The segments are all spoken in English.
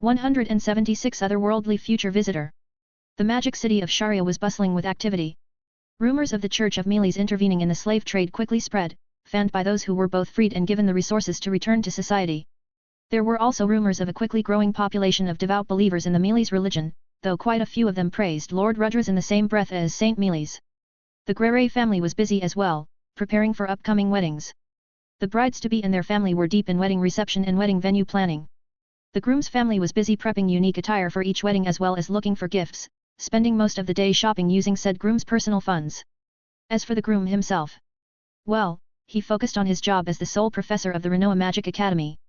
176 Otherworldly Future Visitor. The magic city of Sharia was bustling with activity. Rumors of the Church of Melis intervening in the slave trade quickly spread, fanned by those who were both freed and given the resources to return to society. There were also rumors of a quickly growing population of devout believers in the Melis religion, though quite a few of them praised Lord Rudras in the same breath as Saint Melis. The Grere family was busy as well, preparing for upcoming weddings. The brides-to-be and their family were deep in wedding reception and wedding venue planning. The groom's family was busy prepping unique attire for each wedding as well as looking for gifts, spending most of the day shopping using said groom's personal funds. As for the groom himself, well, he focused on his job as the sole professor of the Renoa Magic Academy.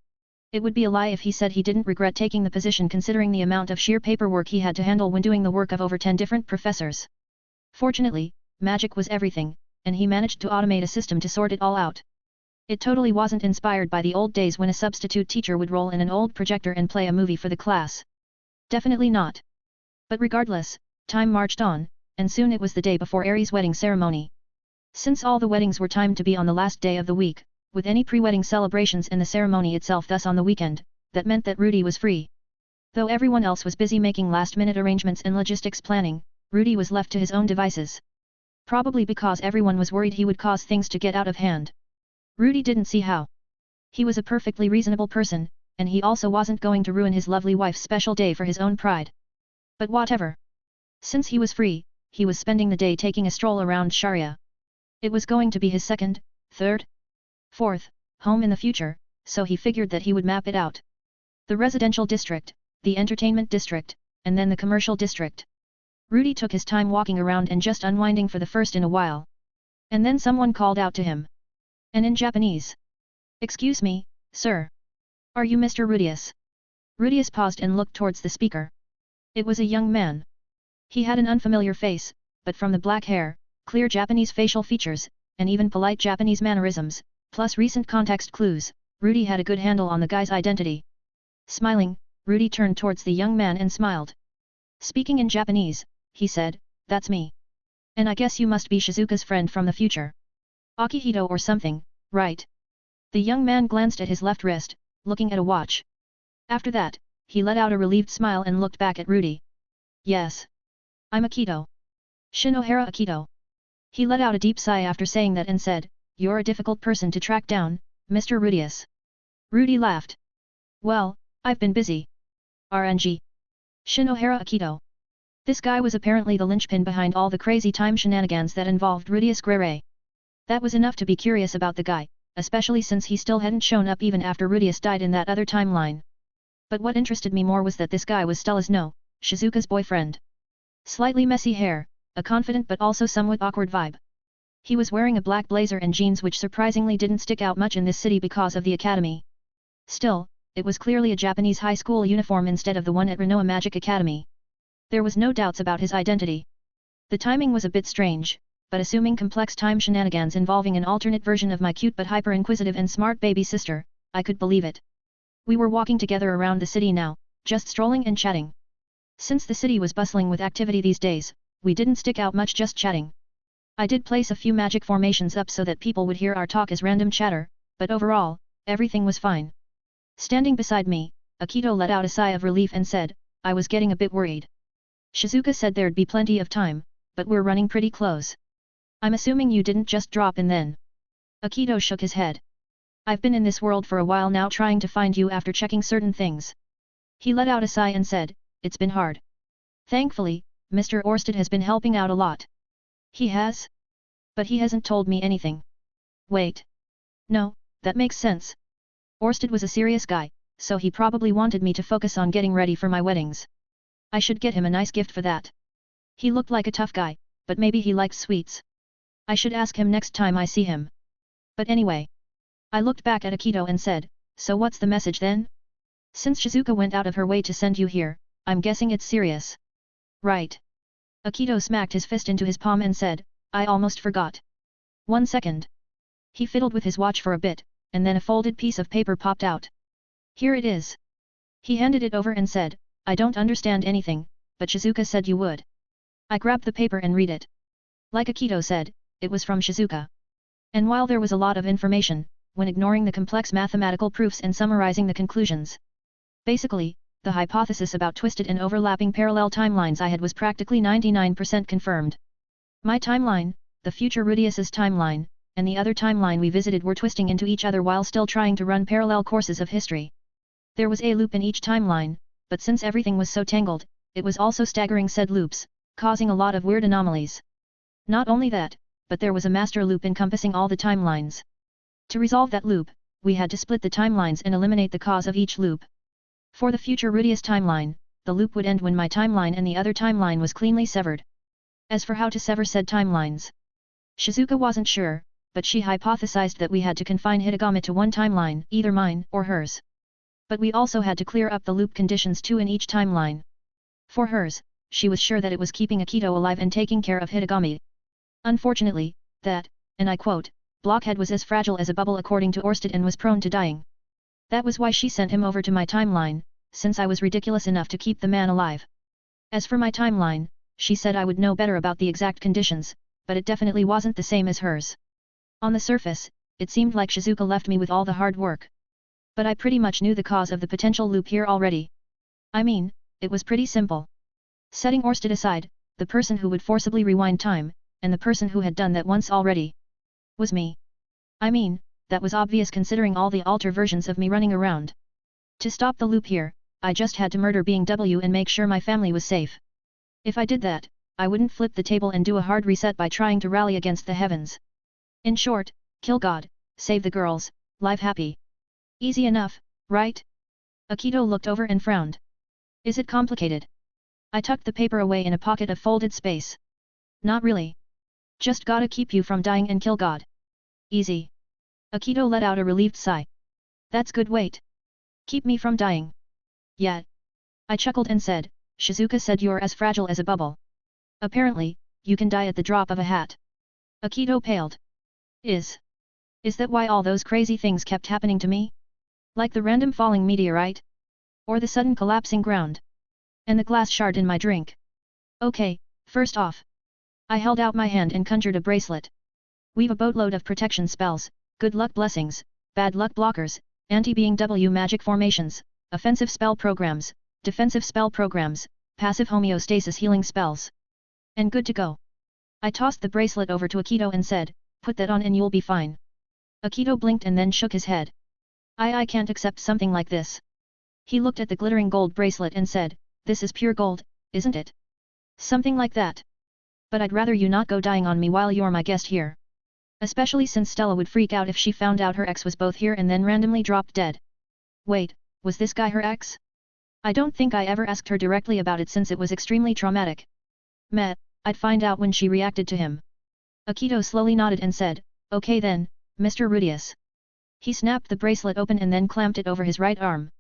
It would be a lie if he said he didn't regret taking the position considering the amount of sheer paperwork he had to handle when doing the work of over 10 different professors. Fortunately, magic was everything, and he managed to automate a system to sort it all out. It totally wasn't inspired by the old days when a substitute teacher would roll in an old projector and play a movie for the class. Definitely not. But regardless, time marched on, and soon it was the day before Aries' wedding ceremony. Since all the weddings were timed to be on the last day of the week, with any pre-wedding celebrations and the ceremony itself thus on the weekend, that meant that Rudy was free. Though everyone else was busy making last-minute arrangements and logistics planning, Rudy was left to his own devices. Probably because everyone was worried he would cause things to get out of hand. Rudy didn't see how. He was a perfectly reasonable person, and he also wasn't going to ruin his lovely wife's special day for his own pride. But whatever. Since he was free, he was spending the day taking a stroll around Sharia. It was going to be his second, third, fourth home in the future, so he figured that he would map it out. The residential district, the entertainment district, and then the commercial district. Rudy took his time walking around and just unwinding for the first in a while. And then someone called out to him. And in Japanese. "Excuse me, sir. Are you Mr. Rudius?" Rudius paused and looked towards the speaker. It was a young man. He had an unfamiliar face, but from the black hair, clear Japanese facial features, and even polite Japanese mannerisms, plus recent context clues, Rudy had a good handle on the guy's identity. Smiling, Rudy turned towards the young man and smiled. Speaking in Japanese, he said, "That's me. And I guess you must be Shizuka's friend from the future. Akihito or something, right?" The young man glanced at his left wrist, looking at a watch. After that, he let out a relieved smile and looked back at Rudy. "Yes. I'm Akito. Shinohara Akito." He let out a deep sigh after saying that and said, "You're a difficult person to track down, Mr. Rudius." Rudy laughed. "Well, I've been busy. RNG. Shinohara Akito." This guy was apparently the linchpin behind all the crazy time shenanigans that involved Rudius Grere. That was enough to be curious about the guy, especially since he still hadn't shown up even after Rudius died in that other timeline. But what interested me more was that this guy was Stella's Shizuka's boyfriend. Slightly messy hair, a confident but also somewhat awkward vibe. He was wearing a black blazer and jeans which surprisingly didn't stick out much in this city because of the academy. Still, it was clearly a Japanese high school uniform instead of the one at Renoa Magic Academy. There was no doubts about his identity. The timing was a bit strange, but assuming complex time shenanigans involving an alternate version of my cute but hyper-inquisitive and smart baby sister, I could believe it. We were walking together around the city now, just strolling and chatting. Since the city was bustling with activity these days, we didn't stick out much just chatting. I did place a few magic formations up so that people would hear our talk as random chatter, but overall, everything was fine. Standing beside me, Akito let out a sigh of relief and said, "I was getting a bit worried. Shizuka said there'd be plenty of time, but we're running pretty close. I'm assuming you didn't just drop in then." Akito shook his head. "I've been in this world for a while now trying to find you after checking certain things." He let out a sigh and said, "It's been hard. Thankfully, Mr. Orsted has been helping out a lot." "He has? But he hasn't told me anything." "Wait. No, that makes sense. Orsted was a serious guy, so he probably wanted me to focus on getting ready for my weddings. I should get him a nice gift for that. He looked like a tough guy, but maybe he likes sweets. I should ask him next time I see him. But anyway." I looked back at Akito and said, "So what's the message then? Since Shizuka went out of her way to send you here, I'm guessing it's serious. Right?" Akito smacked his fist into his palm and said, "I almost forgot. 1 second." He fiddled with his watch for a bit, and then a folded piece of paper popped out. "Here it is." He handed it over and said, "I don't understand anything, but Shizuka said you would." I grabbed the paper and read it. Like Akito said, it was from Shizuka. And while there was a lot of information, when ignoring the complex mathematical proofs and summarizing the conclusions. Basically, the hypothesis about twisted and overlapping parallel timelines I had was practically 99% confirmed. My timeline, the future Rudius's timeline, and the other timeline we visited were twisting into each other while still trying to run parallel courses of history. There was a loop in each timeline, but since everything was so tangled, it was also staggering said loops, causing a lot of weird anomalies. Not only that, but there was a master loop encompassing all the timelines. To resolve that loop, we had to split the timelines and eliminate the cause of each loop. For the future Rudius timeline, the loop would end when my timeline and the other timeline was cleanly severed. As for how to sever said timelines, Shizuka wasn't sure, but she hypothesized that we had to confine Hitagami to one timeline, either mine or hers. But we also had to clear up the loop conditions too in each timeline. For hers, she was sure that it was keeping Akito alive and taking care of Hitagami. Unfortunately, that, and I quote, blockhead was as fragile as a bubble according to Orsted and was prone to dying. That was why she sent him over to my timeline, since I was ridiculous enough to keep the man alive. As for my timeline, she said I would know better about the exact conditions, but it definitely wasn't the same as hers. On the surface, it seemed like Shizuka left me with all the hard work. But I pretty much knew the cause of the potential loop here already. I mean, it was pretty simple. Setting Orsted aside, the person who would forcibly rewind time, and the person who had done that once already, was me. I mean, that was obvious considering all the alter versions of me running around. To stop the loop here, I just had to murder being W and make sure my family was safe. If I did that, I wouldn't flip the table and do a hard reset by trying to rally against the heavens. In short, kill God, save the girls, live happy. Easy enough, right? Akito looked over and frowned. Is it complicated? I tucked the paper away in a pocket of folded space. Not really. Just gotta keep you from dying and kill God. Easy. Akito let out a relieved sigh. That's good, wait. Keep me from dying. Yeah. I chuckled and said, Shizuka said you're as fragile as a bubble. Apparently, you can die at the drop of a hat. Akito paled. Is that why all those crazy things kept happening to me? Like the random falling meteorite? Or the sudden collapsing ground? And the glass shard in my drink? Okay, first off. I held out my hand and conjured a bracelet. We've a boatload of protection spells, good luck blessings, bad luck blockers, anti-being W magic formations, offensive spell programs, defensive spell programs, passive homeostasis healing spells. And good to go. I tossed the bracelet over to Akito and said, put that on and you'll be fine. Akito blinked and then shook his head. I can't accept something like this. He looked at the glittering gold bracelet and said, this is pure gold, isn't it? Something like that. But I'd rather you not go dying on me while you're my guest here. Especially since Stella would freak out if she found out her ex was both here and then randomly dropped dead. Wait, was this guy her ex? I don't think I ever asked her directly about it since it was extremely traumatic. Meh, I'd find out when she reacted to him. Akito slowly nodded and said, okay then, Mr. Rudius. He snapped the bracelet open and then clamped it over his right arm.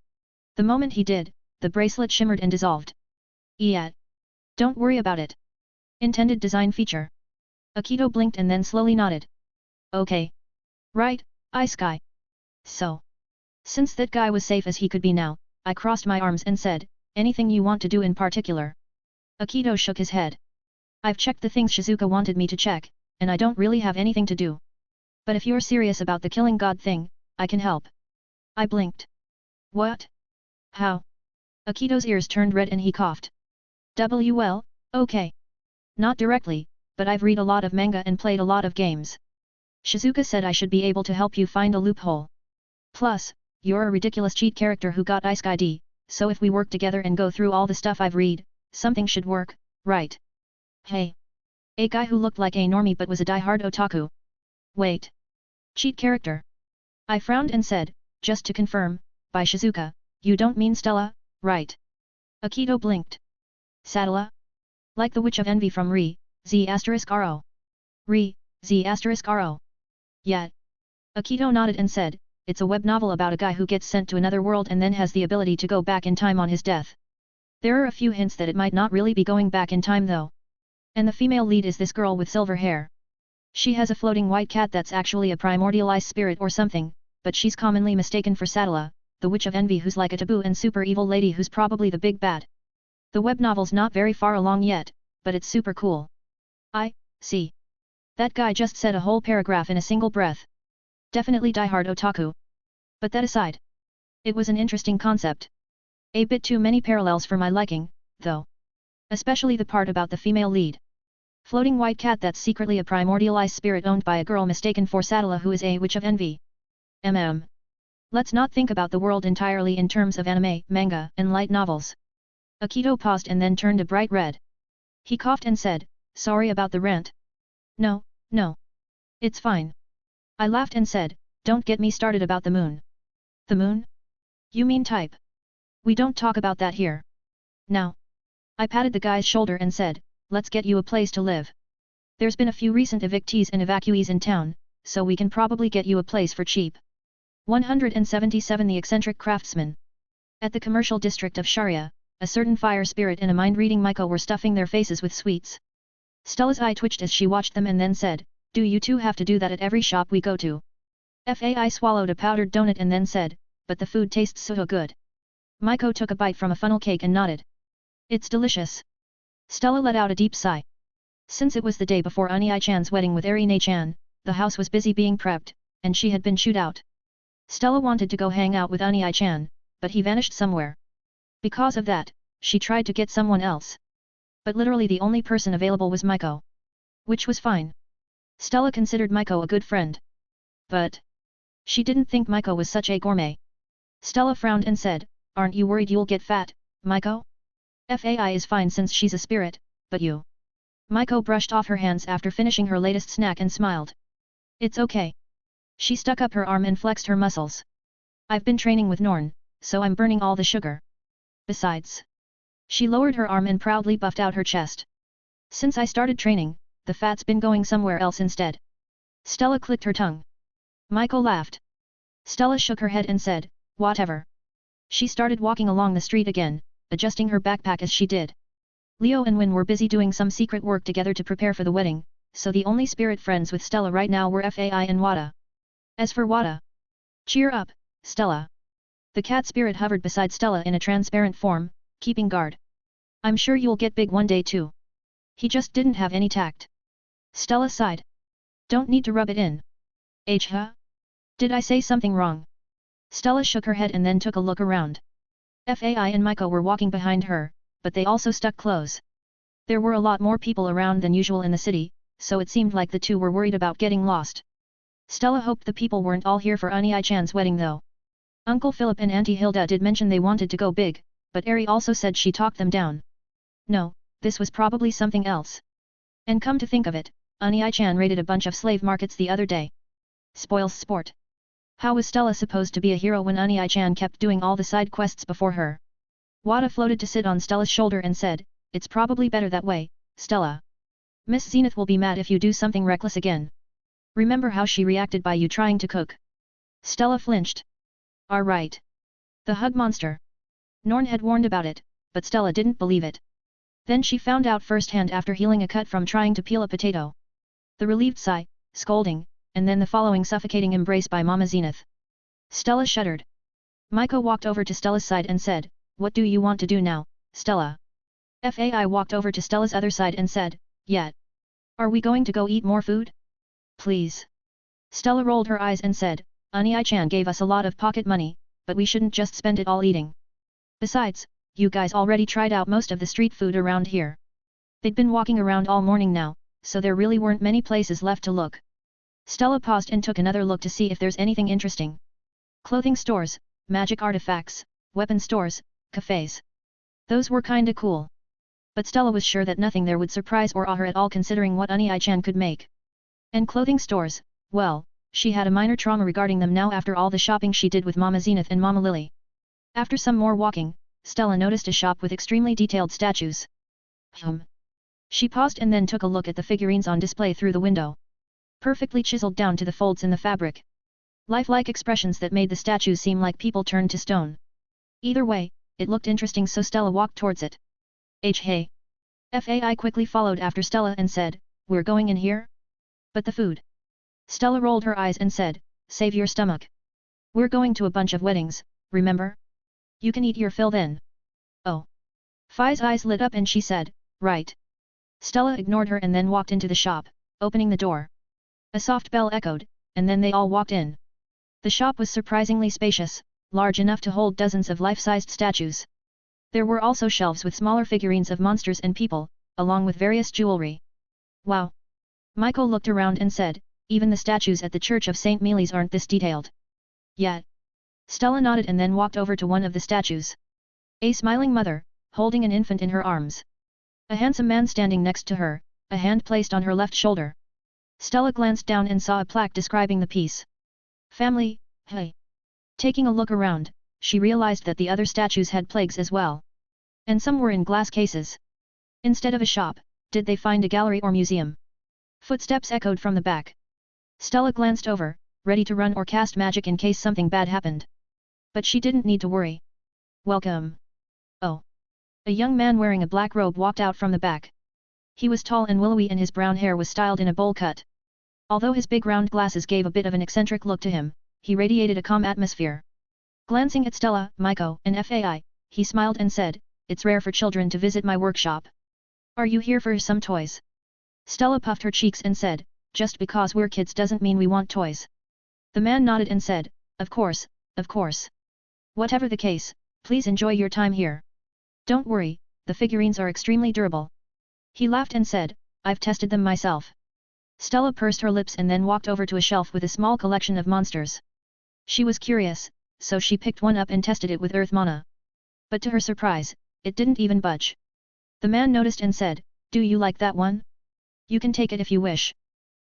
The moment he did, the bracelet shimmered and dissolved. Yeah. Don't worry about it. Intended design feature. Akito blinked and then slowly nodded. Okay. Right, Ice Guy. So. Since that guy was safe as he could be now, I crossed my arms and said, anything you want to do in particular? Akito shook his head. I've checked the things Shizuka wanted me to check, and I don't really have anything to do. But if you're serious about the killing God thing, I can help. I blinked. What? How? Akito's ears turned red and he coughed. Well, okay. Not directly, but I've read a lot of manga and played a lot of games. Shizuka said I should be able to help you find a loophole. Plus, you're a ridiculous cheat character who got Ice ID, so if we work together and go through all the stuff I've read, something should work, right? Hey. A guy who looked like a normie but was a die-hard otaku. Wait. Cheat character. I frowned and said, just to confirm, by Shizuka, you don't mean Stella, right? Akito blinked. Sadala? Like the Witch of Envy from Z*RO. Z*RO. Yeah. Akito nodded and said, it's a web novel about a guy who gets sent to another world and then has the ability to go back in time on his death. There are a few hints that it might not really be going back in time though. And the female lead is this girl with silver hair. She has a floating white cat that's actually a primordial ice spirit or something, but she's commonly mistaken for Sadala, the Witch of Envy who's like a taboo and super evil lady who's probably the big bad. The web novel's not very far along yet, but it's super cool. I see. That guy just said a whole paragraph in a single breath. Definitely die-hard otaku. But that aside. It was an interesting concept. A bit too many parallels for my liking, though. Especially the part about the female lead. Floating white cat that's secretly a primordial ice spirit owned by a girl mistaken for Sadala who is a witch of envy. Let's not think about the world entirely in terms of anime, manga, and light novels. Akito paused and then turned a bright red. He coughed and said, sorry about the rant. No, no. It's fine. I laughed and said, don't get me started about the moon. The moon? You mean type? We don't talk about that here. Now. I patted the guy's shoulder and said, let's get you a place to live. There's been a few recent evictees and evacuees in town, so we can probably get you a place for cheap. 177 The eccentric craftsman. At the commercial district of Sharia, a certain fire spirit and a mind-reading Maiko were stuffing their faces with sweets. Stella's eye twitched as she watched them and then said, do you two have to do that at every shop we go to? FAI swallowed a powdered donut and then said, but the food tastes so good. Maiko took a bite from a funnel cake and nodded. It's delicious. Stella let out a deep sigh. Since it was the day before Ani-chan's wedding with Erine-chan, the house was busy being prepped, and she had been chewed out. Stella wanted to go hang out with Ani-chan, but he vanished somewhere. Because of that, she tried to get someone else. But literally the only person available was Maiko. Which was fine. Stella considered Maiko a good friend. But she didn't think Maiko was such a gourmet. Stella frowned and said, aren't you worried you'll get fat, Maiko? FAI is fine since she's a spirit, but you. Maiko brushed off her hands after finishing her latest snack and smiled. It's okay. She stuck up her arm and flexed her muscles. I've been training with Norn, so I'm burning all the sugar. Besides. She lowered her arm and proudly buffed out her chest. Since I started training, the fat's been going somewhere else instead. Stella clicked her tongue. Maiko laughed. Stella shook her head and said, whatever. She started walking along the street again, adjusting her backpack as she did. Leo and Win were busy doing some secret work together to prepare for the wedding, so the only spirit friends with Stella right now were FAI and Wada. As for Wada. Cheer up, Stella. The cat spirit hovered beside Stella in a transparent form, keeping guard. I'm sure you'll get big one day too. He just didn't have any tact. Stella sighed. Don't need to rub it in. Huh? Did I say something wrong? Stella shook her head and then took a look around. FAI and Maiko were walking behind her, but they also stuck close. There were a lot more people around than usual in the city, so it seemed like the two were worried about getting lost. Stella hoped the people weren't all here for Ani-chan's wedding though. Uncle Philip and Auntie Hilda did mention they wanted to go big, but Eri also said she talked them down. No, this was probably something else. And come to think of it, Ani-chan raided a bunch of slave markets the other day. Spoils sport. How was Stella supposed to be a hero when Ani-chan kept doing all the side quests before her? Wada floated to sit on Stella's shoulder and said, it's probably better that way, Stella. Miss Zenith will be mad if you do something reckless again. Remember how she reacted by you trying to cook? Stella flinched. Right. The hug monster. Norn had warned about it, but Stella didn't believe it. Then she found out firsthand after healing a cut from trying to peel a potato. The relieved sigh, scolding, and then the following suffocating embrace by Mama Zenith. Stella shuddered. Maiko walked over to Stella's side and said, what do you want to do now, Stella? FAI walked over to Stella's other side and said, yeah. Are we going to go eat more food? Please. Stella rolled her eyes and said, Ani-chan gave us a lot of pocket money, but we shouldn't just spend it all eating. Besides, you guys already tried out most of the street food around here. They'd been walking around all morning now, so there really weren't many places left to look. Stella paused and took another look to see if there's anything interesting. Clothing stores, magic artifacts, weapon stores, cafes. Those were kinda cool. But Stella was sure that nothing there would surprise or awe her at all considering what Ani-chan could make. And clothing stores, well, she had a minor trauma regarding them now after all the shopping she did with Mama Zenith and Mama Lily. After some more walking, Stella noticed a shop with extremely detailed statues. She paused and then took a look at the figurines on display through the window. Perfectly chiseled down to the folds in the fabric. Lifelike expressions that made the statues seem like people turned to stone. Either way, it looked interesting so Stella walked towards it. Hey. FAI quickly followed after Stella and said, we're going in here? But the food. Stella rolled her eyes and said, save your stomach. We're going to a bunch of weddings, remember? You can eat your fill then. Oh. Fai's eyes lit up and she said, right. Stella ignored her and then walked into the shop, opening the door. A soft bell echoed, and then they all walked in. The shop was surprisingly spacious, large enough to hold dozens of life-sized statues. There were also shelves with smaller figurines of monsters and people, along with various jewelry. Wow! Michael looked around and said, even the statues at the Church of St. Mealy's aren't this detailed. Yet. Stella nodded and then walked over to one of the statues. A smiling mother, holding an infant in her arms. A handsome man standing next to her, a hand placed on her left shoulder. Stella glanced down and saw a plaque describing the piece. Family, hey. Taking a look around, she realized that the other statues had plagues as well. And some were in glass cases. Instead of a shop, did they find a gallery or museum? Footsteps echoed from the back. Stella glanced over, ready to run or cast magic in case something bad happened. But she didn't need to worry. Welcome. Oh. A young man wearing a black robe walked out from the back. He was tall and willowy and his brown hair was styled in a bowl cut. Although his big round glasses gave a bit of an eccentric look to him, he radiated a calm atmosphere. Glancing at Stella, Maiko, and Fai, he smiled and said, "It's rare for children to visit my workshop. Are you here for some toys?" Stella puffed her cheeks and said, "Just because we're kids doesn't mean we want toys." The man nodded and said, Of course, of course. Whatever the case, please enjoy your time here. Don't worry, the figurines are extremely durable." He laughed and said, "I've tested them myself." Stella pursed her lips and then walked over to a shelf with a small collection of monsters. She was curious, so she picked one up and tested it with earth mana. But to her surprise, it didn't even budge. The man noticed and said, "Do you like that one? You can take it if you wish."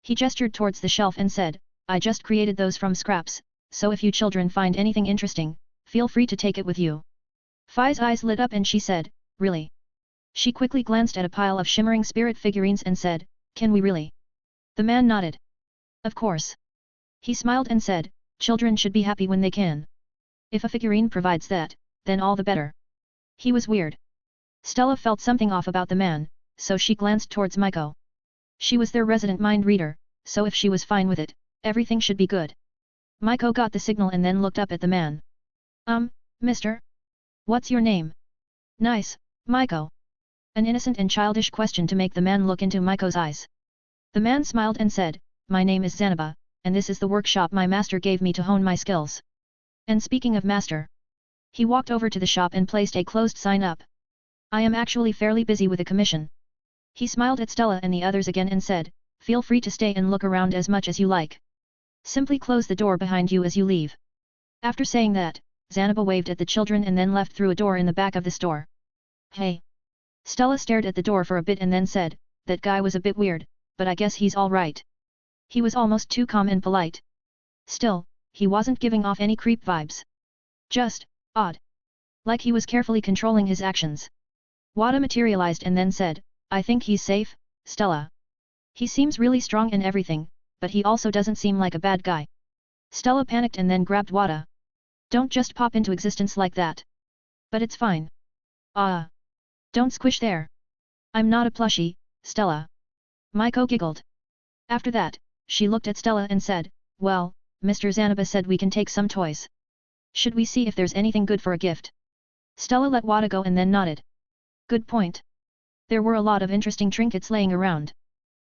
He gestured towards the shelf and said, "I just created those from scraps, so if you children find anything interesting, feel free to take it with you." Fai's eyes lit up and she said, "Really?" She quickly glanced at a pile of shimmering spirit figurines and said, "Can we really?" The man nodded. "Of course." He smiled and said, "Children should be happy when they can. If a figurine provides that, then all the better." He was weird. Stella felt something off about the man, so she glanced towards Maiko. She was their resident mind reader, so if she was fine with it, everything should be good. Maiko got the signal and then looked up at the man. Mister? What's your name?" "Nice, Maiko." An innocent and childish question to make the man look into Maiko's eyes. The man smiled and said, "My name is Zanaba, and this is the workshop my master gave me to hone my skills. And speaking of master..." He walked over to the shop and placed a closed sign up. "I am actually fairly busy with a commission." He smiled at Stella and the others again and said, "Feel free to stay and look around as much as you like. Simply close the door behind you as you leave." After saying that, Zanaba waved at the children and then left through a door in the back of the store. "Hey." Stella stared at the door for a bit and then said, "That guy was a bit weird, but I guess he's all right." He was almost too calm and polite. Still, he wasn't giving off any creep vibes. Just odd. Like he was carefully controlling his actions. Wada materialized and then said, "I think he's safe, Stella. He seems really strong and everything, but he also doesn't seem like a bad guy." Stella panicked and then grabbed Wada. "Don't just pop into existence like that." "But it's fine." "Ah. Don't squish there. I'm not a plushie, Stella." Maiko giggled. After that, she looked at Stella and said, "Well, Mr. Zanaba said we can take some toys. Should we see if there's anything good for a gift?" Stella let Wada go and then nodded. "Good point." There were a lot of interesting trinkets laying around.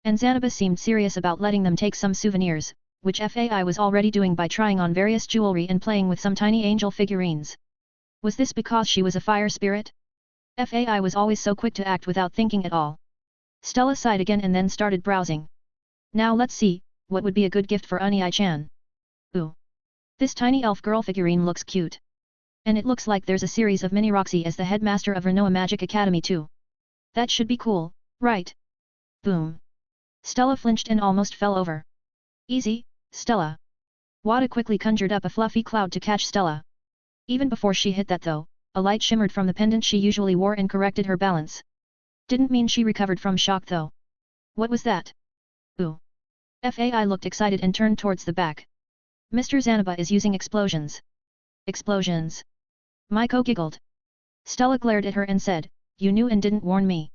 And Zanaba seemed serious about letting them take some souvenirs, which Fai was already doing by trying on various jewelry and playing with some tiny angel figurines. Was this because she was a fire spirit? Fai was always so quick to act without thinking at all. Stella sighed again and then started browsing. "Now let's see, what would be a good gift for Unai-chan? Ooh. This tiny elf girl figurine looks cute. And it looks like there's a series of Mini Roxy as the headmaster of Renoa Magic Academy too. That should be cool, right?" Boom. Stella flinched and almost fell over. "Easy, Stella." Wada quickly conjured up a fluffy cloud to catch Stella. Even before she hit that though, a light shimmered from the pendant she usually wore and corrected her balance. Didn't mean she recovered from shock though. What was that? Ooh. Fai looked excited and turned towards the back. "Mr. Zanaba is using explosions." "Explosions?" Maiko giggled. Stella glared at her and said, "You knew and didn't warn me."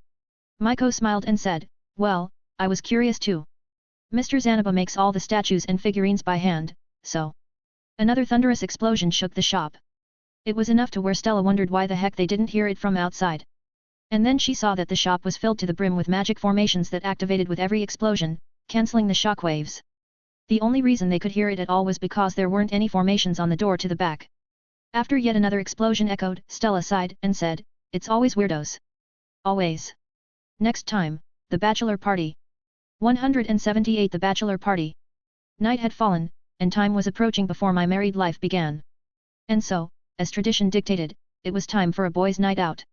Maiko smiled and said, "Well, I was curious too. Mr. Zanaba makes all the statues and figurines by hand, so..." Another thunderous explosion shook the shop. It was enough to where Stella wondered why the heck they didn't hear it from outside. And then she saw that the shop was filled to the brim with magic formations that activated with every explosion, cancelling the shockwaves. The only reason they could hear it at all was because there weren't any formations on the door to the back. After yet another explosion echoed, Stella sighed and said, It's always weirdos. Always. Next time, the bachelor party. 178 The bachelor party. Night had fallen, and time was approaching before my married life began. And so, as tradition dictated, it was time for a boys' night out.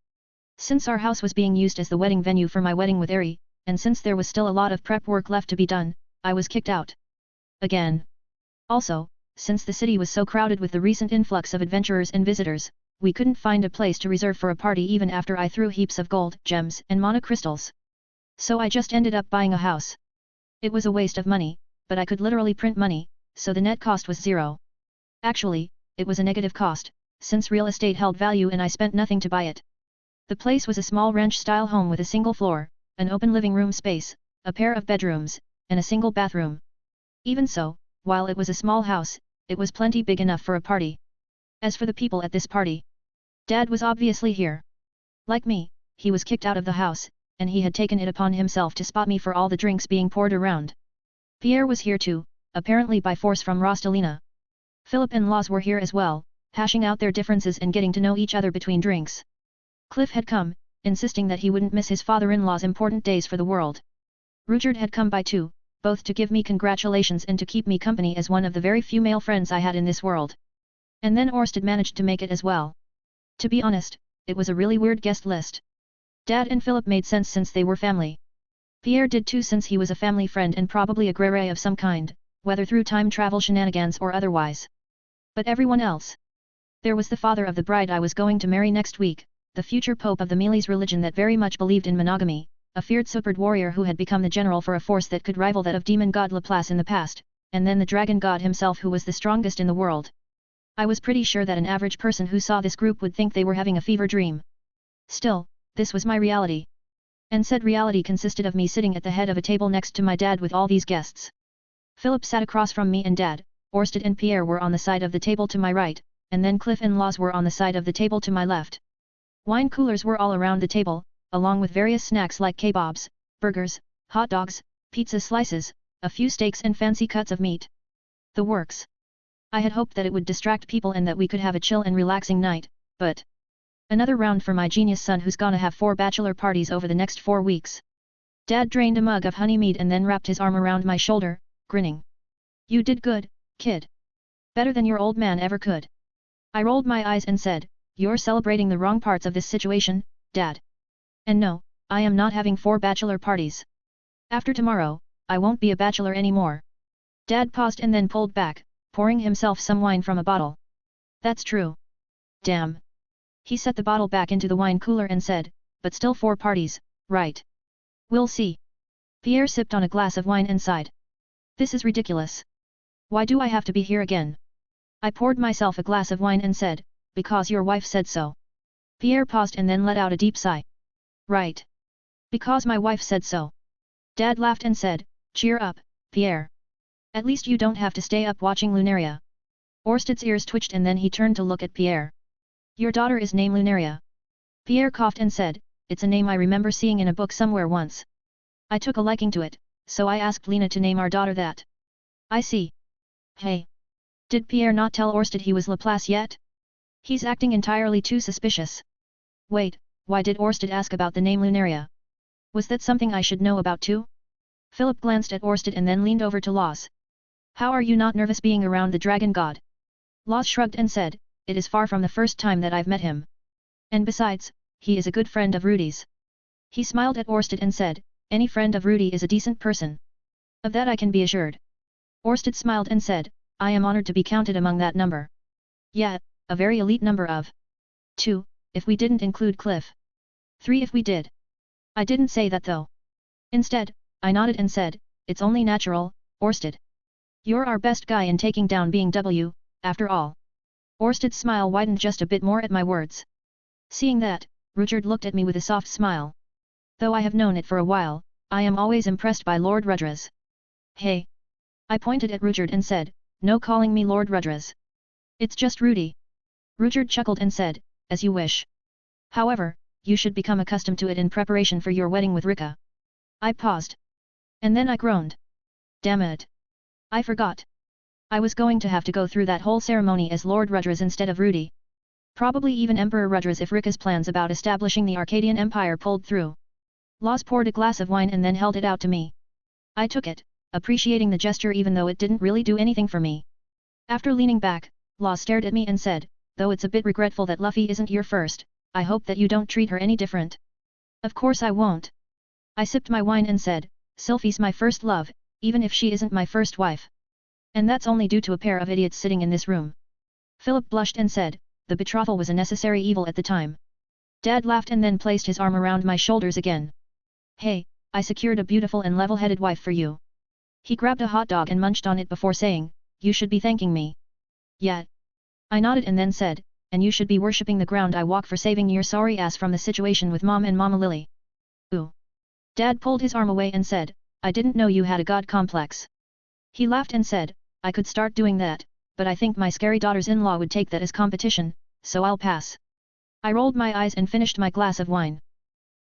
Since our house was being used as the wedding venue for my wedding with Ari, and since there was still a lot of prep work left to be done, I was kicked out. Again. Also, since the city was so crowded with the recent influx of adventurers and visitors, we couldn't find a place to reserve for a party even after I threw heaps of gold, gems, and monocrystals. So I just ended up buying a house. It was a waste of money, but I could literally print money, so the net cost was zero. Actually, it was a negative cost, since real estate held value and I spent nothing to buy it. The place was a small ranch-style home with a single floor, an open living room space, a pair of bedrooms, and a single bathroom. Even so, while it was a small house, it was plenty big enough for a party. As for the people at this party, Dad was obviously here. Like me, he was kicked out of the house, and he had taken it upon himself to spot me for all the drinks being poured around. Pierre was here too, apparently by force from Rostalina. Philip and Laws were here as well, hashing out their differences and getting to know each other between drinks. Cliff had come, insisting that he wouldn't miss his father-in-law's important days for the world. Ruchard had come by too, both to give me congratulations and to keep me company as one of the very few male friends I had in this world. And then Orsted managed to make it as well. To be honest, it was a really weird guest list. Dad and Philip made sense since they were family. Pierre did too since he was a family friend and probably a grey of some kind, whether through time travel shenanigans or otherwise. But everyone else. There was the father of the bride I was going to marry next week, the future pope of the Mealy's religion that very much believed in monogamy, a feared superb warrior who had become the general for a force that could rival that of demon god Laplace in the past, and then the dragon god himself who was the strongest in the world. I was pretty sure that an average person who saw this group would think they were having a fever dream. Still, this was my reality. And said reality consisted of me sitting at the head of a table next to my dad with all these guests. Philip sat across from me and Dad, Orsted and Pierre were on the side of the table to my right, and then Cliff and Laws were on the side of the table to my left. Wine coolers were all around the table, along with various snacks like kebabs, burgers, hot dogs, pizza slices, a few steaks and fancy cuts of meat. The works. I had hoped that it would distract people and that we could have a chill and relaxing night, but... Another round for my genius son who's gonna have 4 bachelor parties over the next 4 weeks. Dad drained a mug of honey mead and then wrapped his arm around my shoulder, grinning. You did good, kid. Better than your old man ever could. I rolled my eyes and said, you're celebrating the wrong parts of this situation, Dad. And no, I am not having 4 bachelor parties. After tomorrow, I won't be a bachelor anymore. Dad paused and then pulled back, pouring himself some wine from a bottle. That's true. Damn. He set the bottle back into the wine cooler and said, but still 4 parties, right? We'll see. Pierre sipped on a glass of wine and sighed. This is ridiculous. Why do I have to be here again? I poured myself a glass of wine and said, because your wife said so. Pierre paused and then let out a deep sigh. Right. Because my wife said so. Dad laughed and said, cheer up, Pierre. At least you don't have to stay up watching Lunaria. Orsted's ears twitched and then he turned to look at Pierre. Your daughter is named Lunaria. Pierre coughed and said, it's a name I remember seeing in a book somewhere once. I took a liking to it, so I asked Lena to name our daughter that. I see. Hey. Did Pierre not tell Orsted he was Laplace yet? He's acting entirely too suspicious. Wait, why did Orsted ask about the name Lunaria? Was that something I should know about too? Philip glanced at Orsted and then leaned over to Laws. How are you not nervous being around the dragon god? Laws shrugged and said, it is far from the first time that I've met him. And besides, he is a good friend of Rudy's. He smiled at Orsted and said, any friend of Rudy is a decent person. Of that I can be assured. Orsted smiled and said, I am honored to be counted among that number. Yeah, a very elite number of 2, if we didn't include Cliff. 3 if we did. I didn't say that though. Instead, I nodded and said, it's only natural, Orsted. You're our best guy in taking down being W, after all. Orsted's smile widened just a bit more at my words. Seeing that, Ruchard looked at me with a soft smile. Though I have known it for a while, I am always impressed by Lord Rudras. Hey. I pointed at Ruchard and said, no calling me Lord Rudras. It's just Rudy. Ruchard chuckled and said, as you wish. However, you should become accustomed to it in preparation for your wedding with Rika. I paused. And then I groaned. Damn it. I forgot. I was going to have to go through that whole ceremony as Lord Rudras instead of Rudy. Probably even Emperor Rudra's if Rika's plans about establishing the Arcadian Empire pulled through. Laws poured a glass of wine and then held it out to me. I took it, appreciating the gesture even though it didn't really do anything for me. After leaning back, Law stared at me and said, though it's a bit regretful that Luffy isn't your first, I hope that you don't treat her any different. Of course I won't. I sipped my wine and said, Sylphie's my first love, even if she isn't my first wife. And that's only due to a pair of idiots sitting in this room. Philip blushed and said, the betrothal was a necessary evil at the time. Dad laughed and then placed his arm around my shoulders again. Hey, I secured a beautiful and level-headed wife for you. He grabbed a hot dog and munched on it before saying, you should be thanking me. Yeah. I nodded and then said, and you should be worshipping the ground I walk for saving your sorry ass from the situation with Mom and Mama Lily. Ooh. Dad pulled his arm away and said, I didn't know you had a god complex. He laughed and said, I could start doing that, but I think my scary daughters-in-law would take that as competition, so I'll pass. I rolled my eyes and finished my glass of wine.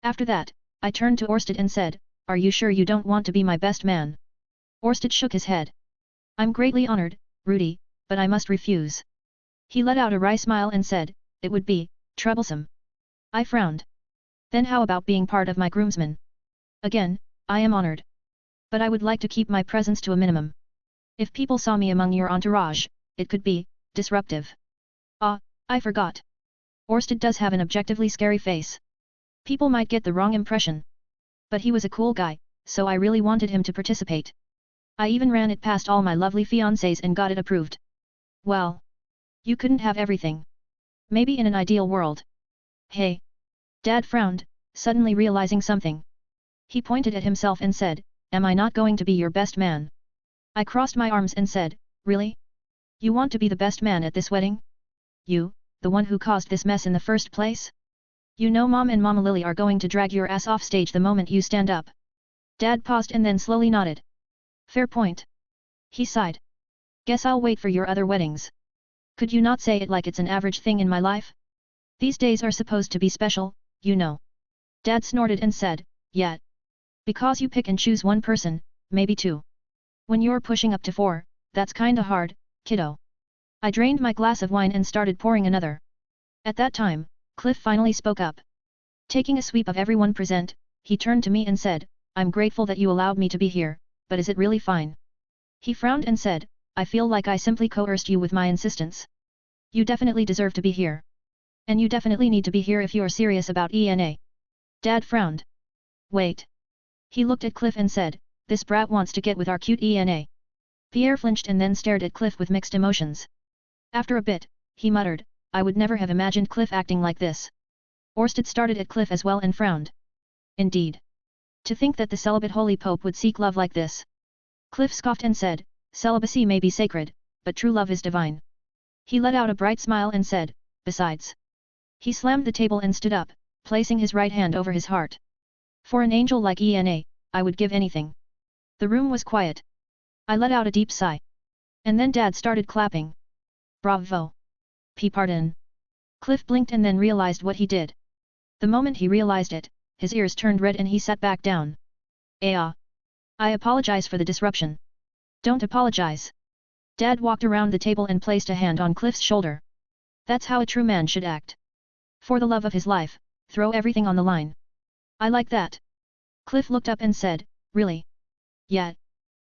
After that, I turned to Orsted and said, are you sure you don't want to be my best man? Orsted shook his head. I'm greatly honored, Rudy, but I must refuse. He let out a wry smile and said, it would be troublesome. I frowned. Then how about being part of my groomsmen? Again, I am honored. But I would like to keep my presence to a minimum. If people saw me among your entourage, it could be disruptive. Ah, I forgot. Orsted does have an objectively scary face. People might get the wrong impression. But he was a cool guy, so I really wanted him to participate. I even ran it past all my lovely fiancés and got it approved. Well. You couldn't have everything. Maybe in an ideal world. Hey. Dad frowned, suddenly realizing something. He pointed at himself and said, am I not going to be your best man? I crossed my arms and said, really? You want to be the best man at this wedding? You, the one who caused this mess in the first place? You know Mom and Mama Lily are going to drag your ass off stage the moment you stand up. Dad paused and then slowly nodded. Fair point. He sighed. Guess I'll wait for your other weddings. Could you not say it like it's an average thing in my life? These days are supposed to be special, you know. Dad snorted and said, yeah. Because you pick and choose one person, maybe two. When you're pushing up to 4, that's kinda hard, kiddo. I drained my glass of wine and started pouring another. At that time, Cliff finally spoke up. Taking a sweep of everyone present, he turned to me and said, I'm grateful that you allowed me to be here, but is it really fine? He frowned and said, I feel like I simply coerced you with my insistence. You definitely deserve to be here. And you definitely need to be here if you're serious about ENA. Dad frowned. Wait. He looked at Cliff and said, this brat wants to get with our cute ENA. Pierre flinched and then stared at Cliff with mixed emotions. After a bit, he muttered, I would never have imagined Cliff acting like this. Orsted started at Cliff as well and frowned. Indeed. To think that the celibate holy pope would seek love like this. Cliff scoffed and said, celibacy may be sacred, but true love is divine. He let out a bright smile and said, besides. He slammed the table and stood up, placing his right hand over his heart. For an angel like ENA, I would give anything. The room was quiet. I let out a deep sigh. And then Dad started clapping. Bravo. Pardon. Cliff blinked and then realized what he did. The moment he realized it, his ears turned red and he sat back down. I apologize for the disruption. Don't apologize. Dad walked around the table and placed a hand on Cliff's shoulder. That's how a true man should act. For the love of his life, throw everything on the line. I like that. Cliff looked up and said, really? Yeah.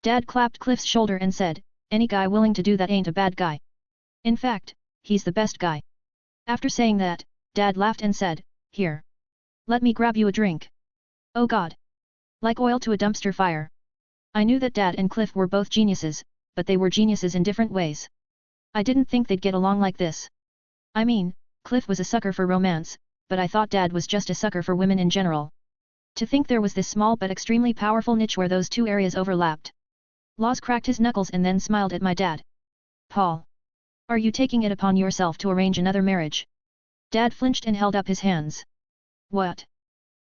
Dad clapped Cliff's shoulder and said, any guy willing to do that ain't a bad guy. In fact, he's the best guy. After saying that, Dad laughed and said, here. Let me grab you a drink. Oh God. Like oil to a dumpster fire. I knew that Dad and Cliff were both geniuses, but they were geniuses in different ways. I didn't think they'd get along like this. I mean, Cliff was a sucker for romance, but I thought Dad was just a sucker for women in general. To think there was this small but extremely powerful niche where those two areas overlapped. Laws cracked his knuckles and then smiled at my dad. Paul. Are you taking it upon yourself to arrange another marriage? Dad flinched and held up his hands. What?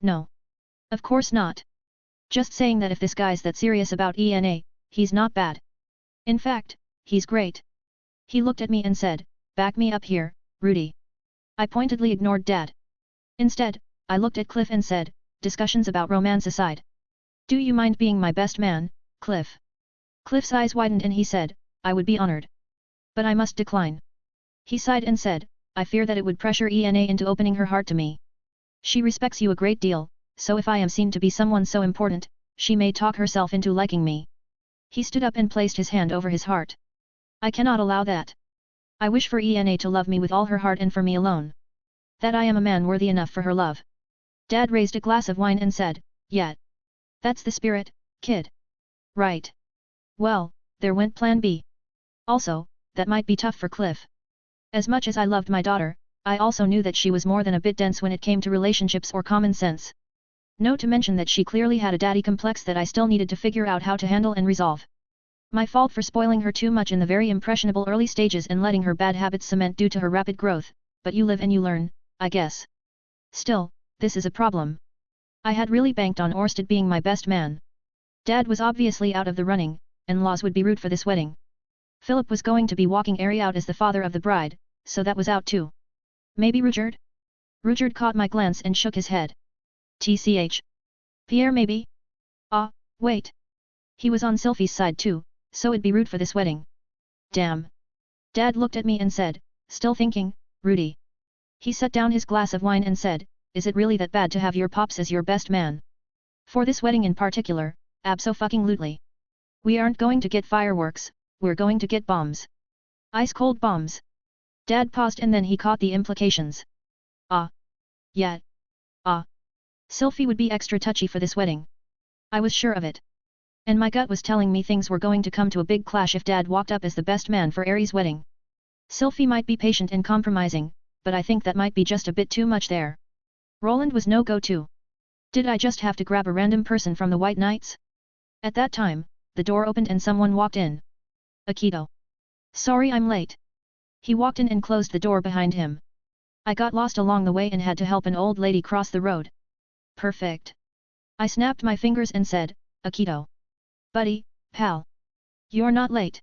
No. Of course not. Just saying that if this guy's that serious about ENA, he's not bad. In fact, he's great. He looked at me and said, back me up here, Rudy. I pointedly ignored Dad. Instead, I looked at Cliff and said, discussions about romance aside. Do you mind being my best man, Cliff? Cliff's eyes widened and he said, I would be honored. But I must decline. He sighed and said, I fear that it would pressure Ena into opening her heart to me. She respects you a great deal, so if I am seen to be someone so important, she may talk herself into liking me. He stood up and placed his hand over his heart. I cannot allow that. I wish for Ena to love me with all her heart and for me alone. That I am a man worthy enough for her love. Dad raised a glass of wine and said, "Yet. That's the spirit, kid. Right. Well, there went plan B. Also, that might be tough for Cliff. As much as I loved my daughter, I also knew that she was more than a bit dense when it came to relationships or common sense. No to mention that she clearly had a daddy complex that I still needed to figure out how to handle and resolve. My fault for spoiling her too much in the very impressionable early stages and letting her bad habits cement due to her rapid growth, but you live and you learn, I guess. Still, this is a problem. I had really banked on Orsted being my best man. Dad was obviously out of the running, and laws would be rude for this wedding. Philip was going to be walking Ari out as the father of the bride, so that was out too. Maybe Rudyard? Rudyard caught my glance and shook his head. TCH. Pierre maybe? Ah, wait. He was on Sylphie's side too, so it'd be rude for this wedding. Damn. Dad looked at me and said, still thinking, Rudy. He set down his glass of wine and said, is it really that bad to have your pops as your best man? For this wedding in particular, abso-fucking-lutely. We aren't going to get fireworks, we're going to get bombs. Ice-cold bombs. Dad paused and then he caught the implications. Ah. Yeah. Ah. Sylphie would be extra touchy for this wedding. I was sure of it. And my gut was telling me things were going to come to a big clash if Dad walked up as the best man for Ari's wedding. Sylphie might be patient and compromising, but I think that might be just a bit too much there. Roland was no go too. Did I just have to grab a random person from the White Knights? At that time, the door opened and someone walked in. Akito. Sorry I'm late. He walked in and closed the door behind him. I got lost along the way and had to help an old lady cross the road. Perfect. I snapped my fingers and said, Akito. Buddy, pal. You're not late.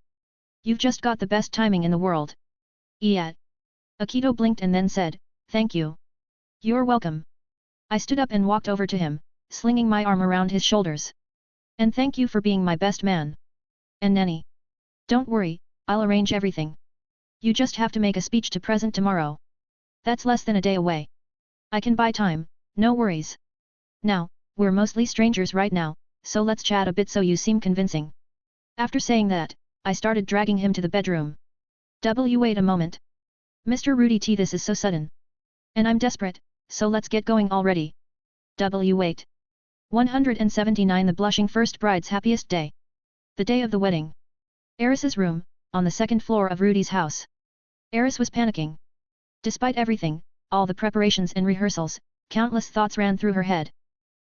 You've just got the best timing in the world. Yet. Akito blinked and then said, thank you. You're welcome. I stood up and walked over to him, slinging my arm around his shoulders. And thank you for being my best man. And Nenny. Don't worry, I'll arrange everything. You just have to make a speech to present tomorrow. That's less than a day away. I can buy time, no worries. Now, we're mostly strangers right now, so let's chat a bit so you seem convincing. After saying that, I started dragging him to the bedroom. Wait a moment. Mr. Rudy T, this is so sudden. And I'm desperate, so let's get going already. Wait. 179 The blushing first bride's happiest day. The day of the wedding. Eris's room, on the second floor of Rudy's house. Eris was panicking. Despite everything, all the preparations and rehearsals, countless thoughts ran through her head.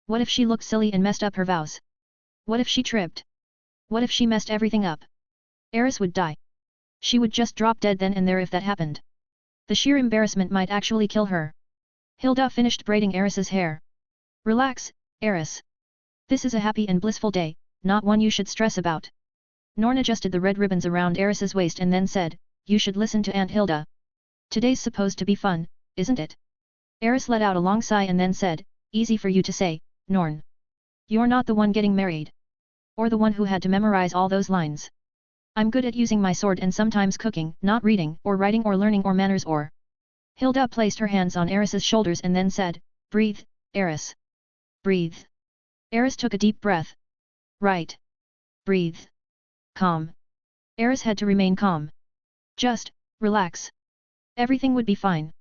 What if she looked silly and messed up her vows? What if she tripped? What if she messed everything up? Eris would die. She would just drop dead then and there if that happened. The sheer embarrassment might actually kill her. Hilda finished braiding Eris's hair. Relax, Eris. This is a happy and blissful day, not one you should stress about. Norn adjusted the red ribbons around Eris's waist and then said, you should listen to Aunt Hilda. Today's supposed to be fun, isn't it? Eris let out a long sigh and then said, easy for you to say, Norn. You're not the one getting married. Or the one who had to memorize all those lines. I'm good at using my sword and sometimes cooking, not reading, or writing or learning or manners or... Hilda placed her hands on Eris's shoulders and then said, breathe, Eris. Breathe. Eris took a deep breath. Right. Breathe. Calm. Eris had to remain calm. Just, relax. Everything would be fine.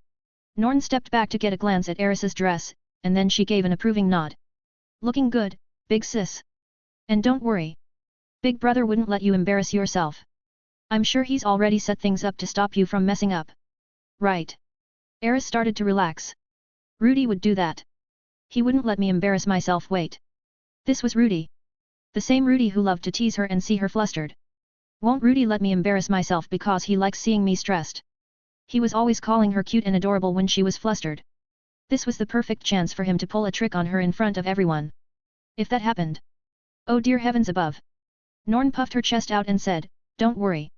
Norn stepped back to get a glance at Eris's dress, and then she gave an approving nod. Looking good, big sis. And don't worry. Big brother wouldn't let you embarrass yourself. I'm sure he's already set things up to stop you from messing up. Right. Eris started to relax. Rudy would do that. He wouldn't let me embarrass myself. Wait. This was Rudy. The same Rudy who loved to tease her and see her flustered. Won't Rudy let me embarrass myself because he likes seeing me stressed? He was always calling her cute and adorable when she was flustered. This was the perfect chance for him to pull a trick on her in front of everyone. If that happened. Oh dear heavens above. Norn puffed her chest out and said, don't worry.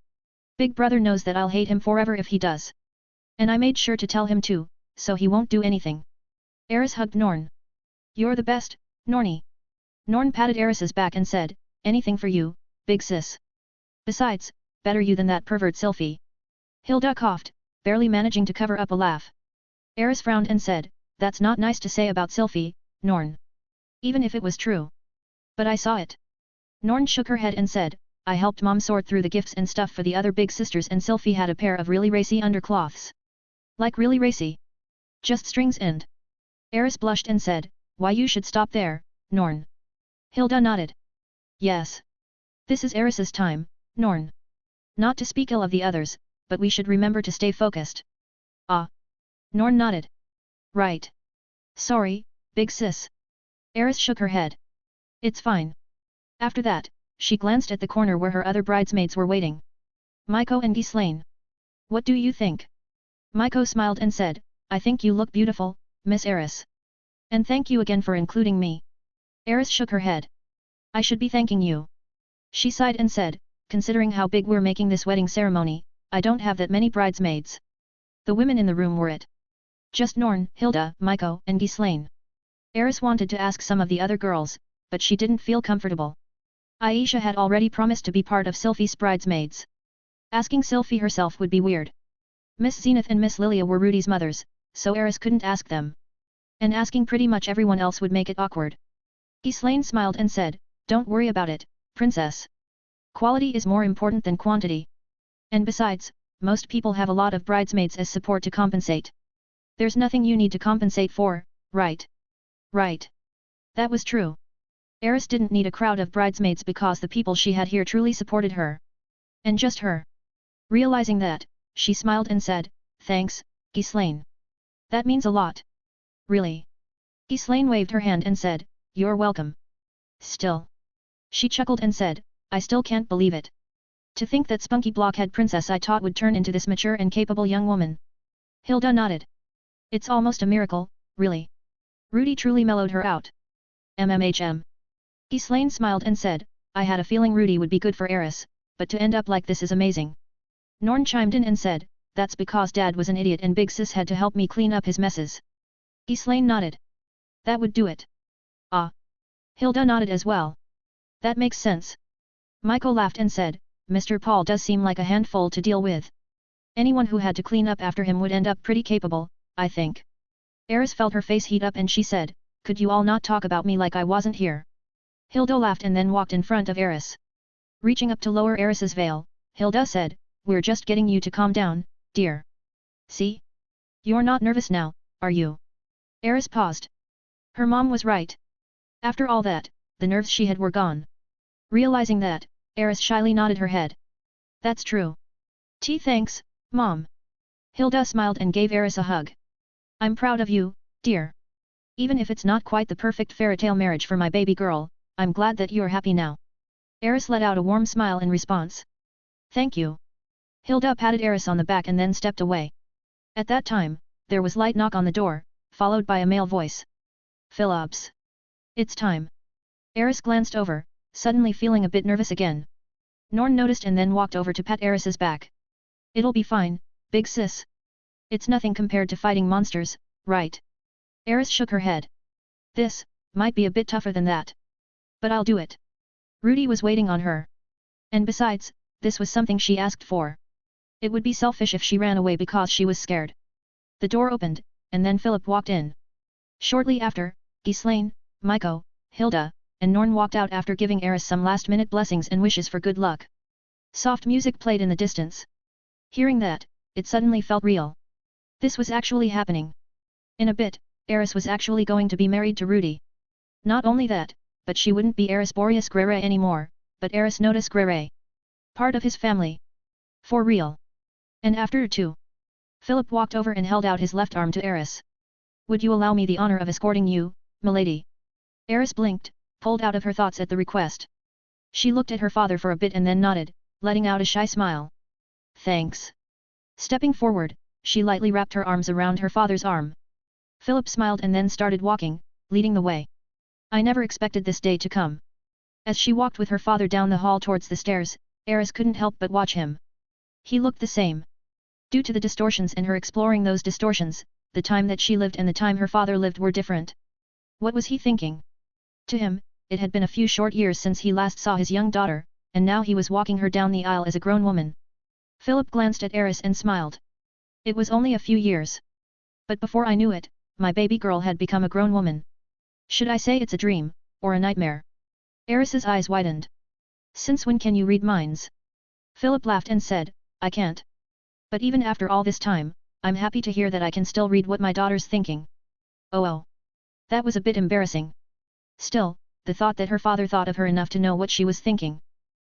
Big brother knows that I'll hate him forever if he does. And I made sure to tell him too, so he won't do anything. Eris hugged Norn. You're the best, Nornie. Norn patted Eris's back and said, anything for you, big sis. Besides, better you than that pervert Sylphie. Hilda coughed, barely managing to cover up a laugh. Eris frowned and said, "That's not nice to say about Sylphie, Norn. Even if it was true. But I saw it." Norn shook her head and said, "I helped Mom sort through the gifts and stuff for the other big sisters and Sylphie had a pair of really racy undercloths." "Like really racy? Just strings and?" Eris blushed and said, "Why you should stop there, Norn." Hilda nodded. "Yes. This is Eris's time, Norn. Not to speak ill of the others, but we should remember to stay focused." "Ah." Norn nodded. "Right. Sorry, big sis." Eris shook her head. "It's fine." After that, she glanced at the corner where her other bridesmaids were waiting. Maiko and Ghislaine. "What do you think?" Maiko smiled and said, "I think you look beautiful, Miss Eris. And thank you again for including me." Eris shook her head. "I should be thanking you." She sighed and said, "Considering how big we're making this wedding ceremony, I don't have that many bridesmaids." The women in the room were it. Just Norn, Hilda, Maiko, and Ghislaine. Eris wanted to ask some of the other girls, but she didn't feel comfortable. Aisha had already promised to be part of Sylphie's bridesmaids. Asking Sylphie herself would be weird. Miss Zenith and Miss Lilia were Rudy's mothers, so Eris couldn't ask them. And asking pretty much everyone else would make it awkward. Ghislaine smiled and said, "Don't worry about it, princess. Quality is more important than quantity. And besides, most people have a lot of bridesmaids as support to compensate. There's nothing you need to compensate for, right?" Right. That was true. Eris didn't need a crowd of bridesmaids because the people she had here truly supported her. And just her. Realizing that, she smiled and said, "Thanks, Ghislaine. That means a lot." "Really?" Ghislaine waved her hand and said, "You're welcome." Still. She chuckled and said, "I still can't believe it. To think that spunky blockhead princess I taught would turn into this mature and capable young woman." Hilda nodded. "It's almost a miracle, really." Rudy truly mellowed her out. MMHM. Ghislaine smiled and said, "I had a feeling Rudy would be good for Eris, but to end up like this is amazing." Norn chimed in and said, "That's because Dad was an idiot and Big Sis had to help me clean up his messes." Ghislaine nodded. "That would do it." "Ah." Hilda nodded as well. "That makes sense." Maiko laughed and said, "Mr. Paul does seem like a handful to deal with. Anyone who had to clean up after him would end up pretty capable, I think." Eris felt her face heat up and she said, "Could you all not talk about me like I wasn't here?" Hilda laughed and then walked in front of Eris. Reaching up to lower Eris's veil, Hilda said, "We're just getting you to calm down, dear. See? You're not nervous now, are you?" Eris paused. Her mom was right. After all that, the nerves she had were gone. Realizing that, Eris shyly nodded her head. "That's true. Thanks, Mom." Hilda smiled and gave Eris a hug. "I'm proud of you, dear. Even if it's not quite the perfect fairytale marriage for my baby girl, I'm glad that you're happy now." Eris let out a warm smile in response. "Thank you." Hilda patted Eris on the back and then stepped away. At that time, there was light knock on the door, followed by a male voice. "Phillips. It's time." Eris glanced over, suddenly feeling a bit nervous again. Norn noticed and then walked over to pat Eris's back. "It'll be fine, big sis. It's nothing compared to fighting monsters, right?" Eris shook her head. "This might be a bit tougher than that. But I'll do it." Rudy was waiting on her. And besides, this was something she asked for. It would be selfish if she ran away because she was scared. The door opened, and then Philip walked in. Shortly after, Ghislaine, Maiko, Hilda, and Norn walked out after giving Eris some last-minute blessings and wishes for good luck. Soft music played in the distance. Hearing that, it suddenly felt real. This was actually happening. In a bit, Eris was actually going to be married to Rudy. Not only that, but she wouldn't be Eris Boreas Grere anymore, but Eris Notus Grere. Part of his family. For real. And after two. Philip walked over and held out his left arm to Eris. "Would you allow me the honor of escorting you, milady?" Eris blinked, pulled out of her thoughts at the request. She looked at her father for a bit and then nodded, letting out a shy smile. "Thanks." Stepping forward, she lightly wrapped her arms around her father's arm. Philip smiled and then started walking, leading the way. I never expected this day to come. As she walked with her father down the hall towards the stairs, Eris couldn't help but watch him. He looked the same. Due to the distortions and her exploring those distortions, the time that she lived and the time her father lived were different. What was he thinking? To him, it had been a few short years since he last saw his young daughter, and now he was walking her down the aisle as a grown woman. Philip glanced at Eris and smiled. It was only a few years. But before I knew it, my baby girl had become a grown woman. Should I say it's a dream, or a nightmare? Eris's eyes widened. Since when can you read minds? Philip laughed and said, I can't. But even after all this time, I'm happy to hear that I can still read what my daughter's thinking. Oh. That was a bit embarrassing. Still, the thought that her father thought of her enough to know what she was thinking.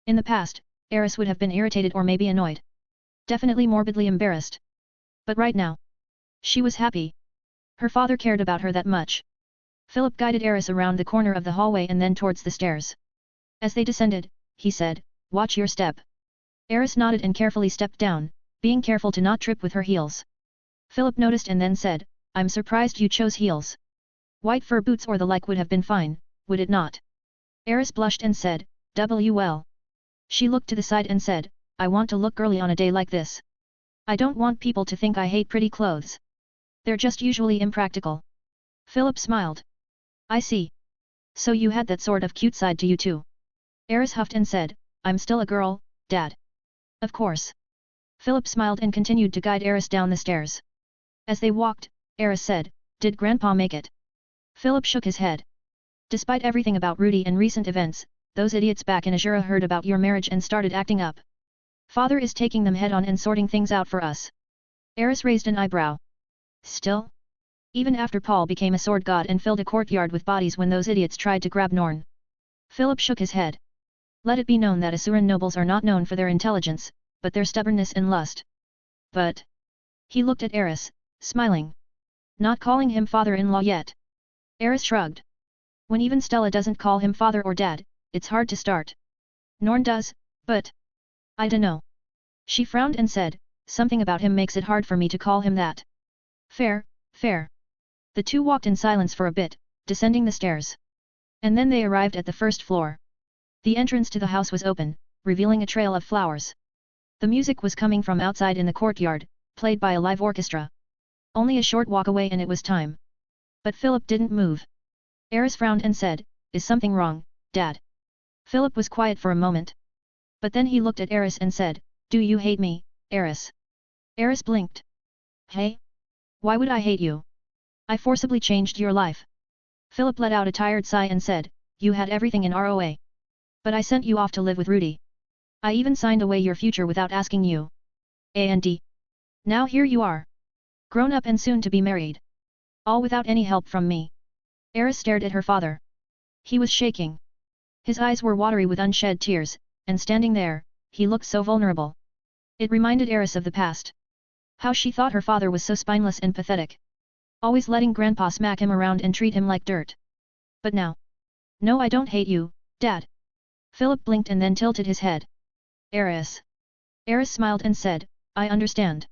In the past, Eris would have been irritated or maybe annoyed. Definitely morbidly embarrassed. But right now, she was happy. Her father cared about her that much. Philip guided Eris around the corner of the hallway and then towards the stairs. As they descended, he said, watch your step. Eris nodded and carefully stepped down, being careful to not trip with her heels. Philip noticed and then said, I'm surprised you chose heels. White fur boots or the like would have been fine, would it not? Eris blushed and said, well. She looked to the side and said, I want to look girly on a day like this. I don't want people to think I hate pretty clothes. They're just usually impractical. Philip smiled. I see. So you had that sort of cute side to you too. Eris huffed and said, I'm still a girl, Dad. Of course. Philip smiled and continued to guide Eris down the stairs. As they walked, Eris said, did Grandpa make it? Philip shook his head. Despite everything about Rudy and recent events, those idiots back in Azura heard about your marriage and started acting up. Father is taking them head on and sorting things out for us. Eris raised an eyebrow. Still? Even after Paul became a sword god and filled a courtyard with bodies when those idiots tried to grab Norn. Philip shook his head. Let it be known that Asuran nobles are not known for their intelligence, but their stubbornness and lust. But... He looked at Eris, smiling. Not calling him father-in-law yet. Eris shrugged. When even Stella doesn't call him father or dad, it's hard to start. Norn does, but... I dunno. She frowned and said, something about him makes it hard for me to call him that. Fair. The two walked in silence for a bit, descending the stairs. And then they arrived at the first floor. The entrance to the house was open, revealing a trail of flowers. The music was coming from outside in the courtyard, played by a live orchestra. Only a short walk away and it was time. But Philip didn't move. Eris frowned and said, is something wrong, Dad? Philip was quiet for a moment. But then he looked at Eris and said, do you hate me, Eris? Eris blinked. Hey? Why would I hate you? I forcibly changed your life. Philip let out a tired sigh and said, you had everything in ROA. But I sent you off to live with Rudy. I even signed away your future without asking you. And now here you are. Grown up and soon to be married. All without any help from me. Eris stared at her father. He was shaking. His eyes were watery with unshed tears, and standing there, he looked so vulnerable. It reminded Eris of the past. How she thought her father was so spineless and pathetic. Always letting Grandpa smack him around and treat him like dirt. But now. No, I don't hate you, Dad. Philip blinked and then tilted his head. Eris. Eris smiled and said, I understand.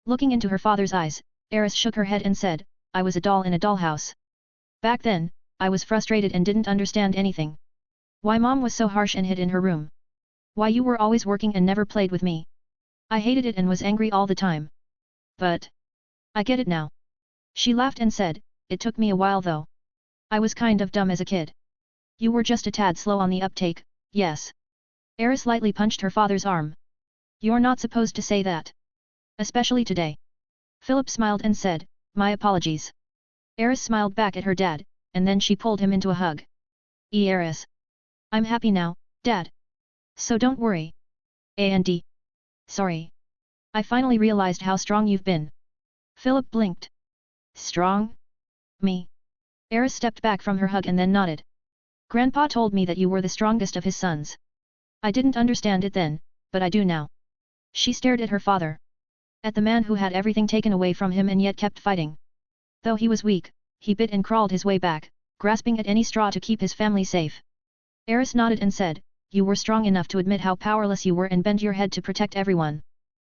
Looking into her father's eyes, Eris shook her head and said, I was a doll in a dollhouse. Back then, I was frustrated and didn't understand anything. Why Mom was so harsh and hid in her room. Why you were always working and never played with me. I hated it and was angry all the time. But... I get it now. She laughed and said, it took me a while though. I was kind of dumb as a kid. You were just a tad slow on the uptake, yes. Eris lightly punched her father's arm. You're not supposed to say that. Especially today. Philip smiled and said, my apologies. Eris smiled back at her dad, and then she pulled him into a hug. Eris. I'm happy now, Dad. So don't worry. And sorry. I finally realized how strong you've been. Philip blinked. Strong? Me? Eris stepped back from her hug and then nodded. Grandpa told me that you were the strongest of his sons. I didn't understand it then, but I do now. She stared at her father. At the man who had everything taken away from him and yet kept fighting. Though he was weak, he bit and crawled his way back, grasping at any straw to keep his family safe. Eris nodded and said, you were strong enough to admit how powerless you were and bend your head to protect everyone.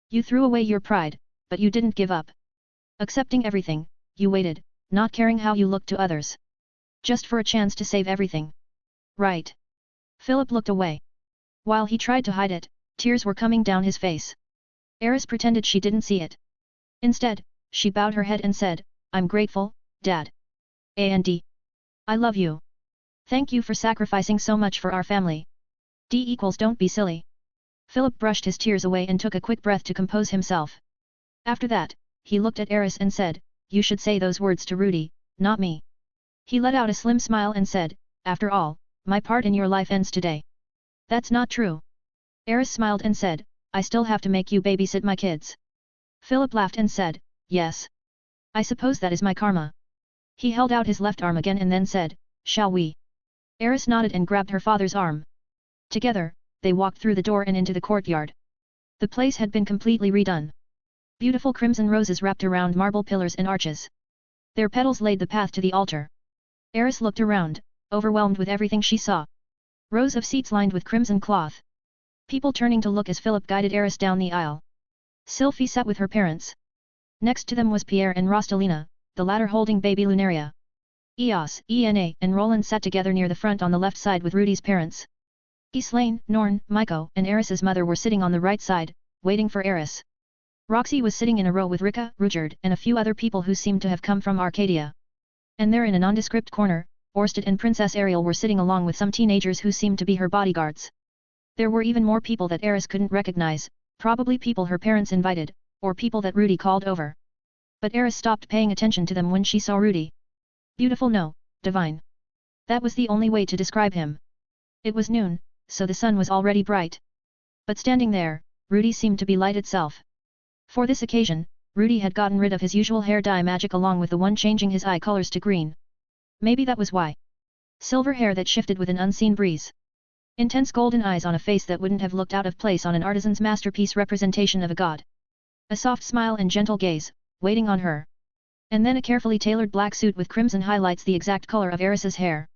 You threw away your pride, but you didn't give up. Accepting everything, you waited, not caring how you looked to others. Just for a chance to save everything. Right. Philip looked away. While he tried to hide it, tears were coming down his face. Eris pretended she didn't see it. Instead, she bowed her head and said, I'm grateful, Dad. And I love you. Thank you for sacrificing so much for our family. Don't be silly. Philip brushed his tears away and took a quick breath to compose himself. After that, he looked at Eris and said, "You should say those words to Rudy, not me." He let out a slim smile and said, "After all, my part in your life ends today." "That's not true." Eris smiled and said, "I still have to make you babysit my kids." Philip laughed and said, "Yes. I suppose that is my karma." He held out his left arm again and then said, "Shall we?" Eris nodded and grabbed her father's arm. Together, they walked through the door and into the courtyard. The place had been completely redone. Beautiful crimson roses wrapped around marble pillars and arches. Their petals laid the path to the altar. Eris looked around, overwhelmed with everything she saw. Rows of seats lined with crimson cloth. People turning to look as Philip guided Eris down the aisle. Sylphie sat with her parents. Next to them was Pierre and Rostalina, the latter holding baby Lunaria. Eos, Ena, and Roland sat together near the front on the left side with Rudy's parents. Ghislaine, Norn, Maiko, and Eris's mother were sitting on the right side, waiting for Eris. Roxy was sitting in a row with Rika, Ruchard, and a few other people who seemed to have come from Arcadia. And there in a nondescript corner, Orsted and Princess Ariel were sitting along with some teenagers who seemed to be her bodyguards. There were even more people that Eris couldn't recognize, probably people her parents invited, or people that Rudy called over. But Eris stopped paying attention to them when she saw Rudy. Beautiful, no, divine. That was the only way to describe him. It was noon, so the sun was already bright. But standing there, Rudy seemed to be light itself. For this occasion, Rudy had gotten rid of his usual hair dye magic along with the one changing his eye colors to green. Maybe that was why. Silver hair that shifted with an unseen breeze. Intense golden eyes on a face that wouldn't have looked out of place on an artisan's masterpiece representation of a god. A soft smile and gentle gaze, waiting on her. And then a carefully tailored black suit with crimson highlights the exact color of Eris's hair.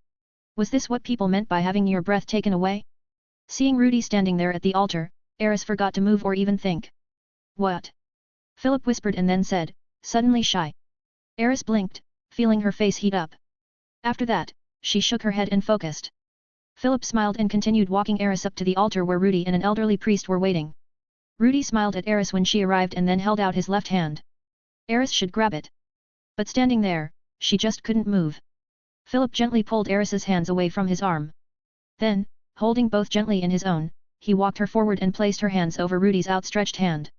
Was this what people meant by having your breath taken away? Seeing Rudy standing there at the altar, Eris forgot to move or even think. What? Philip whispered and then said, suddenly shy. Eris blinked, feeling her face heat up. After that, she shook her head and focused. Philip smiled and continued walking Eris up to the altar where Rudy and an elderly priest were waiting. Rudy smiled at Eris when she arrived and then held out his left hand. Eris should grab it. But standing there, she just couldn't move. Philip gently pulled Eris's hands away from his arm. Then, holding both gently in his own, he walked her forward and placed her hands over Rudy's outstretched hand.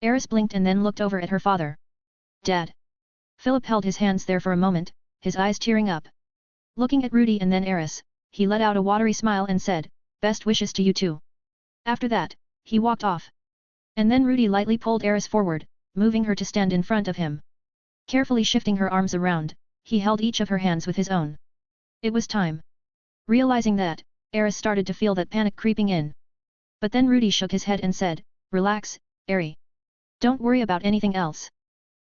Eris blinked and then looked over at her father. Dad. Philip held his hands there for a moment, his eyes tearing up. Looking at Rudy and then Eris, he let out a watery smile and said, best wishes to you too. After that, he walked off. And then Rudy lightly pulled Eris forward, moving her to stand in front of him. Carefully shifting her arms around, he held each of her hands with his own. It was time. Realizing that, Eris started to feel that panic creeping in. But then Rudy shook his head and said, relax, Eri. Don't worry about anything else.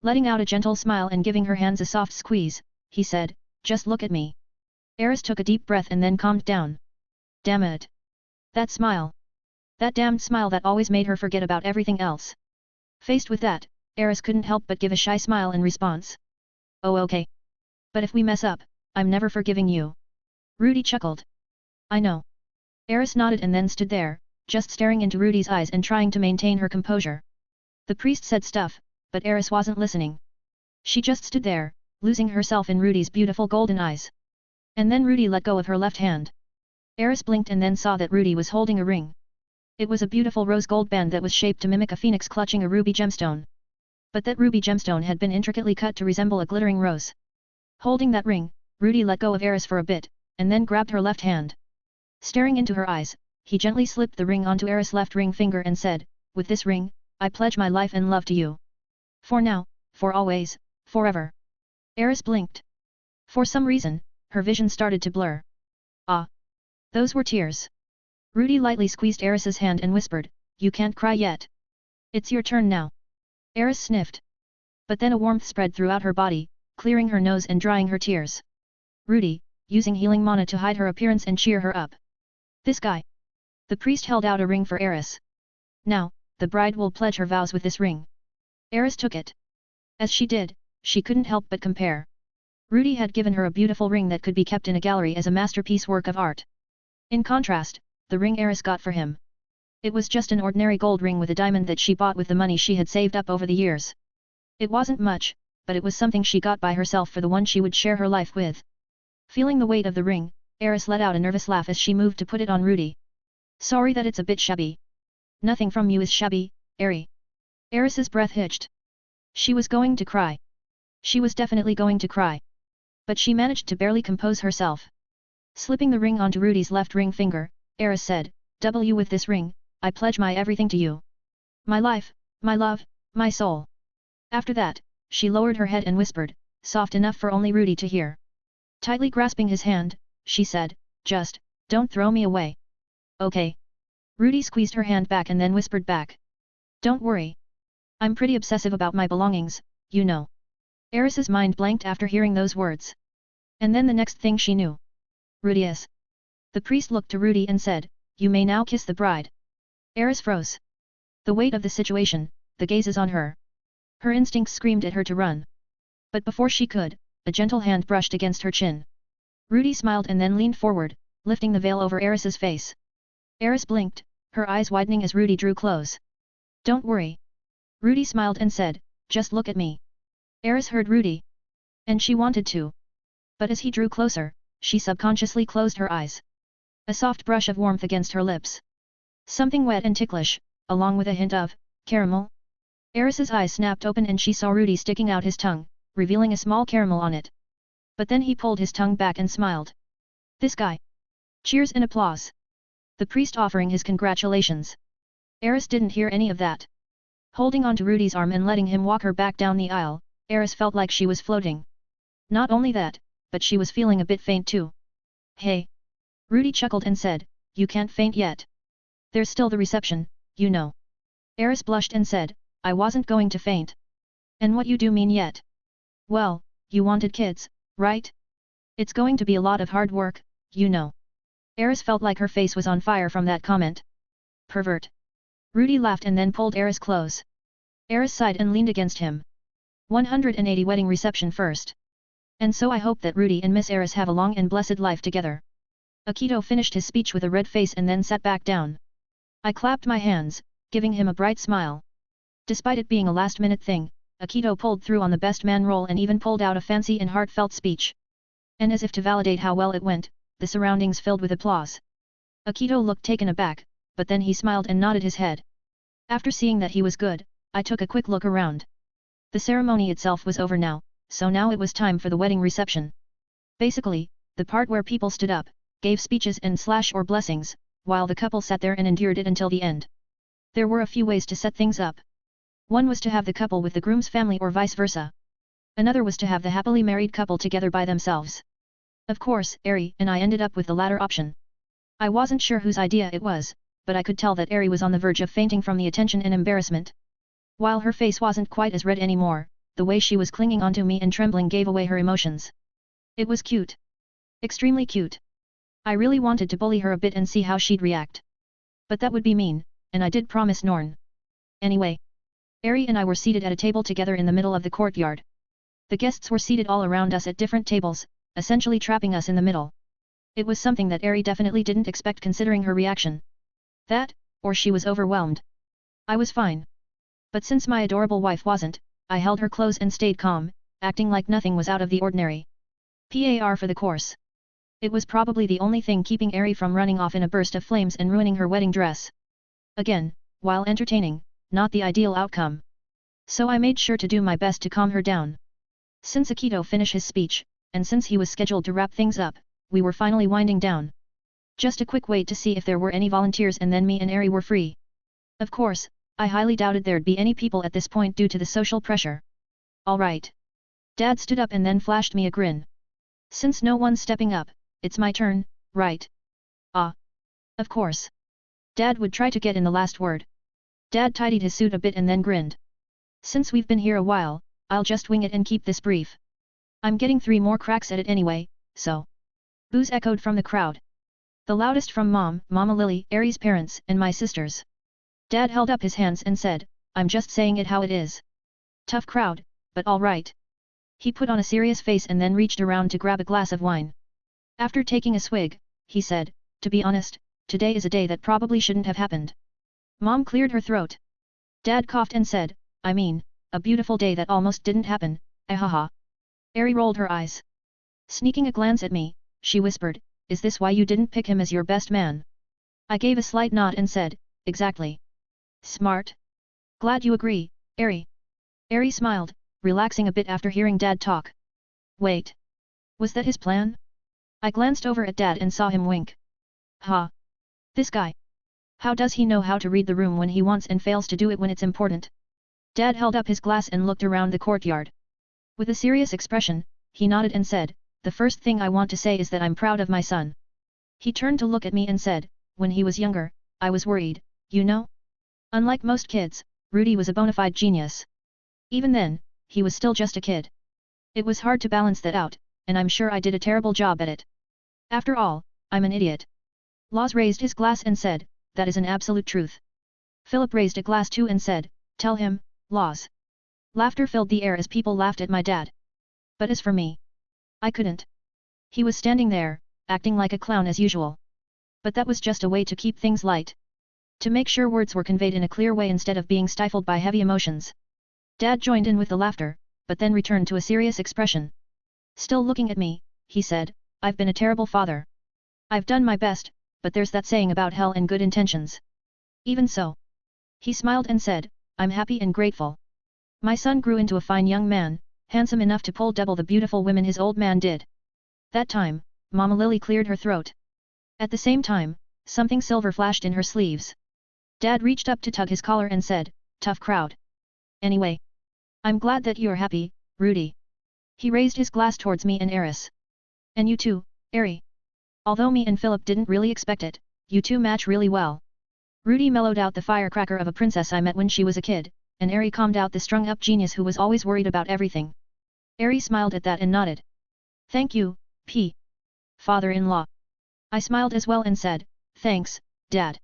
Letting out a gentle smile and giving her hands a soft squeeze, he said, just look at me. Eris took a deep breath and then calmed down. Damn it. That smile. That damned smile that always made her forget about everything else. Faced with that, Eris couldn't help but give a shy smile in response. Oh okay. But if we mess up, I'm never forgiving you. Rudy chuckled. I know. Eris nodded and then stood there, just staring into Rudy's eyes and trying to maintain her composure. The priest said stuff, but Eris wasn't listening. She just stood there, losing herself in Rudy's beautiful golden eyes. And then Rudy let go of her left hand. Eris blinked and then saw that Rudy was holding a ring. It was a beautiful rose gold band that was shaped to mimic a phoenix clutching a ruby gemstone. But that ruby gemstone had been intricately cut to resemble a glittering rose. Holding that ring, Rudy let go of Eris for a bit, and then grabbed her left hand. Staring into her eyes, he gently slipped the ring onto Eris' left ring finger and said, with this ring, I pledge my life and love to you. For now, for always, forever. Eris blinked. For some reason, her vision started to blur. Ah! Those were tears. Rudy lightly squeezed Eris's hand and whispered, you can't cry yet. It's your turn now. Eris sniffed. But then a warmth spread throughout her body, clearing her nose and drying her tears. Rudy, using healing mana to hide her appearance and cheer her up. This guy. The priest held out a ring for Eris. Now, the bride will pledge her vows with this ring. Eris took it. As she did, she couldn't help but compare. Rudy had given her a beautiful ring that could be kept in a gallery as a masterpiece work of art. In contrast, the ring Eris got for him. It was just an ordinary gold ring with a diamond that she bought with the money she had saved up over the years. It wasn't much, but it was something she got by herself for the one she would share her life with. Feeling the weight of the ring, Eris let out a nervous laugh as she moved to put it on Rudy. Sorry that it's a bit shabby. Nothing from you is shabby, Eri. Eris's breath hitched. She was going to cry. She was definitely going to cry. But she managed to barely compose herself. Slipping the ring onto Rudy's left ring finger, Eris said, "W with this ring, I pledge my everything to you. My life, my love, my soul." After that, she lowered her head and whispered, soft enough for only Rudy to hear. Tightly grasping his hand, she said, "Just, don't throw me away. Okay." Rudy squeezed her hand back and then whispered back. "Don't worry. I'm pretty obsessive about my belongings, you know." Eris's mind blanked after hearing those words. And then the next thing she knew. "Rudy is." The priest looked to Rudy and said, "You may now kiss the bride." Eris froze. The weight of the situation, the gazes on her. Her instincts screamed at her to run. But before she could, a gentle hand brushed against her chin. Rudy smiled and then leaned forward, lifting the veil over Eris's face. Eris blinked, her eyes widening as Rudy drew close. "Don't worry." Rudy smiled and said, "Just look at me." Eris heard Rudy. And she wanted to. But as he drew closer, she subconsciously closed her eyes. A soft brush of warmth against her lips. Something wet and ticklish, along with a hint of caramel. Eris's eyes snapped open and she saw Rudy sticking out his tongue, revealing a small caramel on it. But then he pulled his tongue back and smiled. "This guy." Cheers and applause. The priest offering his congratulations. Eris didn't hear any of that. Holding onto Rudy's arm and letting him walk her back down the aisle, Eris felt like she was floating. Not only that, but she was feeling a bit faint too. "Hey." Rudy chuckled and said, "You can't faint yet. There's still the reception, you know." Eris blushed and said, "I wasn't going to faint." "And what you do mean yet?" "Well, you wanted kids, right? It's going to be a lot of hard work, you know." Eris felt like her face was on fire from that comment. "Pervert." Rudy laughed and then pulled Eris close. Eris sighed and leaned against him. 180 wedding reception first. "And so I hope that Rudy and Miss Eris have a long and blessed life together." Akito finished his speech with a red face and then sat back down. I clapped my hands, giving him a bright smile. Despite it being a last-minute thing, Akito pulled through on the best man role and even pulled out a fancy and heartfelt speech. And as if to validate how well it went, the surroundings filled with applause. Akito looked taken aback, but then he smiled and nodded his head. After seeing that he was good, I took a quick look around. The ceremony itself was over now, so now it was time for the wedding reception. Basically, the part where people stood up, gave speeches and or blessings, while the couple sat there and endured it until the end. There were a few ways to set things up. One was to have the couple with the groom's family or vice versa. Another was to have the happily married couple together by themselves. Of course, Eri and I ended up with the latter option. I wasn't sure whose idea it was, but I could tell that Eri was on the verge of fainting from the attention and embarrassment. While her face wasn't quite as red anymore, the way she was clinging onto me and trembling gave away her emotions. It was cute. Extremely cute. I really wanted to bully her a bit and see how she'd react. But that would be mean, and I did promise Norn. Anyway. Eri and I were seated at a table together in the middle of the courtyard. The guests were seated all around us at different tables, essentially trapping us in the middle. It was something that Eri definitely didn't expect considering her reaction. That, or she was overwhelmed. I was fine. But since my adorable wife wasn't, I held her close and stayed calm, acting like nothing was out of the ordinary. PAR for the course. It was probably the only thing keeping Eri from running off in a burst of flames and ruining her wedding dress. Again, while entertaining, not the ideal outcome. So I made sure to do my best to calm her down. Since Akito finished his speech, and since he was scheduled to wrap things up, we were finally winding down. Just a quick wait to see if there were any volunteers and then me and Eri were free. Of course, I highly doubted there'd be any people at this point due to the social pressure. Alright. Dad stood up and then flashed me a grin. Since no one's stepping up, it's my turn, right? Ah. Of course. Dad would try to get in the last word. Dad tidied his suit a bit and then grinned. Since we've been here a while, I'll just wing it and keep this brief. I'm getting 3 more cracks at it anyway, so. Boos echoed from the crowd. The loudest from Mama Lily, Eri's parents, and my sisters. Dad held up his hands and said, I'm just saying it how it is. Tough crowd, but all right. He put on a serious face and then reached around to grab a glass of wine. After taking a swig, he said, to be honest, today is a day that probably shouldn't have happened. Mom cleared her throat. Dad coughed and said, I mean, a beautiful day that almost didn't happen, ahaha. Eri rolled her eyes. Sneaking a glance at me, she whispered, is this why you didn't pick him as your best man? I gave a slight nod and said, exactly. Smart. Glad you agree, Eri. Eri smiled, relaxing a bit after hearing Dad talk. Wait. Was that his plan? I glanced over at Dad and saw him wink. Ha. This guy. How does he know how to read the room when he wants and fails to do it when it's important? Dad held up his glass and looked around the courtyard. With a serious expression, he nodded and said, "The first thing I want to say is that I'm proud of my son." He turned to look at me and said, "When he was younger, I was worried, you know? Unlike most kids, Rudy was a bona fide genius. Even then, he was still just a kid. It was hard to balance that out, and I'm sure I did a terrible job at it. After all, I'm an idiot." Laws raised his glass and said, "That is an absolute truth." Philip raised a glass too and said, "Tell him, Laws." Laughter filled the air as people laughed at my dad. But as for me, I couldn't. He was standing there, acting like a clown as usual. But that was just a way to keep things light. To make sure words were conveyed in a clear way instead of being stifled by heavy emotions. Dad joined in with the laughter, but then returned to a serious expression. Still looking at me, he said, "I've been a terrible father. I've done my best, but there's that saying about hell and good intentions. Even so." He smiled and said, "I'm happy and grateful. My son grew into a fine young man, handsome enough to pull double the beautiful women his old man did." That time, Mama Lily cleared her throat. At the same time, something silver flashed in her sleeves. Dad reached up to tug his collar and said, "Tough crowd. Anyway. I'm glad that you're happy, Rudy." He raised his glass towards me and Eris. "And you too, Eri. Although me and Philip didn't really expect it, you two match really well." Rudy mellowed out the firecracker of a princess I met when she was a kid, and Eri calmed out the strung-up genius who was always worried about everything. Eri smiled at that and nodded. "Thank you, P. Father-in-law." I smiled as well and said, "Thanks, Dad."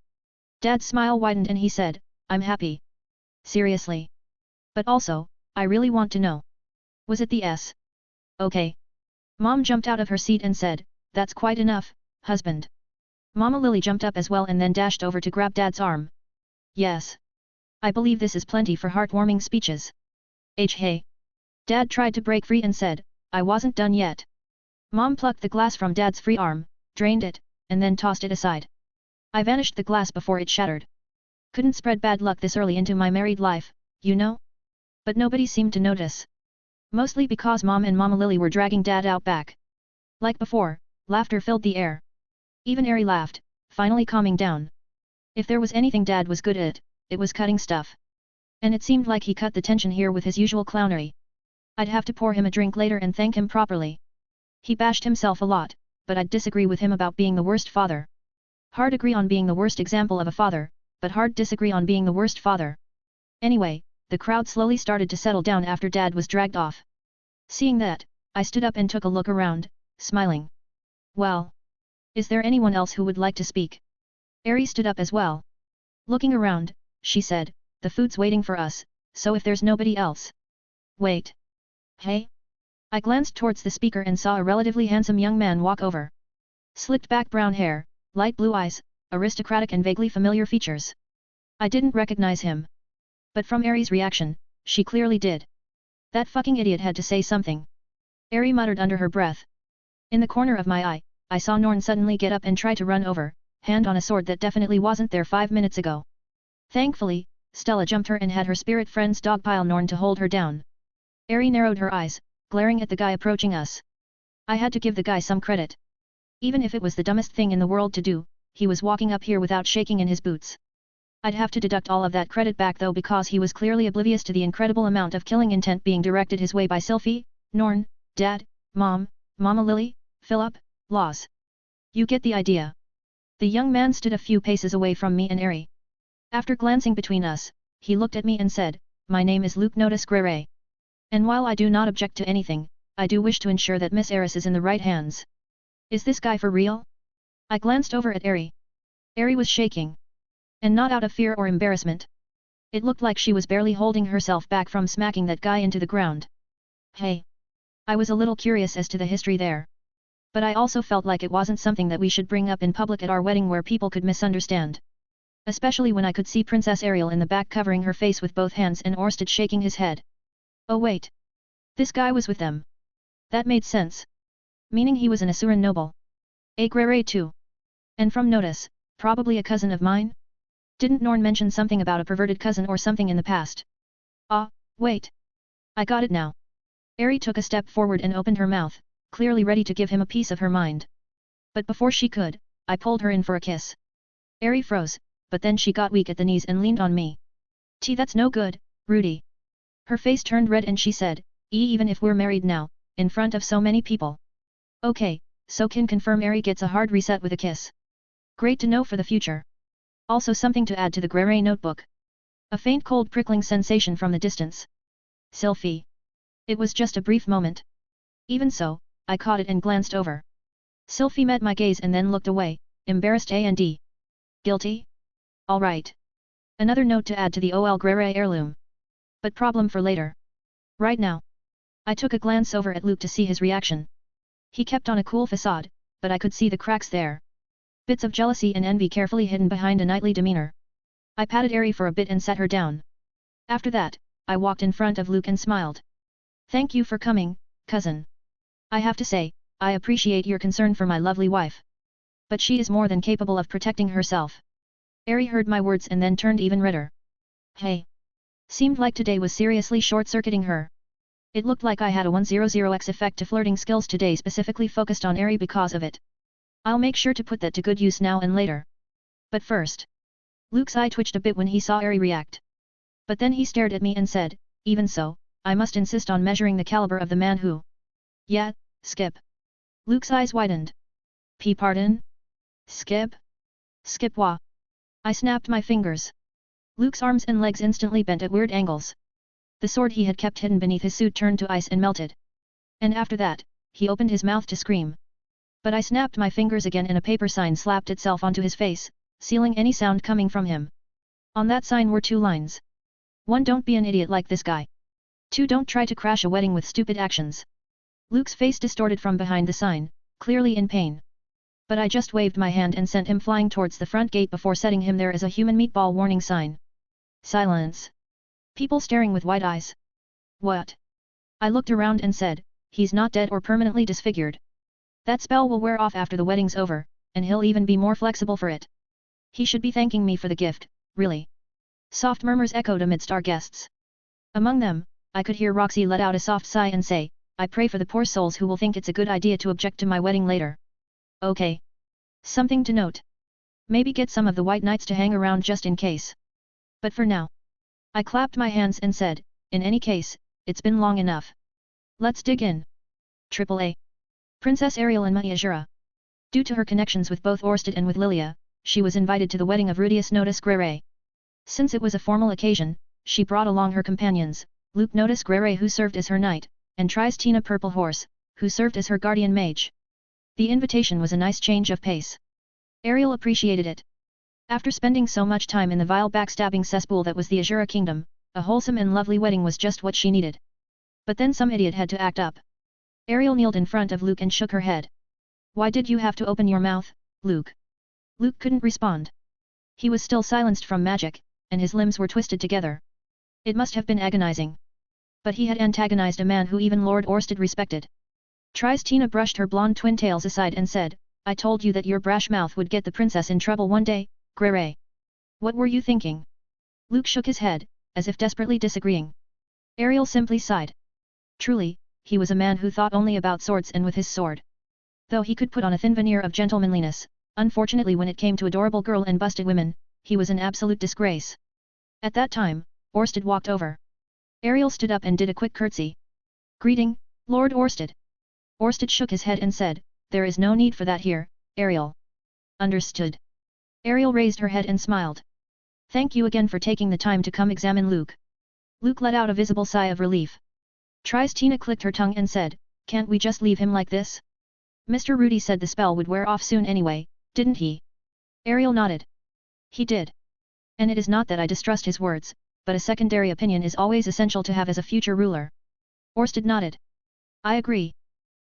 Dad's smile widened and he said, "I'm happy. Seriously. But also, I really want to know. Was it the S? Okay." Mom jumped out of her seat and said, "That's quite enough, husband." Mama Lily jumped up as well and then dashed over to grab Dad's arm. "Yes. I believe this is plenty for heartwarming speeches." Hey. Dad tried to break free and said, "I wasn't done yet." Mom plucked the glass from Dad's free arm, drained it, and then tossed it aside. I vanished the glass before it shattered. Couldn't spread bad luck this early into my married life, you know? But nobody seemed to notice. Mostly because Mom and Mama Lily were dragging Dad out back. Like before, laughter filled the air. Even Eri laughed, finally calming down. If there was anything Dad was good at, it was cutting stuff. And it seemed like he cut the tension here with his usual clownery. I'd have to pour him a drink later and thank him properly. He bashed himself a lot, but I'd disagree with him about being the worst father. Hard agree on being the worst example of a father, but hard disagree on being the worst father. Anyway, the crowd slowly started to settle down after Dad was dragged off. Seeing that, I stood up and took a look around, smiling. "Well. Is there anyone else who would like to speak?" Eri stood up as well. Looking around, she said, "The food's waiting for us, so if there's nobody else." "Wait. Hey?" I glanced towards the speaker and saw a relatively handsome young man walk over. Slicked back brown hair, light blue eyes, aristocratic and vaguely familiar features. I didn't recognize him. But from Eri's reaction, she clearly did. That fucking idiot had to say something. Eri muttered under her breath. In the corner of my eye, I saw Norn suddenly get up and try to run over, hand on a sword that definitely wasn't there 5 minutes ago. Thankfully, Stella jumped her and had her spirit friends dogpile Norn to hold her down. Eri narrowed her eyes, glaring at the guy approaching us. I had to give the guy some credit. Even if it was the dumbest thing in the world to do, he was walking up here without shaking in his boots. I'd have to deduct all of that credit back though because he was clearly oblivious to the incredible amount of killing intent being directed his way by Sylphie, Norn, Dad, Mom, Mama Lily, Philip, Laws. You get the idea. The young man stood a few paces away from me and Eri. After glancing between us, he looked at me and said, "My name is Luke Notice Grere. And while I do not object to anything, I do wish to ensure that Miss Eris is in the right hands." "Is this guy for real?" I glanced over at Eri. Eri was shaking. And not out of fear or embarrassment. It looked like she was barely holding herself back from smacking that guy into the ground. Hey. I was a little curious as to the history there. But I also felt like it wasn't something that we should bring up in public at our wedding where people could misunderstand. Especially when I could see Princess Ariel in the back covering her face with both hands and Orsted shaking his head. Oh wait. This guy was with them. That made sense. Meaning he was an Asuran noble. A Grere too. And from Notice, probably a cousin of mine? Didn't Norn mention something about a perverted cousin or something in the past? Ah, wait. I got it now. Ari took a step forward and opened her mouth, clearly ready to give him a piece of her mind. But before she could, I pulled her in for a kiss. Ari froze, but then she got weak at the knees and leaned on me. That's no good, Rudy. Her face turned red and she said, even if we're married now, in front of so many people. Okay, so can confirm Ari gets a hard reset with a kiss. Great to know for the future. Also something to add to the Grey notebook. A faint cold prickling sensation from the distance. Sylphie. It was just a brief moment. Even so, I caught it and glanced over. Sylphie met my gaze and then looked away, embarrassed and guilty? Alright. Another note to add to the OL Grey heirloom. But problem for later. Right now. I took a glance over at Luke to see his reaction. He kept on a cool facade, but I could see the cracks there. Bits of jealousy and envy carefully hidden behind a knightly demeanor. I patted Ari for a bit and sat her down. After that, I walked in front of Luke and smiled. Thank you for coming, cousin. I have to say, I appreciate your concern for my lovely wife. But she is more than capable of protecting herself. Ari heard my words and then turned even redder. Hey. Seemed like today was seriously short-circuiting her. It looked like I had a 100x effect to flirting skills today specifically focused on Ari because of it. I'll make sure to put that to good use now and later. But first. Luke's eye twitched a bit when he saw Ari react. But then he stared at me and said, even so, I must insist on measuring the caliber of the man who. Yeah, Skip. Luke's eyes widened. Pardon? Skip? Skip what? I snapped my fingers. Luke's arms and legs instantly bent at weird angles. The sword he had kept hidden beneath his suit turned to ice and melted. And after that, he opened his mouth to scream. But I snapped my fingers again and a paper sign slapped itself onto his face, sealing any sound coming from him. On that sign were 2 lines. 1. Don't be an idiot like this guy. 2. Don't try to crash a wedding with stupid actions. Luke's face distorted from behind the sign, clearly in pain. But I just waved my hand and sent him flying towards the front gate before setting him there as a human meatball warning sign. Silence. People staring with wide eyes. What? I looked around and said, he's not dead or permanently disfigured. That spell will wear off after the wedding's over, and he'll even be more flexible for it. He should be thanking me for the gift, really. Soft murmurs echoed amidst our guests. Among them, I could hear Roxy let out a soft sigh and say, I pray for the poor souls who will think it's a good idea to object to my wedding later. Okay. Something to note. Maybe get some of the white knights to hang around just in case. But for now. I clapped my hands and said, in any case, it's been long enough. Let's dig in. AAA. Princess Ariel and Mahiajura. Due to her connections with both Orsted and with Lilia, she was invited to the wedding of Rudius Notice Grey. Since it was a formal occasion, she brought along her companions, Luke Notice Grey who served as her knight, and Tina Purple Horse, who served as her guardian mage. The invitation was a nice change of pace. Ariel appreciated it. After spending so much time in the vile backstabbing cesspool that was the Azura Kingdom, a wholesome and lovely wedding was just what she needed. But then some idiot had to act up. Ariel kneeled in front of Luke and shook her head. Why did you have to open your mouth, Luke? Luke couldn't respond. He was still silenced from magic, and his limbs were twisted together. It must have been agonizing. But he had antagonized a man who even Lord Orsted respected. Tina brushed her blonde twin tails aside and said, I told you that your brash mouth would get the princess in trouble one day, Grey. What were you thinking? Luke shook his head, as if desperately disagreeing. Ariel simply sighed. Truly, he was a man who thought only about swords and with his sword. Though he could put on a thin veneer of gentlemanliness, unfortunately when it came to adorable girl and busted women, he was an absolute disgrace. At that time, Orsted walked over. Ariel stood up and did a quick curtsy. Greeting, Lord Orsted. Orsted shook his head and said, there is no need for that here, Ariel. Understood. Ariel raised her head and smiled. Thank you again for taking the time to come examine Luke. Luke let out a visible sigh of relief. Tina clicked her tongue and said, can't we just leave him like this? Mr. Rudy said the spell would wear off soon anyway, didn't he? Ariel nodded. He did. And it is not that I distrust his words, but a secondary opinion is always essential to have as a future ruler. Orsted nodded. I agree.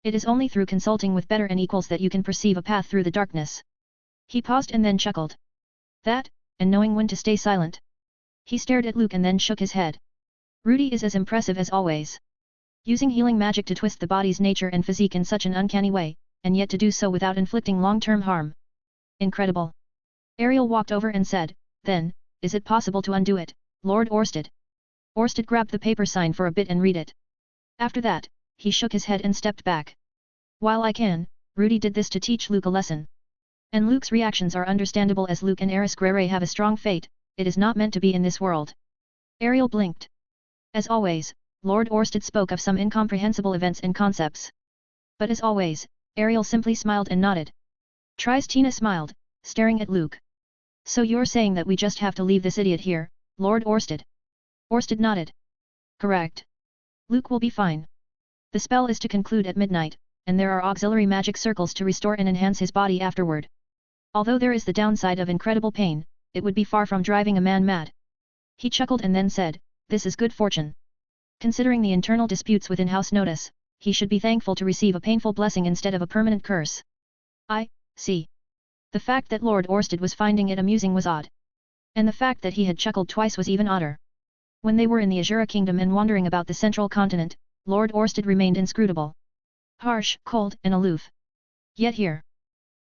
It is only through consulting with better and equals that you can perceive a path through the darkness. He paused and then chuckled. That, and knowing when to stay silent. He stared at Luke and then shook his head. Rudy is as impressive as always. Using healing magic to twist the body's nature and physique in such an uncanny way, and yet to do so without inflicting long-term harm. Incredible. Ariel walked over and said, then, is it possible to undo it, Lord Orsted? Orsted grabbed the paper sign for a bit and read it. After that, he shook his head and stepped back. While I can, Rudy did this to teach Luke a lesson. And Luke's reactions are understandable as Luke and Eris Grere have a strong fate, it is not meant to be in this world. Ariel blinked. As always, Lord Orsted spoke of some incomprehensible events and concepts. But as always, Ariel simply smiled and nodded. Tina smiled, staring at Luke. So you're saying that we just have to leave this idiot here, Lord Orsted? Orsted nodded. Correct. Luke will be fine. The spell is to conclude at midnight, and there are auxiliary magic circles to restore and enhance his body afterward. Although there is the downside of incredible pain, it would be far from driving a man mad. He chuckled and then said, this is good fortune. Considering the internal disputes within House Notice, he should be thankful to receive a painful blessing instead of a permanent curse. I see. The fact that Lord Orsted was finding it amusing was odd. And the fact that he had chuckled twice was even odder. When they were in the Azura Kingdom and wandering about the central continent, Lord Orsted remained inscrutable. Harsh, cold, and aloof. Yet here.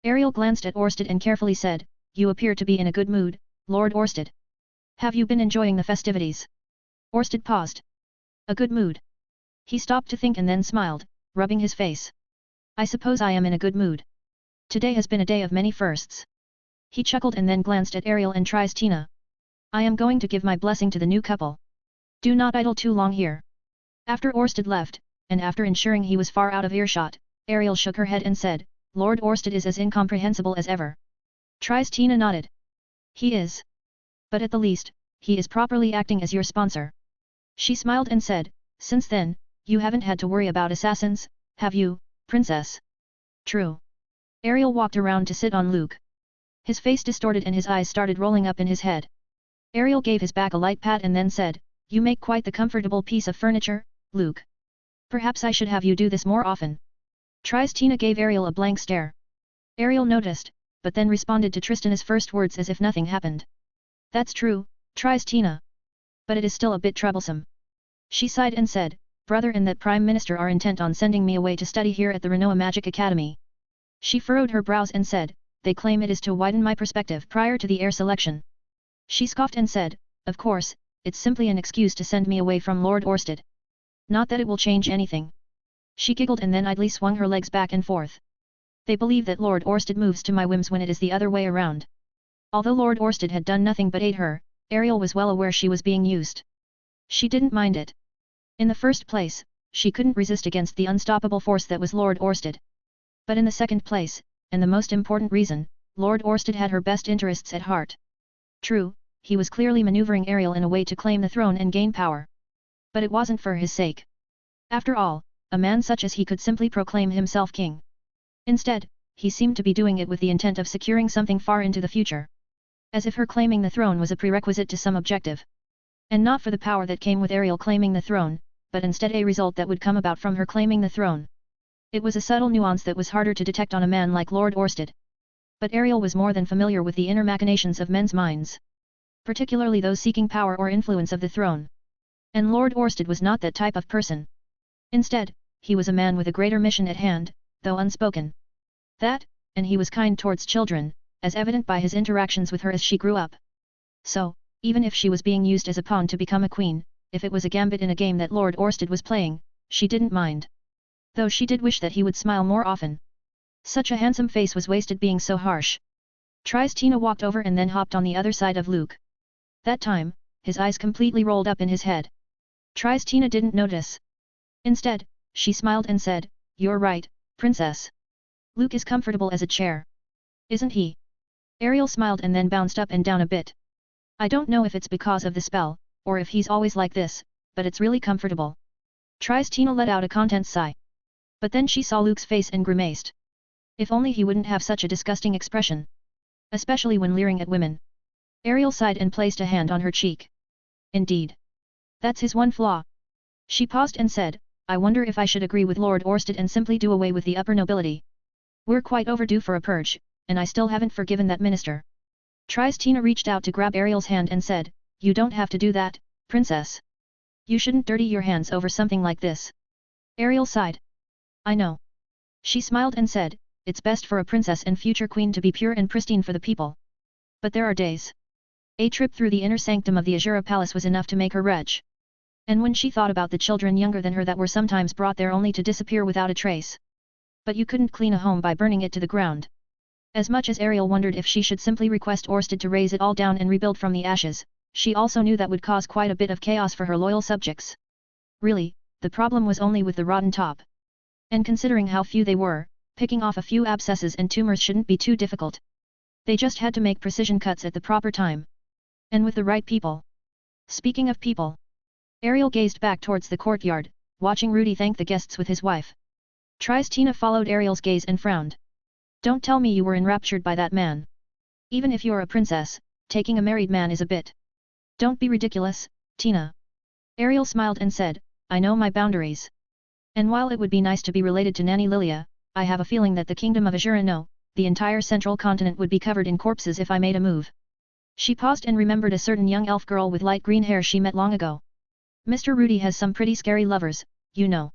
Ariel glanced at Orsted and carefully said, you appear to be in a good mood, Lord Orsted. Have you been enjoying the festivities? Orsted paused. A good mood. He stopped to think and then smiled, rubbing his face. I suppose I am in a good mood. Today has been a day of many firsts. He chuckled and then glanced at Ariel and Tina. I am going to give my blessing to the new couple. Do not idle too long here. After Orsted left, and after ensuring he was far out of earshot, Ariel shook her head and said, Lord Orsted is as incomprehensible as ever. Tina nodded. He is. But at the least, he is properly acting as your sponsor. She smiled and said, since then, you haven't had to worry about assassins, have you, princess? True. Ariel walked around to sit on Luke. His face distorted and his eyes started rolling up in his head. Ariel gave his back a light pat and then said, you make quite the comfortable piece of furniture, Luke. Perhaps I should have you do this more often. Tina gave Ariel a blank stare. Ariel noticed, but then responded to Tristana's first words as if nothing happened. That's true, Tina. But it is still a bit troublesome. She sighed and said, brother and that Prime Minister are intent on sending me away to study here at the Renoa Magic Academy. She furrowed her brows and said, they claim it is to widen my perspective prior to the heir selection. She scoffed and said, of course, it's simply an excuse to send me away from Lord Orsted. Not that it will change anything. She giggled and then idly swung her legs back and forth. They believe that Lord Orsted moves to my whims when it is the other way around. Although Lord Orsted had done nothing but aid her, Ariel was well aware she was being used. She didn't mind it. In the first place, she couldn't resist against the unstoppable force that was Lord Orsted. But in the second place, and the most important reason, Lord Orsted had her best interests at heart. True, he was clearly maneuvering Ariel in a way to claim the throne and gain power. But it wasn't for his sake. After all, a man such as he could simply proclaim himself king. Instead, he seemed to be doing it with the intent of securing something far into the future. As if her claiming the throne was a prerequisite to some objective. And not for the power that came with Ariel claiming the throne, but instead a result that would come about from her claiming the throne. It was a subtle nuance that was harder to detect on a man like Lord Orsted. But Ariel was more than familiar with the inner machinations of men's minds. Particularly those seeking power or influence of the throne. And Lord Orsted was not that type of person. Instead, he was a man with a greater mission at hand, though unspoken. That, and he was kind towards children, as evident by his interactions with her as she grew up. So, even if she was being used as a pawn to become a queen, if it was a gambit in a game that Lord Orsted was playing, she didn't mind. Though she did wish that he would smile more often. Such a handsome face was wasted being so harsh. Tina walked over and then hopped on the other side of Luke. That time, his eyes completely rolled up in his head. Tina didn't notice. Instead, she smiled and said, you're right, princess. Luke is comfortable as a chair. Isn't he? Ariel smiled and then bounced up and down a bit. I don't know if it's because of the spell, or if he's always like this, but it's really comfortable. Tina let out a content sigh. But then she saw Luke's face and grimaced. If only he wouldn't have such a disgusting expression. Especially when leering at women. Ariel sighed and placed a hand on her cheek. Indeed. That's his one flaw. She paused and said, I wonder if I should agree with Lord Orsted and simply do away with the upper nobility. We're quite overdue for a purge, and I still haven't forgiven that minister. Tina reached out to grab Ariel's hand and said, you don't have to do that, princess. You shouldn't dirty your hands over something like this. Ariel sighed. I know. She smiled and said, it's best for a princess and future queen to be pure and pristine for the people. But there are days. A trip through the inner sanctum of the Azura Palace was enough to make her retch. And when she thought about the children younger than her that were sometimes brought there only to disappear without a trace. But you couldn't clean a home by burning it to the ground. As much as Ariel wondered if she should simply request Orsted to raze it all down and rebuild from the ashes, she also knew that would cause quite a bit of chaos for her loyal subjects. Really, the problem was only with the rotten top. And considering how few they were, picking off a few abscesses and tumors shouldn't be too difficult. They just had to make precision cuts at the proper time. And with the right people. Speaking of people. Ariel gazed back towards the courtyard, watching Rudy thank the guests with his wife. Tina followed Ariel's gaze and frowned. Don't tell me you were enraptured by that man. Even if you're a princess, taking a married man is a bit. Don't be ridiculous, Tina. Ariel smiled and said, I know my boundaries. And while it would be nice to be related to Nanny Lilia, I have a feeling that the kingdom of Azura no, the entire central continent would be covered in corpses if I made a move. She paused and remembered a certain young elf girl with light green hair she met long ago. Mr. Rudy has some pretty scary lovers, you know.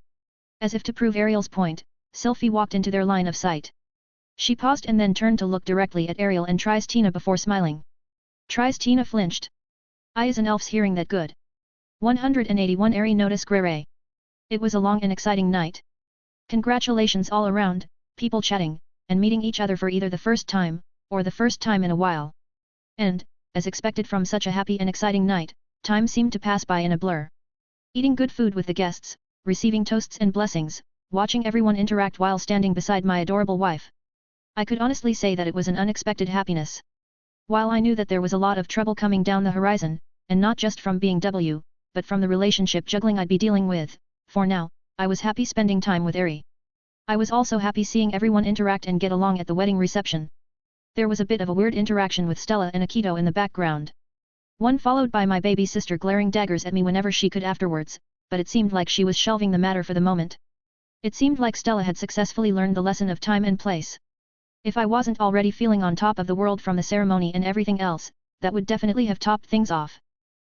As if to prove Ariel's point, Sylphie walked into their line of sight. She paused and then turned to look directly at Ariel and Tina before smiling. Tina flinched. I is an elf's hearing that good. 181 Ari notice Grere. It was a long and exciting night. Congratulations all around, people chatting, and meeting each other for either the first time, or the first time in a while. And, as expected from such a happy and exciting night, time seemed to pass by in a blur. Eating good food with the guests, receiving toasts and blessings, watching everyone interact while standing beside my adorable wife. I could honestly say that it was an unexpected happiness. While I knew that there was a lot of trouble coming down the horizon, and not just from being W, but from the relationship juggling I'd be dealing with, for now, I was happy spending time with Ari. I was also happy seeing everyone interact and get along at the wedding reception. There was a bit of a weird interaction with Stella and Akito in the background. One followed by my baby sister glaring daggers at me whenever she could afterwards, but it seemed like she was shelving the matter for the moment. It seemed like Stella had successfully learned the lesson of time and place. If I wasn't already feeling on top of the world from the ceremony and everything else, that would definitely have topped things off.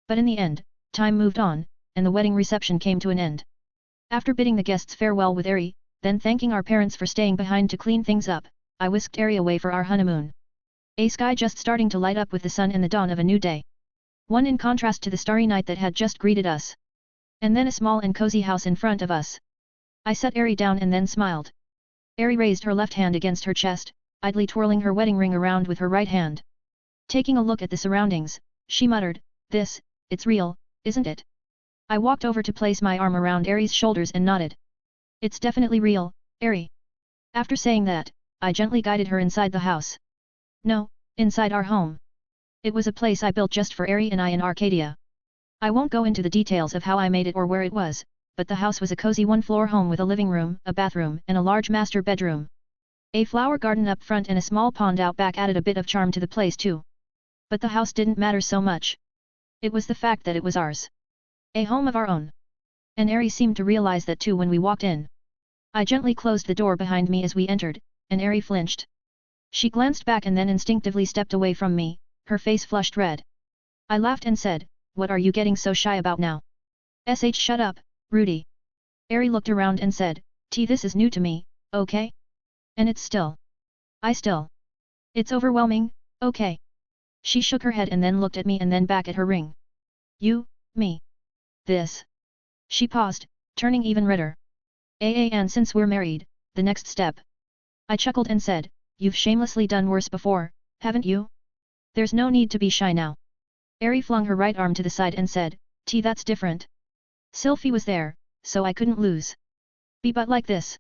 But in the end, time moved on, and the wedding reception came to an end. After bidding the guests farewell with Ari, then thanking our parents for staying behind to clean things up, I whisked Ari away for our honeymoon. A sky just starting to light up with the sun and the dawn of a new day. One in contrast to the starry night that had just greeted us. And then a small and cozy house in front of us. I set Ari down and then smiled. Ari raised her left hand against her chest, idly twirling her wedding ring around with her right hand. Taking a look at the surroundings, she muttered, it's real, isn't it? I walked over to place my arm around Ari's shoulders and nodded. It's definitely real, Ari. After saying that, I gently guided her inside the house. No, inside our home. It was a place I built just for Ari and I in Arcadia. I won't go into the details of how I made it or where it was, but the house was a cozy one-floor home with a living room, a bathroom, and a large master bedroom. A flower garden up front and a small pond out back added a bit of charm to the place too. But the house didn't matter so much. It was the fact that it was ours. A home of our own. And Ari seemed to realize that too when we walked in. I gently closed the door behind me as we entered, and Ari flinched. She glanced back and then instinctively stepped away from me, her face flushed red. I laughed and said, what are you getting so shy about now? Shut up, Rudy. Ari looked around and said, this is new to me, okay? And it's still. It's overwhelming, okay? She shook her head and then looked at me and then back at her ring. You, me. This. She paused, turning even redder. And since we're married, the next step. I chuckled and said, you've shamelessly done worse before, haven't you? There's no need to be shy now. Ari flung her right arm to the side and said, that's different. Sylphie was there, so I couldn't lose. Be but like this.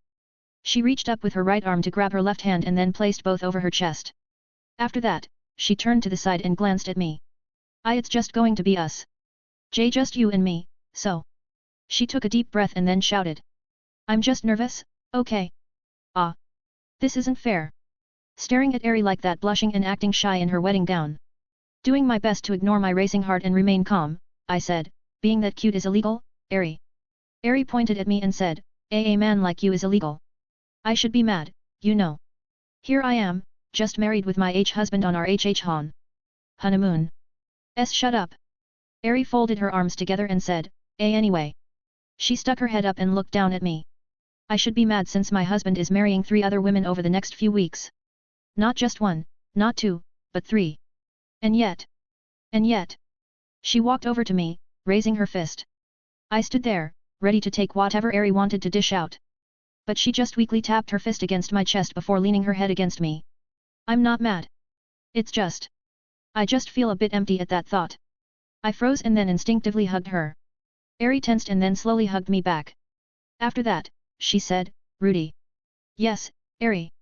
She reached up with her right arm to grab her left hand and then placed both over her chest. After that, she turned to the side and glanced at me. It's just going to be us. Just you and me, so. She took a deep breath and then shouted. I'm just nervous, okay? This isn't fair. Staring at Ari like that, blushing and acting shy in her wedding gown. Doing my best to ignore my racing heart and remain calm, I said, being that cute is illegal, Ari. Ari pointed at me and said, a man like you is illegal. I should be mad, you know. Here I am, just married with my husband on our honeymoon. Shut up. Ari folded her arms together and said, anyway. She stuck her head up and looked down at me. I should be mad since my husband is marrying 3 other women over the next few weeks. Not just 1, not 2, but 3. And yet. She walked over to me, raising her fist. I stood there, ready to take whatever Eri wanted to dish out. But she just weakly tapped her fist against my chest before leaning her head against me. I'm not mad. It's just. I just feel a bit empty at that thought. I froze and then instinctively hugged her. Eri tensed and then slowly hugged me back. After that, she said, Rudy. Yes, Eri.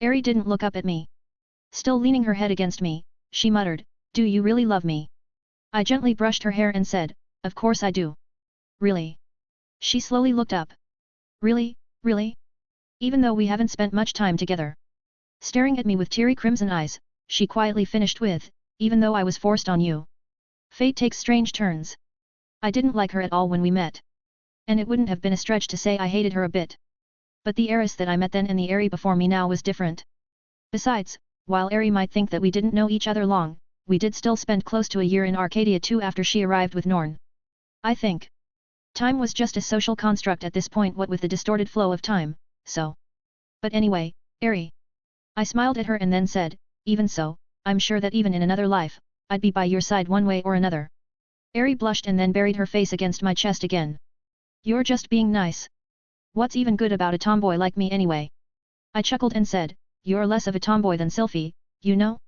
Eri didn't look up at me. Still leaning her head against me, she muttered, do you really love me? I gently brushed her hair and said, of course I do. Really? She slowly looked up. Really, really? Even though we haven't spent much time together. Staring at me with teary crimson eyes, she quietly finished with, even though I was forced on you. Fate takes strange turns. I didn't like her at all when we met. And it wouldn't have been a stretch to say I hated her a bit. But the Eris that I met then and the Eri before me now was different. Besides, while Eri might think that we didn't know each other long, we did still spend close to a year in Arcadia too after she arrived with Norn. I think. Time was just a social construct at this point, what with the distorted flow of time, so. But anyway, Eri. I smiled at her and then said, even so, I'm sure that even in another life, I'd be by your side one way or another. Eri blushed and then buried her face against my chest again. You're just being nice. What's even good about a tomboy like me anyway? I chuckled and said, you're less of a tomboy than Sylphie, you know?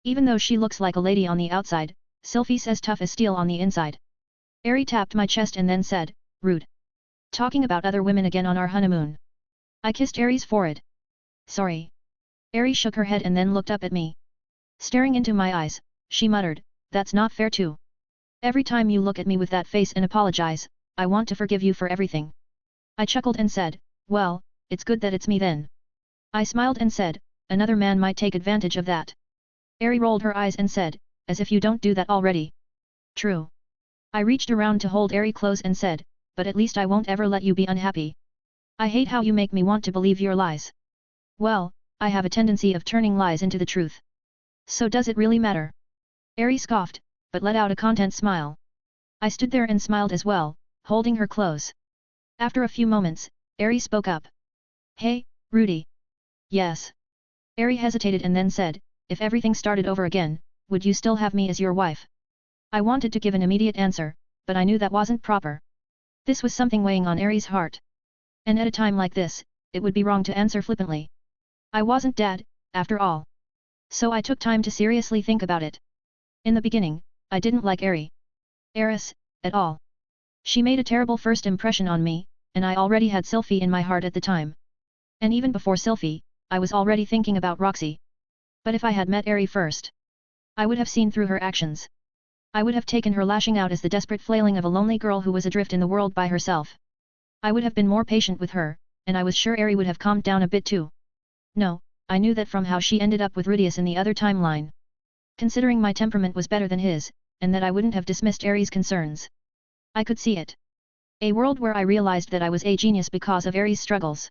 Even though she looks like a lady on the outside, Sylphie's as tough as steel on the inside. Eri tapped my chest and then said, rude. Talking about other women again on our honeymoon. I kissed Eri's forehead. Sorry. Eri shook her head and then looked up at me. Staring into my eyes, she muttered, that's not fair too. Every time you look at me with that face and apologize, I want to forgive you for everything. I chuckled and said, well, it's good that it's me then. I smiled and said, another man might take advantage of that. Eri rolled her eyes and said, as if you don't do that already. True. I reached around to hold Eri close and said, but at least I won't ever let you be unhappy. I hate how you make me want to believe your lies. Well, I have a tendency of turning lies into the truth. So does it really matter? Eri scoffed, but let out a content smile. I stood there and smiled as well, holding her close. After a few moments, Eri spoke up. Hey, Rudy. Yes. Eri hesitated and then said, if everything started over again, would you still have me as your wife? I wanted to give an immediate answer, but I knew that wasn't proper. This was something weighing on Eri's heart. And at a time like this, it would be wrong to answer flippantly. I wasn't dead, after all. So I took time to seriously think about it. In the beginning, I didn't like Eris, at all. She made a terrible first impression on me, and I already had Sylphie in my heart at the time. And even before Sylphie, I was already thinking about Roxy. But if I had met Eri first, I would have seen through her actions. I would have taken her lashing out as the desperate flailing of a lonely girl who was adrift in the world by herself. I would have been more patient with her, and I was sure Eri would have calmed down a bit too. No, I knew that from how she ended up with Rudius in the other timeline. Considering my temperament was better than his, and that I wouldn't have dismissed Eri's concerns. I could see it. A world where I realized that I was a genius because of Eri's struggles.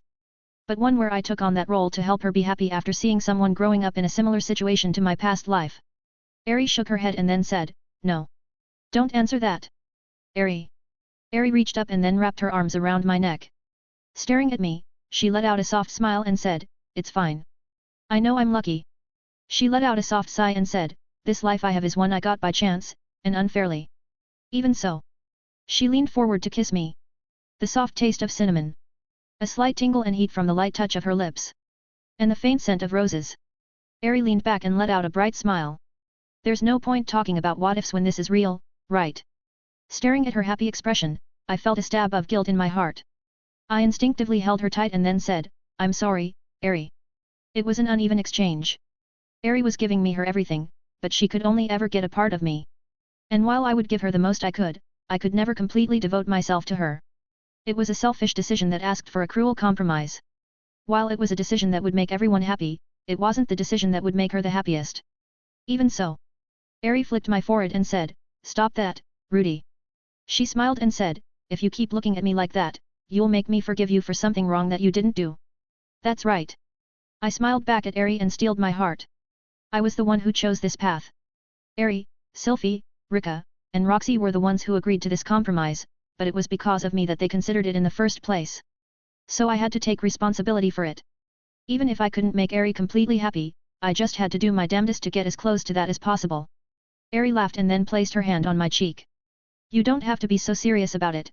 But one where I took on that role to help her be happy after seeing someone growing up in a similar situation to my past life. Eri shook her head and then said, no. Don't answer that. Eri. Eri reached up and then wrapped her arms around my neck. Staring at me, she let out a soft smile and said, it's fine. I know I'm lucky. She let out a soft sigh and said, this life I have is one I got by chance, and unfairly. Even so. She leaned forward to kiss me. The soft taste of cinnamon. A slight tingle and heat from the light touch of her lips. And the faint scent of roses. Eri leaned back and let out a bright smile. There's no point talking about what-ifs when this is real, right? Staring at her happy expression, I felt a stab of guilt in my heart. I instinctively held her tight and then said, I'm sorry, Eri. It was an uneven exchange. Eri was giving me her everything, but she could only ever get a part of me. And while I would give her the most I could never completely devote myself to her. It was a selfish decision that asked for a cruel compromise. While it was a decision that would make everyone happy, it wasn't the decision that would make her the happiest. Even so. Eri flicked my forehead and said, stop that, Rudy. She smiled and said, if you keep looking at me like that, you'll make me forgive you for something wrong that you didn't do. That's right. I smiled back at Eri and steeled my heart. I was the one who chose this path. Eri, Sylphie, Rika, and Roxy were the ones who agreed to this compromise, but it was because of me that they considered it in the first place. So I had to take responsibility for it. Even if I couldn't make Eri completely happy, I just had to do my damnedest to get as close to that as possible. Eri laughed and then placed her hand on my cheek. You don't have to be so serious about it,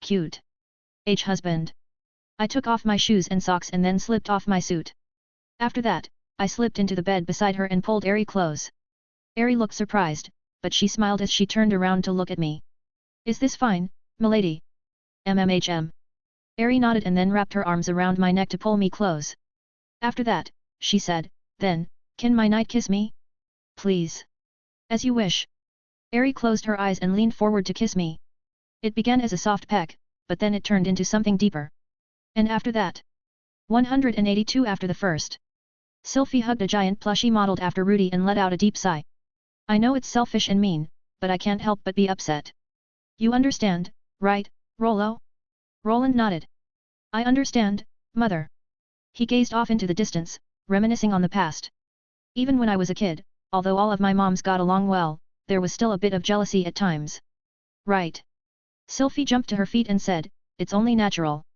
Cute. Husband. I took off my shoes and socks and then slipped off my suit. After that, I slipped into the bed beside her and pulled Eri close. Eri looked surprised, but she smiled as she turned around to look at me. Is this fine, milady? MMHM. Eri nodded and then wrapped her arms around my neck to pull me close. After that, she said, then, can my knight kiss me? Please. As you wish. Eri closed her eyes and leaned forward to kiss me. It began as a soft peck, but then it turned into something deeper. And after that? 182 after the first. Sylphie hugged a giant plushie modeled after Rudy and let out a deep sigh. I know it's selfish and mean, but I can't help but be upset. You understand, right, Rollo? Roland nodded. I understand, mother. He gazed off into the distance, reminiscing on the past. Even when I was a kid, although all of my moms got along well, there was still a bit of jealousy at times. Right. Sylphie jumped to her feet and said, it's only natural.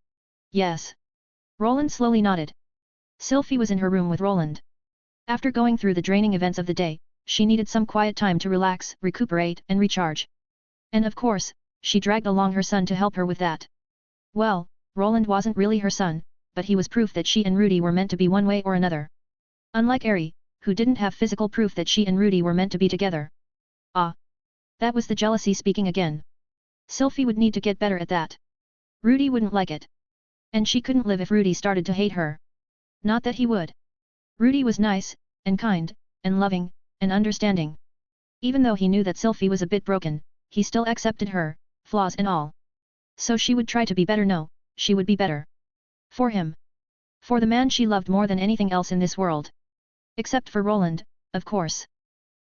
Yes. Roland slowly nodded. Sylphie was in her room with Roland. After going through the draining events of the day, she needed some quiet time to relax, recuperate, and recharge. And of course, she dragged along her son to help her with that. Well, Roland wasn't really her son, but he was proof that she and Rudy were meant to be one way or another. Unlike Eri, who didn't have physical proof that she and Rudy were meant to be together. Ah. That was the jealousy speaking again. Sylphie would need to get better at that. Rudy wouldn't like it. And she couldn't live if Rudy started to hate her. Not that he would. Rudy was nice, and kind, and loving, and understanding. Even though he knew that Sylphie was a bit broken, he still accepted her, flaws and all. So she would try to be better. No, she would be better. For him. For the man she loved more than anything else in this world. Except for Roland, of course.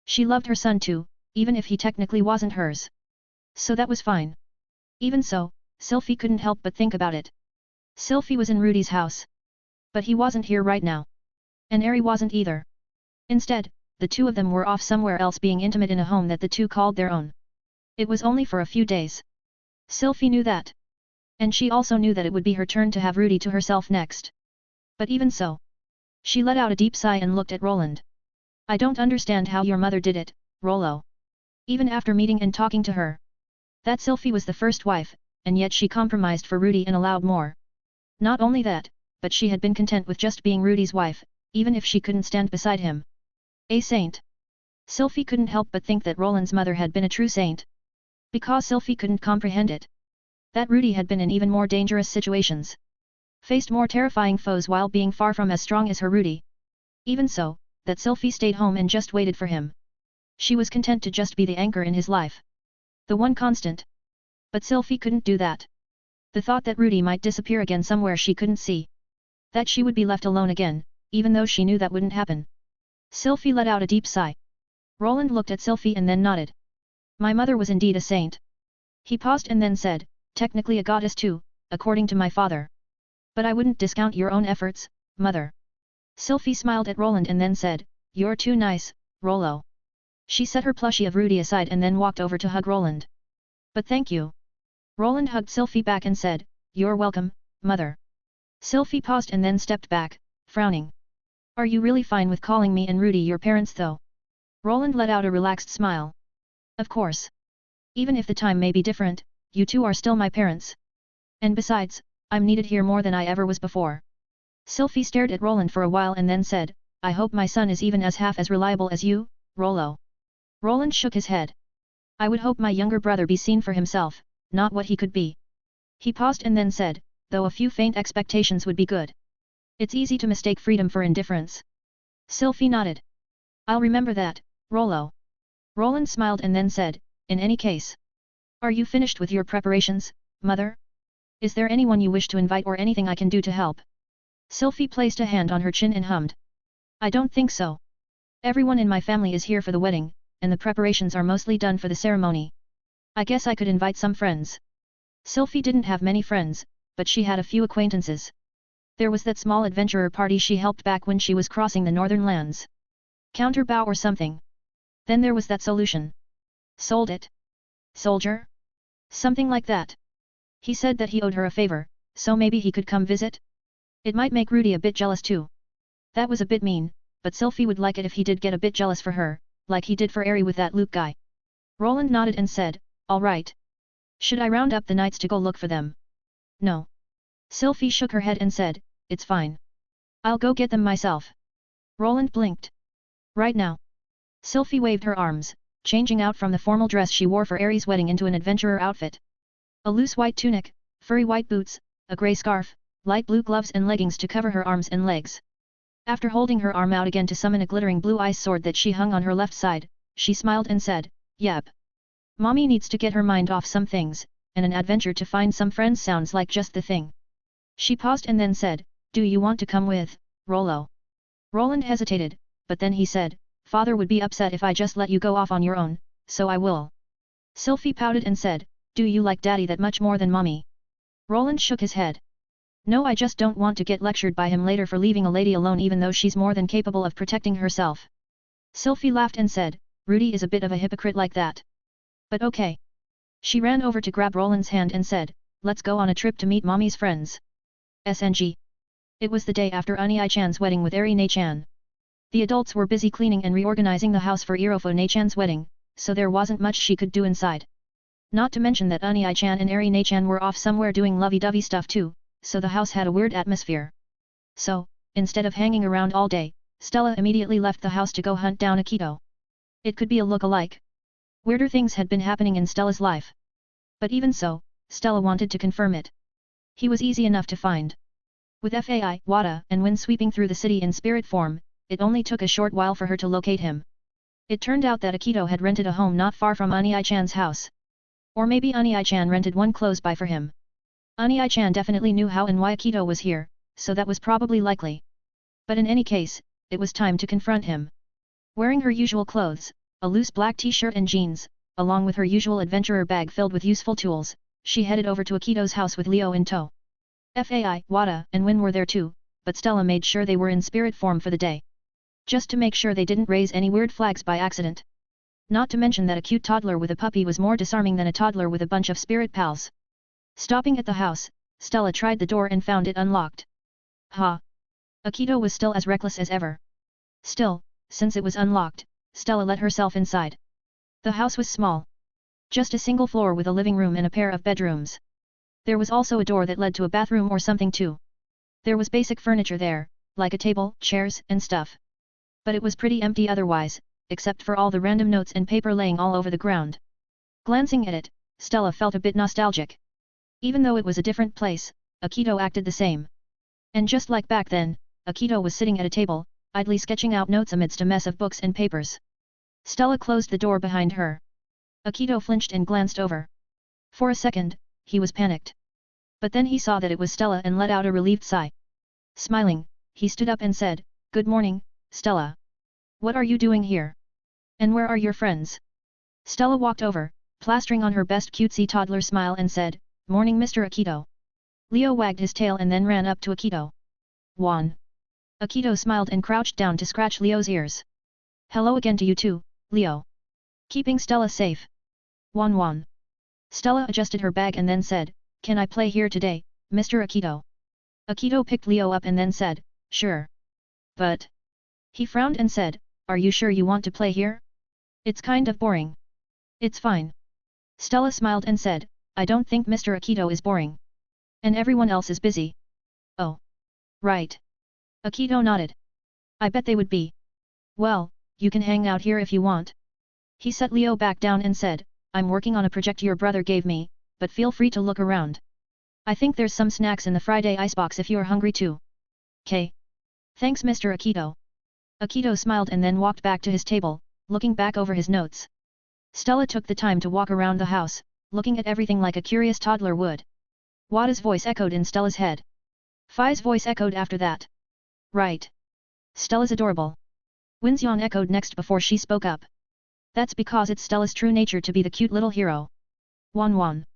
She loved her son too, even if he technically wasn't hers. So that was fine. Even so, Sylphie couldn't help but think about it. Sylphie was in Rudy's house. But he wasn't here right now. And Eri wasn't either. Instead, the two of them were off somewhere else being intimate in a home that the two called their own. It was only for a few days. Sylphie knew that. And she also knew that it would be her turn to have Rudy to herself next. But even so. She let out a deep sigh and looked at Roland. I don't understand how your mother did it, Rollo. Even after meeting and talking to her. That Sylphie was the first wife, and yet she compromised for Rudy and allowed more. Not only that, but she had been content with just being Rudy's wife, even if she couldn't stand beside him. A saint. Sylphie couldn't help but think that Roland's mother had been a true saint. Because Sylphie couldn't comprehend it. That Rudy had been in even more dangerous situations. Faced more terrifying foes while being far from as strong as her Rudy. Even so, that Sylphie stayed home and just waited for him. She was content to just be the anchor in his life. The one constant. But Sylphie couldn't do that. The thought that Rudy might disappear again somewhere she couldn't see. That she would be left alone again, even though she knew that wouldn't happen. Sylphie let out a deep sigh. Roland looked at Sylphie and then nodded. My mother was indeed a saint. He paused and then said, technically a goddess too, according to my father. But I wouldn't discount your own efforts, mother. Sylphie smiled at Roland and then said, you're too nice, Rollo. She set her plushie of Rudy aside and then walked over to hug Roland. But thank you. Roland hugged Sylphie back and said, you're welcome, mother. Sylphie paused and then stepped back, frowning. Are you really fine with calling me and Rudy your parents though? Roland let out a relaxed smile. Of course. Even if the time may be different, you two are still my parents. And besides, I'm needed here more than I ever was before. Sylphie stared at Roland for a while and then said, I hope my son is even as half as reliable as you, Rollo. Roland shook his head. I would hope my younger brother be seen for himself, not what he could be. He paused and then said, though a few faint expectations would be good. It's easy to mistake freedom for indifference. Sylphie nodded. I'll remember that, Rollo. Roland smiled and then said, in any case. Are you finished with your preparations, mother? Is there anyone you wish to invite or anything I can do to help? Sylphie placed a hand on her chin and hummed. I don't think so. Everyone in my family is here for the wedding, and the preparations are mostly done for the ceremony. I guess I could invite some friends. Sylphie didn't have many friends, but she had a few acquaintances. There was that small adventurer party she helped back when she was crossing the northern lands. Counterbow or something. Then there was that solution. Sold it. Soldier? Something like that. He said that he owed her a favor, so maybe he could come visit? It might make Rudy a bit jealous too. That was a bit mean, but Sylphie would like it if he did get a bit jealous for her, like he did for Eri with that Luke guy. Roland nodded and said, all right. Should I round up the knights to go look for them? No. Sylphie shook her head and said, it's fine. I'll go get them myself. Roland blinked. Right now. Sylphie waved her arms, changing out from the formal dress she wore for Eri's wedding into an adventurer outfit. A loose white tunic, furry white boots, a grey scarf, light blue gloves and leggings to cover her arms and legs. After holding her arm out again to summon a glittering blue ice sword that she hung on her left side, she smiled and said, yep. Mommy needs to get her mind off some things, and an adventure to find some friends sounds like just the thing. She paused and then said, do you want to come with, Rollo? Roland hesitated, but then he said, Father would be upset if I just let you go off on your own, so I will. Sylphie pouted and said, do you like Daddy that much more than Mommy? Roland shook his head. No, I just don't want to get lectured by him later for leaving a lady alone even though she's more than capable of protecting herself. Sylphie laughed and said, Rudy is a bit of a hypocrite like that. But okay. She ran over to grab Roland's hand and said, let's go on a trip to meet Mommy's friends. SNG. It was the day after Ani-Chan's wedding with Eri Nei-chan. The adults were busy cleaning and reorganizing the house for Irofo Nei-chan's wedding, so there wasn't much she could do inside. Not to mention that Ani-Chan and Eri Nei-chan were off somewhere doing lovey-dovey stuff too, so the house had a weird atmosphere. So, instead of hanging around all day, Stella immediately left the house to go hunt down Akito. It could be a look-alike. Weirder things had been happening in Stella's life. But even so, Stella wanted to confirm it. He was easy enough to find. With Fai, Wada, and Wind sweeping through the city in spirit form, it only took a short while for her to locate him. It turned out that Akito had rented a home not far from Ani-Chan's house. Or maybe Ani-Chan rented one close by for him. Ani-Chan definitely knew how and why Akito was here, so that was probably likely. But in any case, it was time to confront him. Wearing her usual clothes, a loose black t-shirt and jeans, along with her usual adventurer bag filled with useful tools, she headed over to Akito's house with Leo in tow. Fai, Wada, and Win were there too, but Stella made sure they were in spirit form for the day. Just to make sure they didn't raise any weird flags by accident. Not to mention that a cute toddler with a puppy was more disarming than a toddler with a bunch of spirit pals. Stopping at the house, Stella tried the door and found it unlocked. Ha! Akito was still as reckless as ever. Still, since it was unlocked, Stella let herself inside. The house was small. Just a single floor with a living room and a pair of bedrooms. There was also a door that led to a bathroom or something too. There was basic furniture there, like a table, chairs, and stuff. But it was pretty empty otherwise, except for all the random notes and paper laying all over the ground. Glancing at it, Stella felt a bit nostalgic. Even though it was a different place, Akito acted the same. And just like back then, Akito was sitting at a table, idly sketching out notes amidst a mess of books and papers. Stella closed the door behind her. Akito flinched and glanced over. For a second, he was panicked. But then he saw that it was Stella and let out a relieved sigh. Smiling, he stood up and said, "Good morning, Stella. What are you doing here? And where are your friends?" Stella walked over, plastering on her best cutesy toddler smile and said, "Morning Mr. Akito." Leo wagged his tail and then ran up to Akito. "Juan." Akito smiled and crouched down to scratch Leo's ears. "Hello again to you too, Leo. Keeping Stella safe?" Juan. Stella adjusted her bag and then said, "Can I play here today, Mr. Akito?" Akito picked Leo up and then said, "Sure. But..." He frowned and said, "Are you sure you want to play here? It's kind of boring." "It's fine." Stella smiled and said, "I don't think Mr. Akito is boring. And everyone else is busy." "Oh. Right." Akito nodded. "I bet they would be. Well, you can hang out here if you want." He set Leo back down and said, "I'm working on a project your brother gave me, but feel free to look around. I think there's some snacks in the Friday icebox if you're hungry too." "K. Thanks Mr. Akito." Akito smiled and then walked back to his table, looking back over his notes. Stella took the time to walk around the house, looking at everything like a curious toddler would. Wada's voice echoed in Stella's head. Phi's voice echoed after that. "Right. Stella's adorable." Winxian echoed next before she spoke up. "That's because it's Stella's true nature to be the cute little hero." Juan.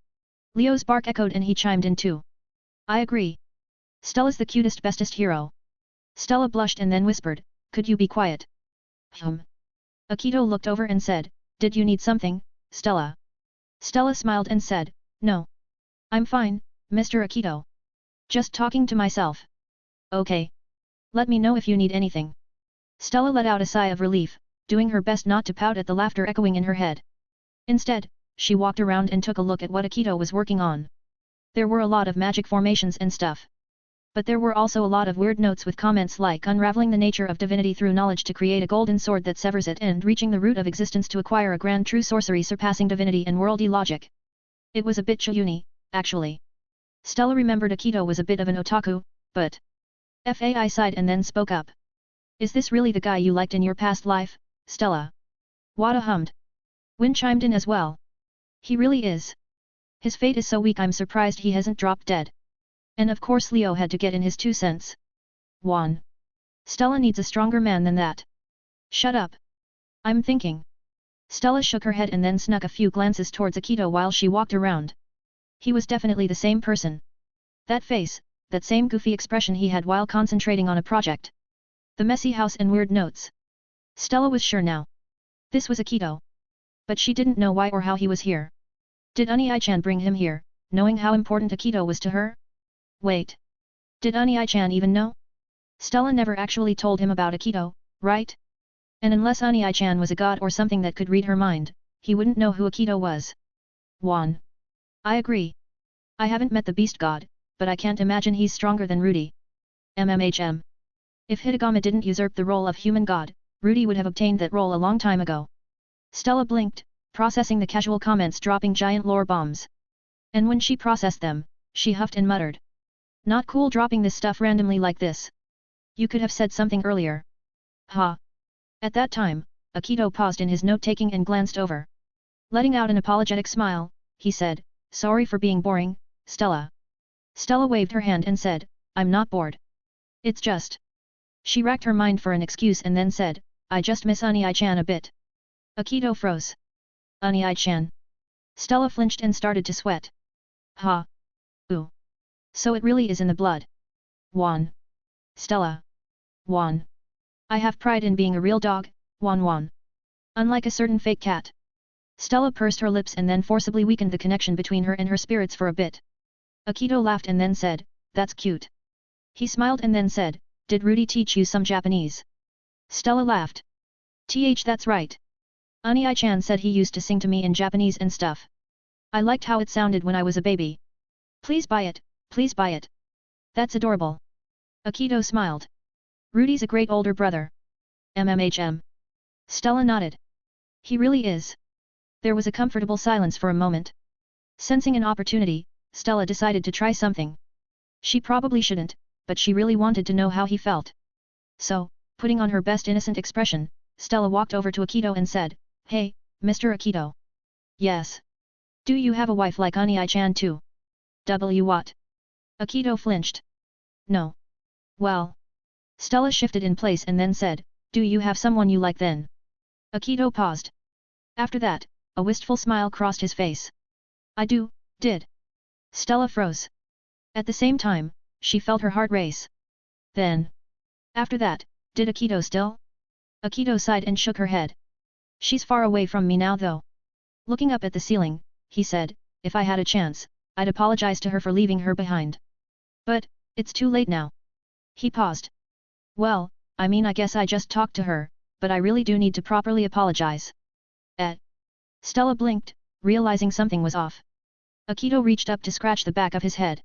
Leo's bark echoed and he chimed in too. "I agree. Stella's the cutest bestest hero." Stella blushed and then whispered, "Could you be quiet?" Akito looked over and said, "Did you need something, Stella?" Stella smiled and said, "No. I'm fine, Mr. Akito. Just talking to myself." "Okay. Let me know if you need anything." Stella let out a sigh of relief, doing her best not to pout at the laughter echoing in her head. Instead, she walked around and took a look at what Akito was working on. There were a lot of magic formations and stuff. But there were also a lot of weird notes with comments like unraveling the nature of divinity through knowledge to create a golden sword that severs it and reaching the root of existence to acquire a grand true sorcery surpassing divinity and worldly logic. It was a bit chuyuni, actually. Stella remembered Akito was a bit of an otaku, but... Fai sighed and then spoke up. "Is this really the guy you liked in your past life, Stella?" Wada hummed. Win chimed in as well. "He really is. His fate is so weak I'm surprised he hasn't dropped dead." And of course Leo had to get in his 2 cents. Juan. "Stella needs a stronger man than that." "Shut up. I'm thinking." Stella shook her head and then snuck a few glances towards Akito while she walked around. He was definitely the same person. That face, that same goofy expression he had while concentrating on a project. The messy house and weird notes. Stella was sure now. This was Akito. But she didn't know why or how he was here. Did Unii-chan bring him here, knowing how important Akito was to her? Wait. Did Unii-chan even know? Stella never actually told him about Akito, right? And unless Unii-chan was a god or something that could read her mind, he wouldn't know who Akito was. Juan. I agree. I haven't met the beast god, but I can't imagine he's stronger than Rudy. MMHM. If Hitagama didn't usurp the role of human god, Rudy would have obtained that role a long time ago. Stella blinked, processing the casual comments dropping giant lore bombs. And when she processed them, she huffed and muttered. Not cool dropping this stuff randomly like this. You could have said something earlier. Ha. At that time, Akito paused in his note-taking and glanced over. Letting out an apologetic smile, he said, "Sorry for being boring, Stella." Stella waved her hand and said, "I'm not bored. It's just..." She racked her mind for an excuse and then said, "I just miss Unii-chan a bit." Akito froze. Unii-chan. Stella flinched and started to sweat. Ha. Ooh. So it really is in the blood. Juan. Stella. Juan. I have pride in being a real dog, Juan. Unlike a certain fake cat. Stella pursed her lips and then forcibly weakened the connection between her and her spirits for a bit. Akito laughed and then said, "That's cute." He smiled and then said, "Did Rudy teach you some Japanese?" Stella laughed. That's right. Ani-chan said he used to sing to me in Japanese and stuff. I liked how it sounded when I was a baby. Please buy it, please buy it. That's adorable. Akito smiled. Rudy's a great older brother. MMHM. Stella nodded. He really is. There was a comfortable silence for a moment. Sensing an opportunity, Stella decided to try something. She probably shouldn't, but she really wanted to know how he felt. So, putting on her best innocent expression, Stella walked over to Akito and said, "Hey, Mr. Akito." "Yes. Do you have a wife like Ani-chan too?" What? Akito flinched. "No." "Well." Stella shifted in place and then said, "Do you have someone you like then?" Akito paused. After that, a wistful smile crossed his face. Did. Stella froze. At the same time, she felt her heart race. Then. After that, did Akito still? Akito sighed and shook her head. "She's far away from me now though." Looking up at the ceiling, he said, "If I had a chance, I'd apologize to her for leaving her behind. But, it's too late now." He paused. "Well, I mean I guess I just talked to her, but I really do need to properly apologize." Stella blinked, realizing something was off. Akito reached up to scratch the back of his head.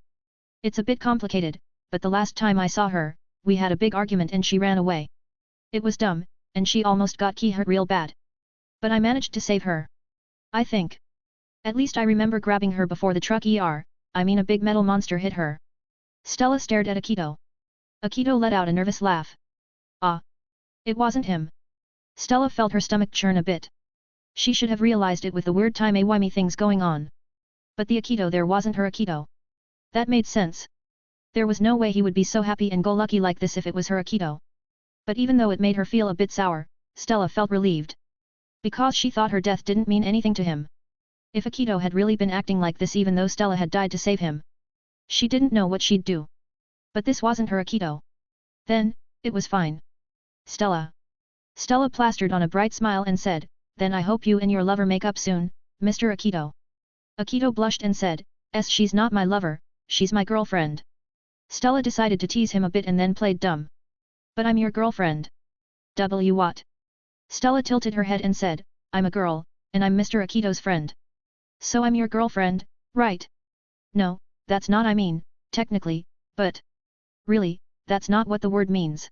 "It's a bit complicated, but the last time I saw her, we had a big argument and she ran away. It was dumb, and she almost got hurt real bad. But I managed to save her. I think. At least I remember grabbing her before the truck a big metal monster hit her." Stella stared at Akito. Akito let out a nervous laugh. "Ah. It wasn't him." Stella felt her stomach churn a bit. She should have realized it with the weird timey-wimey things going on. But the Akito there wasn't her Akito. That made sense. There was no way he would be so happy and go lucky like this if it was her Akito. But even though it made her feel a bit sour, Stella felt relieved. Because she thought her death didn't mean anything to him. If Akito had really been acting like this even though Stella had died to save him, she didn't know what she'd do. But this wasn't her Akito. Then, it was fine. Stella. Stella plastered on a bright smile and said, "Then I hope you and your lover make up soon, Mr. Akito." Akito blushed and said, "She's not my lover, she's my girlfriend." Stella decided to tease him a bit and then played dumb. "But I'm your girlfriend." What? Stella tilted her head and said, "I'm a girl, and I'm Mr. Akito's friend. So I'm your girlfriend, right?" "No, that's not technically, but... Really, that's not what the word means."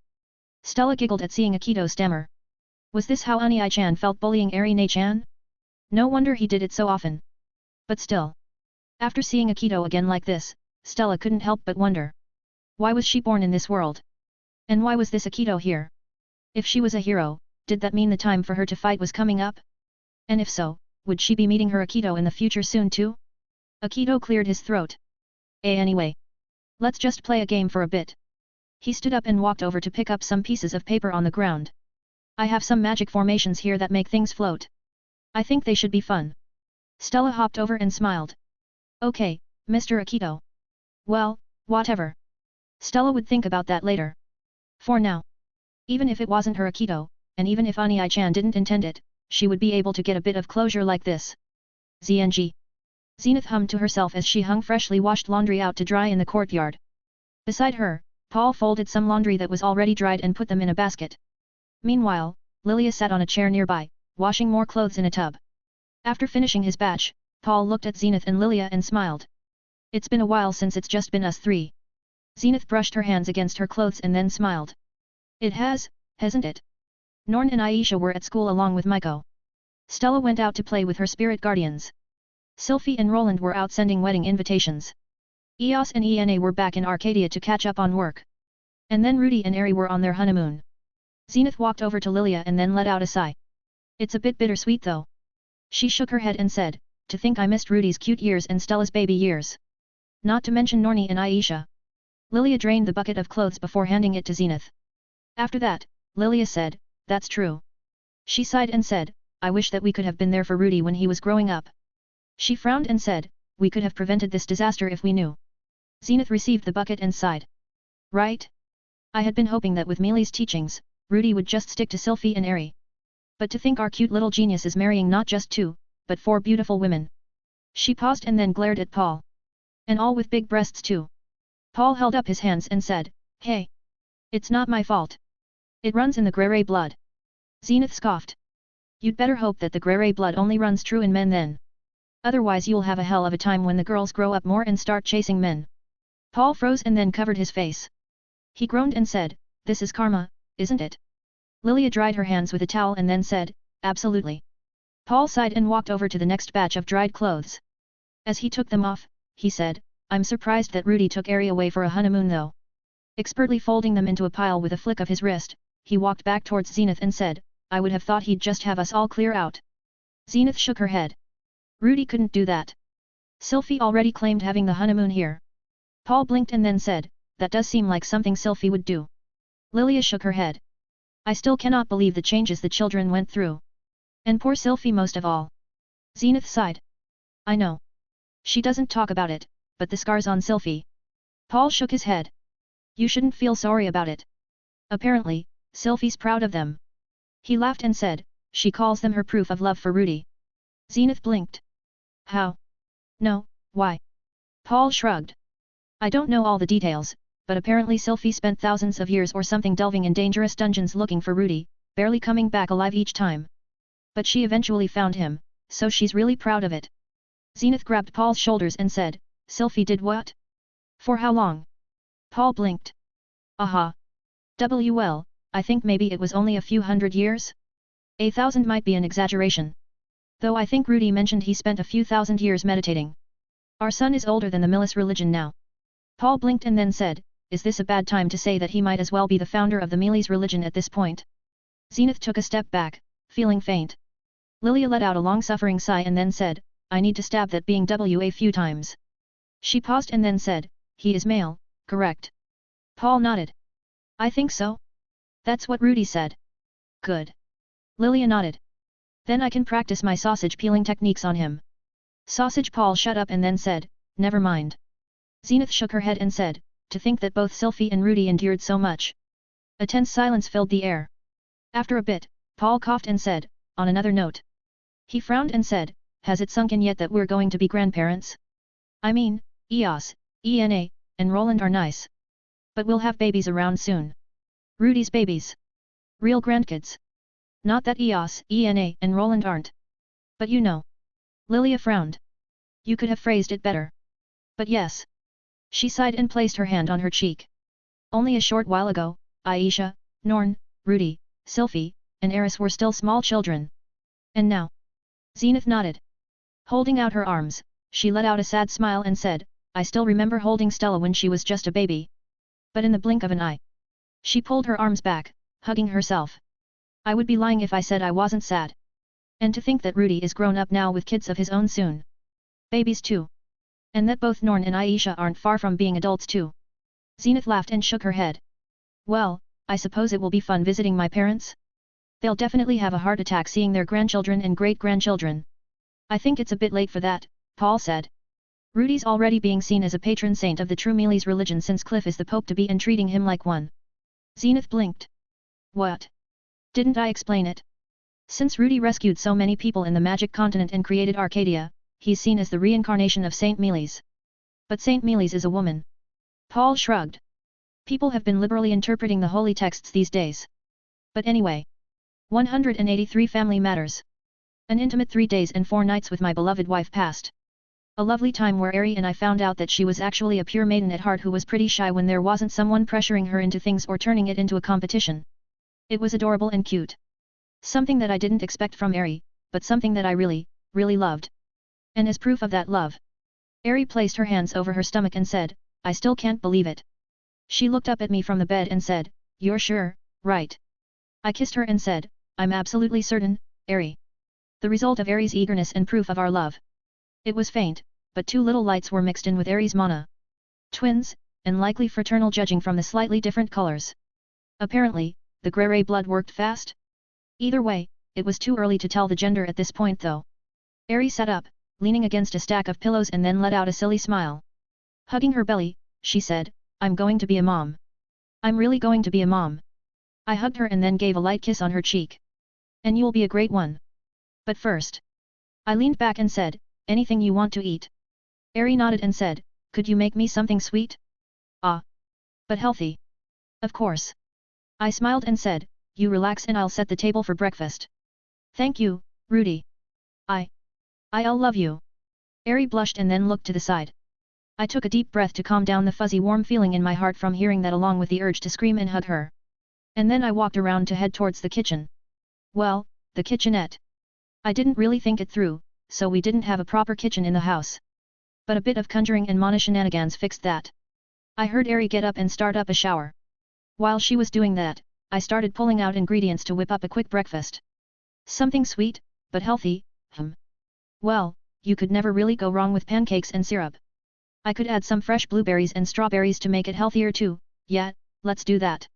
Stella giggled at seeing Akito stammer. Was this how Ani-chan felt bullying Ari-ne-chan? No wonder he did it so often. But still. After seeing Akito again like this, Stella couldn't help but wonder. Why was she born in this world? And why was this Akito here? If she was a hero, did that mean the time for her to fight was coming up? And if so, would she be meeting her Akito in the future soon too? Akito cleared his throat. Anyway. Let's just play a game for a bit." He stood up and walked over to pick up some pieces of paper on the ground. "I have some magic formations here that make things float. I think they should be fun." Stella hopped over and smiled. "Okay, Mr. Akito. Well, whatever. Stella would think about that later. For now. Even if it wasn't her Akito, and even if Ani-chan didn't intend it, she would be able to get a bit of closure like this. ZNG. Zenith hummed to herself as she hung freshly washed laundry out to dry in the courtyard. Beside her, Paul folded some laundry that was already dried and put them in a basket. Meanwhile, Lilia sat on a chair nearby, washing more clothes in a tub. After finishing his batch, Paul looked at Zenith and Lilia and smiled. "It's been a while since it's just been us three." Zenith brushed her hands against her clothes and then smiled. "It has, hasn't it? Norn and Aisha were at school along with Maiko. Stella went out to play with her spirit guardians. Sylphie and Roland were out sending wedding invitations. Eos and Ena were back in Arcadia to catch up on work. And then Rudy and Eri were on their honeymoon." Zenith walked over to Lilia and then let out a sigh. "It's a bit bittersweet though." She shook her head and said, "To think I missed Rudy's cute years and Stella's baby years. Not to mention Norni and Aisha." Lilia drained the bucket of clothes before handing it to Zenith. After that, Lilia said, "That's true." She sighed and said, "I wish that we could have been there for Rudy when he was growing up." She frowned and said, "We could have prevented this disaster if we knew." Zenith received the bucket and sighed. "Right? I had been hoping that with Meili's teachings, Rudy would just stick to Sylphie and Eri. But to think our cute little genius is marrying not just 2, but 4 beautiful women." She paused and then glared at Paul. "And all with big breasts too." Paul held up his hands and said, "Hey! It's not my fault. It runs in the Grere blood. Zenith scoffed. You'd better hope that the grey blood only runs true in men then. Otherwise you'll have a hell of a time when the girls grow up more and start chasing men. Paul froze and then covered his face. He groaned and said, this is karma, isn't it? Lilia dried her hands with a towel and then said, absolutely. Paul sighed and walked over to the next batch of dried clothes. As he took them off, he said, I'm surprised that Rudy took Ari away for a honeymoon though. Expertly folding them into a pile with a flick of his wrist, he walked back towards Zenith and said, I would have thought he'd just have us all clear out. Zenith shook her head. Rudy couldn't do that. Sylphie already claimed having the honeymoon here. Paul blinked and then said, that does seem like something Sylphie would do. Lilia shook her head. I still cannot believe the changes the children went through. And poor Sylphie most of all. Zenith sighed. I know. She doesn't talk about it, but the scars on Sylphie. Paul shook his head. You shouldn't feel sorry about it. Apparently, Sylphie's proud of them. He laughed and said, she calls them her proof of love for Rudy. Zenith blinked. How? No, why? Paul shrugged. I don't know all the details, but apparently Sylphie spent thousands of years or something delving in dangerous dungeons looking for Rudy, barely coming back alive each time. But she eventually found him, so she's really proud of it. Zenith grabbed Paul's shoulders and said, Sylphie did what? For how long? Paul blinked. Aha. Well, I think maybe it was only a few hundred years? 1,000 might be an exaggeration. Though I think Rudy mentioned he spent a few thousand years meditating. Our son is older than the Millis religion now. Paul blinked and then said, is this a bad time to say that he might as well be the founder of the Millis religion at this point? Zenith took a step back, feeling faint. Lilia let out a long-suffering sigh and then said, I need to stab that being a few times. She paused and then said, he is male, correct? Paul nodded. I think so. That's what Rudy said. Good. Lilia nodded. Then I can practice my sausage peeling techniques on him. Sausage. Paul shut up and then said, never mind. Zenith shook her head and said, to think that both Sylphie and Rudy endured so much. A tense silence filled the air. After a bit, Paul coughed and said, on another note. He frowned and said, has it sunk in yet that we're going to be grandparents? I mean, Eos, Ena, and Roland are nice. But we'll have babies around soon. Rudy's babies. Real grandkids. Not that Eos, Ena, and Roland aren't. But you know. Lilia frowned. You could have phrased it better. But yes. She sighed and placed her hand on her cheek. Only a short while ago, Aisha, Norn, Rudy, Sylphie, and Eris were still small children. And now? Zenith nodded. Holding out her arms, she let out a sad smile and said, I still remember holding Stella when she was just a baby. But in the blink of an eye. She pulled her arms back, hugging herself. I would be lying if I said I wasn't sad. And to think that Rudy is grown up now with kids of his own soon. Babies too. And that both Norn and Aisha aren't far from being adults too. Zenith laughed and shook her head. Well, I suppose it will be fun visiting my parents? They'll definitely have a heart attack seeing their grandchildren and great-grandchildren. I think it's a bit late for that, Paul said. Rudy's already being seen as a patron saint of the true Millis religion since Cliff is the Pope to be and treating him like one. Zenith blinked. What? Didn't I explain it? Since Rudy rescued so many people in the Magic Continent and created Arcadia, he's seen as the reincarnation of Saint Millis. But Saint Millis is a woman. Paul shrugged. People have been liberally interpreting the holy texts these days. But anyway. 183 Family Matters. An intimate 3 days and 4 nights with my beloved wife passed. A lovely time where Ari and I found out that she was actually a pure maiden at heart who was pretty shy when there wasn't someone pressuring her into things or turning it into a competition. It was adorable and cute. Something that I didn't expect from Ari, but something that I really, really loved. And as proof of that love, Ari placed her hands over her stomach and said, I still can't believe it. She looked up at me from the bed and said, you're sure, right? I kissed her and said, I'm absolutely certain, Ari. The result of Ari's eagerness and proof of our love. It was faint, but 2 little lights were mixed in with Ari's mana. Twins, and likely fraternal judging from the slightly different colors. Apparently, the grey blood worked fast. Either way, it was too early to tell the gender at this point though. Ari sat up, leaning against a stack of pillows and then let out a silly smile. Hugging her belly, she said, I'm going to be a mom. I'm really going to be a mom. I hugged her and then gave a light kiss on her cheek. And you'll be a great one. But first. I leaned back and said, anything you want to eat. Ari nodded and said, could you make me something sweet? Ah. But healthy. Of course. I smiled and said, you relax and I'll set the table for breakfast. Thank you, Rudy. I'll love you. Eri blushed and then looked to the side. I took a deep breath to calm down the fuzzy warm feeling in my heart from hearing that along with the urge to scream and hug her. And then I walked around to head towards the kitchen. Well, the kitchenette. I didn't really think it through, so we didn't have a proper kitchen in the house. But a bit of conjuring and mana shenanigans fixed that. I heard Eri get up and start up a shower. While she was doing that, I started pulling out ingredients to whip up a quick breakfast. Something sweet, but healthy, Well, you could never really go wrong with pancakes and syrup. I could add some fresh blueberries and strawberries to make it healthier too, yeah, let's do that.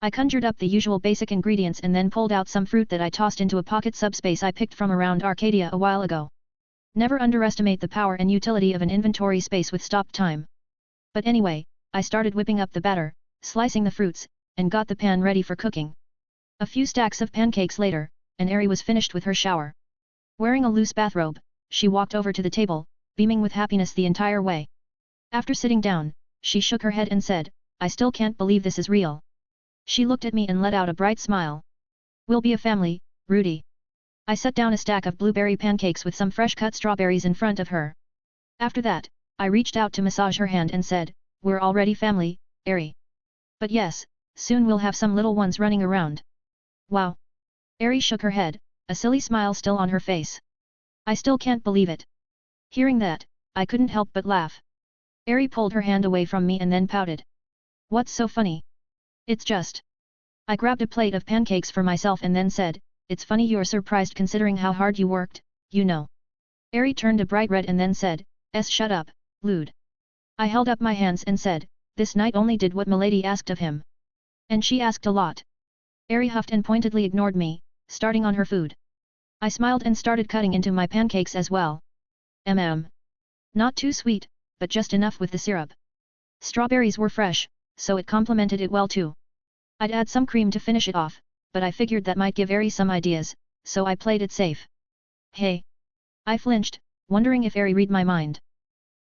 I conjured up the usual basic ingredients and then pulled out some fruit that I tossed into a pocket subspace I picked from around Arcadia a while ago. Never underestimate the power and utility of an inventory space with stop time. But anyway, I started whipping up the batter, slicing the fruits, and got the pan ready for cooking. A few stacks of pancakes later, and Eri was finished with her shower. Wearing a loose bathrobe, she walked over to the table, beaming with happiness the entire way. After sitting down, she shook her head and said, I still can't believe this is real. She looked at me and let out a bright smile. We'll be a family, Rudy. I set down a stack of blueberry pancakes with some fresh cut strawberries in front of her. After that, I reached out to massage her hand and said, we're already family, Eri. But yes, soon we'll have some little ones running around. Wow. Eri shook her head, a silly smile still on her face. I still can't believe it. Hearing that, I couldn't help but laugh. Eri pulled her hand away from me and then pouted. What's so funny? It's just. I grabbed a plate of pancakes for myself and then said, it's funny you're surprised considering how hard you worked, you know. Eri turned a bright red and then said, shut up, lewd. I held up my hands and said, this knight only did what milady asked of him. And she asked a lot. Eri huffed and pointedly ignored me, starting on her food. I smiled and started cutting into my pancakes as well. Not too sweet, but just enough with the syrup. Strawberries were fresh, so it complemented it well too. I'd add some cream to finish it off, but I figured that might give Eri some ideas, so I played it safe. Hey! I flinched, wondering if Eri read my mind.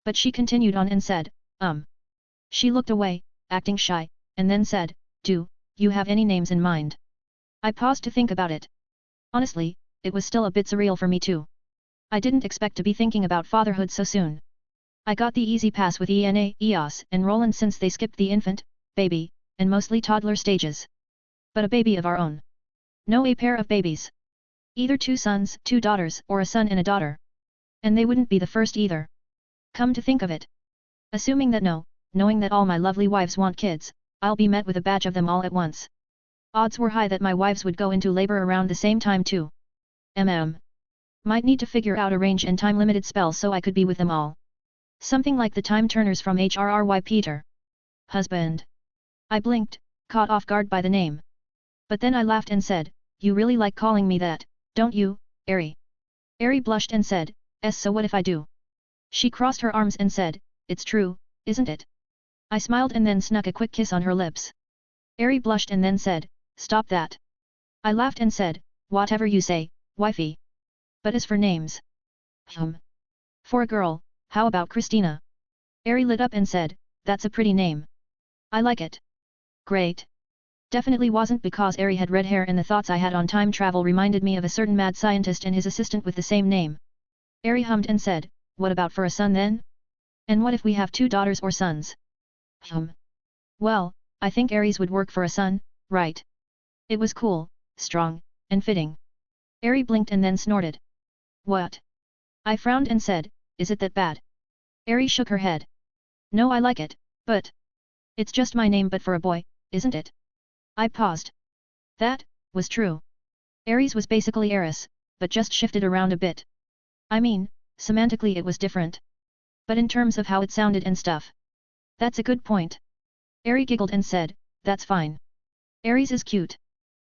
But she continued on and said, She looked away, acting shy, and then said, do you have any names in mind? I paused to think about it. Honestly, it was still a bit surreal for me too. I didn't expect to be thinking about fatherhood so soon. I got the easy pass with Eos and Roland since they skipped the infant, baby, and mostly toddler stages. But a baby of our own. No, a pair of babies. Either 2 sons, 2 daughters, or a son and a daughter. And they wouldn't be the first either. Come to think of it. Assuming that no, knowing that all my lovely wives want kids, I'll be met with a batch of them all at once. Odds were high that my wives would go into labor around the same time too. Might need to figure out a range and time limited spell so I could be with them all. Something like the time turners from HRRY Peter. Husband. I blinked, caught off guard by the name. But then I laughed and said, you really like calling me that, don't you, Eri? Eri blushed and said, so what if I do? She crossed her arms and said, it's true, isn't it? I smiled and then snuck a quick kiss on her lips. Eri blushed and then said, stop that. I laughed and said, whatever you say, wifey. But as for names. For a girl, how about Christina? Eri lit up and said, that's a pretty name. I like it. Great. Definitely wasn't because Eri had red hair and the thoughts I had on time travel reminded me of a certain mad scientist and his assistant with the same name. Eri hummed and said, what about for a son then? And what if we have 2 daughters or sons? Well, I think Aries would work for a son, right? It was cool, strong, and fitting. Eri blinked and then snorted. What? I frowned and said, is it that bad? Eri shook her head. No, I like it, but... It's just my name but for a boy, isn't it? I paused. That was true. Aries was basically Eris, but just shifted around a bit. I mean, semantically it was different. But in terms of how it sounded and stuff. That's a good point. Eri giggled and said, that's fine. Aries is cute.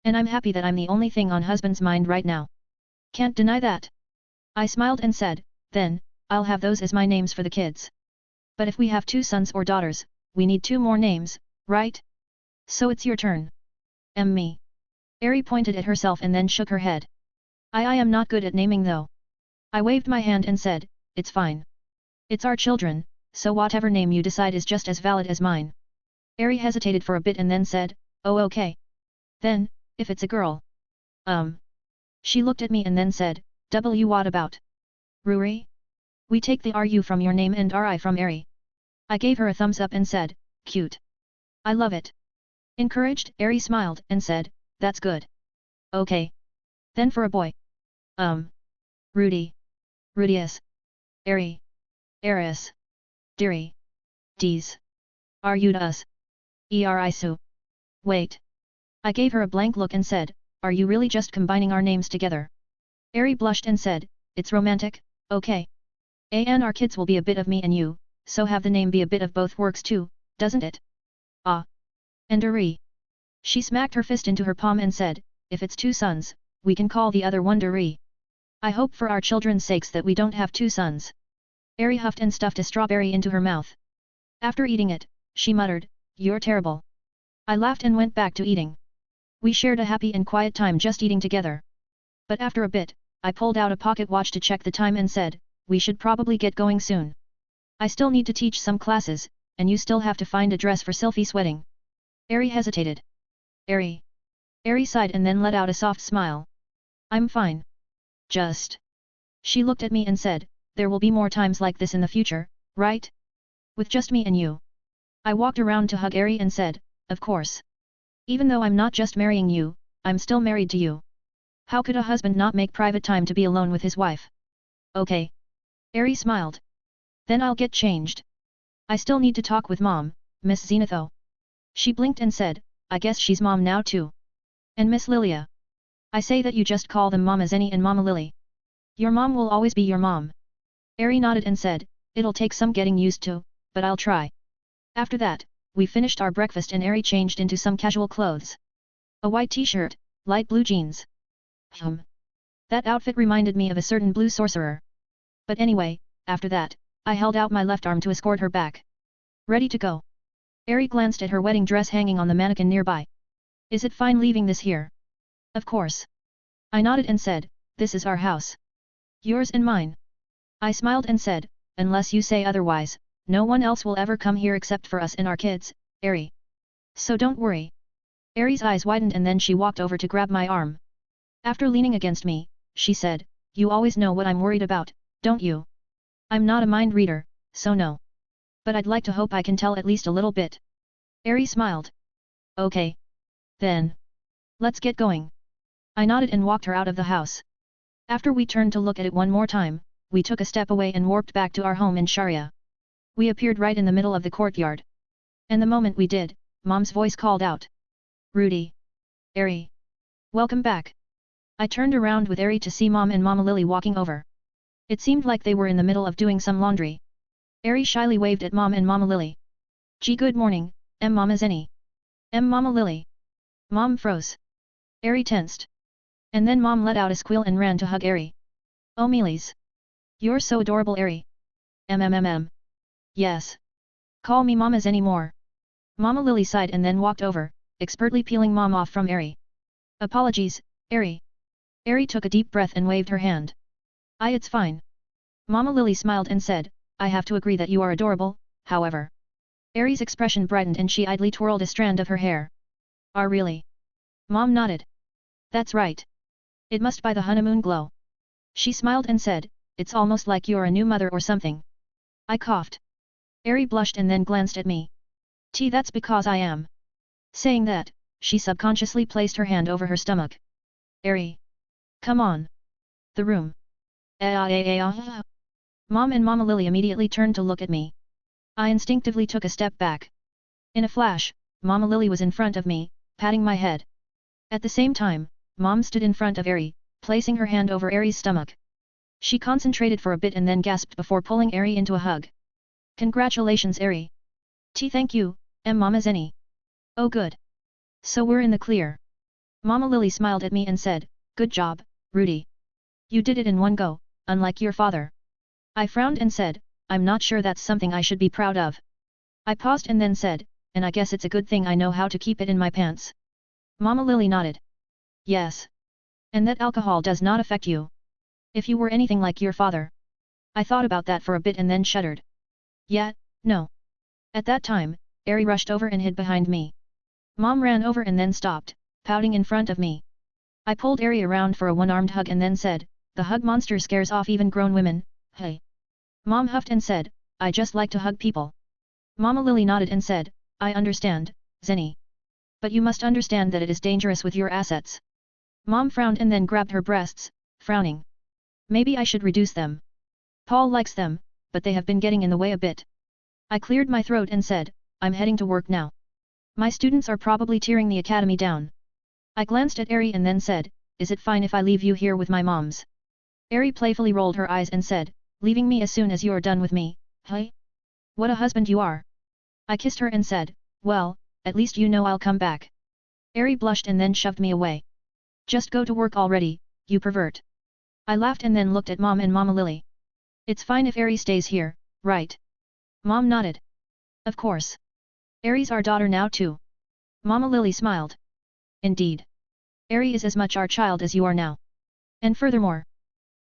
And I'm happy that I'm the only thing on husband's mind right now. Can't deny that. I smiled and said, then, I'll have those as my names for the kids. But if we have 2 sons or daughters, we need 2 more names, right? So it's your turn. Me. Eri pointed at herself and then shook her head. I am not good at naming though. I waved my hand and said, it's fine. It's our children, so whatever name you decide is just as valid as mine. Eri hesitated for a bit and then said, oh okay. Then, If it's a girl. She looked at me and then said, what about? Ruri? We take the RU from your name and RI from Eri. I gave her a thumbs up and said, cute. I love it. Encouraged, Eri smiled and said, that's good. Okay. Then for a boy. Rudy. Rudius. Eri. Eris. Diri. Dees. Are you to us? Erisu. Wait. I gave her a blank look and said, are you really just combining our names together? Eri blushed and said, it's romantic, okay. And our kids will be a bit of me and you, so have the name be a bit of both works too, doesn't it? Ah. And Eri. She smacked her fist into her palm and said, if it's 2 sons, we can call the other one Diri. I hope for our children's sakes that we don't have 2 sons. Eri huffed and stuffed a strawberry into her mouth. After eating it, she muttered, you're terrible. I laughed and went back to eating. We shared a happy and quiet time just eating together. But after a bit, I pulled out a pocket watch to check the time and said, we should probably get going soon. I still need to teach some classes, and you still have to find a dress for Sylphie's wedding. Eri hesitated. Eri. Eri sighed and then let out a soft smile. I'm fine. Just. She looked at me and said, there will be more times like this in the future, right? With just me and you. I walked around to hug Eri and said, of course. Even though I'm not just marrying you, I'm still married to you. How could a husband not make private time to be alone with his wife? Okay. Eri smiled. Then I'll get changed. I still need to talk with Mom, Miss Zenitho. She blinked and said, I guess she's Mom now too. And Miss Lilia. I say that you just call them Mama Zenny and Mama Lily. Your mom will always be your mom. Eri nodded and said, it'll take some getting used to, but I'll try. After that, we finished our breakfast and Eri changed into some casual clothes. A white t-shirt, light blue jeans. That outfit reminded me of a certain blue sorcerer. But anyway, after that, I held out my left arm to escort her back. Ready to go. Eri glanced at her wedding dress hanging on the mannequin nearby. Is it fine leaving this here? Of course. I nodded and said, this is our house. Yours and mine. I smiled and said, unless you say otherwise, no one else will ever come here except for us and our kids, Eri. So don't worry. Eri's eyes widened and then she walked over to grab my arm. After leaning against me, she said, you always know what I'm worried about, don't you? I'm not a mind reader, so no. But I'd like to hope I can tell at least a little bit. Eri smiled. Okay. Then. Let's get going. I nodded and walked her out of the house. After we turned to look at it one more time, we took a step away and warped back to our home in Sharia. We appeared right in the middle of the courtyard. And the moment we did, Mom's voice called out. Rudy. Eri. Welcome back. I turned around with Eri to see Mom and Mama Lily walking over. It seemed like they were in the middle of doing some laundry. Eri shyly waved at Mom and Mama Lily. Gee, good morning, Mama Zenny. Mama Lily. Mom froze. Eri tensed. And then Mom let out a squeal and ran to hug Eri. Oh Mealies. You're so adorable, Eri. Yes. Call me Mama Zenny more. Mama Lily sighed and then walked over, expertly peeling Mom off from Eri. Apologies, Eri. Eri took a deep breath and waved her hand. It's fine. Mama Lily smiled and said, I have to agree that you are adorable, however. Eri's expression brightened and she idly twirled a strand of her hair. Really? Mom nodded. That's right. It must be the honeymoon glow. She smiled and said, it's almost like you're a new mother or something. I coughed. Eri blushed and then glanced at me. That's because I am. Saying that, she subconsciously placed her hand over her stomach. Eri. Come on. The room. Mom and Mama Lily immediately turned to look at me. I instinctively took a step back. In a flash, Mama Lily was in front of me, patting my head. At the same time, Mom stood in front of Eri, placing her hand over Eri's stomach. She concentrated for a bit and then gasped before pulling Eri into a hug. Congratulations, Eri. Thank you, Mama Zenny. Oh good. So we're in the clear. Mama Lily smiled at me and said, good job, Rudy. You did it in one go, unlike your father. I frowned and said, I'm not sure that's something I should be proud of. I paused and then said, and I guess it's a good thing I know how to keep it in my pants. Mama Lily nodded. Yes. And that alcohol does not affect you. If you were anything like your father. I thought about that for a bit and then shuddered. Yeah, no. At that time, Eri rushed over and hid behind me. Mom ran over and then stopped, pouting in front of me. I pulled Eri around for a one-armed hug and then said, the hug monster scares off even grown women, hey. Mom huffed and said, I just like to hug people. Mama Lily nodded and said, I understand, Zenny. But you must understand that it is dangerous with your assets. Mom frowned and then grabbed her breasts, frowning. Maybe I should reduce them. Paul likes them, but they have been getting in the way a bit. I cleared my throat and said, I'm heading to work now. My students are probably tearing the academy down. I glanced at Eri and then said, is it fine if I leave you here with my moms? Eri playfully rolled her eyes and said, leaving me as soon as you're done with me, hey? What a husband you are. I kissed her and said, well, at least you know I'll come back. Eri blushed and then shoved me away. Just go to work already, you pervert. I laughed and then looked at Mom and Mama Lily. It's fine if Eri stays here, right? Mom nodded. Of course. Eri's our daughter now too. Mama Lily smiled. Indeed. Eri is as much our child as you are now. And furthermore.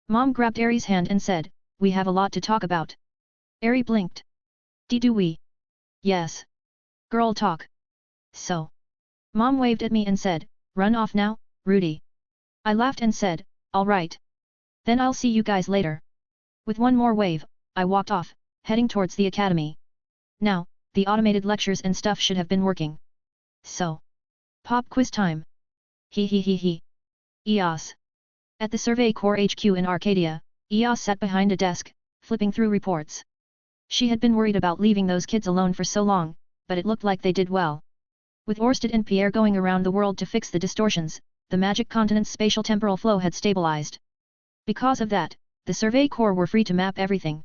Mom grabbed Eri's hand and said, we have a lot to talk about. Eri blinked. Do we? Yes. Girl talk. So. Mom waved at me and said, run off now, Rudy. I laughed and said, all right. Then I'll see you guys later. With one more wave, I walked off, heading towards the academy. Now, the automated lectures and stuff should have been working. So. Pop quiz time. He. EOS. At the Survey Corps HQ in Arcadia, EOS sat behind a desk, flipping through reports. She had been worried about leaving those kids alone for so long, but it looked like they did well. With Orsted and Pierre going around the world to fix the distortions, the magic continent's spatial temporal flow had stabilized. Because of that, the Survey Corps were free to map everything.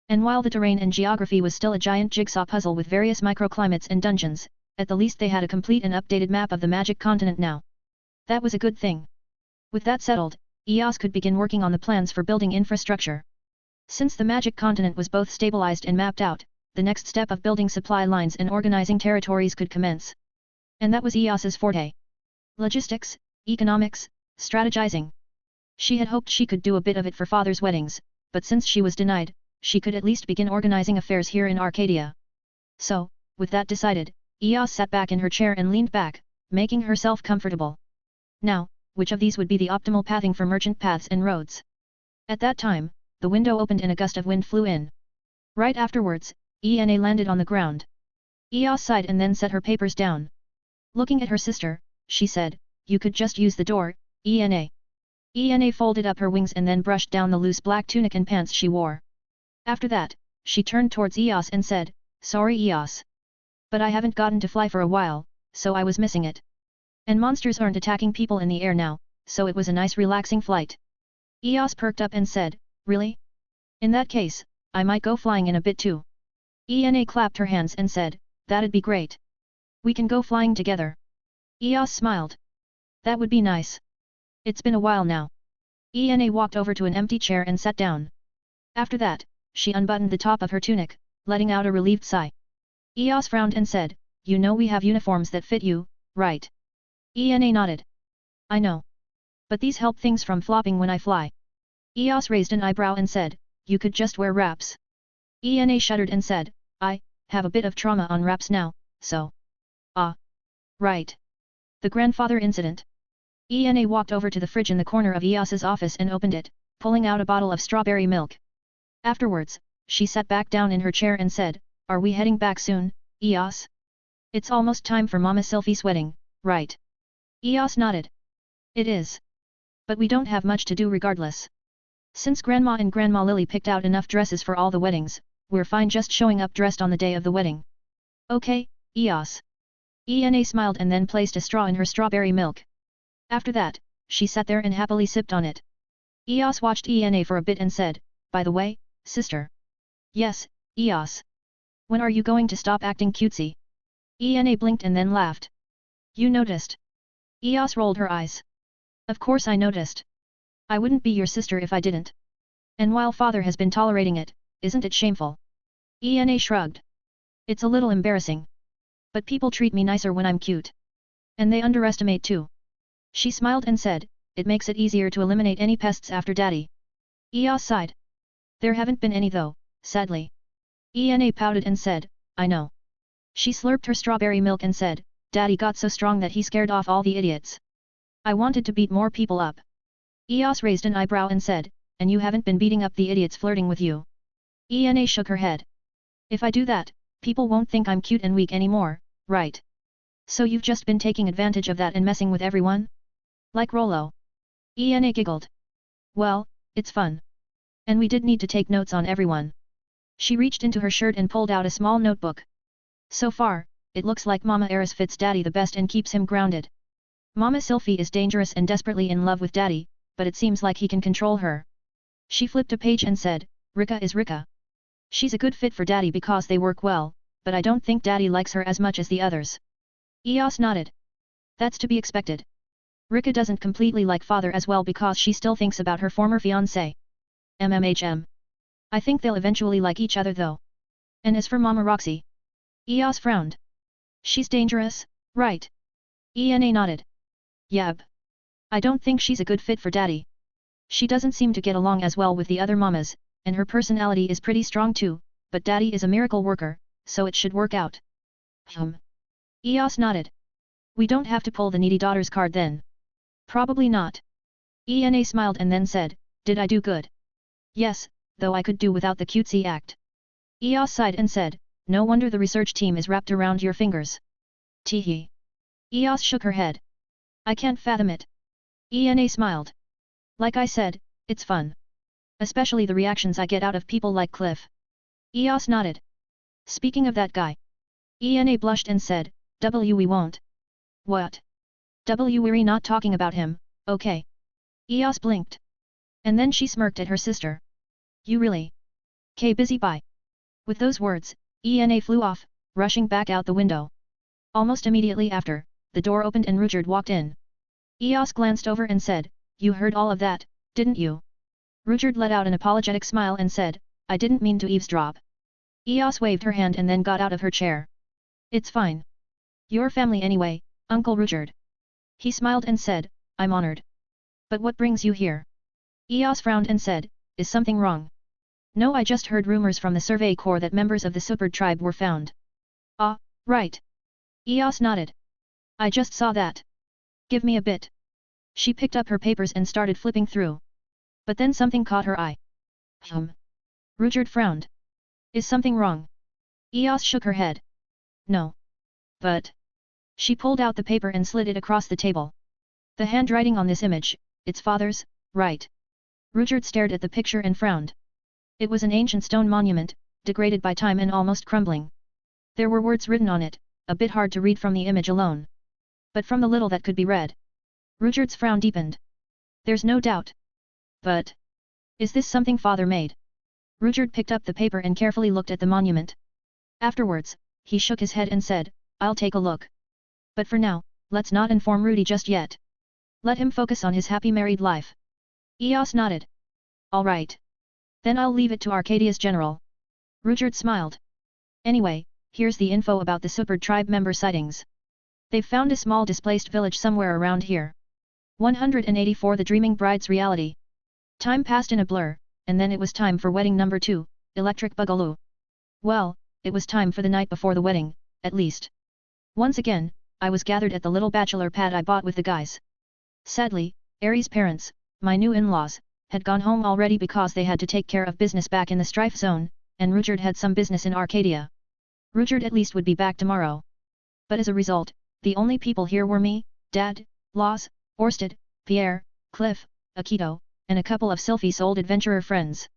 And while the terrain and geography was still a giant jigsaw puzzle with various microclimates and dungeons, at the least they had a complete and updated map of the magic continent now. That was a good thing. With that settled, EOS could begin working on the plans for building infrastructure. Since the magic continent was both stabilized and mapped out, the next step of building supply lines and organizing territories could commence. And that was EOS's forte. Logistics, economics, strategizing. She had hoped she could do a bit of it for father's weddings, but since she was denied, she could at least begin organizing affairs here in Arcadia. So, with that decided, EOS sat back in her chair and leaned back, making herself comfortable. Now, which of these would be the optimal pathing for merchant paths and roads? At that time, the window opened and a gust of wind flew in. Right afterwards, ENA landed on the ground. EOS sighed and then set her papers down. Looking at her sister, she said, you could just use the door, ENA. ENA folded up her wings and then brushed down the loose black tunic and pants she wore. After that, she turned towards EOS and said, sorry EOS. But I haven't gotten to fly for a while, so I was missing it. And monsters aren't attacking people in the air now, so it was a nice relaxing flight. EOS perked up and said, really? In that case, I might go flying in a bit too. ENA clapped her hands and said, that'd be great. We can go flying together. EOS smiled. That would be nice. It's been a while now. ENA walked over to an empty chair and sat down. After that, she unbuttoned the top of her tunic, letting out a relieved sigh. EOS frowned and said, you know we have uniforms that fit you, right? ENA nodded. I know. But these help things from flopping when I fly. EOS raised an eyebrow and said, you could just wear wraps. ENA shuddered and said, I have a bit of trauma on wraps now, so. Ah. Right. The grandfather incident. ENA walked over to the fridge in the corner of EOS's office and opened it, pulling out a bottle of strawberry milk. Afterwards, she sat back down in her chair and said, are we heading back soon, EOS? It's almost time for Mama Sylphie's wedding, right? EOS nodded. It is. But we don't have much to do regardless. Since Grandma and Grandma Lily picked out enough dresses for all the weddings, we're fine just showing up dressed on the day of the wedding. Okay, EOS. ENA smiled and then placed a straw in her strawberry milk. After that, she sat there and happily sipped on it. EOS watched ENA for a bit and said, by the way, sister. Yes, EOS. When are you going to stop acting cutesy? ENA blinked and then laughed. You noticed. EOS rolled her eyes. Of course I noticed. I wouldn't be your sister if I didn't. And while father has been tolerating it, isn't it shameful? ENA shrugged. It's a little embarrassing. But people treat me nicer when I'm cute. And they underestimate too. She smiled and said, it makes it easier to eliminate any pests after daddy. EOS sighed. There haven't been any though, sadly. ENA pouted and said, I know. She slurped her strawberry milk and said, Daddy got so strong that he scared off all the idiots. I wanted to beat more people up. Eos raised an eyebrow and said, and you haven't been beating up the idiots flirting with you. Ena shook her head. If I do that, people won't think I'm cute and weak anymore, right? So you've just been taking advantage of that and messing with everyone? Like Rollo. Ena giggled. Well, it's fun. And we did need to take notes on everyone. She reached into her shirt and pulled out a small notebook. So far, it looks like Mama Eris fits Daddy the best and keeps him grounded. Mama Sylphie is dangerous and desperately in love with Daddy, but it seems like he can control her. She flipped a page and said, Rika is Rika. She's a good fit for Daddy because they work well, but I don't think Daddy likes her as much as the others. Eos nodded. That's to be expected. Rika doesn't completely like Father as well because she still thinks about her former fiancé. MMHM. I think they'll eventually like each other though. And as for Mama Roxy? Eos frowned. She's dangerous, right? Ena nodded. Yab. I don't think she's a good fit for Daddy. She doesn't seem to get along as well with the other mamas, and her personality is pretty strong too, but Daddy is a miracle worker, so it should work out. Eos nodded. We don't have to pull the needy daughter's card then. Probably not. Ena smiled and then said, did I do good? Yes, though I could do without the cutesy act. Eos sighed and said, no wonder the research team is wrapped around your fingers. Teehee. Eos shook her head. I can't fathom it. Ena smiled. Like I said, it's fun. Especially the reactions I get out of people like Cliff. Eos nodded. Speaking of that guy. Ena blushed and said, we won't. What? We're not talking about him, okay. Eos blinked. And then she smirked at her sister. You really? Busy bye. With those words, Ena flew off, rushing back out the window. Almost immediately after, the door opened and Ruchard walked in. Eos glanced over and said, you heard all of that, didn't you? Ruchard let out an apologetic smile and said, I didn't mean to eavesdrop. Eos waved her hand and then got out of her chair. It's fine. Your family anyway, Uncle Ruchard. He smiled and said, I'm honored. But what brings you here? Eos frowned and said, is something wrong? No, I just heard rumors from the Survey Corps that members of the Superd tribe were found. Ah, right. Eos nodded. I just saw that. Give me a bit. She picked up her papers and started flipping through. But then something caught her eye. Ruchard frowned. Is something wrong? Eos shook her head. No. But. She pulled out the paper and slid it across the table. The handwriting on this image, it's Father's, right? Ruchard stared at the picture and frowned. It was an ancient stone monument, degraded by time and almost crumbling. There were words written on it, a bit hard to read from the image alone. But from the little that could be read. Ruchard's frown deepened. There's no doubt. But. Is this something Father made? Ruchard picked up the paper and carefully looked at the monument. Afterwards, he shook his head and said, I'll take a look. But for now, let's not inform Rudy just yet. Let him focus on his happy married life. Eos nodded. All right. Then I'll leave it to Arcadia's general. Ruchard smiled. Anyway, here's the info about the Superd tribe member sightings. They've found a small displaced village somewhere around here. 184 The Dreaming Bride's reality. Time passed in a blur, and then it was time for wedding number 2, Electric Boogaloo. Well, it was time for the night before the wedding, at least. Once again, I was gathered at the little bachelor pad I bought with the guys. Sadly, Aries' parents, my new in-laws, had gone home already because they had to take care of business back in the strife zone, and Ruchard had some business in Arcadia. Ruchard at least would be back tomorrow. But as a result, the only people here were me, Dad, Laws, Orsted, Pierre, Cliff, Akito, and a couple of Sylphie's old adventurer friends.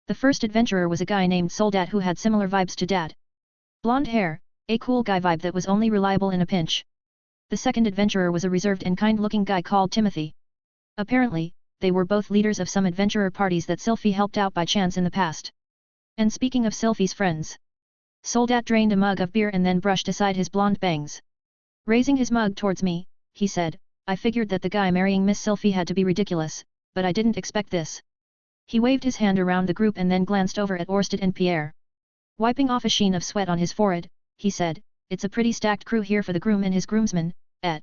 The first adventurer was a guy named Soldat who had similar vibes to Dad. Blonde hair, a cool guy vibe that was only reliable in a pinch. The second adventurer was a reserved and kind-looking guy called Timothy. Apparently, they were both leaders of some adventurer parties that Sylphie helped out by chance in the past. And speaking of Sylphie's friends, Soldat drained a mug of beer and then brushed aside his blonde bangs. Raising his mug towards me, he said, I figured that the guy marrying Miss Sylphie had to be ridiculous, but I didn't expect this. He waved his hand around the group and then glanced over at Orsted and Pierre. Wiping off a sheen of sweat on his forehead, he said, it's a pretty stacked crew here for the groom and his groomsmen, et.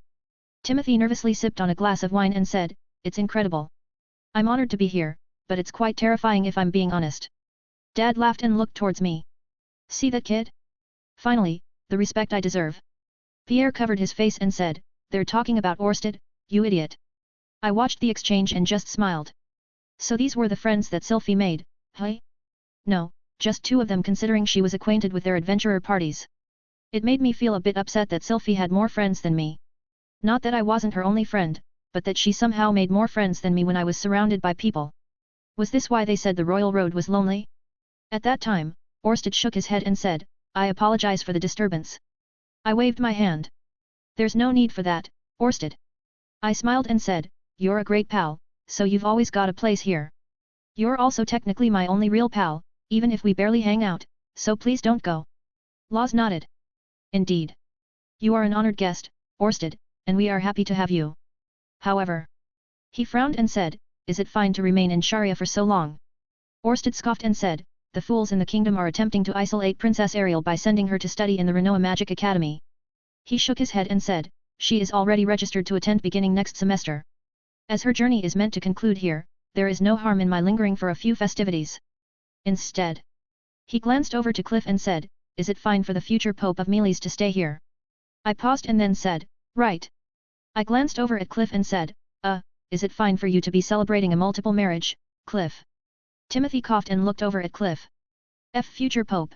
Timothy nervously sipped on a glass of wine and said, it's incredible. I'm honored to be here, but it's quite terrifying if I'm being honest. Dad laughed and looked towards me. See that kid? Finally, the respect I deserve. Pierre covered his face and said, "They're talking about Orsted, you idiot." I watched the exchange and just smiled. So these were the friends that Sylphie made, huh? No, just two of them considering she was acquainted with their adventurer parties. It made me feel a bit upset that Sylphie had more friends than me. Not that I wasn't her only friend, but that she somehow made more friends than me when I was surrounded by people. Was this why they said the royal road was lonely? At that time, Orsted shook his head and said, "I apologize for the disturbance." I waved my hand. "There's no need for that, Orsted." I smiled and said, "You're a great pal, so you've always got a place here. You're also technically my only real pal, even if we barely hang out, so please don't go." Laws nodded. "Indeed. You are an honored guest, Orsted, and we are happy to have you. However," he frowned and said, "is it fine to remain in Sharia for so long?" Orsted scoffed and said, "The fools in the kingdom are attempting to isolate Princess Ariel by sending her to study in the Renoa Magic Academy." He shook his head and said, "She is already registered to attend beginning next semester. As her journey is meant to conclude here, there is no harm in my lingering for a few festivities. Instead." He glanced over to Cliff and said, "Is it fine for the future Pope of Mealy's to stay here?" I paused and then said, "Right." I glanced over at Cliff and said, Is it fine for you to be celebrating a multiple marriage, Cliff?" Timothy coughed and looked over at Cliff. Future Pope.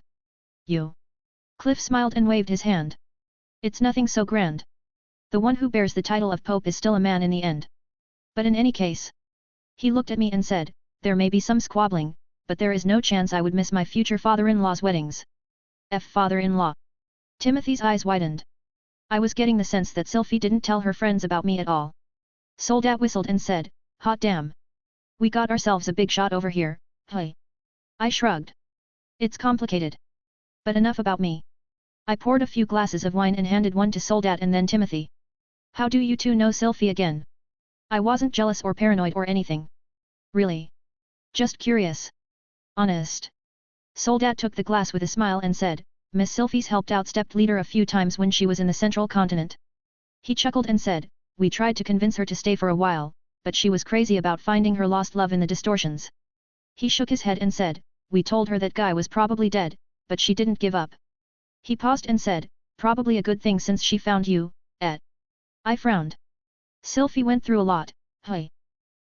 You." Cliff smiled and waved his hand. "It's nothing so grand. The one who bears the title of Pope is still a man in the end. But in any case." He looked at me and said, "There may be some squabbling, but there is no chance I would miss my future father-in-law's weddings." Father-in-law. Timothy's eyes widened. I was getting the sense that Sylphie didn't tell her friends about me at all. Soldat whistled and said, "Hot damn. We got ourselves a big shot over here, hey." I shrugged. "It's complicated. But enough about me." I poured a few glasses of wine and handed one to Soldat and then Timothy. "How do you two know Sylphie again?" I wasn't jealous or paranoid or anything. Really. Just curious. Honest. Soldat took the glass with a smile and said, "Miss Sylphie's helped out Stepped Leader a few times when she was in the Central Continent." He chuckled and said, "We tried to convince her to stay for a while, but she was crazy about finding her lost love in the distortions." He shook his head and said, "We told her that guy was probably dead, but she didn't give up." He paused and said, "Probably a good thing since she found you, eh?" I frowned. Sylphie went through a lot, hey.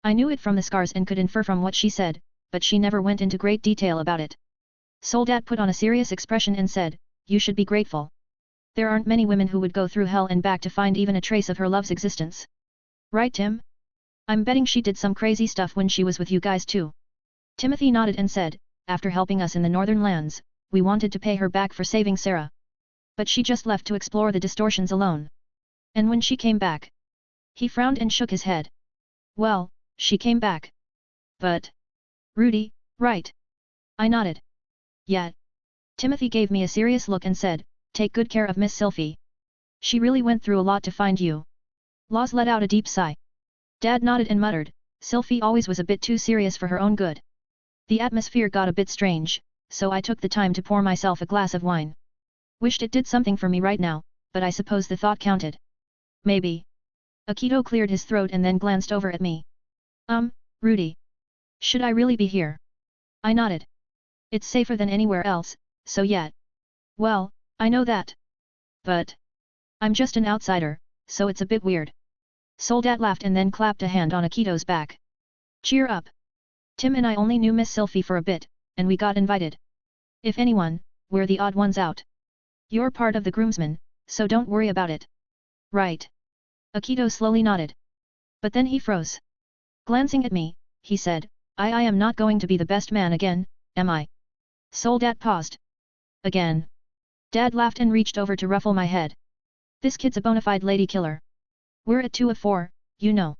I knew it from the scars and could infer from what she said, but she never went into great detail about it. Soldat put on a serious expression and said, "You should be grateful. There aren't many women who would go through hell and back to find even a trace of her love's existence. Right, Tim? I'm betting she did some crazy stuff when she was with you guys too." Timothy nodded and said, "After helping us in the northern lands, we wanted to pay her back for saving Sarah. But she just left to explore the distortions alone. And when she came back..." He frowned and shook his head. "Well, she came back. But... Rudy, right?" I nodded. "Yeah." Timothy gave me a serious look and said, "Take good care of Miss Sylphie. She really went through a lot to find you." Laws let out a deep sigh. Dad nodded and muttered, "Sylphie always was a bit too serious for her own good." The atmosphere got a bit strange, so I took the time to pour myself a glass of wine. Wished it did something for me right now, but I suppose the thought counted. Maybe. Akito cleared his throat and then glanced over at me. Rudy. Should I really be here?" I nodded. "It's safer than anywhere else, so yeah." "Well, I know that. But... I'm just an outsider, so it's a bit weird." Soldat laughed and then clapped a hand on Akito's back. "Cheer up. Tim and I only knew Miss Sylphie for a bit, and we got invited. If anyone, we're the odd ones out. You're part of the groomsmen, so don't worry about it." "Right." Akito slowly nodded. But then he froze. Glancing at me, he said, I am not going to be the best man again, am I?" Soldat paused. "Again?" Dad laughed and reached over to ruffle my head. "This kid's a bona fide lady killer. We're at 2 of 4, you know."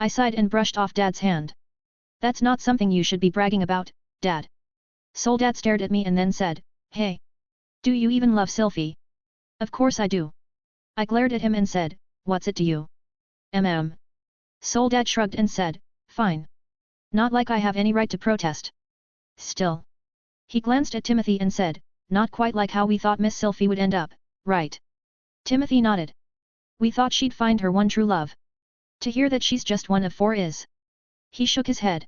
I sighed and brushed off Dad's hand. "That's not something you should be bragging about, Dad." Soldat stared at me and then said, "Hey! Do you even love Sylphie?" "Of course I do." I glared at him and said, "What's it to you?" Soldat shrugged and said, "Fine. Not like I have any right to protest." "Still." He glanced at Timothy and said, "Not quite like how we thought Miss Sylphie would end up, right?" Timothy nodded. "We thought she'd find her one true love. To hear that she's just 1 of 4 is..." He shook his head.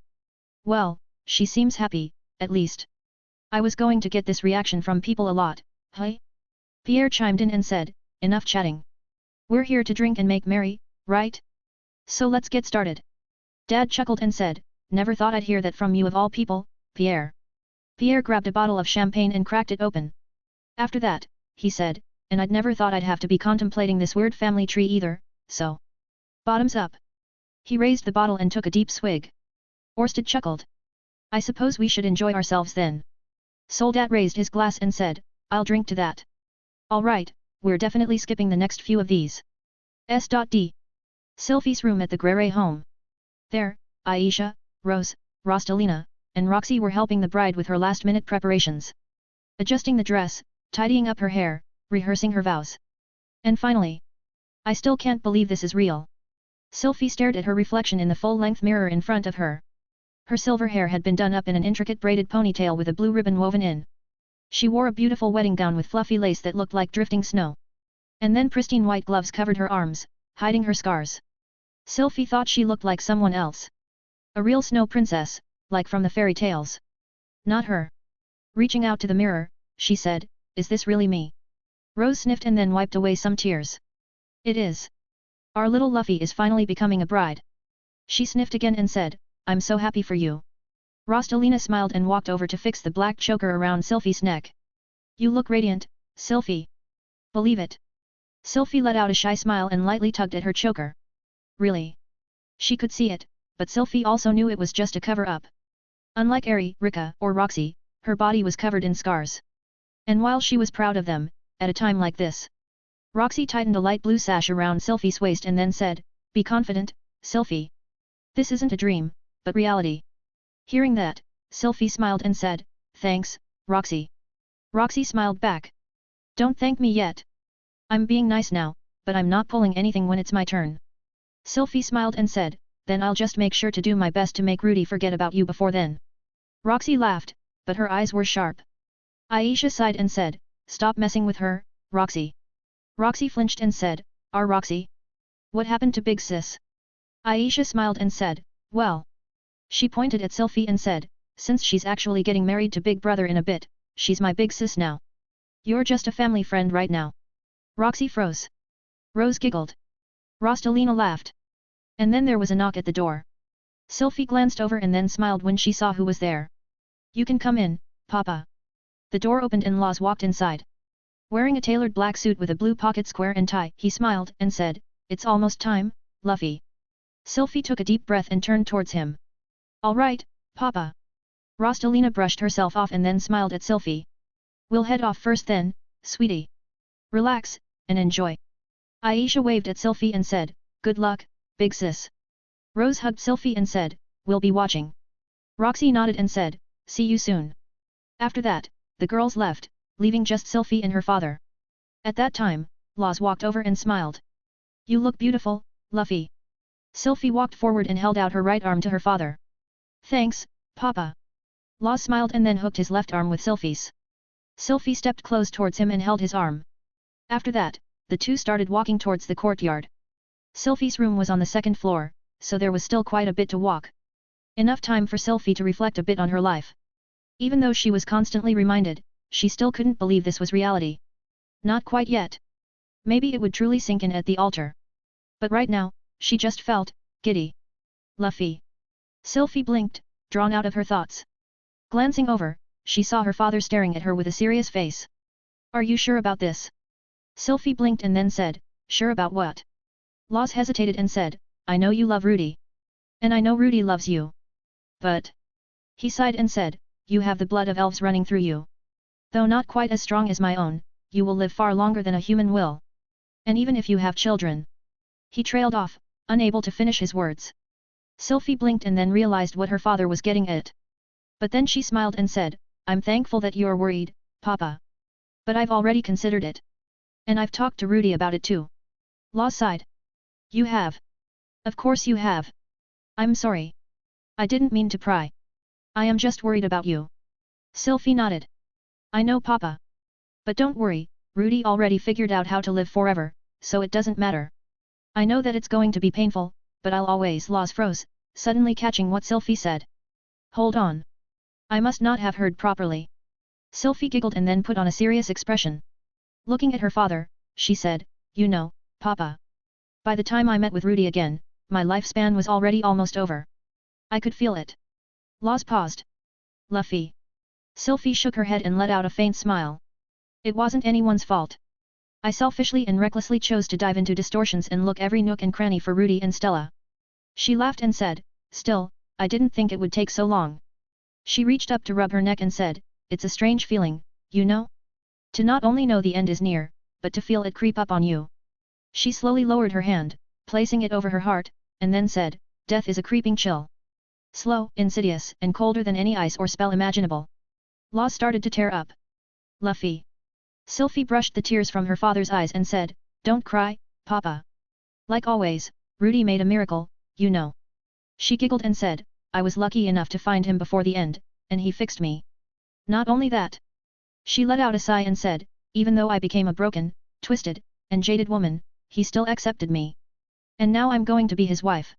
"Well, she seems happy, at least. I was going to get this reaction from people a lot, hey?" Pierre chimed in and said, enough chatting. We're here to drink and make merry, right? So let's get started. Dad chuckled and said, never thought I'd hear that from you of all people, Pierre. Pierre grabbed a bottle of champagne and cracked it open. After that, he said, and I'd never thought I'd have to be contemplating this weird family tree either, so. Bottoms up. He raised the bottle and took a deep swig. Orsted chuckled. I suppose we should enjoy ourselves then. Soldat raised his glass and said, I'll drink to that. All right, we're definitely skipping the next few of these. S.D. Sylphie's room at the Grere home. There, Aisha, Rose, Rostalina, and Roxy were helping the bride with her last-minute preparations. Adjusting the dress, tidying up her hair, rehearsing her vows. And finally. I still can't believe this is real. Sylphie stared at her reflection in the full-length mirror in front of her. Her silver hair had been done up in an intricate braided ponytail with a blue ribbon woven in. She wore a beautiful wedding gown with fluffy lace that looked like drifting snow. And then pristine white gloves covered her arms, hiding her scars. Sylphie thought she looked like someone else. A real snow princess, like from the fairy tales. Not her. Reaching out to the mirror, she said, is this really me? Rose sniffed and then wiped away some tears. It is. Our little Luffy is finally becoming a bride. She sniffed again and said, I'm so happy for you. Rostalina smiled and walked over to fix the black choker around Sylphie's neck. You look radiant, Sylphie. Believe it. Sylphie let out a shy smile and lightly tugged at her choker. Really? She could see it, but Sylphie also knew it was just a cover-up. Unlike Eri, Rika, or Roxy, her body was covered in scars. And while she was proud of them, at a time like this, Roxy tightened a light blue sash around Sylphie's waist and then said, be confident, Sylphie. This isn't a dream, but reality. Hearing that, Sylphie smiled and said, thanks, Roxy. Roxy smiled back. Don't thank me yet. I'm being nice now, but I'm not pulling anything when it's my turn. Sylphie smiled and said, then I'll just make sure to do my best to make Rudy forget about you before then. Roxy laughed, but her eyes were sharp. Aisha sighed and said, stop messing with her, Roxy. Roxy flinched and said, Roxy? What happened to Big Sis? Aisha smiled and said, well. She pointed at Sylphie and said, since she's actually getting married to Big Brother in a bit, she's my big sis now. You're just a family friend right now. Roxy froze. Rose giggled. Rostalina laughed. And then there was a knock at the door. Sylphie glanced over and then smiled when she saw who was there. You can come in, Papa. The door opened and Laws walked inside. Wearing a tailored black suit with a blue pocket square and tie, he smiled and said, it's almost time, Luffy. Sylphie took a deep breath and turned towards him. All right, Papa. Rostalina brushed herself off and then smiled at Sylphie. We'll head off first then, sweetie. Relax, and enjoy. Aisha waved at Sylphie and said, good luck, big sis. Rose hugged Sylphie and said, we'll be watching. Roxy nodded and said, see you soon. After that, the girls left, leaving just Sylphie and her father. At that time, Laws walked over and smiled. You look beautiful, Luffy. Sylphie walked forward and held out her right arm to her father. Thanks, Papa. Laws smiled and then hooked his left arm with Sylphie's. Sylphie stepped close towards him and held his arm. After that, the two started walking towards the courtyard. Sylphie's room was on the second floor, so there was still quite a bit to walk. Enough time for Sylphie to reflect a bit on her life. Even though she was constantly reminded, she still couldn't believe this was reality. Not quite yet. Maybe it would truly sink in at the altar. But right now, she just felt giddy. Luffy. Sylphie blinked, drawn out of her thoughts. Glancing over, she saw her father staring at her with a serious face. Are you sure about this? Sylphie blinked and then said, sure about what? Laws hesitated and said, I know you love Rudy. And I know Rudy loves you. But. He sighed and said, you have the blood of elves running through you. Though not quite as strong as my own, you will live far longer than a human will. And even if you have children. He trailed off, unable to finish his words. Sylphie blinked and then realized what her father was getting at. But then she smiled and said, I'm thankful that you're worried, Papa. But I've already considered it. And I've talked to Rudy about it too. Law sighed. You have. Of course you have. I'm sorry. I didn't mean to pry. I am just worried about you. Sylphie nodded. I know, Papa. But don't worry, Rudy already figured out how to live forever, so it doesn't matter. I know that it's going to be painful, but I'll always. Laws froze, suddenly catching what Sylphie said. Hold on. I must not have heard properly. Sylphie giggled and then put on a serious expression. Looking at her father, she said, you know, Papa. By the time I met with Rudy again, my lifespan was already almost over. I could feel it. Laws paused. Luffy. Sylphie shook her head and let out a faint smile. It wasn't anyone's fault. I selfishly and recklessly chose to dive into distortions and look every nook and cranny for Rudy and Stella. She laughed and said, still, I didn't think it would take so long. She reached up to rub her neck and said, it's a strange feeling, you know? To not only know the end is near, but to feel it creep up on you. She slowly lowered her hand, placing it over her heart, and then said, death is a creeping chill. Slow, insidious, and colder than any ice or spell imaginable. Law started to tear up. Luffy. Sylphie brushed the tears from her father's eyes and said, don't cry, Papa. Like always, Rudy made a miracle, you know. She giggled and said, I was lucky enough to find him before the end, and he fixed me. Not only that. She let out a sigh and said, even though I became a broken, twisted, and jaded woman, he still accepted me. And now I'm going to be his wife.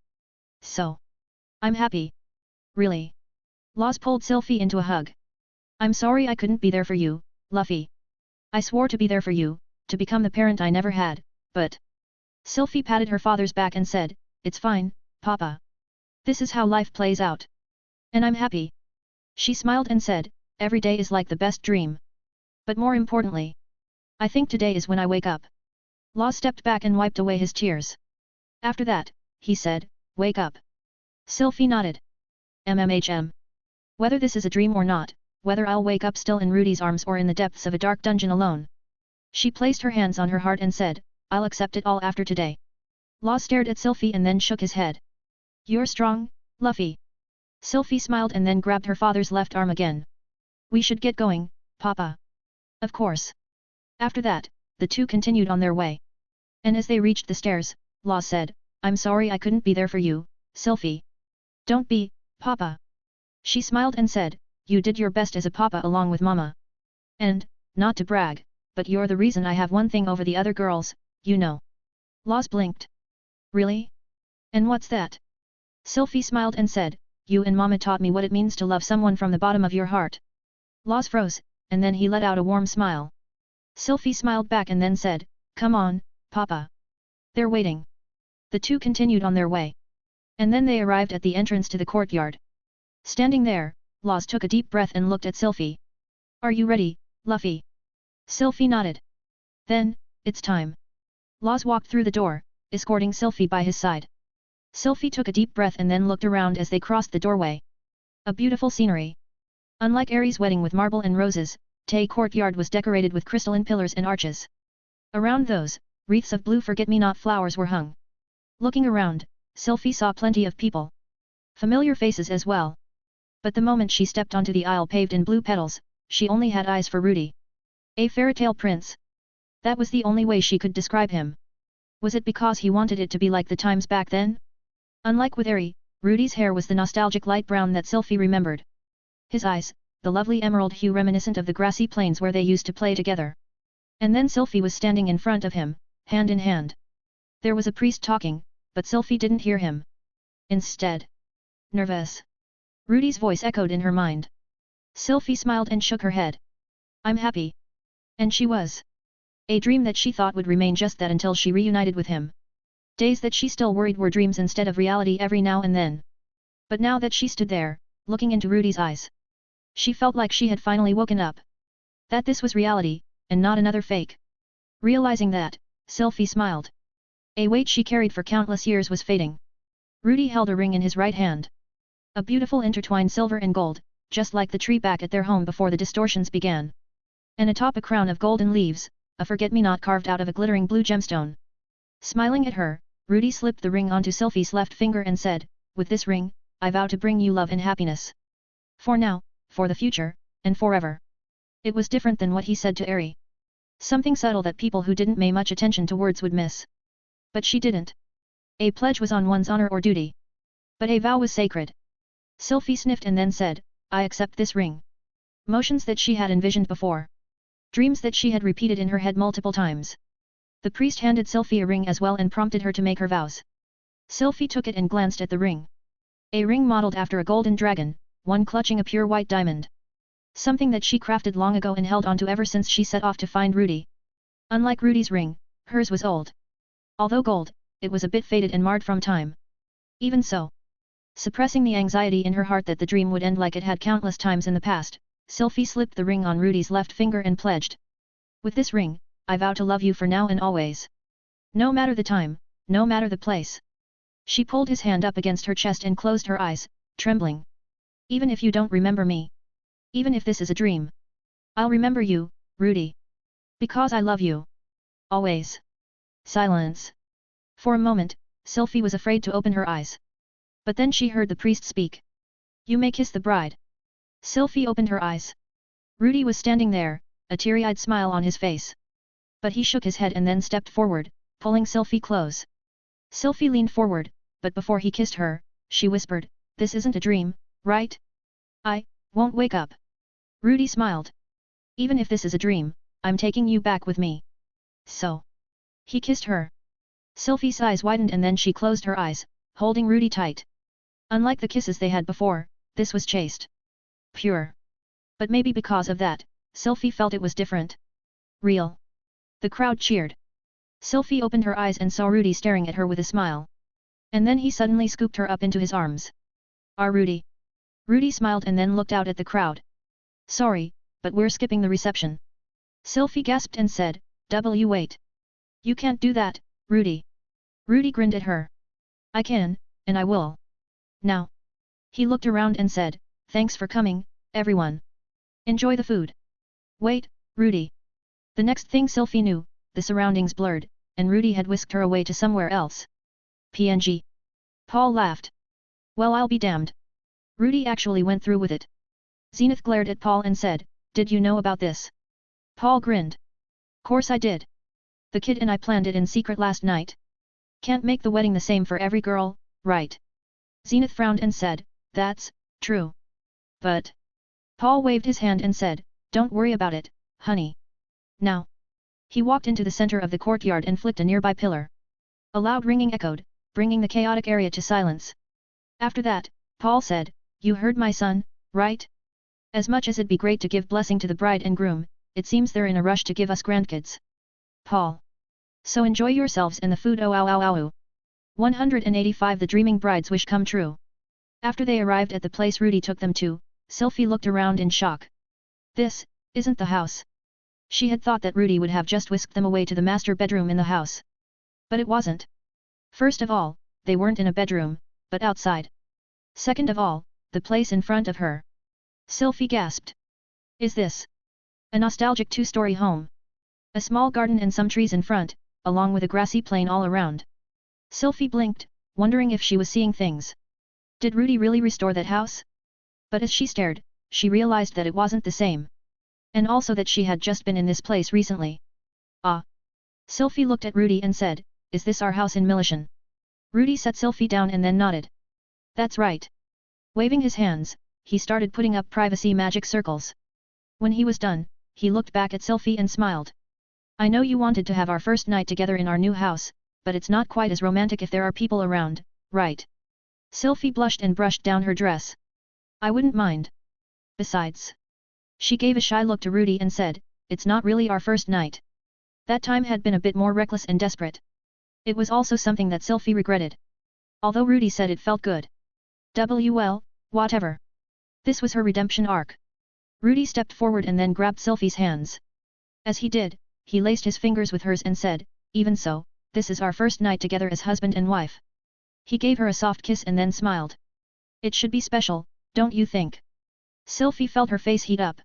So. I'm happy. Really. Laws pulled Sylphie into a hug. I'm sorry I couldn't be there for you, Luffy. I swore to be there for you, to become the parent I never had, but... Sylphie patted her father's back and said, it's fine, Papa. This is how life plays out. And I'm happy. She smiled and said, every day is like the best dream. But more importantly, I think today is when I wake up. Law stepped back and wiped away his tears. After that, he said, wake up. Sylphie nodded. MMHM. Whether this is a dream or not, whether I'll wake up still in Rudy's arms or in the depths of a dark dungeon alone. She placed her hands on her heart and said, I'll accept it all after today. Law stared at Sylphie and then shook his head. You're strong, Luffy. Sylphie smiled and then grabbed her father's left arm again. We should get going, Papa. Of course. After that, the two continued on their way. And as they reached the stairs, Law said, I'm sorry I couldn't be there for you, Sylphie. Don't be, Papa. She smiled and said, you did your best as a papa along with Mama. And, not to brag, but you're the reason I have one thing over the other girls, you know. Laws blinked. Really? And what's that? Sylphie smiled and said, you and Mama taught me what it means to love someone from the bottom of your heart. Laws froze, and then he let out a warm smile. Sylphie smiled back and then said, come on, Papa. They're waiting. The two continued on their way. And then they arrived at the entrance to the courtyard. Standing there, Laws took a deep breath and looked at Sylphie. Are you ready, Luffy? Sylphie nodded. Then, it's time. Laws walked through the door, escorting Sylphie by his side. Sylphie took a deep breath and then looked around as they crossed the doorway. A beautiful scenery. Unlike Aries' wedding with marble and roses, Tay courtyard was decorated with crystalline pillars and arches. Around those, wreaths of blue forget-me-not flowers were hung. Looking around, Sylphie saw plenty of people. Familiar faces as well. But the moment she stepped onto the aisle paved in blue petals, she only had eyes for Rudy. A fairytale prince. That was the only way she could describe him. Was it because he wanted it to be like the times back then? Unlike with Eri, Rudy's hair was the nostalgic light brown that Sylphie remembered. His eyes, the lovely emerald hue reminiscent of the grassy plains where they used to play together. And then Sylphie was standing in front of him, hand in hand. There was a priest talking, but Sylphie didn't hear him. Instead. Nervous. Rudy's voice echoed in her mind. Sylphie smiled and shook her head. I'm happy. And she was. A dream that she thought would remain just that until she reunited with him. Days that she still worried were dreams instead of reality every now and then. But now that she stood there, looking into Rudy's eyes, she felt like she had finally woken up. That this was reality, and not another fake. Realizing that, Sylphie smiled. A weight she carried for countless years was fading. Rudy held a ring in his right hand. A beautiful intertwined silver and gold, just like the tree back at their home before the distortions began. And atop a crown of golden leaves, a forget-me-not carved out of a glittering blue gemstone. Smiling at her, Rudy slipped the ring onto Sylphie's left finger and said, with this ring, I vow to bring you love and happiness. For now, for the future, and forever. It was different than what he said to Eri. Something subtle that people who didn't pay much attention to words would miss. But she didn't. A pledge was on one's honor or duty. But a vow was sacred. Sylphie sniffed and then said, I accept this ring. Motions that she had envisioned before. Dreams that she had repeated in her head multiple times. The priest handed Sylphie a ring as well and prompted her to make her vows. Sylphie took it and glanced at the ring. A ring modeled after a golden dragon, one clutching a pure white diamond. Something that she crafted long ago and held onto ever since she set off to find Rudy. Unlike Rudy's ring, Hers was old. Although gold, it was a bit faded and marred from time. Even so, suppressing the anxiety in her heart that the dream would end like it had countless times in the past, Sylvie slipped the ring on Rudy's left finger and pledged. With this ring, I vow to love you for now and always. No matter the time, no matter the place. She pulled his hand up against her chest and closed her eyes, trembling. Even if you don't remember me. Even if this is a dream. I'll remember you, Rudy. Because I love you. Always. Silence. For a moment, Sylvie was afraid to open her eyes. But then she heard the priest speak. You may kiss the bride. Sylvie opened her eyes. Rudy was standing there, a teary-eyed smile on his face. But he shook his head and then stepped forward, pulling Sylvie close. Sylvie leaned forward, but before he kissed her, she whispered, this isn't a dream, right? I won't wake up. Rudy smiled. Even if this is a dream, I'm taking you back with me. So. He kissed her. Sylvie's eyes widened and then she closed her eyes, holding Rudy tight. Unlike the kisses they had before, this was chaste. Pure. But maybe because of that, Sylvie felt it was different. Real. The crowd cheered. Sylvie opened her eyes and saw Rudy staring at her with a smile. And then he suddenly scooped her up into his arms. Rudy. Rudy smiled and then looked out at the crowd. Sorry, but we're skipping the reception. Sylvie gasped and said, wait. You can't do that, Rudy. Rudy grinned at her. I can, and I will. Now. He looked around and said, thanks for coming, everyone. Enjoy the food. Wait, Rudy. The next thing Sylvie knew, the surroundings blurred, and Rudy had whisked her away to somewhere else. PNG. Paul laughed. Well, I'll be damned. Rudy actually went through with it. Zenith glared at Paul and said, did you know about this? Paul grinned. Course I did. The kid and I planned it in secret last night. Can't make the wedding the same for every girl, right? Zenith frowned and said, that's true. But. Paul waved his hand and said, don't worry about it, honey. Now. He walked into the center of the courtyard and flicked a nearby pillar. A loud ringing echoed, bringing the chaotic area to silence. After that, Paul said, you heard my son, right? As much as it'd be great to give blessing to the bride and groom, it seems they're in a rush to give us grandkids. Paul. So enjoy yourselves and the food. 185 The dreaming bride's wish come true. After they arrived at the place Rudy took them to, Sylvie looked around in shock. This isn't the house. She had thought that Rudy would have just whisked them away to the master bedroom in the house. But it wasn't. First of all, they weren't in a bedroom, but outside. Second of all, the place in front of her. Sylvie gasped. Is this a nostalgic two-story home? A small garden and some trees in front, along with a grassy plain all around. Sylvie blinked, wondering if she was seeing things. Did Rudy really restore that house? But as she stared, she realized that it wasn't the same. And also that she had just been in this place recently. Ah. Sylvie looked at Rudy and said, is this our house in Milishan? Rudy set Sylvie down and then nodded. That's right. Waving his hands, he started putting up privacy magic circles. When he was done, he looked back at Sylvie and smiled. I know you wanted to have our first night together in our new house, but it's not quite as romantic if there are people around, right? Sylvie blushed and brushed down her dress. I wouldn't mind. Besides. She gave a shy look to Rudy and said, it's not really our first night. That time had been a bit more reckless and desperate. It was also something that Sylvie regretted. Although Rudy said it felt good. Well, whatever. This was her redemption arc. Rudy stepped forward and then grabbed Sylvie's hands. As he did, he laced his fingers with hers and said, even so, this is our first night together as husband and wife. He gave her a soft kiss and then smiled. It should be special, don't you think? Sylvie felt her face heat up.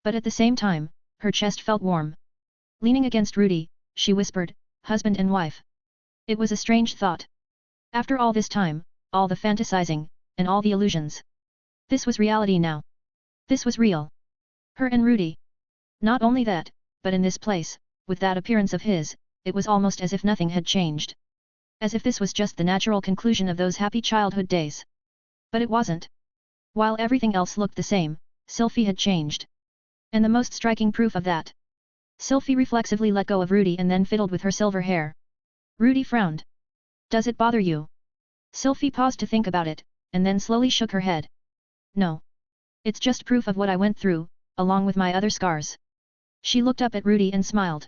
But at the same time, her chest felt warm. Leaning against Rudy, she whispered, husband and wife. It was a strange thought. After all this time, all the fantasizing, and all the illusions. This was reality now. This was real. Her and Rudy. Not only that, but in this place, with that appearance of his, it was almost as if nothing had changed. As if this was just the natural conclusion of those happy childhood days. But it wasn't. While everything else looked the same, Sylvie had changed. And the most striking proof of that. Sylvie reflexively let go of Rudy and then fiddled with her silver hair. Rudy frowned. Does it bother you? Sylvie paused to think about it, and then slowly shook her head. No. It's just proof of what I went through, along with my other scars. She looked up at Rudy and smiled.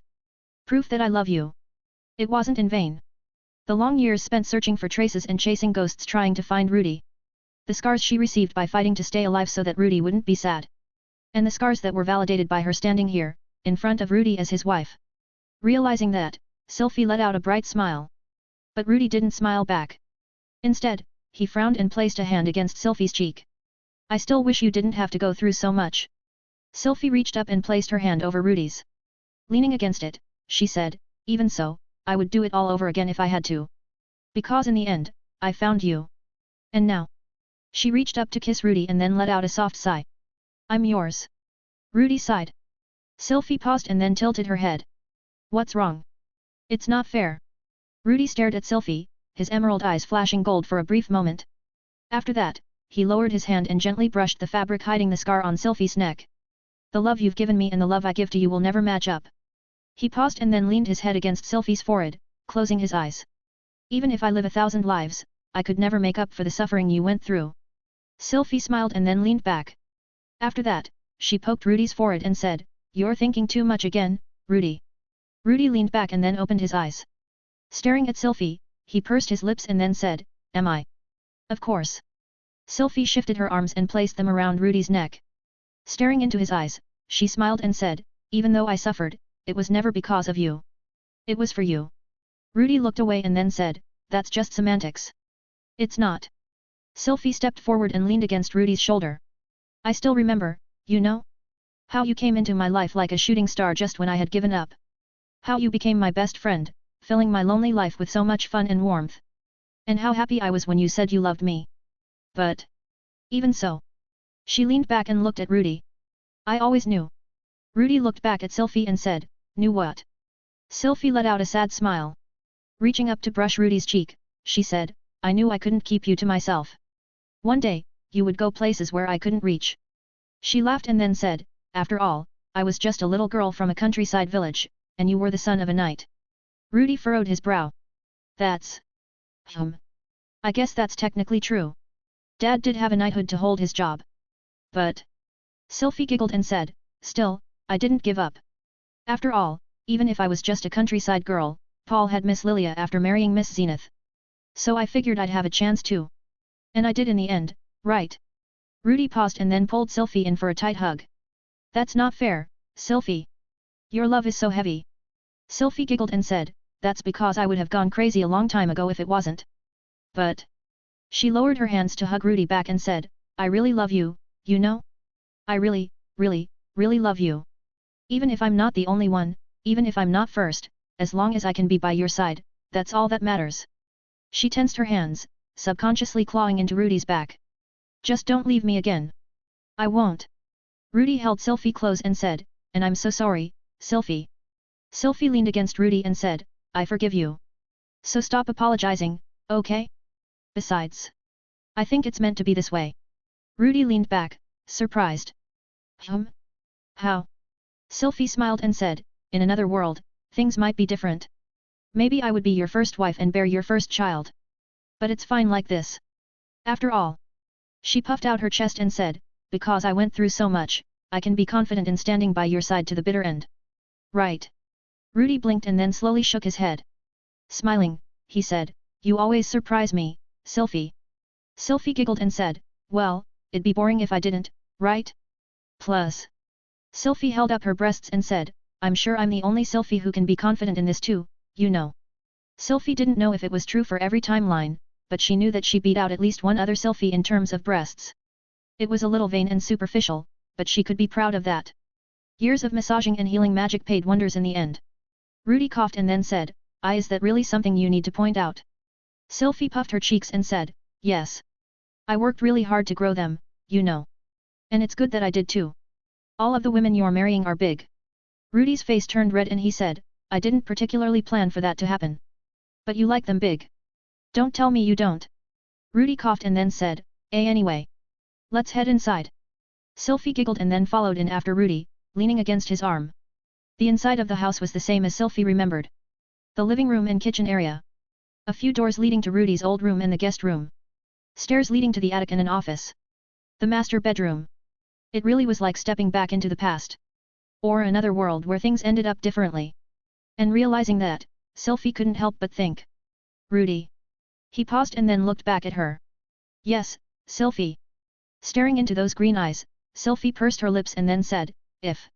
Proof that I love you. It wasn't in vain. The long years spent searching for traces and chasing ghosts trying to find Rudy. The scars she received by fighting to stay alive so that Rudy wouldn't be sad. And the scars that were validated by her standing here, in front of Rudy as his wife. Realizing that, Sylphie let out a bright smile. But Rudy didn't smile back. Instead, he frowned and placed a hand against Sylphie's cheek. I still wish you didn't have to go through so much. Sylphie reached up and placed her hand over Rudy's. Leaning against it, she said, even so, I would do it all over again if I had to. Because in the end, I found you. And now. She reached up to kiss Rudy and then let out a soft sigh. I'm yours. Rudy sighed. Sylphie paused and then tilted her head. What's wrong? It's not fair. Rudy stared at Sylphie, his emerald eyes flashing gold for a brief moment. After that, he lowered his hand and gently brushed the fabric hiding the scar on Sylphie's neck. The love you've given me and the love I give to you will never match up. He paused and then leaned his head against Sylphie's forehead, closing his eyes. Even if I live 1,000 lives, I could never make up for the suffering you went through. Sylphie smiled and then leaned back. After that, she poked Rudy's forehead and said, You're thinking too much again, Rudy. Rudy leaned back and then opened his eyes. Staring at Sylphie, he pursed his lips and then said, Am I? Of course. Sylphie shifted her arms and placed them around Rudy's neck. Staring into his eyes, she smiled and said, Even though I suffered, it was never because of you. It was for you. Rudy looked away and then said, That's just semantics. It's not. Sylphie stepped forward and leaned against Rudy's shoulder. I still remember, you know? How you came into my life like a shooting star just when I had given up. How you became my best friend, filling my lonely life with so much fun and warmth. And how happy I was when you said you loved me. But even so. She leaned back and looked at Rudy. I always knew. Rudy looked back at Sylphie and said, Knew what? Sylphie let out a sad smile. Reaching up to brush Rudy's cheek, she said, I knew I couldn't keep you to myself. One day, you would go places where I couldn't reach. She laughed and then said, After all, I was just a little girl from a countryside village, and you were the son of a knight. Rudy furrowed his brow. That's… I guess that's technically true. Dad did have a knighthood to hold his job. But… Sylphie giggled and said, Still, I didn't give up. After all, even if I was just a countryside girl, Paul had Miss Lilia after marrying Miss Zenith. So I figured I'd have a chance too. And I did in the end, right? Rudy paused and then pulled Sylphie in for a tight hug. That's not fair, Sylphie. Your love is so heavy. Sylphie giggled and said, That's because I would have gone crazy a long time ago if it wasn't. But… She lowered her hands to hug Rudy back and said, I really love you, you know? I really, really, really love you. Even if I'm not the only one, even if I'm not first, as long as I can be by your side, that's all that matters. She tensed her hands, subconsciously clawing into Rudy's back. Just don't leave me again. I won't. Rudy held Sylphie close and said, And I'm so sorry, Sylphie. Sylphie leaned against Rudy and said, I forgive you. So stop apologizing, okay? Besides, I think it's meant to be this way. Rudy leaned back, surprised. How? Sylphie smiled and said, In another world, things might be different. Maybe I would be your first wife and bear your first child. But it's fine like this. After all. She puffed out her chest and said, Because I went through so much, I can be confident in standing by your side to the bitter end. Right. Rudy blinked and then slowly shook his head. Smiling, he said, You always surprise me, Sylphie. Sylphie giggled and said, Well, it'd be boring if I didn't, right? Plus. Sylphie held up her breasts and said, I'm sure I'm the only Sylphie who can be confident in this too, you know. Sylphie didn't know if it was true for every timeline, but she knew that she beat out at least one other Sylphie in terms of breasts. It was a little vain and superficial, but she could be proud of that. Years of massaging and healing magic paid wonders in the end. Rudy coughed and then said, Is that really something you need to point out? Sylphie puffed her cheeks and said, Yes. I worked really hard to grow them, you know. And it's good that I did too. All of the women you're marrying are big. Rudy's face turned red and he said, I didn't particularly plan for that to happen. But you like them big. Don't tell me you don't. Rudy coughed and then said, Anyway. Let's head inside. Sylphie giggled and then followed in after Rudy, leaning against his arm. The inside of the house was the same as Sylphie remembered. The living room and kitchen area. A few doors leading to Rudy's old room and the guest room. Stairs leading to the attic and an office. The master bedroom. It really was like stepping back into the past. Or another world where things ended up differently. And realizing that, Sylvie couldn't help but think. Rudy. He paused and then looked back at her. Yes, Sylvie. Staring into those green eyes, Sylvie pursed her lips and then said, If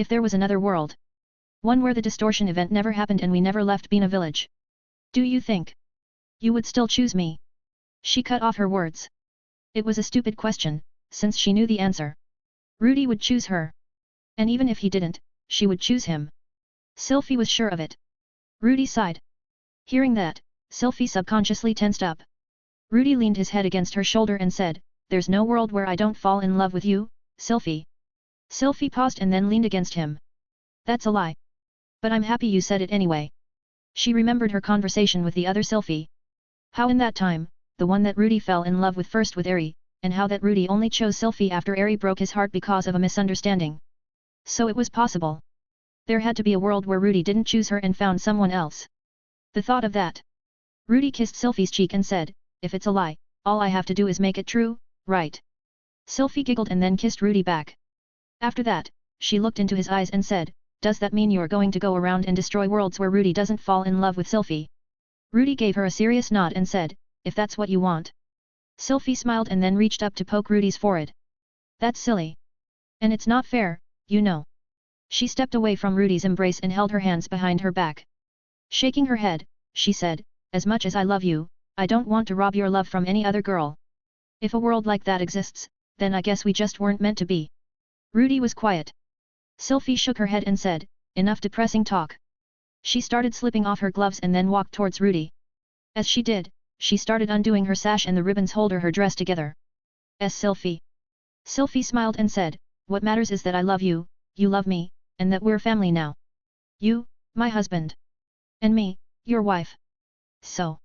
there was another world. One where the distortion event never happened and we never left Bina village. Do you think you would still choose me? She cut off her words. It was a stupid question, since she knew the answer. Rudy would choose her. And even if he didn't, she would choose him. Sylvie was sure of it. Rudy sighed. Hearing that, Sylvie subconsciously tensed up. Rudy leaned his head against her shoulder and said, There's no world where I don't fall in love with you, Sylvie. Sylvie paused and then leaned against him. That's a lie. But I'm happy you said it anyway. She remembered her conversation with the other Sylvie. How in that time, the one that Rudy fell in love with first with Eri, and how that Rudy only chose Sylvie after Eri broke his heart because of a misunderstanding. So it was possible. There had to be a world where Rudy didn't choose her and found someone else. The thought of that. Rudy kissed Sylvie's cheek and said, If it's a lie, all I have to do is make it true, right? Sylvie giggled and then kissed Rudy back. After that, she looked into his eyes and said, Does that mean you're going to go around and destroy worlds where Rudy doesn't fall in love with Sylvie? Rudy gave her a serious nod and said, If that's what you want. Sylvie smiled and then reached up to poke Rudy's forehead. That's silly. And it's not fair, you know. She stepped away from Rudy's embrace and held her hands behind her back. Shaking her head, she said, As much as I love you, I don't want to rob your love from any other girl. If a world like that exists, then I guess we just weren't meant to be. Rudy was quiet. Sylvie shook her head and said, Enough depressing talk. She started slipping off her gloves and then walked towards Rudy. As she did, she started undoing her sash and the ribbons holding her dress together. Sylvie. Sylvie smiled and said, What matters is that I love you, you love me, and that we're family now. You, my husband. And me, your wife. So.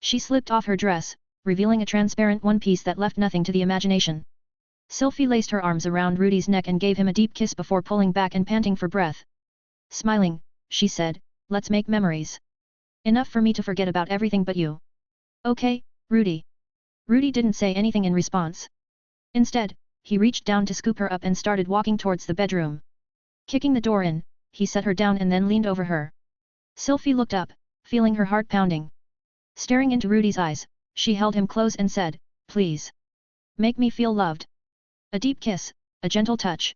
She slipped off her dress, revealing a transparent one piece that left nothing to the imagination. Sylvie laced her arms around Rudy's neck and gave him a deep kiss before pulling back and panting for breath. Smiling, she said, Let's make memories. Enough for me to forget about everything but you. Okay, Rudy. Rudy didn't say anything in response. Instead, he reached down to scoop her up and started walking towards the bedroom. Kicking the door in, he set her down and then leaned over her. Sylvie looked up, feeling her heart pounding. Staring into Rudy's eyes, she held him close and said, Please. Make me feel loved. A deep kiss, a gentle touch.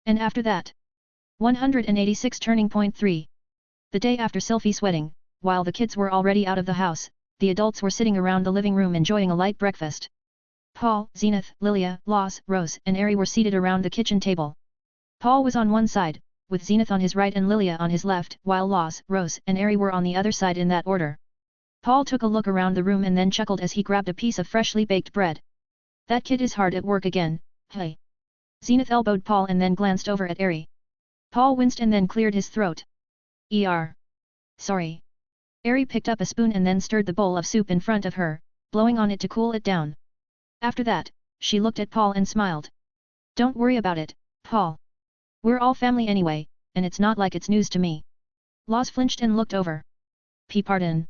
And after that. 186 Turning Point 3. The day after Sylvie's wedding, while the kids were already out of the house, the adults were sitting around the living room enjoying a light breakfast. Paul, Zenith, Lilia, Loz, Rose, and Eri were seated around the kitchen table. Paul was on one side, with Zenith on his right and Lilia on his left, while Loz, Rose, and Eri were on the other side in that order. Paul took a look around the room and then chuckled as he grabbed a piece of freshly baked bread. That kid is hard at work again, hey. Zenith elbowed Paul and then glanced over at Eri. Paul winced and then cleared his throat. Sorry. Eri picked up a spoon and then stirred the bowl of soup in front of her, blowing on it to cool it down. After that, she looked at Paul and smiled. Don't worry about it, Paul. We're all family anyway, and it's not like it's news to me. Loz flinched and looked over. Pardon.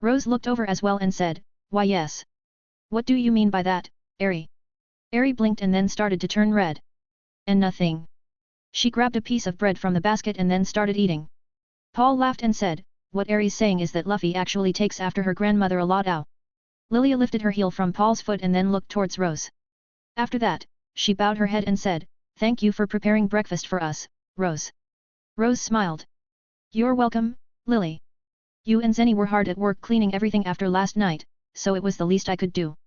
Rose looked over as well and said, Why yes. What do you mean by that, Eri? Eri blinked and then started to turn red. And nothing. She grabbed a piece of bread from the basket and then started eating. Paul laughed and said, What Eri's saying is that Luffy actually takes after her grandmother a lot. Ow. Lilia lifted her heel from Paul's foot and then looked towards Rose. After that, she bowed her head and said, Thank you for preparing breakfast for us, Rose. Rose smiled. You're welcome, Lily. You and Zenny were hard at work cleaning everything after last night, so it was the least I could do.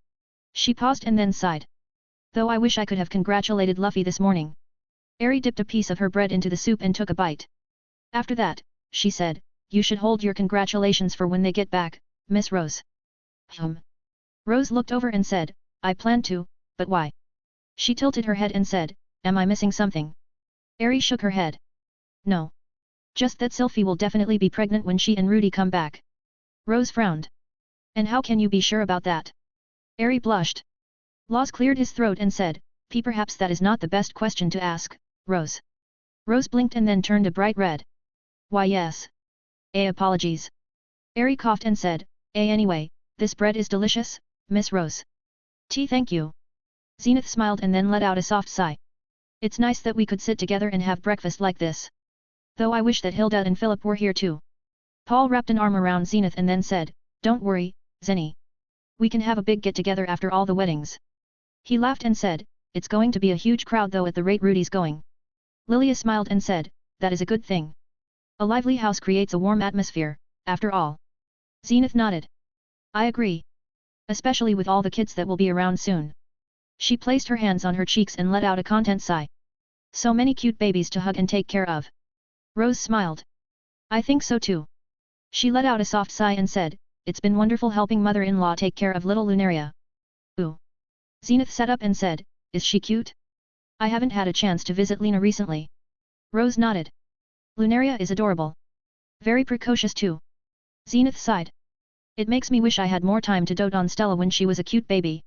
She paused and then sighed. Though I wish I could have congratulated Luffy this morning. Eri dipped a piece of her bread into the soup and took a bite. After that, she said, You should hold your congratulations for when they get back, Miss Rose. Rose looked over and said, I plan to, but why? She tilted her head and said, Am I missing something? Eri shook her head. No. Just that Sylvie will definitely be pregnant when she and Rudy come back. Rose frowned. And how can you be sure about that? Eri blushed. Loz cleared his throat and said, Perhaps that is not the best question to ask, Rose. Rose blinked and then turned a bright red. Why yes. Apologies. Eri coughed and said, Anyway, this bread is delicious, Miss Rose. Thank you. Zenith smiled and then let out a soft sigh. It's nice that we could sit together and have breakfast like this. Though I wish that Hilda and Philip were here too. Paul wrapped an arm around Zenith and then said, "Don't worry, Zenny. We can have a big get-together after all the weddings." He laughed and said, "It's going to be a huge crowd though at the rate Rudy's going." Lilia smiled and said, "That is a good thing. A lively house creates a warm atmosphere, after all." Zenith nodded. "I agree. Especially with all the kids that will be around soon." She placed her hands on her cheeks and let out a content sigh. So many cute babies to hug and take care of. Rose smiled. "I think so too." She let out a soft sigh and said, "It's been wonderful helping mother-in-law take care of little Lunaria." "Ooh." Zenith sat up and said, "Is she cute? I haven't had a chance to visit Lena recently." Rose nodded. "Lunaria is adorable. Very precocious too." Zenith sighed. "It makes me wish I had more time to dote on Stella when she was a cute baby."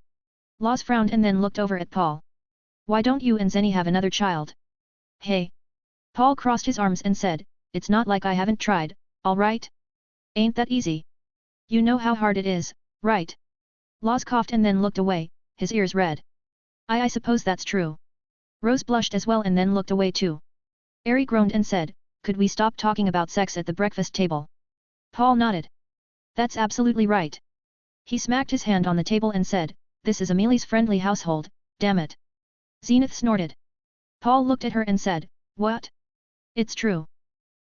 Laws frowned and then looked over at Paul. "Why don't you and Zenny have another child?" "Hey." Paul crossed his arms and said, "It's not like I haven't tried, all right? Ain't that easy? You know how hard it is, right?" Laws coughed and then looked away, his ears red. I suppose that's true." Rose blushed as well and then looked away too. Ari groaned and said, "Could we stop talking about sex at the breakfast table?" Paul nodded. "That's absolutely right." He smacked his hand on the table and said, "This is Amelia's friendly household, damn it." Zenith snorted. Paul looked at her and said, "What? It's true.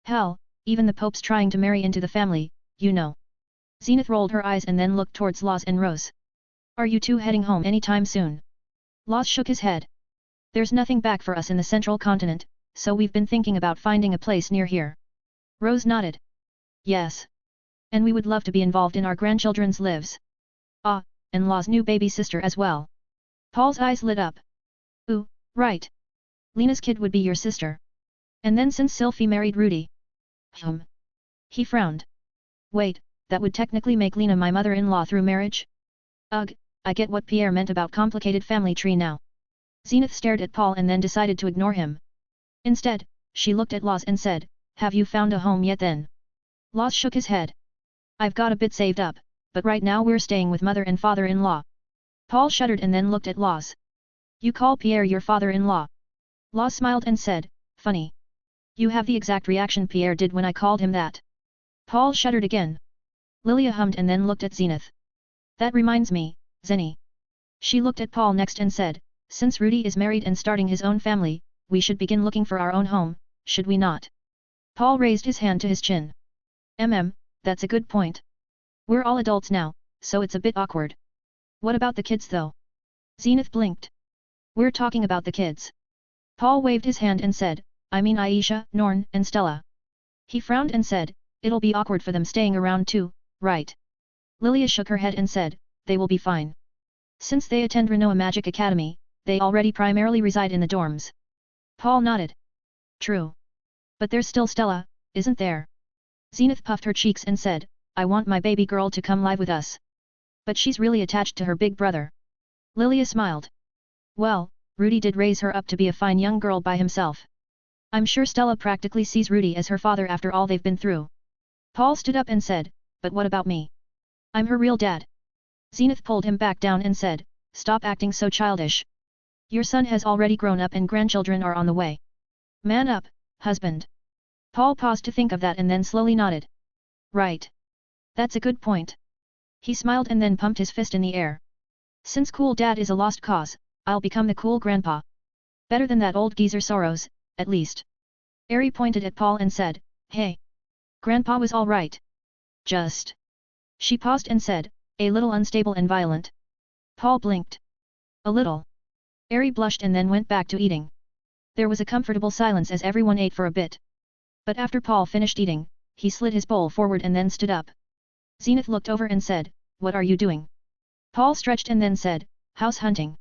Hell, even the Pope's trying to marry into the family, you know." Zenith rolled her eyes and then looked towards Laws and Rose. "Are you two heading home anytime soon?" Laws shook his head. "There's nothing back for us in the central continent, so we've been thinking about finding a place near here." Rose nodded. "Yes. And we would love to be involved in our grandchildren's lives. Ah, and Law's new baby sister as well." Paul's eyes lit up. "Ooh, right. Lena's kid would be your sister. And then since Sylphie married Rudy." He frowned. "Wait, that would technically make Lena my mother-in-law through marriage?" "Ugh, I get what Pierre meant about complicated family tree now." Zenith stared at Paul and then decided to ignore him. Instead, she looked at Laws and said, "Have you found a home yet then?" Laws shook his head. "I've got a bit saved up, but right now we're staying with mother and father-in-law." Paul shuddered and then looked at Laws. "You call Pierre your father-in-law?" Laws smiled and said, "Funny. You have the exact reaction Pierre did when I called him that." Paul shuddered again. Lilia hummed and then looked at Zenith. "That reminds me, Zenny." She looked at Paul next and said, "Since Rudy is married and starting his own family, we should begin looking for our own home, should we not?" Paul raised his hand to his chin. That's a good point. We're all adults now, so it's a bit awkward." "What about the kids though?" Zenith blinked. "We're talking about the kids." Paul waved his hand and said, "I mean Aisha, Norn, and Stella." He frowned and said, "It'll be awkward for them staying around too, right?" Lilia shook her head and said, "They will be fine. Since they attend Renoa Magic Academy, they already primarily reside in the dorms." Paul nodded. "True. But there's still Stella, isn't there?" Zenith puffed her cheeks and said, "I want my baby girl to come live with us." "But she's really attached to her big brother." Lilia smiled. "Well, Rudy did raise her up to be a fine young girl by himself. I'm sure Stella practically sees Rudy as her father after all they've been through." Paul stood up and said, "But what about me? I'm her real dad." Zenith pulled him back down and said, "Stop acting so childish. Your son has already grown up and grandchildren are on the way. Man up, husband." Paul paused to think of that and then slowly nodded. "Right. That's a good point." He smiled and then pumped his fist in the air. "Since cool dad is a lost cause, I'll become the cool grandpa. Better than that old geezer Soros, at least." Ari pointed at Paul and said, "Hey. Grandpa was all right. Just." She paused and said, "A little unstable and violent." Paul blinked. "A little." Ari blushed and then went back to eating. There was a comfortable silence as everyone ate for a bit. But after Paul finished eating, he slid his bowl forward and then stood up. Zenith looked over and said, "What are you doing?" Paul stretched and then said, "House hunting.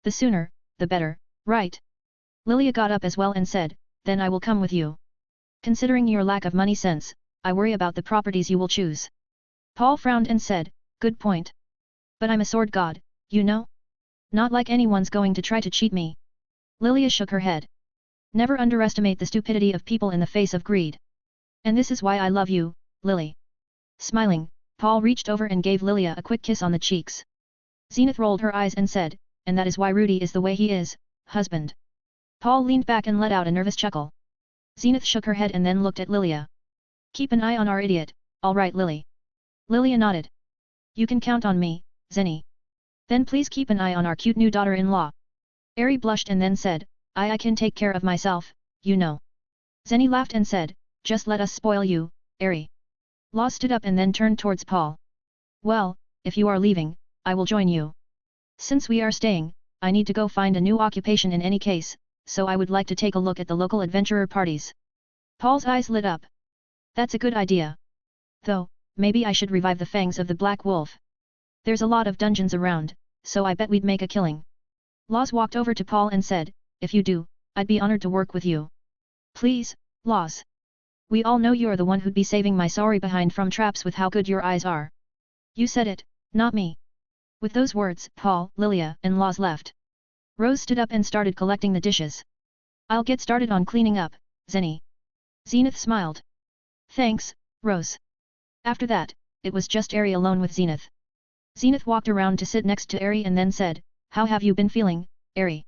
The sooner, the better, right?" Lilia got up as well and said, "Then I will come with you. Considering your lack of money sense, I worry about the properties you will choose." Paul frowned and said, "Good point. But I'm a sword god, you know? Not like anyone's going to try to cheat me." Lilia shook her head. "Never underestimate the stupidity of people in the face of greed. And this is why I love you, Lily." Smiling, Paul reached over and gave Lilia a quick kiss on the cheeks. Zenith rolled her eyes and said, "And that is why Rudy is the way he is, husband." Paul leaned back and let out a nervous chuckle. Zenith shook her head and then looked at Lilia. "Keep an eye on our idiot, All right, Lily. Lilia nodded. You can count on me, Zenny. Then please keep an eye on our cute new daughter-in-law. Eri blushed and then said, I can take care of myself, you know. Zenny laughed and said, just let us spoil you, Eri. Law stood up and then turned towards Paul. Well, if you are leaving, I will join you. Since we are staying, I need to go find a new occupation in any case, so I would like to take a look at the local adventurer parties. Paul's eyes lit up. That's a good idea. Though, maybe I should revive the fangs of the Black Wolf. There's a lot of dungeons around, so I bet we'd make a killing. Laws walked over to Paul and said, if you do, I'd be honored to work with you. Please, Laws. We all know you're the one who'd be saving my sorry behind from traps with how good your eyes are. You said it, not me. With those words, Paul, Lilia, and Laws left. Rose stood up and started collecting the dishes. I'll get started on cleaning up, Zenny. Zenith smiled. Thanks, Rose. After that, it was just Eri alone with Zenith. Zenith walked around to sit next to Eri and then said, how have you been feeling, Eri?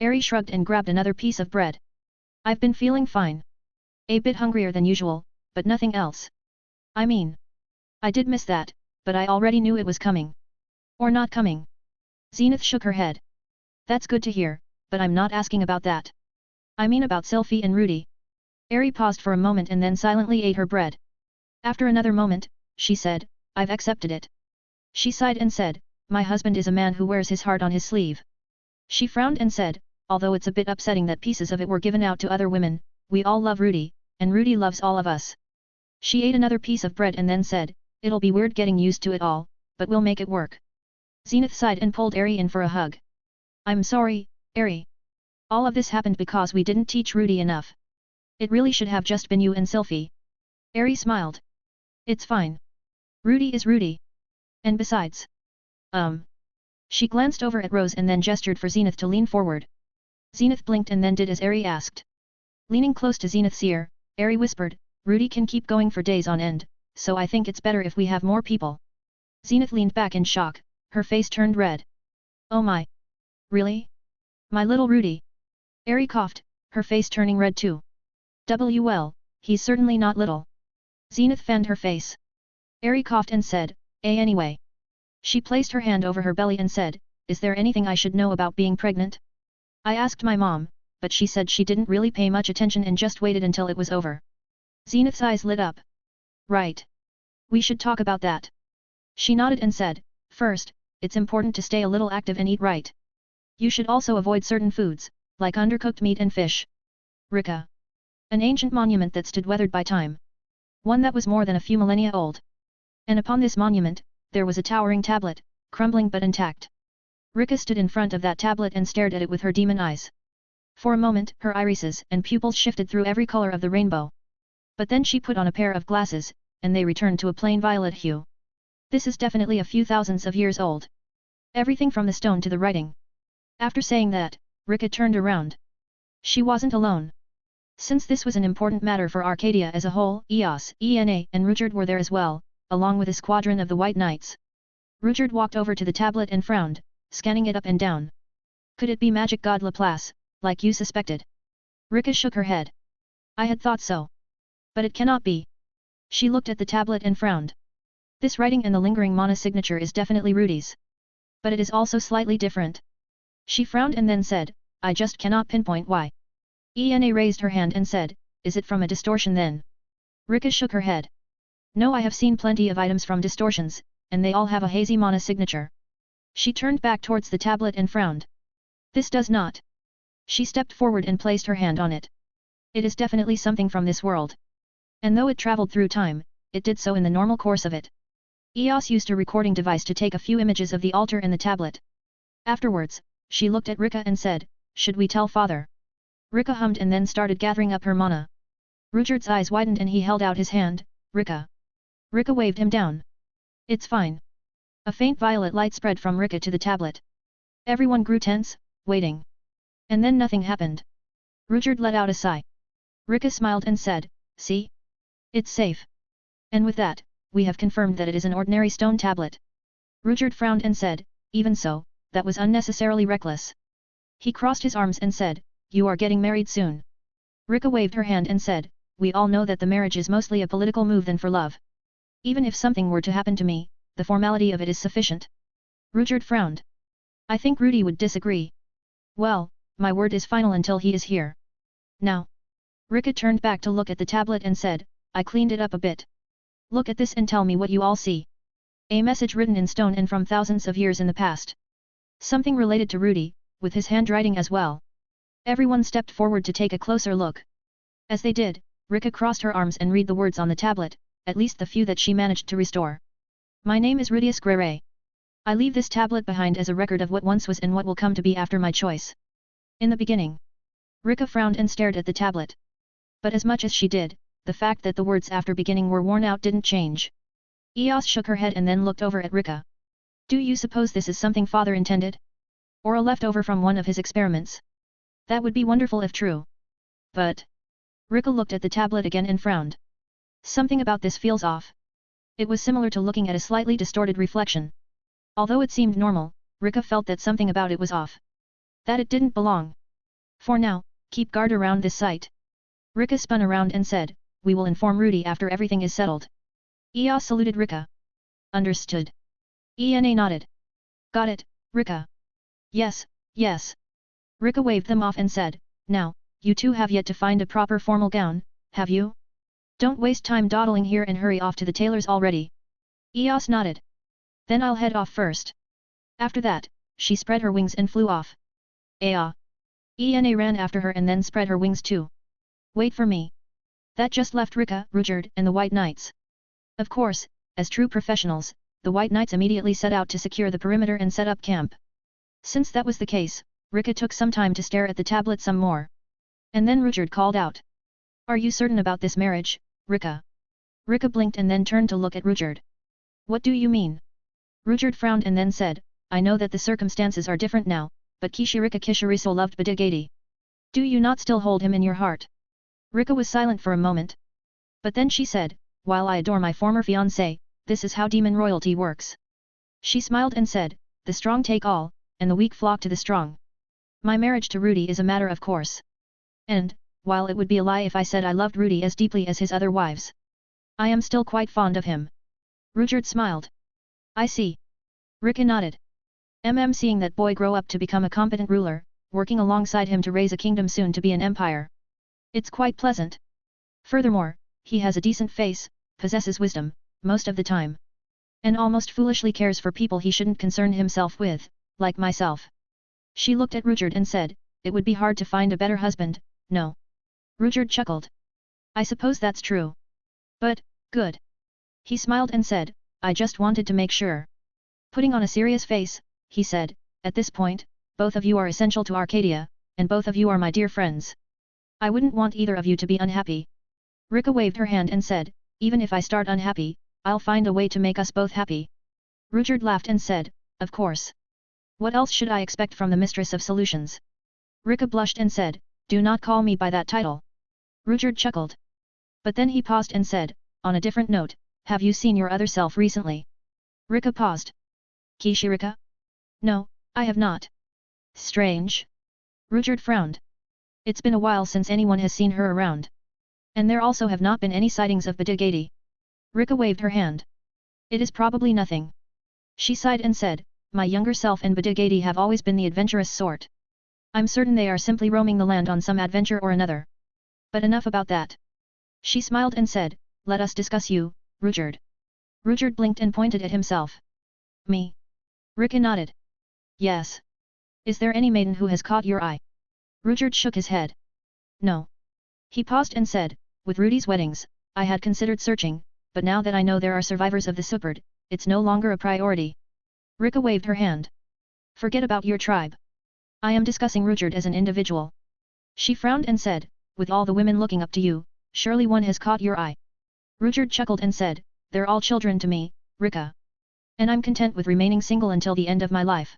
Eri shrugged and grabbed another piece of bread. I've been feeling fine. A bit hungrier than usual, but nothing else. I mean, I did miss that, but I already knew it was coming. Or not coming. Zenith shook her head. That's good to hear, but I'm not asking about that. I mean about Sylphie and Rudy. Eri paused for a moment and then silently ate her bread. After another moment, she said, I've accepted it. She sighed and said, my husband is a man who wears his heart on his sleeve. She frowned and said, although it's a bit upsetting that pieces of it were given out to other women, we all love Rudy, and Rudy loves all of us. She ate another piece of bread and then said, it'll be weird getting used to it all, but we'll make it work. Zenith sighed and pulled Eri in for a hug. I'm sorry, Eri. All of this happened because we didn't teach Rudy enough. It really should have just been you and Sylphie. Eri smiled. It's fine. Rudy is Rudy. And besides. She glanced over at Rose and then gestured for Zenith to lean forward. Zenith blinked and then did as Eri asked. Leaning close to Zenith's ear, Eri whispered, Rudy can keep going for days on end, so I think it's better if we have more people. Zenith leaned back in shock, her face turned red. Oh my. Really? My little Rudy. Eri coughed, her face turning red too. Well, he's certainly not little. Zenith fanned her face. Eri coughed and said, anyway. She placed her hand over her belly and said, is there anything I should know about being pregnant? I asked my mom, but she said she didn't really pay much attention and just waited until it was over. Zenith's eyes lit up. Right. We should talk about that. She nodded and said, first, it's important to stay a little active and eat right. You should also avoid certain foods, like undercooked meat and fish. Rika. An ancient monument that stood weathered by time. One that was more than a few millennia old. And upon this monument, there was a towering tablet, crumbling but intact. Rika stood in front of that tablet and stared at it with her demon eyes. For a moment, her irises and pupils shifted through every color of the rainbow. But then she put on a pair of glasses, and they returned to a plain violet hue. This is definitely a few thousands of years old. Everything from the stone to the writing. After saying that, Rika turned around. She wasn't alone. Since this was an important matter for Arcadia as a whole, Eos, Ena, and Ruchard were there as well, along with a squadron of the White Knights. Ruchard walked over to the tablet and frowned, scanning it up and down. Could it be magic god Laplace, like you suspected? Rika shook her head. I had thought so. But it cannot be. She looked at the tablet and frowned. This writing and the lingering mana signature is definitely Rudy's. But it is also slightly different. She frowned and then said, I just cannot pinpoint why. Ena raised her hand and said, is it from a distortion then? Rika shook her head. No, I have seen plenty of items from distortions, and they all have a hazy mana signature. She turned back towards the tablet and frowned. This does not. She stepped forward and placed her hand on it. It is definitely something from this world. And though it traveled through time, it did so in the normal course of it. Eos used a recording device to take a few images of the altar and the tablet. Afterwards, she looked at Rika and said, should we tell father? Rika hummed and then started gathering up her mana. Ruchard's eyes widened and he held out his hand, Rika. Rika waved him down. It's fine. A faint violet light spread from Rika to the tablet. Everyone grew tense, waiting. And then nothing happened. Ruchard let out a sigh. Rika smiled and said, see? It's safe. And with that, we have confirmed that it is an ordinary stone tablet. Ruchard frowned and said, even so, that was unnecessarily reckless. He crossed his arms and said, you are getting married soon. Rika waved her hand and said, we all know that the marriage is mostly a political move than for love. Even if something were to happen to me, the formality of it is sufficient. Rudyard frowned. I think Rudy would disagree. Well, my word is final until he is here. Now. Rika turned back to look at the tablet and said, I cleaned it up a bit. Look at this and tell me what you all see. A message written in stone and from thousands of years in the past. Something related to Rudy, with his handwriting as well. Everyone stepped forward to take a closer look. As they did, Rika crossed her arms and read the words on the tablet, at least the few that she managed to restore. My name is Rudius Grere. I leave this tablet behind as a record of what once was and what will come to be after my choice. In the beginning. Rika frowned and stared at the tablet. But as much as she did, the fact that the words after beginning were worn out didn't change. Eos shook her head and then looked over at Rika. Do you suppose this is something father intended? Or a leftover from one of his experiments? That would be wonderful if true. But... Rika looked at the tablet again and frowned. Something about this feels off. It was similar to looking at a slightly distorted reflection. Although it seemed normal, Rika felt that something about it was off. That it didn't belong. For now, keep guard around this site. Rika spun around and said, we will inform Rudy after everything is settled. Eos saluted Rika. Understood. Ena nodded. Got it, Rika. Yes, yes. Rika waved them off and said, now, you two have yet to find a proper formal gown, have you? Don't waste time dawdling here and hurry off to the tailor's already. Eos nodded. Then I'll head off first. After that, she spread her wings and flew off. Ena ran after her and then spread her wings too. Wait for me. That just left Rika, Rudyard, and the White Knights. Of course, as true professionals, the White Knights immediately set out to secure the perimeter and set up camp. Since that was the case, Rika took some time to stare at the tablet some more. And then Rudyard called out. Are you certain about this marriage, Rika? Rika blinked and then turned to look at Rudyard. What do you mean? Rudyard frowned and then said, I know that the circumstances are different now, but Kishirika Kishiriso loved Badigadi. Do you not still hold him in your heart? Rika was silent for a moment. But then she said, while I adore my former fiancé, this is how demon royalty works. She smiled and said, the strong take all, and the weak flock to the strong. My marriage to Rudy is a matter of course. And, while it would be a lie if I said I loved Rudy as deeply as his other wives, I am still quite fond of him. Rudyard smiled. I see. Rika nodded. Seeing that boy grow up to become a competent ruler, working alongside him to raise a kingdom soon to be an empire. It's quite pleasant. Furthermore, he has a decent face, possesses wisdom, most of the time. And almost foolishly cares for people he shouldn't concern himself with, like myself. She looked at Rudyard and said, it would be hard to find a better husband, no. Rudyard chuckled. I suppose that's true. But, good. He smiled and said, I just wanted to make sure. Putting on a serious face, he said, at this point, both of you are essential to Arcadia, and both of you are my dear friends. I wouldn't want either of you to be unhappy. Rika waved her hand and said, even if I start unhappy, I'll find a way to make us both happy. Rudyard laughed and said, of course. What else should I expect from the Mistress of Solutions? Rika blushed and said, do not call me by that title. Rudyard chuckled. But then he paused and said, on a different note, have you seen your other self recently? Rika paused. Kishirika? No, I have not. Strange. Rudyard frowned. It's been a while since anyone has seen her around. And there also have not been any sightings of Badigadi. Rika waved her hand. It is probably nothing. She sighed and said, my younger self and Badigadi have always been the adventurous sort. I'm certain they are simply roaming the land on some adventure or another. But enough about that. She smiled and said, let us discuss you, Rudyard. Rudyard blinked and pointed at himself. Me? Rika nodded. Yes. Is there any maiden who has caught your eye? Rudyard shook his head. No. He paused and said, with Rudy's weddings, I had considered searching, but now that I know there are survivors of the Superd, it's no longer a priority. Rika waved her hand. Forget about your tribe. I am discussing Rudyard as an individual. She frowned and said, with all the women looking up to you, surely one has caught your eye. Rudyard chuckled and said, they're all children to me, Rika. And I'm content with remaining single until the end of my life.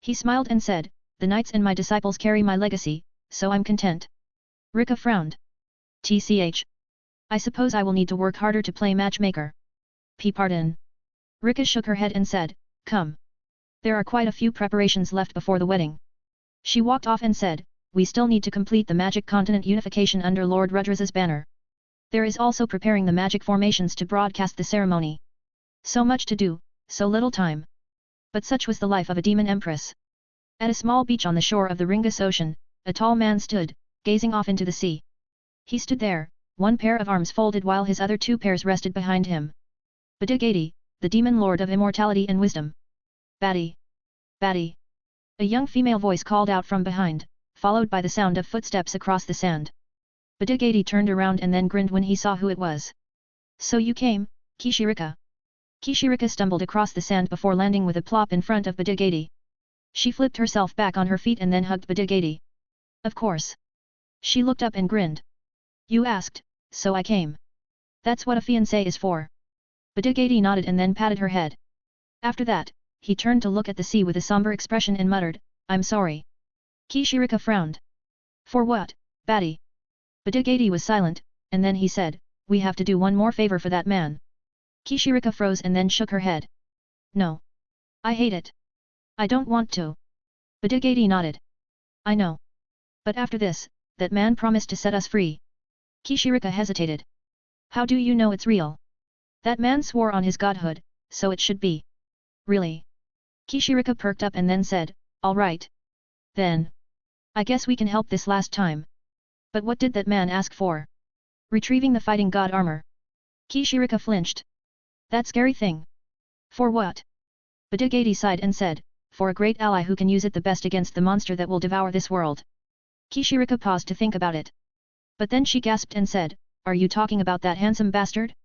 He smiled and said, the knights and my disciples carry my legacy, so I'm content. Rika frowned. TCH. I suppose I will need to work harder to play matchmaker. Pardon. Rika shook her head and said, come. There are quite a few preparations left before the wedding. She walked off and said, we still need to complete the Magic Continent unification under Lord Rudra's banner. There is also preparing the magic formations to broadcast the ceremony. So much to do, so little time. But such was the life of a demon empress. At a small beach on the shore of the Ringus Ocean, a tall man stood, gazing off into the sea. He stood there, one pair of arms folded while his other two pairs rested behind him. Badigadi, the demon lord of immortality and wisdom. Batty! Batty! A young female voice called out from behind, followed by the sound of footsteps across the sand. Badigadi turned around and then grinned when he saw who it was. So you came, Kishirika. Kishirika stumbled across the sand before landing with a plop in front of Badigadi. She flipped herself back on her feet and then hugged Badigadi. Of course. She looked up and grinned. You asked, so I came. That's what a fiancé is for. Badigadi nodded and then patted her head. After that, he turned to look at the sea with a somber expression and muttered, I'm sorry. Kishirika frowned. For what, Batty? Badigadi was silent, and then he said, we have to do one more favor for that man. Kishirika froze and then shook her head. No. I hate it. I don't want to. Badigadi nodded. I know. But after this, that man promised to set us free. Kishirika hesitated. How do you know it's real? That man swore on his godhood, so it should be. Really? Kishirika perked up and then said, all right. Then. I guess we can help this last time. But what did that man ask for? Retrieving the fighting god armor. Kishirika flinched. That scary thing. For what? Badigadi sighed and said, for a great ally who can use it the best against the monster that will devour this world. Kishirika paused to think about it. But then she gasped and said, are you talking about that handsome bastard?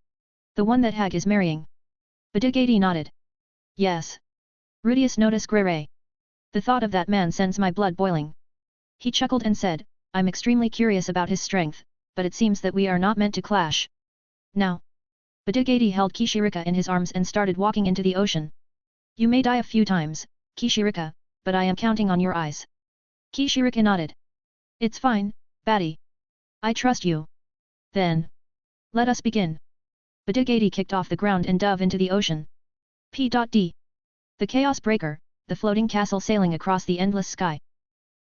The one that Hag is marrying. Badigadi nodded. Yes. Rudius notice Grere. The thought of that man sends my blood boiling. He chuckled and said, I'm extremely curious about his strength, but it seems that we are not meant to clash. Now. Badigadi held Kishirika in his arms and started walking into the ocean. You may die a few times, Kishirika, but I am counting on your eyes. Kishirika nodded. It's fine, Batty. I trust you. Then. Let us begin. Badigadi kicked off the ground and dove into the ocean. P.D. The Chaos Breaker, the floating castle sailing across the endless sky.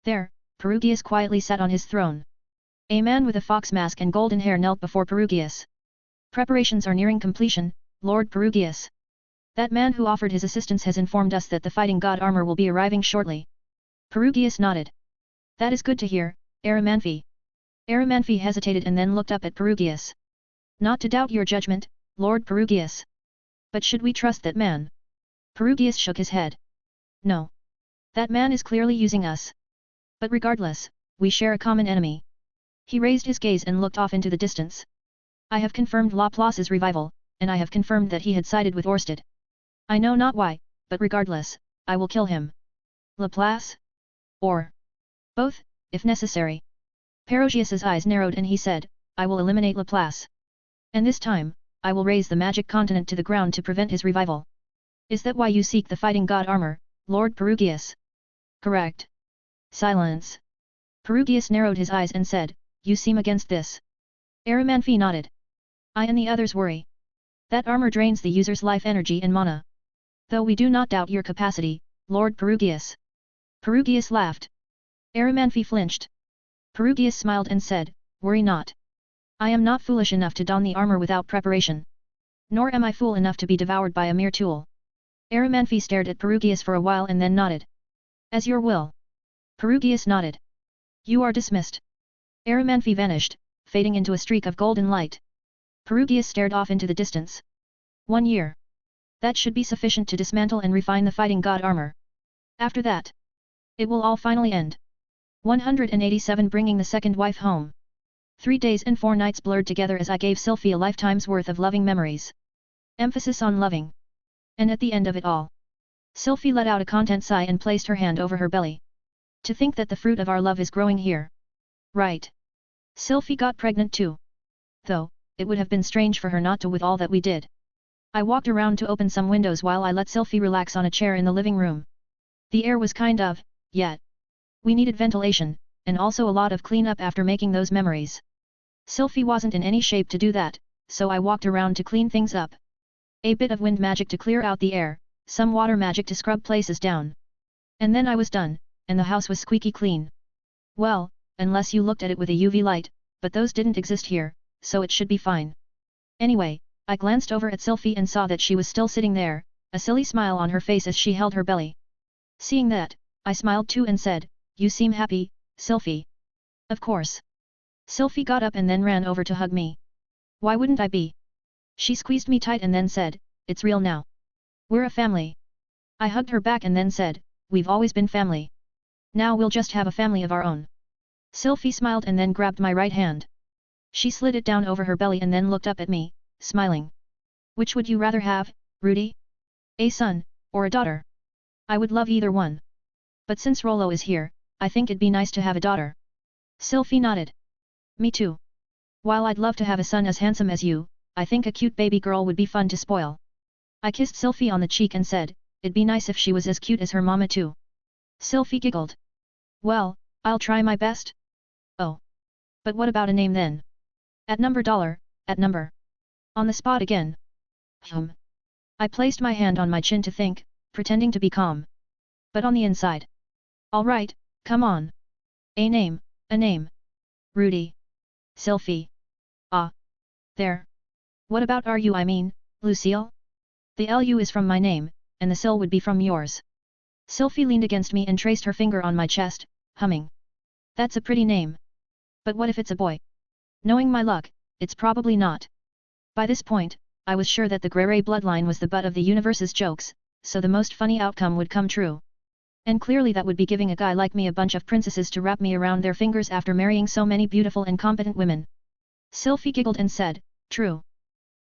There, Perugius quietly sat on his throne. A man with a fox mask and golden hair knelt before Perugius. Preparations are nearing completion, Lord Perugius. That man who offered his assistance has informed us that the fighting god armor will be arriving shortly. Perugius nodded. That is good to hear, Aramanfi. Aramanfi hesitated and then looked up at Perugius. Not to doubt your judgment, Lord Perugius. But should we trust that man? Perugius shook his head. No. That man is clearly using us. But regardless, we share a common enemy. He raised his gaze and looked off into the distance. I have confirmed Laplace's revival, and I have confirmed that he had sided with Orsted. I know not why, but regardless, I will kill him. Laplace? Or both, if necessary. Perugius's eyes narrowed and he said, I will eliminate Laplace. And this time, I will raise the magic continent to the ground to prevent his revival. Is that why you seek the fighting god armor, Lord Perugius? Correct. Silence. Perugius narrowed his eyes and said, you seem against this. Aramanfi nodded. I and the others worry. That armor drains the user's life energy and mana. Though we do not doubt your capacity, Lord Perugius. Perugius laughed. Aramanfi flinched. Perugius smiled and said, worry not. I am not foolish enough to don the armor without preparation. Nor am I fool enough to be devoured by a mere tool. Aramanfi stared at Perugius for a while and then nodded. As your will. Perugius nodded. You are dismissed. Aramanfi vanished, fading into a streak of golden light. Perugius stared off into the distance. 1 year. That should be sufficient to dismantle and refine the fighting god armor. After that, it will all finally end. 187 Bringing the second wife home. 3 days and 4 nights blurred together as I gave Sylphie a lifetime's worth of loving memories. Emphasis on loving. And at the end of it all, Sylphie let out a content sigh and placed her hand over her belly. To think that the fruit of our love is growing here. Right. Sylphie got pregnant too. Though, it would have been strange for her not to with all that we did. I walked around to open some windows while I let Sylphie relax on a chair in the living room. The air was kind of, yet. We needed ventilation, and also a lot of cleanup after making those memories. Sylphie wasn't in any shape to do that, so I walked around to clean things up. A bit of wind magic to clear out the air, some water magic to scrub places down. And then I was done, and the house was squeaky clean. Well, unless you looked at it with a UV light, but those didn't exist here, so it should be fine. Anyway, I glanced over at Sylphie and saw that she was still sitting there, a silly smile on her face as she held her belly. Seeing that, I smiled too and said, "You seem happy, Sylphie." "Of course." Sylphie got up and then ran over to hug me. "Why wouldn't I be?" She squeezed me tight and then said, "It's real now. We're a family." I hugged her back and then said, "We've always been family. Now we'll just have a family of our own." Sylphie smiled and then grabbed my right hand. She slid it down over her belly and then looked up at me, smiling. "Which would you rather have, Rudy? A son, or a daughter?" "I would love either one. But since Rollo is here, I think it'd be nice to have a daughter." Sylphie nodded. "Me too. While I'd love to have a son as handsome as you, I think a cute baby girl would be fun to spoil." I kissed Sylphie on the cheek and said, "It'd be nice if she was as cute as her mama too." Sylphie giggled. "Well, I'll try my best." "Oh. But what about a name then?" At number. On the spot again. I placed my hand on my chin to think, pretending to be calm. But on the inside. "All right, come on. A name. Rudy. Sylphie. Ah. There. What about Lucille? The LU is from my name, and the Sil would be from yours." Sylphie leaned against me and traced her finger on my chest, humming. "That's a pretty name. But what if it's a boy? Knowing my luck, it's probably not." By this point, I was sure that the Grey bloodline was the butt of the universe's jokes, so the most funny outcome would come true. And clearly that would be giving a guy like me a bunch of princesses to wrap me around their fingers after marrying so many beautiful and competent women. Sylphie giggled and said, "True."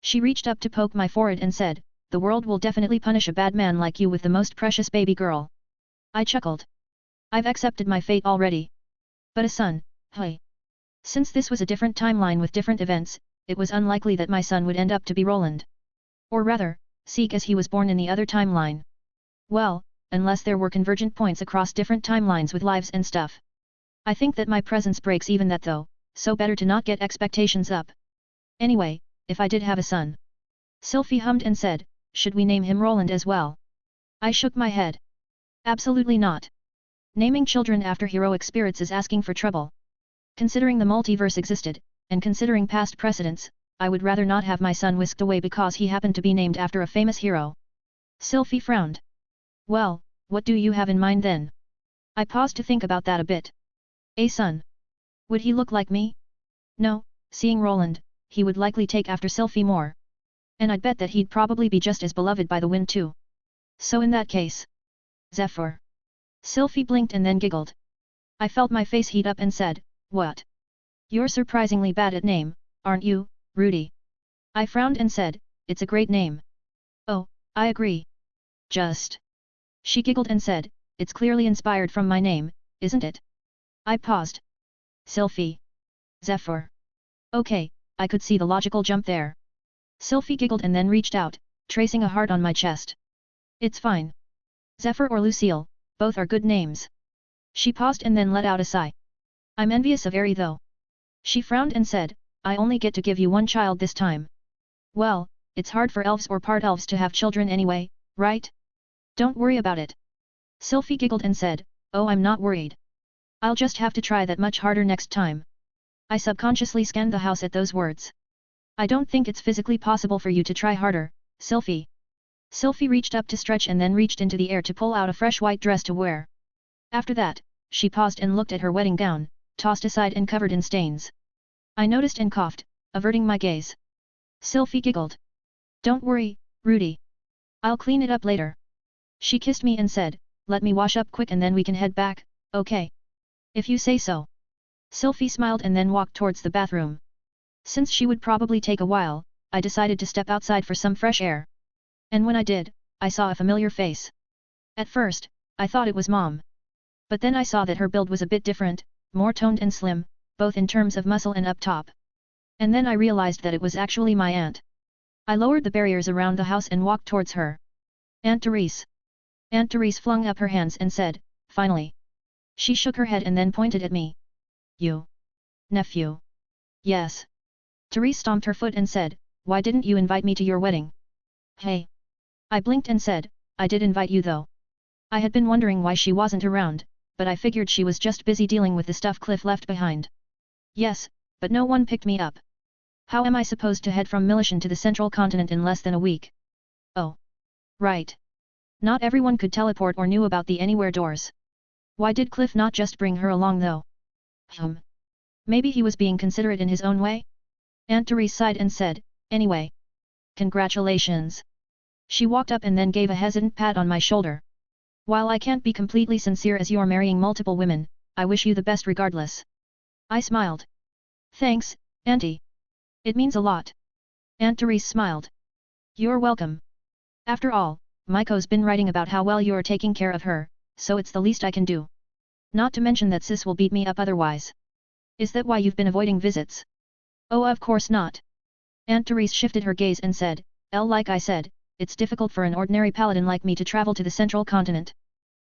She reached up to poke my forehead and said, "The world will definitely punish a bad man like you with the most precious baby girl." I chuckled. "I've accepted my fate already. But a son, hey." Since this was a different timeline with different events, it was unlikely that my son would end up to be Roland. Or rather, Seek as he was born in the other timeline. Well, unless there were convergent points across different timelines with lives and stuff. I think that my presence breaks even that though, so better to not get expectations up. Anyway, if I did have a son. Sylphie hummed and said, "Should we name him Roland as well?" I shook my head. Absolutely not. Naming children after heroic spirits is asking for trouble. Considering the multiverse existed, and considering past precedents, I would rather not have my son whisked away because he happened to be named after a famous hero. Sylphie frowned. "Well, what do you have in mind then?" I paused to think about that a bit. "A son. Would he look like me?" "No, seeing Roland, he would likely take after Sylphie more. And I'd bet that he'd probably be just as beloved by the wind too. So in that case, Zephyr." Sylphie blinked and then giggled. I felt my face heat up and said, "What? You're surprisingly bad at name, aren't you, Rudy?" I frowned and said, "It's a great name." "Oh, I agree. Just..." She giggled and said, "It's clearly inspired from my name, isn't it?" I paused. Sylphie. Zephyr. Okay, I could see the logical jump there. Sylphie giggled and then reached out, tracing a heart on my chest. "It's fine. Zephyr or Lucille, both are good names." She paused and then let out a sigh. "I'm envious of Aerie though." She frowned and said, "I only get to give you one child this time." "Well, it's hard for elves or part elves to have children anyway, right? Don't worry about it." Sylphie giggled and said, "Oh, I'm not worried. I'll just have to try that much harder next time." I subconsciously scanned the house at those words. "I don't think it's physically possible for you to try harder, Sylphie." Sylphie reached up to stretch and then reached into the air to pull out a fresh white dress to wear. After that, she paused and looked at her wedding gown, tossed aside and covered in stains. I noticed and coughed, averting my gaze. Sylphie giggled. "Don't worry, Rudy. I'll clean it up later." She kissed me and said, "Let me wash up quick and then we can head back, okay?" "If you say so." Sylphie smiled and then walked towards the bathroom. Since she would probably take a while, I decided to step outside for some fresh air. And when I did, I saw a familiar face. At first, I thought it was Mom. But then I saw that her build was a bit different, more toned and slim, both in terms of muscle and up top. And then I realized that it was actually my aunt. I lowered the barriers around the house and walked towards her. "Aunt Therese." Aunt Therese flung up her hands and said, "Finally." She shook her head and then pointed at me. "You. Nephew." "Yes." Therese stomped her foot and said, "Why didn't you invite me to your wedding?" "Hey." I blinked and said, "I did invite you though." I had been wondering why she wasn't around, but I figured she was just busy dealing with the stuff Cliff left behind. "Yes, but no one picked me up." How am I supposed to head from Milishan to the central continent in less than a week? Oh. Right. Not everyone could teleport or knew about the anywhere doors. Why did Cliff not just bring her along though? Maybe he was being considerate in his own way? Aunt Therese sighed and said, anyway. Congratulations. She walked up and then gave a hesitant pat on my shoulder. While I can't be completely sincere as you're marrying multiple women, I wish you the best regardless. I smiled. Thanks, Auntie. It means a lot. Aunt Therese smiled. You're welcome. After all, Maiko's been writing about how well you're taking care of her, so it's the least I can do. Not to mention that Sis will beat me up otherwise. Is that why you've been avoiding visits? Oh, of course not. Aunt Therese shifted her gaze and said, like I said, it's difficult for an ordinary paladin like me to travel to the central continent.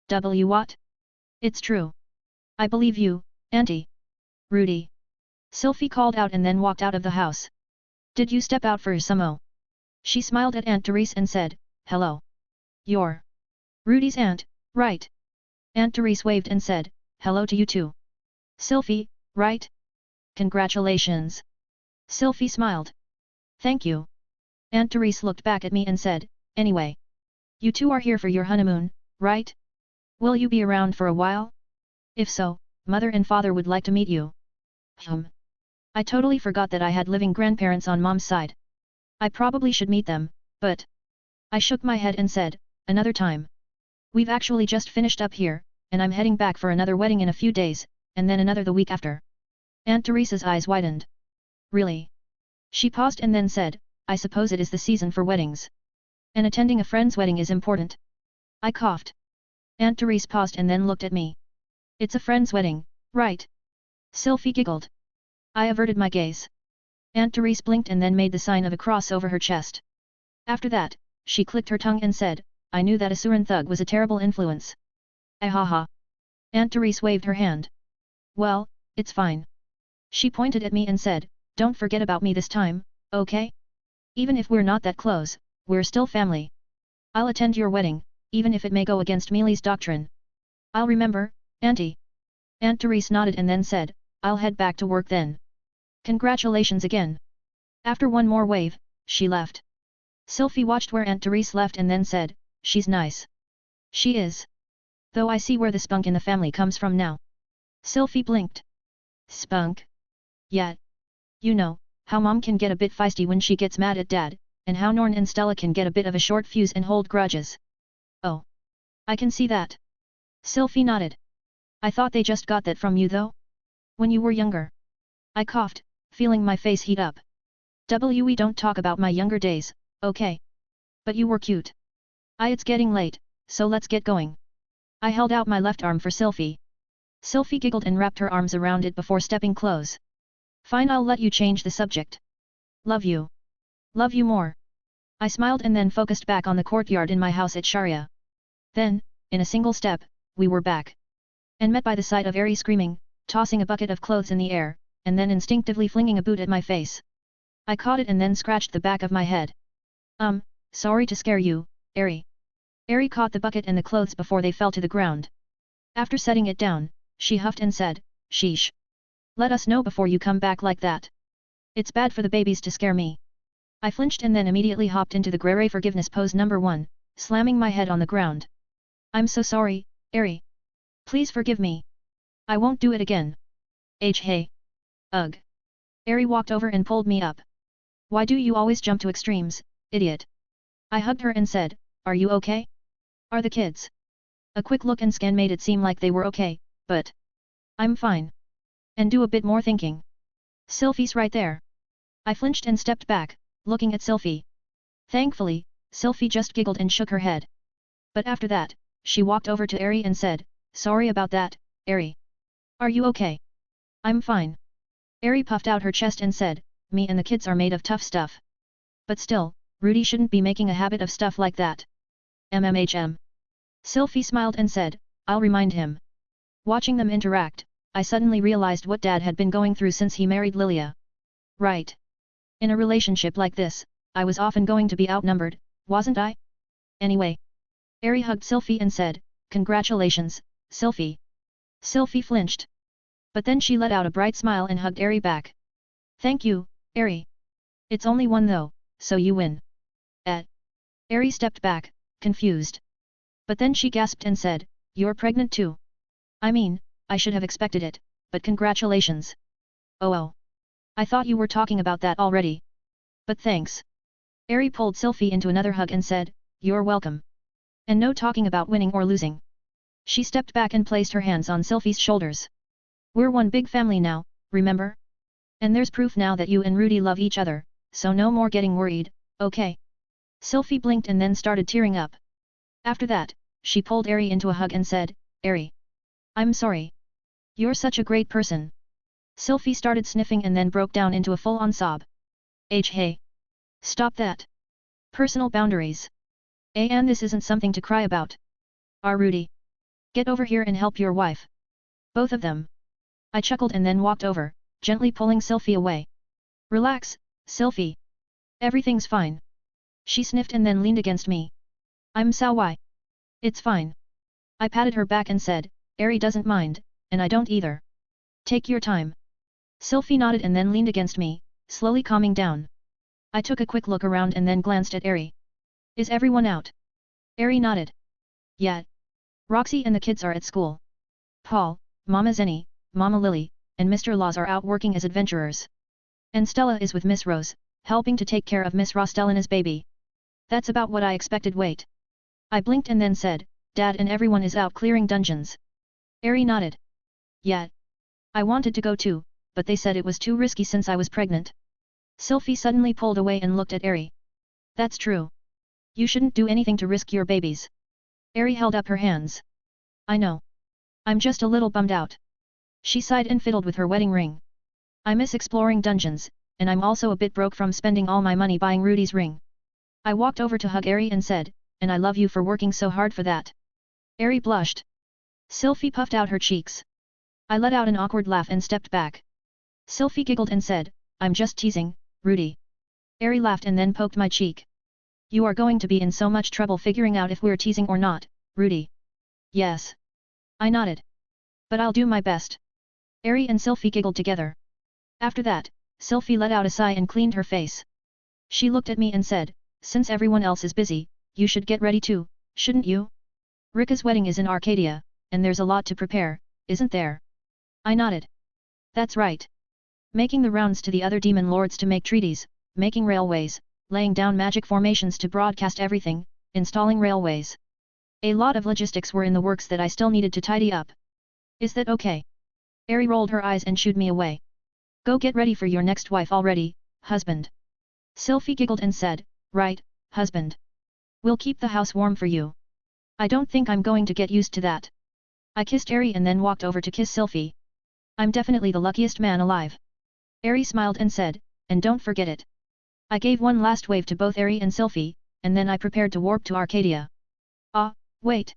What? It's true. I believe you, Auntie. Rudy. Sylphie called out and then walked out of the house. Did you step out for Sumo? She smiled at Aunt Therese and said, hello. You're Rudy's aunt, right? Aunt Therese waved and said, hello to you too. Sylphie, right? Congratulations. Sylphie smiled. Thank you. Aunt Therese looked back at me and said, anyway. You two are here for your honeymoon, right? Will you be around for a while? If so, Mother and Father would like to meet you. I totally forgot that I had living grandparents on Mom's side. I probably should meet them, but... I shook my head and said, another time. We've actually just finished up here, and I'm heading back for another wedding in a few days, and then another the week after. Aunt Teresa's eyes widened. Really? She paused and then said, I suppose it is the season for weddings. And attending a friend's wedding is important. I coughed. Aunt Therese paused and then looked at me. It's a friend's wedding, right? Sylphie giggled. I averted my gaze. Aunt Therese blinked and then made the sign of a cross over her chest. After that, she clicked her tongue and said, I knew that Asuran thug was a terrible influence. Ahaha. Aunt Therese waved her hand. Well, it's fine. She pointed at me and said, don't forget about me this time, okay? Even if we're not that close, we're still family. I'll attend your wedding, even if it may go against Mealy's doctrine. I'll remember, Auntie. Aunt Therese nodded and then said, I'll head back to work then. Congratulations again. After one more wave, she left. Sylphie watched where Aunt Therese left and then said, she's nice. She is. Though I see where the spunk in the family comes from now. Sylphie blinked. Spunk? Yeah. You know, how Mom can get a bit feisty when she gets mad at Dad, and how Norn and Stella can get a bit of a short fuse and hold grudges. Oh. I can see that. Sylphie nodded. I thought they just got that from you though? When you were younger. I coughed, feeling my face heat up. We don't talk about my younger days, okay? But you were cute. It's getting late, so let's get going. I held out my left arm for Sylphie. Sylphie giggled and wrapped her arms around it before stepping close. Fine, I'll let you change the subject. Love you. Love you more. I smiled and then focused back on the courtyard in my house at Sharia. Then, in a single step, we were back. And met by the sight of Eri screaming, tossing a bucket of clothes in the air, and then instinctively flinging a boot at my face. I caught it and then scratched the back of my head. Sorry to scare you, Eri. Eri caught the bucket and the clothes before they fell to the ground. After setting it down, she huffed and said, sheesh. Let us know before you come back like that. It's bad for the babies to scare me. I flinched and then immediately hopped into the Grere forgiveness pose number 1, slamming my head on the ground. I'm so sorry, Eri. Please forgive me. I won't do it again. Hey. Ugh. Eri walked over and pulled me up. Why do you always jump to extremes, idiot? I hugged her and said, are you okay? Are the kids? A quick look and scan made it seem like they were okay, but... I'm fine. And do a bit more thinking. Sylphie's right there. I flinched and stepped back, looking at Sylphie. Thankfully, Sylphie just giggled and shook her head. But after that, she walked over to Eri and said, sorry about that, Eri. Are you okay? I'm fine. Eri puffed out her chest and said, me and the kids are made of tough stuff. But still, Rudy shouldn't be making a habit of stuff like that. MMHM. Sylphie smiled and said, I'll remind him. Watching them interact, I suddenly realized what Dad had been going through since he married Lilia. Right. In a relationship like this, I was often going to be outnumbered, wasn't I? Anyway. Eri hugged Sylphie and said, congratulations, Sylphie. Sylphie flinched. But then she let out a bright smile and hugged Eri back. Thank you, Eri. It's only one though, so you win. Eri stepped back, confused. But then she gasped and said, "You're pregnant too? I mean, I should have expected it, but congratulations." Oh. I thought you were talking about that already. But thanks. Eri pulled Sylphie into another hug and said, "You're welcome. And no talking about winning or losing." She stepped back and placed her hands on Sylphie's shoulders. "We're one big family now, remember? And there's proof now that you and Rudy love each other, so no more getting worried, okay?" Sylphie blinked and then started tearing up. After that, she pulled Eri into a hug and said, "Eri. I'm sorry. You're such a great person." Sylphie started sniffing and then broke down into a full-on sob. Hey. Stop that. Personal boundaries. And this isn't something to cry about. Rudy. Get over here and help your wife. Both of them. I chuckled and then walked over, gently pulling Sylphie away. Relax, Sylphie. Everything's fine. She sniffed and then leaned against me. I'm Why? It's fine. I patted her back and said, Eri doesn't mind, and I don't either. Take your time. Sylphie nodded and then leaned against me, slowly calming down. I took a quick look around and then glanced at Eri. Is everyone out? Eri nodded. Yeah. Roxy and the kids are at school. Paul, Mama Zenny, Mama Lily, and Mr. Laws are out working as adventurers. And Stella is with Miss Rose, helping to take care of Miss Rostellina's baby. That's about what I expected. Wait. I blinked and then said, Dad and everyone is out clearing dungeons. Eri nodded. Yeah. I wanted to go too, but they said it was too risky since I was pregnant. Sylphie suddenly pulled away and looked at Eri. That's true. You shouldn't do anything to risk your babies. Eri held up her hands. I know. I'm just a little bummed out. She sighed and fiddled with her wedding ring. I miss exploring dungeons, and I'm also a bit broke from spending all my money buying Rudy's ring. I walked over to hug Eri and said, and I love you for working so hard for that. Eri blushed. Sylphie puffed out her cheeks. I let out an awkward laugh and stepped back. Sylphie giggled and said, I'm just teasing, Rudy. Eri laughed and then poked my cheek. You are going to be in so much trouble figuring out if we're teasing or not, Rudy. Yes. I nodded. But I'll do my best. Eri and Sylphie giggled together. After that, Sylphie let out a sigh and cleaned her face. She looked at me and said, since everyone else is busy, you should get ready too, shouldn't you? Rika's wedding is in Arcadia, and there's a lot to prepare, isn't there? I nodded. That's right. Making the rounds to the other demon lords to make treaties, making railways, laying down magic formations to broadcast everything, installing railways. A lot of logistics were in the works that I still needed to tidy up. Is that okay? Eri rolled her eyes and shooed me away. Go get ready for your next wife already, husband. Sylphie giggled and said, right, husband. We'll keep the house warm for you. I don't think I'm going to get used to that. I kissed Eri and then walked over to kiss Sylphie. I'm definitely the luckiest man alive. Eri smiled and said, and don't forget it. I gave one last wave to both Eri and Sylphie, and then I prepared to warp to Arcadia. Wait.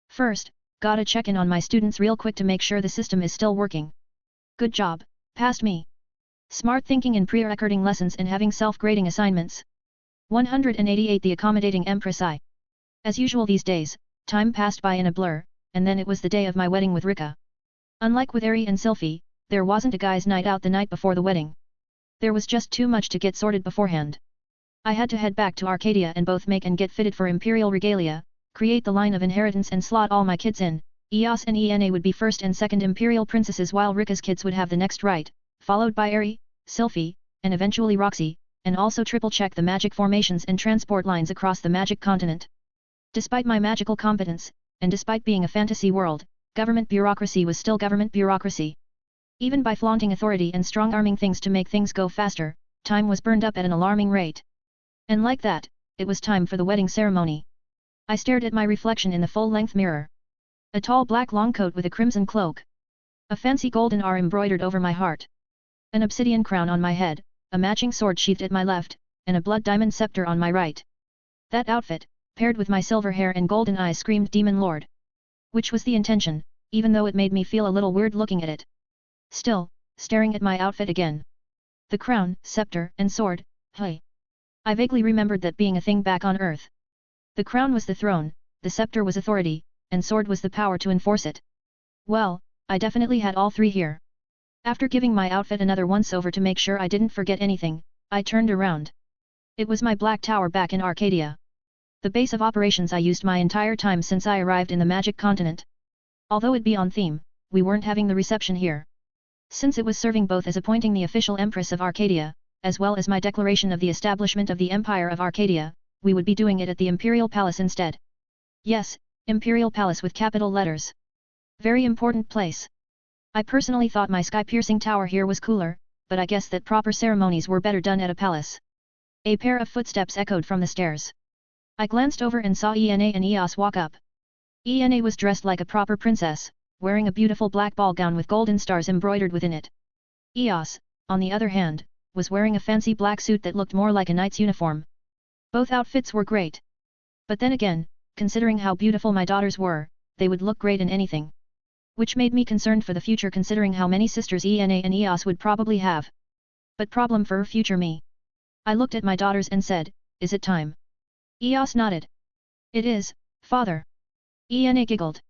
First, gotta check in on my students real quick to make sure the system is still working. Good job, passed me. Smart thinking in pre-recording lessons and having self-grading assignments. 188 The accommodating Empress I. As usual these days, time passed by in a blur, and then it was the day of my wedding with Rika. Unlike with Eri and Sylphie, there wasn't a guy's night out the night before the wedding. There was just too much to get sorted beforehand. I had to head back to Arcadia and both make and get fitted for imperial regalia, create the line of inheritance and slot all my kids in. Eos and Ena would be first and second imperial princesses while Rika's kids would have the next right, followed by Eri, Sylphie, and eventually Roxy, and also triple-check the magic formations and transport lines across the magic continent. Despite my magical competence, and despite being a fantasy world, government bureaucracy was still government bureaucracy. Even by flaunting authority and strong-arming things to make things go faster, time was burned up at an alarming rate. And like that, it was time for the wedding ceremony. I stared at my reflection in the full-length mirror. A tall black long coat with a crimson cloak. A fancy golden R embroidered over my heart. An obsidian crown on my head, a matching sword sheathed at my left, and a blood diamond scepter on my right. That outfit, paired with my silver hair and golden eyes, screamed Demon Lord. Which was the intention, even though it made me feel a little weird looking at it. Still, staring at my outfit again. The crown, scepter, and sword, hey. I vaguely remembered that being a thing back on Earth. The crown was the throne, the scepter was authority, and sword was the power to enforce it. Well, I definitely had all three here. After giving my outfit another once over to make sure I didn't forget anything, I turned around. It was my black tower back in Arcadia. The base of operations I used my entire time since I arrived in the magic continent. Although it be on theme, we weren't having the reception here. Since it was serving both as appointing the official Empress of Arcadia, as well as my declaration of the establishment of the Empire of Arcadia, we would be doing it at the Imperial Palace instead. Yes, Imperial Palace with capital letters. Very important place. I personally thought my sky-piercing tower here was cooler, but I guess that proper ceremonies were better done at a palace. A pair of footsteps echoed from the stairs. I glanced over and saw Ena and Eos walk up. Ena was dressed like a proper princess, wearing a beautiful black ball gown with golden stars embroidered within it. Eos, on the other hand, was wearing a fancy black suit that looked more like a knight's uniform. Both outfits were great. But then again, considering how beautiful my daughters were, they would look great in anything. Which made me concerned for the future considering how many sisters Ena and Eos would probably have. But problem for future me. I looked at my daughters and said, "Is it time?" Eos nodded. "It is, father." Ena giggled.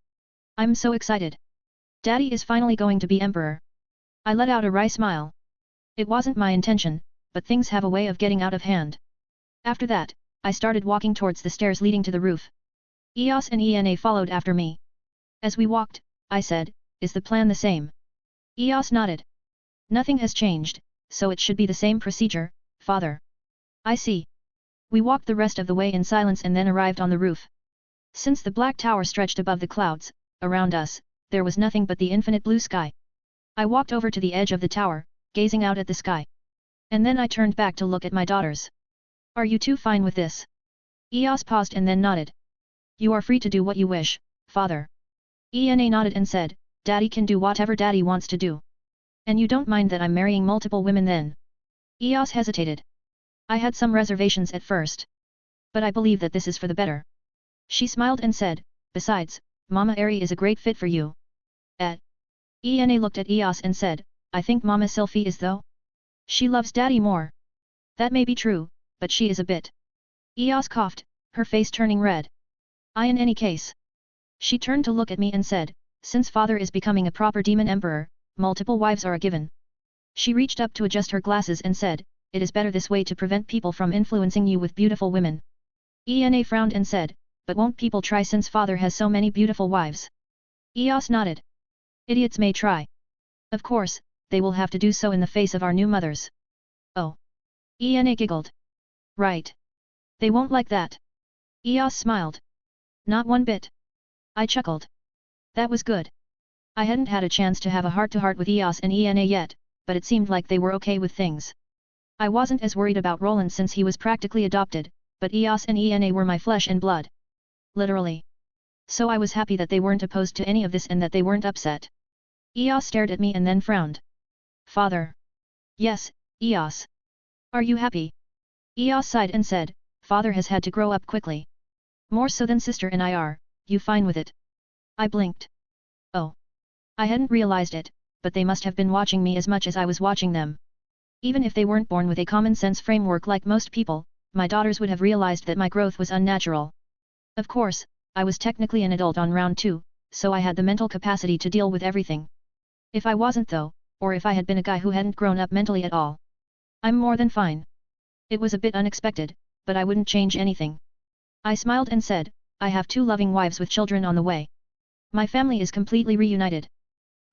"I'm so excited. Daddy is finally going to be emperor." I let out a wry smile. It wasn't my intention, but things have a way of getting out of hand. After that, I started walking towards the stairs leading to the roof. Eos and Ena followed after me. As we walked, I said, "Is the plan the same?" Eos nodded. "Nothing has changed, so it should be the same procedure, father." "I see." We walked the rest of the way in silence and then arrived on the roof. Since the black tower stretched above the clouds, around us, there was nothing but the infinite blue sky. I walked over to the edge of the tower, gazing out at the sky. And then I turned back to look at my daughters. "Are you two fine with this?" Eos paused and then nodded. "You are free to do what you wish, father." Ena nodded and said, "Daddy can do whatever Daddy wants to do. And you don't mind that I'm marrying multiple women then?" Eos hesitated. "I had some reservations at first. But I believe that this is for the better." She smiled and said, "Besides, Mama Eri is a great fit for you." Ena looked at Eos and said, "I think Mama Sylphie is though? She loves Daddy more." "That may be true, but she is a bit." Eos coughed, her face turning red. "In any case." She turned to look at me and said, "Since father is becoming a proper demon emperor, multiple wives are a given." She reached up to adjust her glasses and said, "It is better this way to prevent people from influencing you with beautiful women." Ena frowned and said, "But won't people try since father has so many beautiful wives?" Eos nodded. "Idiots may try. Of course, they will have to do so in the face of our new mothers." "Oh." Ena giggled. "Right. They won't like that." Eos smiled. "Not one bit." I chuckled. That was good. I hadn't had a chance to have a heart-to-heart with Eos and Ena yet, but it seemed like they were okay with things. I wasn't as worried about Roland since he was practically adopted, but Eos and Ena were my flesh and blood. Literally. So I was happy that they weren't opposed to any of this and that they weren't upset. Eos stared at me and then frowned. "Father." "Yes, Eos. Are you happy?" Eos sighed and said, "Father has had to grow up quickly. More so than sister and I are, you fine with it?" I blinked. Oh. I hadn't realized it, but they must have been watching me as much as I was watching them. Even if they weren't born with a common-sense framework like most people, my daughters would have realized that my growth was unnatural. Of course, I was technically an adult on round 2, so I had the mental capacity to deal with everything. If I wasn't though, or if I had been a guy who hadn't grown up mentally at all, I'm more than fine. It was a bit unexpected, but I wouldn't change anything. I smiled and said, "I have 2 loving wives with children on the way. My family is completely reunited.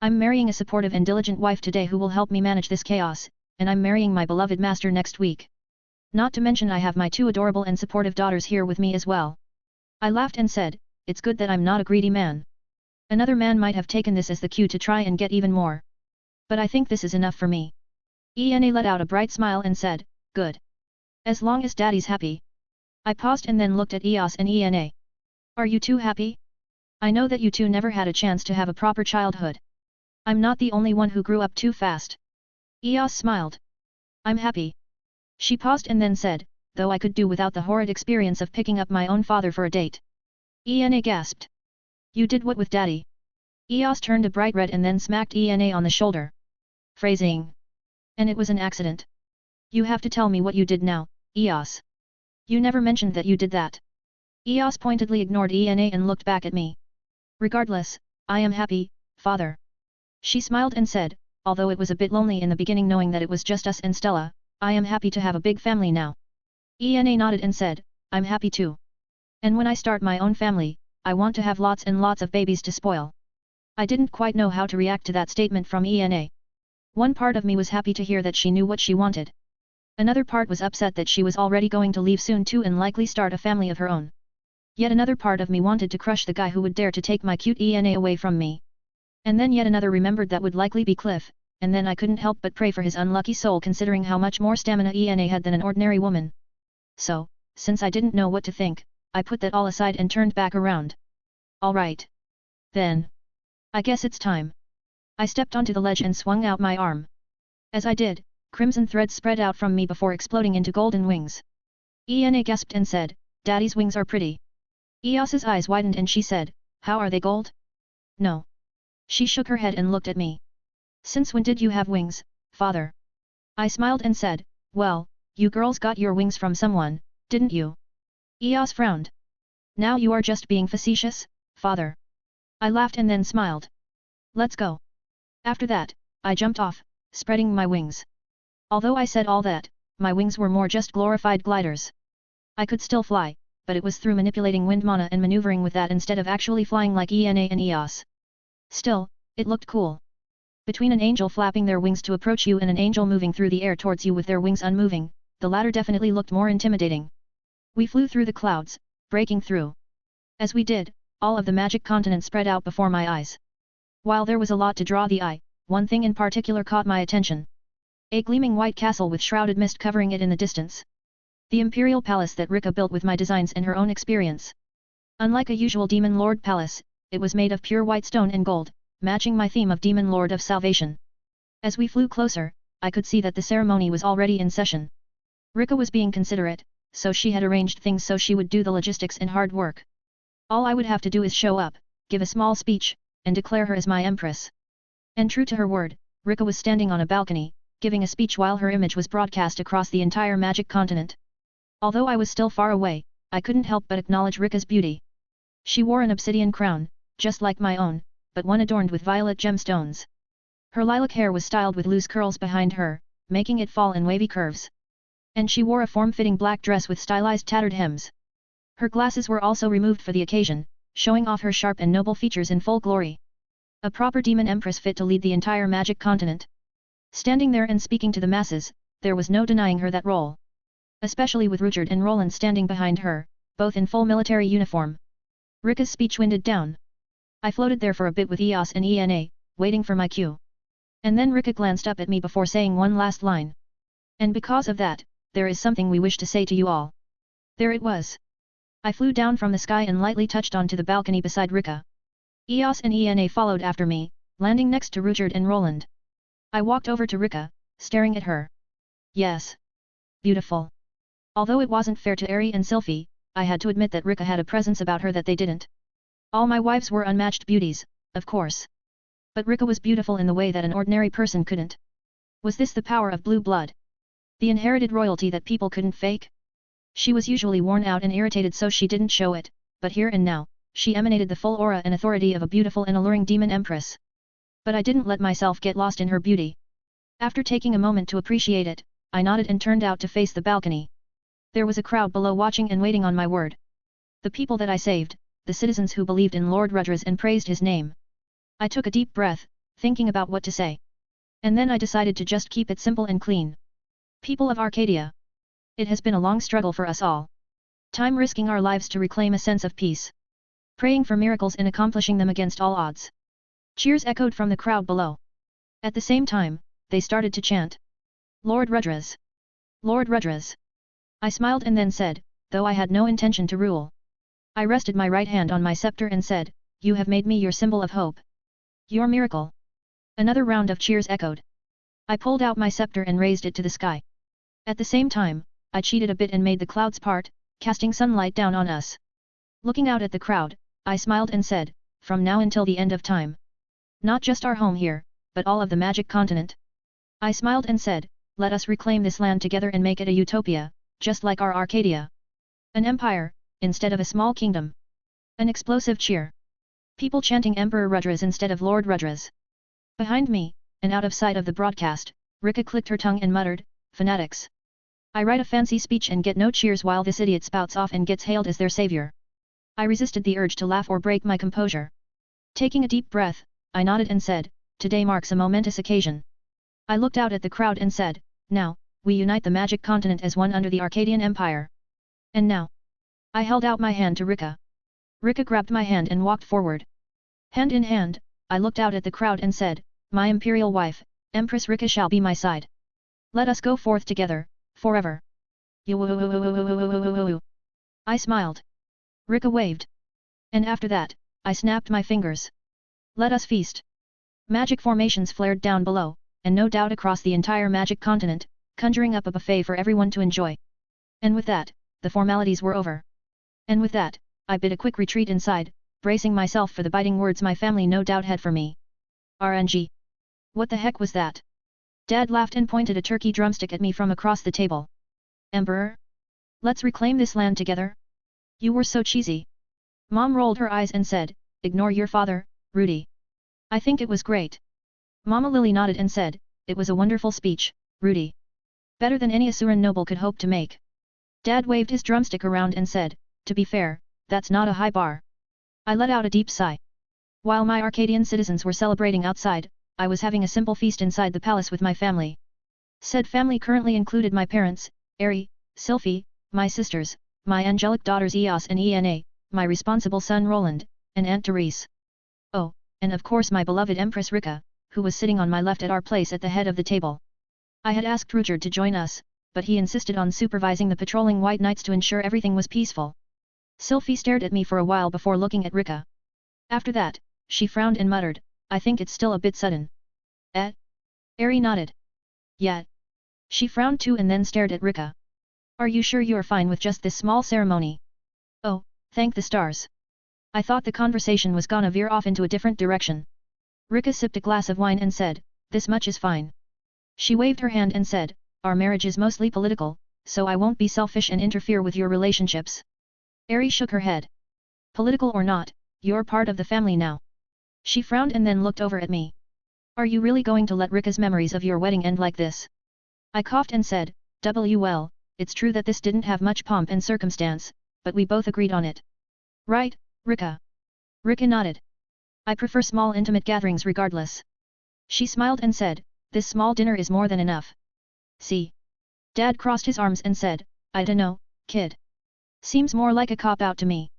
I'm marrying a supportive and diligent wife today who will help me manage this chaos, and I'm marrying my beloved master next week. Not to mention I have my 2 adorable and supportive daughters here with me as well." I laughed and said, "It's good that I'm not a greedy man. Another man might have taken this as the cue to try and get even more. But I think this is enough for me." Ena let out a bright smile and said, "Good. As long as Daddy's happy." I paused and then looked at Eos and Ena. "Are you two happy? I know that you two never had a chance to have a proper childhood. I'm not the only one who grew up too fast." Eos smiled. "I'm happy." She paused and then said, "Though I could do without the horrid experience of picking up my own father for a date." Ena gasped. "You did what with Daddy?" Eos turned a bright red and then smacked Ena on the shoulder. "Phrasing. And it was an accident. You have to tell me what you did now, Eos. You never mentioned that you did that." Eos pointedly ignored Ena and looked back at me. "Regardless, I am happy, father." She smiled and said, although it was a bit lonely in the beginning knowing that it was just us and Stella, I am happy to have a big family now. Ena nodded and said, I'm happy too. And when I start my own family, I want to have lots and lots of babies to spoil. I didn't quite know how to react to that statement from Ena. One part of me was happy to hear that she knew what she wanted. Another part was upset that she was already going to leave soon too and likely start a family of her own. Yet another part of me wanted to crush the guy who would dare to take my cute Ena away from me. And then yet another remembered that would likely be Cliff, and then I couldn't help but pray for his unlucky soul considering how much more stamina Ena had than an ordinary woman. So, since I didn't know what to think, I put that all aside and turned back around. Alright. Then. I guess it's time. I stepped onto the ledge and swung out my arm. As I did, crimson threads spread out from me before exploding into golden wings. Ena gasped and said, Daddy's wings are pretty. Eos's eyes widened and she said, how are they gold? No. She shook her head and looked at me. Since when did you have wings, father? I smiled and said, well, you girls got your wings from someone, didn't you? Eos frowned. Now you are just being facetious, father. I laughed and then smiled. Let's go. After that, I jumped off, spreading my wings. Although I said all that, my wings were more just glorified gliders. I could still fly, but it was through manipulating wind mana and maneuvering with that instead of actually flying like Ena and Eos. Still, it looked cool. Between an angel flapping their wings to approach you and an angel moving through the air towards you with their wings unmoving, the latter definitely looked more intimidating. We flew through the clouds, breaking through. As we did, all of the magic continent spread out before my eyes. While there was a lot to draw the eye, one thing in particular caught my attention. A gleaming white castle with shrouded mist covering it in the distance. The imperial palace that Rika built with my designs and her own experience. Unlike a usual demon lord palace, it was made of pure white stone and gold, matching my theme of demon lord of salvation. As we flew closer, I could see that the ceremony was already in session. Rika was being considerate, so she had arranged things so she would do the logistics and hard work. All I would have to do is show up, give a small speech, and declare her as my empress. And true to her word, Rika was standing on a balcony, giving a speech while her image was broadcast across the entire magic continent. Although I was still far away, I couldn't help but acknowledge Rika's beauty. She wore an obsidian crown, just like my own, but one adorned with violet gemstones. Her lilac hair was styled with loose curls behind her, making it fall in wavy curves. And she wore a form-fitting black dress with stylized tattered hems. Her glasses were also removed for the occasion, showing off her sharp and noble features in full glory. A proper demon empress fit to lead the entire magic continent. Standing there and speaking to the masses, there was no denying her that role. Especially with Ruchard and Roland standing behind her, both in full military uniform. Rika's speech winded down. I floated there for a bit with Eos and Ena, waiting for my cue. And then Rika glanced up at me before saying one last line. And because of that, there is something we wish to say to you all. There it was. I flew down from the sky and lightly touched onto the balcony beside Rika. Eos and Ena followed after me, landing next to Ruchard and Roland. I walked over to Rika, staring at her. Yes. Beautiful. Although it wasn't fair to Eri and Sylphie, I had to admit that Rika had a presence about her that they didn't. All my wives were unmatched beauties, of course. But Rika was beautiful in the way that an ordinary person couldn't. Was this the power of blue blood? The inherited royalty that people couldn't fake? She was usually worn out and irritated so she didn't show it, but here and now, she emanated the full aura and authority of a beautiful and alluring demon empress. But I didn't let myself get lost in her beauty. After taking a moment to appreciate it, I nodded and turned out to face the balcony. There was a crowd below watching and waiting on my word. The people that I saved, the citizens who believed in Lord Rudras and praised his name. I took a deep breath, thinking about what to say. And then I decided to just keep it simple and clean. People of Arcadia. It has been a long struggle for us all. Time risking our lives to reclaim a sense of peace. Praying for miracles and accomplishing them against all odds. Cheers echoed from the crowd below. At the same time, they started to chant. Lord Rudras. Lord Rudras. I smiled and then said, though I had no intention to rule. I rested my right hand on my scepter and said, you have made me your symbol of hope. Your miracle. Another round of cheers echoed. I pulled out my scepter and raised it to the sky. At the same time, I cheated a bit and made the clouds part, casting sunlight down on us. Looking out at the crowd, I smiled and said, from now until the end of time. Not just our home here, but all of the magic continent. I smiled and said, let us reclaim this land together and make it a utopia, just like our Arcadia. An empire, instead of a small kingdom. An explosive cheer. People chanting Emperor Rudras instead of Lord Rudras. Behind me, and out of sight of the broadcast, Rika clicked her tongue and muttered, fanatics. I write a fancy speech and get no cheers while this idiot spouts off and gets hailed as their savior. I resisted the urge to laugh or break my composure. Taking a deep breath, I nodded and said, today marks a momentous occasion. I looked out at the crowd and said, now, we unite the magic continent as one under the Arcadian Empire. And now. I held out my hand to Rika. Rika grabbed my hand and walked forward. Hand in hand, I looked out at the crowd and said, my imperial wife, Empress Rika shall be my side. Let us go forth together, forever. I smiled. Rika waved. And after that, I snapped my fingers. Let us feast. Magic formations flared down below, and no doubt across the entire magic continent, conjuring up a buffet for everyone to enjoy. And with that, the formalities were over. And with that, I bid a quick retreat inside, bracing myself for the biting words my family no doubt had for me. RNG. What the heck was that? Dad laughed and pointed a turkey drumstick at me from across the table. Emperor? Let's reclaim this land together? You were so cheesy. Mom rolled her eyes and said, ignore your father, Rudy. I think it was great. Mama Lily nodded and said, it was a wonderful speech, Rudy. Better than any Asuran noble could hope to make. Dad waved his drumstick around and said, to be fair, that's not a high bar. I let out a deep sigh. While my Arcadian citizens were celebrating outside, I was having a simple feast inside the palace with my family. Said family currently included my parents, Eri, Sylphie, my sisters, my angelic daughters Eos and Ena, my responsible son Roland, and Aunt Therese. Oh, and of course my beloved Empress Rika, who was sitting on my left at our place at the head of the table. I had asked Rudyard to join us, but he insisted on supervising the patrolling white knights to ensure everything was peaceful. Sylphie stared at me for a while before looking at Rika. After that, she frowned and muttered, I think it's still a bit sudden. Eri nodded. Yeah. She frowned too and then stared at Rika. Are you sure you are fine with just this small ceremony? Oh, thank the stars. I thought the conversation was gonna veer off into a different direction. Rika sipped a glass of wine and said, this much is fine. She waved her hand and said, our marriage is mostly political, so I won't be selfish and interfere with your relationships. Eri shook her head. Political or not, you're part of the family now. She frowned and then looked over at me. Are you really going to let Rika's memories of your wedding end like this? I coughed and said, well, it's true that this didn't have much pomp and circumstance, but we both agreed on it. Right, Rika? Rika nodded. I prefer small intimate gatherings regardless. She smiled and said, this small dinner is more than enough. See? Dad crossed his arms and said, I dunno, kid. Seems more like a cop-out to me.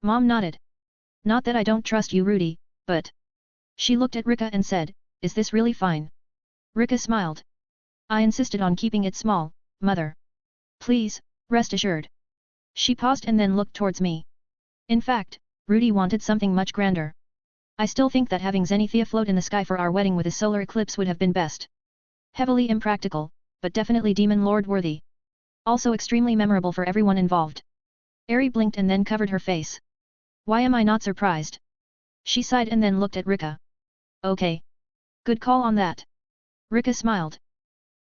Mom nodded. Not that I don't trust you Rudy, but... She looked at Rika and said, is this really fine? Rika smiled. I insisted on keeping it small, mother. Please, rest assured. She paused and then looked towards me. In fact, Rudy wanted something much grander. I still think that having Zenithia float in the sky for our wedding with a solar eclipse would have been best. Heavily impractical, but definitely Demon Lord worthy. Also extremely memorable for everyone involved. Eri blinked and then covered her face. Why am I not surprised? She sighed and then looked at Rika. Okay. Good call on that. Rika smiled.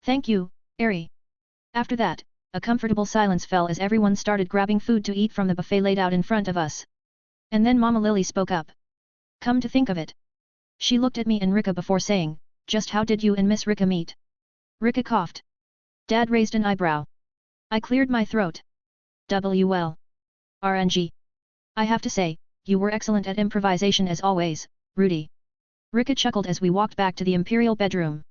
Thank you, Eri. After that, a comfortable silence fell as everyone started grabbing food to eat from the buffet laid out in front of us. And then Mama Lily spoke up. Come to think of it. She looked at me and Rika before saying, just how did you and Miss Rika meet? Rika coughed. Dad raised an eyebrow. I cleared my throat. Well. RNG. I have to say, you were excellent at improvisation as always, Rudy. Rika chuckled as we walked back to the imperial bedroom.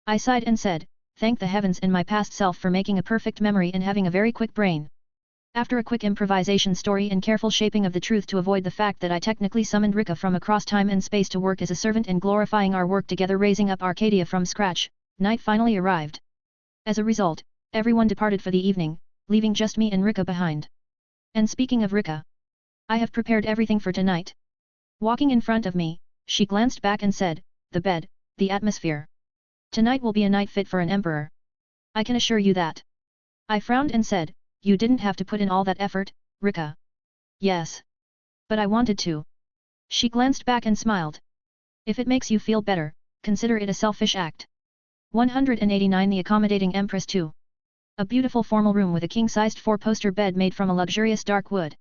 I sighed and said, thank the heavens and my past self for making a perfect memory and having a very quick brain. After a quick improvisation story and careful shaping of the truth to avoid the fact that I technically summoned Rika from across time and space to work as a servant and glorifying our work together raising up Arcadia from scratch, night finally arrived. As a result, everyone departed for the evening, leaving just me and Rika behind. And speaking of Rika, I have prepared everything for tonight. Walking in front of me, she glanced back and said, the bed, the atmosphere. Tonight will be a night fit for an emperor. I can assure you that. I frowned and said, you didn't have to put in all that effort, Rika. Yes. But I wanted to. She glanced back and smiled. If it makes you feel better, consider it a selfish act. 189 The accommodating Empress 2. A beautiful formal room with a king-sized 4-poster bed made from a luxurious dark wood.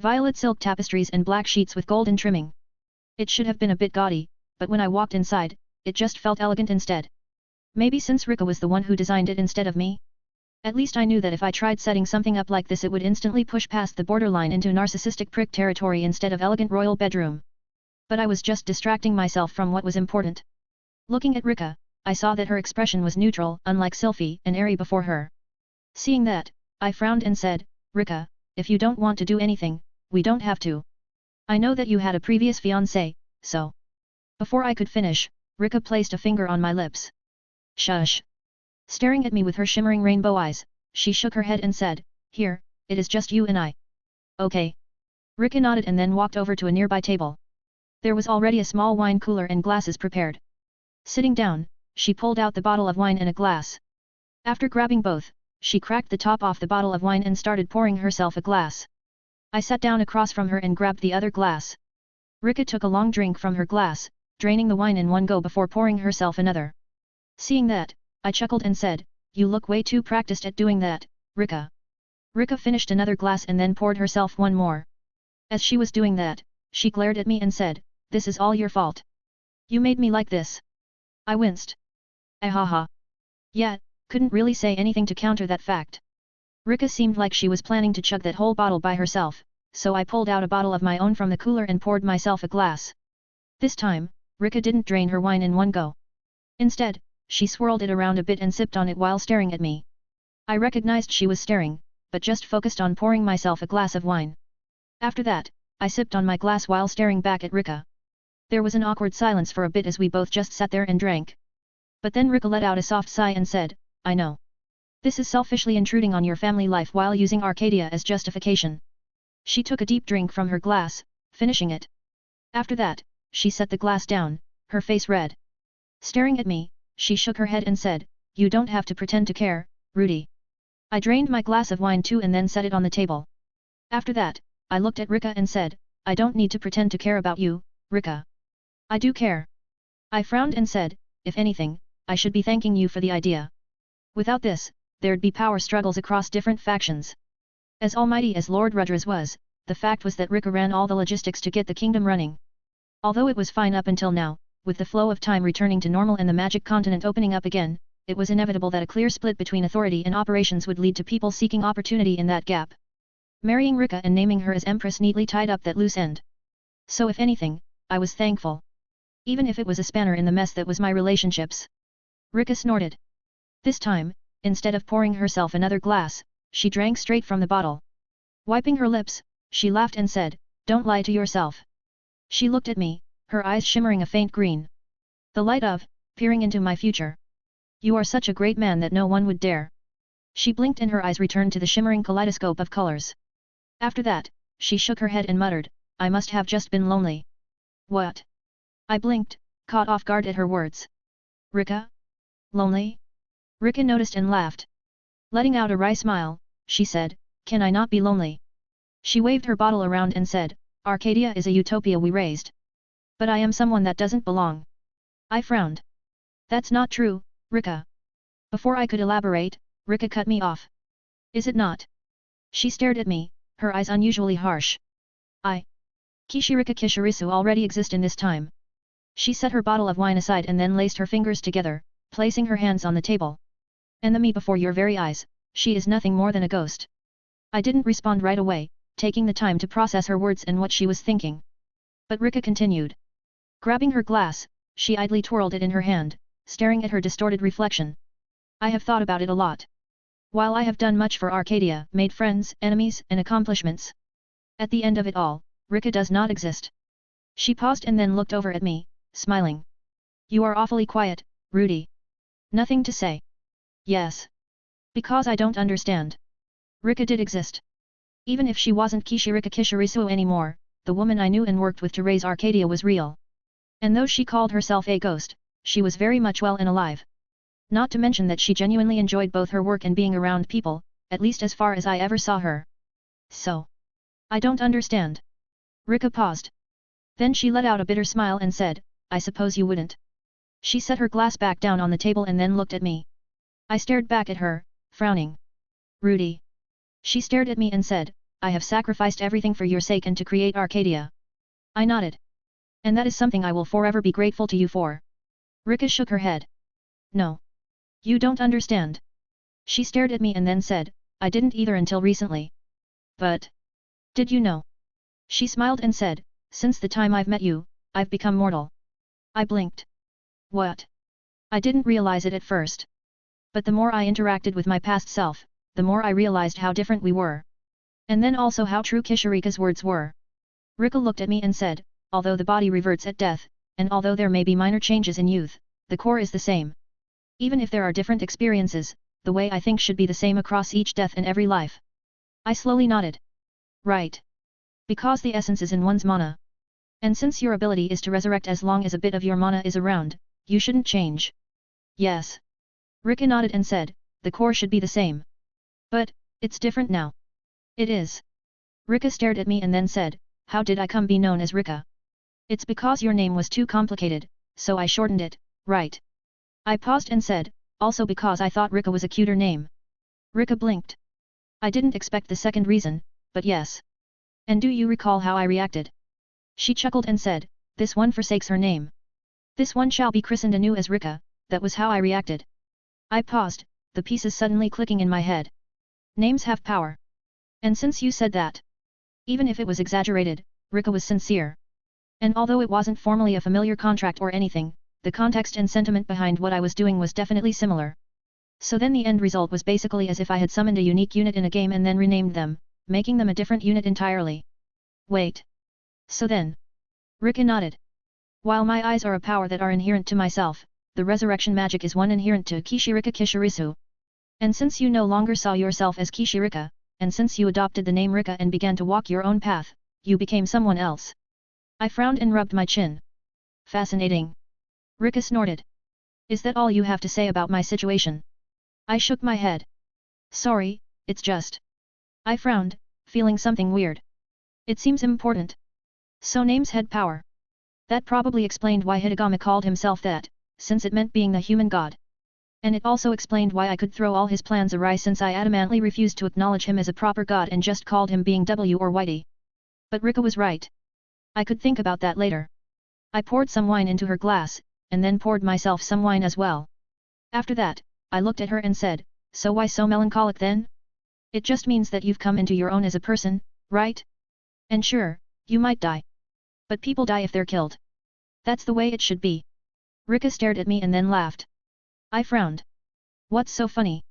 Violet silk tapestries and black sheets with golden trimming. It should have been a bit gaudy, but when I walked inside, it just felt elegant instead. Maybe since Rika was the one who designed it instead of me? At least I knew that if I tried setting something up like this it would instantly push past the borderline into narcissistic prick territory instead of elegant royal bedroom. But I was just distracting myself from what was important. Looking at Rika, I saw that her expression was neutral, unlike Sylphie and airy before her. Seeing that, I frowned and said, Rika, if you don't want to do anything, we don't have to. I know that you had a previous fiancé, so. Before I could finish, Rika placed a finger on my lips. Shush. Staring at me with her shimmering rainbow eyes, she shook her head and said, Here, it is just you and I. Okay. Rika nodded and then walked over to a nearby table. There was already a small wine cooler and glasses prepared. Sitting down, she pulled out the bottle of wine and a glass. After grabbing both, she cracked the top off the bottle of wine and started pouring herself a glass. I sat down across from her and grabbed the other glass. Rika took a long drink from her glass, draining the wine in one go before pouring herself another. Seeing that, I chuckled and said, You look way too practiced at doing that, Rika. Rika finished another glass and then poured herself one more. As she was doing that, she glared at me and said, This is all your fault. You made me like this. I winced. Ahaha. Yeah, couldn't really say anything to counter that fact. Rika seemed like she was planning to chug that whole bottle by herself, so I pulled out a bottle of my own from the cooler and poured myself a glass. This time, Rika didn't drain her wine in one go. Instead, she swirled it around a bit and sipped on it while staring at me. I recognized she was staring, but just focused on pouring myself a glass of wine. After that, I sipped on my glass while staring back at Rika. There was an awkward silence for a bit as we both just sat there and drank. But then Rika let out a soft sigh and said, I know. This is selfishly intruding on your family life while using Arcadia as justification. She took a deep drink from her glass, finishing it. After that, she set the glass down, her face red. Staring at me, she shook her head and said, You don't have to pretend to care, Rudy. I drained my glass of wine too and then set it on the table. After that, I looked at Rika and said, I don't need to pretend to care about you, Rika. I do care. I frowned and said, If anything, I should be thanking you for the idea. Without this, there'd be power struggles across different factions. As almighty as Lord Rudras was, the fact was that Rika ran all the logistics to get the kingdom running. Although it was fine up until now, with the flow of time returning to normal and the magic continent opening up again, it was inevitable that a clear split between authority and operations would lead to people seeking opportunity in that gap. Marrying Rika and naming her as Empress neatly tied up that loose end. So if anything, I was thankful. Even if it was a spanner in the mess that was my relationships. Rika snorted. This time, instead of pouring herself another glass, she drank straight from the bottle. Wiping her lips, she laughed and said, Don't lie to yourself. She looked at me, her eyes shimmering a faint green. The light of, peering into my future. You are such a great man that no one would dare. She blinked and her eyes returned to the shimmering kaleidoscope of colors. After that, she shook her head and muttered, I must have just been lonely. What? I blinked, caught off guard at her words. Rika? Lonely? Rika noticed and laughed. Letting out a wry smile, she said, Can I not be lonely? She waved her bottle around and said, Arcadia is a utopia we raised. But I am someone that doesn't belong. I frowned. That's not true, Rika. Before I could elaborate, Rika cut me off. Is it not? She stared at me, her eyes unusually harsh. Kishirika Kishirisu already exist in this time. She set her bottle of wine aside and then laced her fingers together, placing her hands on the table. And the me before your very eyes, she is nothing more than a ghost. I didn't respond right away, taking the time to process her words and what she was thinking. But Rika continued. Grabbing her glass, she idly twirled it in her hand, staring at her distorted reflection. I have thought about it a lot. While I have done much for Arcadia, made friends, enemies, and accomplishments. At the end of it all, Rika does not exist. She paused and then looked over at me, smiling. You are awfully quiet, Rudy. Nothing to say. Yes. Because I don't understand. Rika did exist. Even if she wasn't Kishirika Kishirisu anymore, the woman I knew and worked with to raise Arcadia was real. And though she called herself a ghost, she was very much well and alive. Not to mention that she genuinely enjoyed both her work and being around people, at least as far as I ever saw her. So. I don't understand. Rika paused. Then she let out a bitter smile and said, I suppose you wouldn't. She set her glass back down on the table and then looked at me. I stared back at her, frowning. Rudy. She stared at me and said, I have sacrificed everything for your sake and to create Arcadia. I nodded. And that is something I will forever be grateful to you for. Rika shook her head. No. You don't understand. She stared at me and then said, I didn't either until recently. But... did you know? She smiled and said, since the time I've met you, I've become mortal. I blinked. What? I didn't realize it at first. But the more I interacted with my past self, the more I realized how different we were. And then also how true Kisharika's words were. Rika looked at me and said, although the body reverts at death, and although there may be minor changes in youth, the core is the same. Even if there are different experiences, the way I think should be the same across each death and every life. I slowly nodded. Right. Because the essence is in one's mana. And since your ability is to resurrect as long as a bit of your mana is around, you shouldn't change. Yes. Rika nodded and said, the core should be the same. But, it's different now. It is. Rika stared at me and then said, how did I come be known as Rika? It's because your name was too complicated, so I shortened it, right? I paused and said, also because I thought Rika was a cuter name. Rika blinked. I didn't expect the second reason, but yes. And do you recall how I reacted? She chuckled and said, this one forsakes her name. This one shall be christened anew as Rika, that was how I reacted. I paused, the pieces suddenly clicking in my head. Names have power. And since you said that, even if it was exaggerated, Rika was sincere. And although it wasn't formally a familiar contract or anything, the context and sentiment behind what I was doing was definitely similar. So then the end result was basically as if I had summoned a unique unit in a game and then renamed them, making them a different unit entirely. Wait. So then? Rika nodded. While my eyes are a power that are inherent to myself, the resurrection magic is one inherent to Kishirika Kishirisu. And since you no longer saw yourself as Kishirika, and since you adopted the name Rika and began to walk your own path, you became someone else. I frowned and rubbed my chin. Fascinating. Rika snorted. Is that all you have to say about my situation? I shook my head. Sorry, it's just. I frowned, feeling something weird. It seems important. So names had power. That probably explained why Hitagami called himself that, since it meant being the human god. And it also explained why I could throw all his plans awry since I adamantly refused to acknowledge him as a proper god and just called him being W or Whitey. But Rika was right. I could think about that later. I poured some wine into her glass, and then poured myself some wine as well. After that, I looked at her and said, so why so melancholic then? It just means that you've come into your own as a person, right? And sure, you might die. But people die if they're killed. That's the way it should be. Rika stared at me and then laughed. I frowned. What's so funny?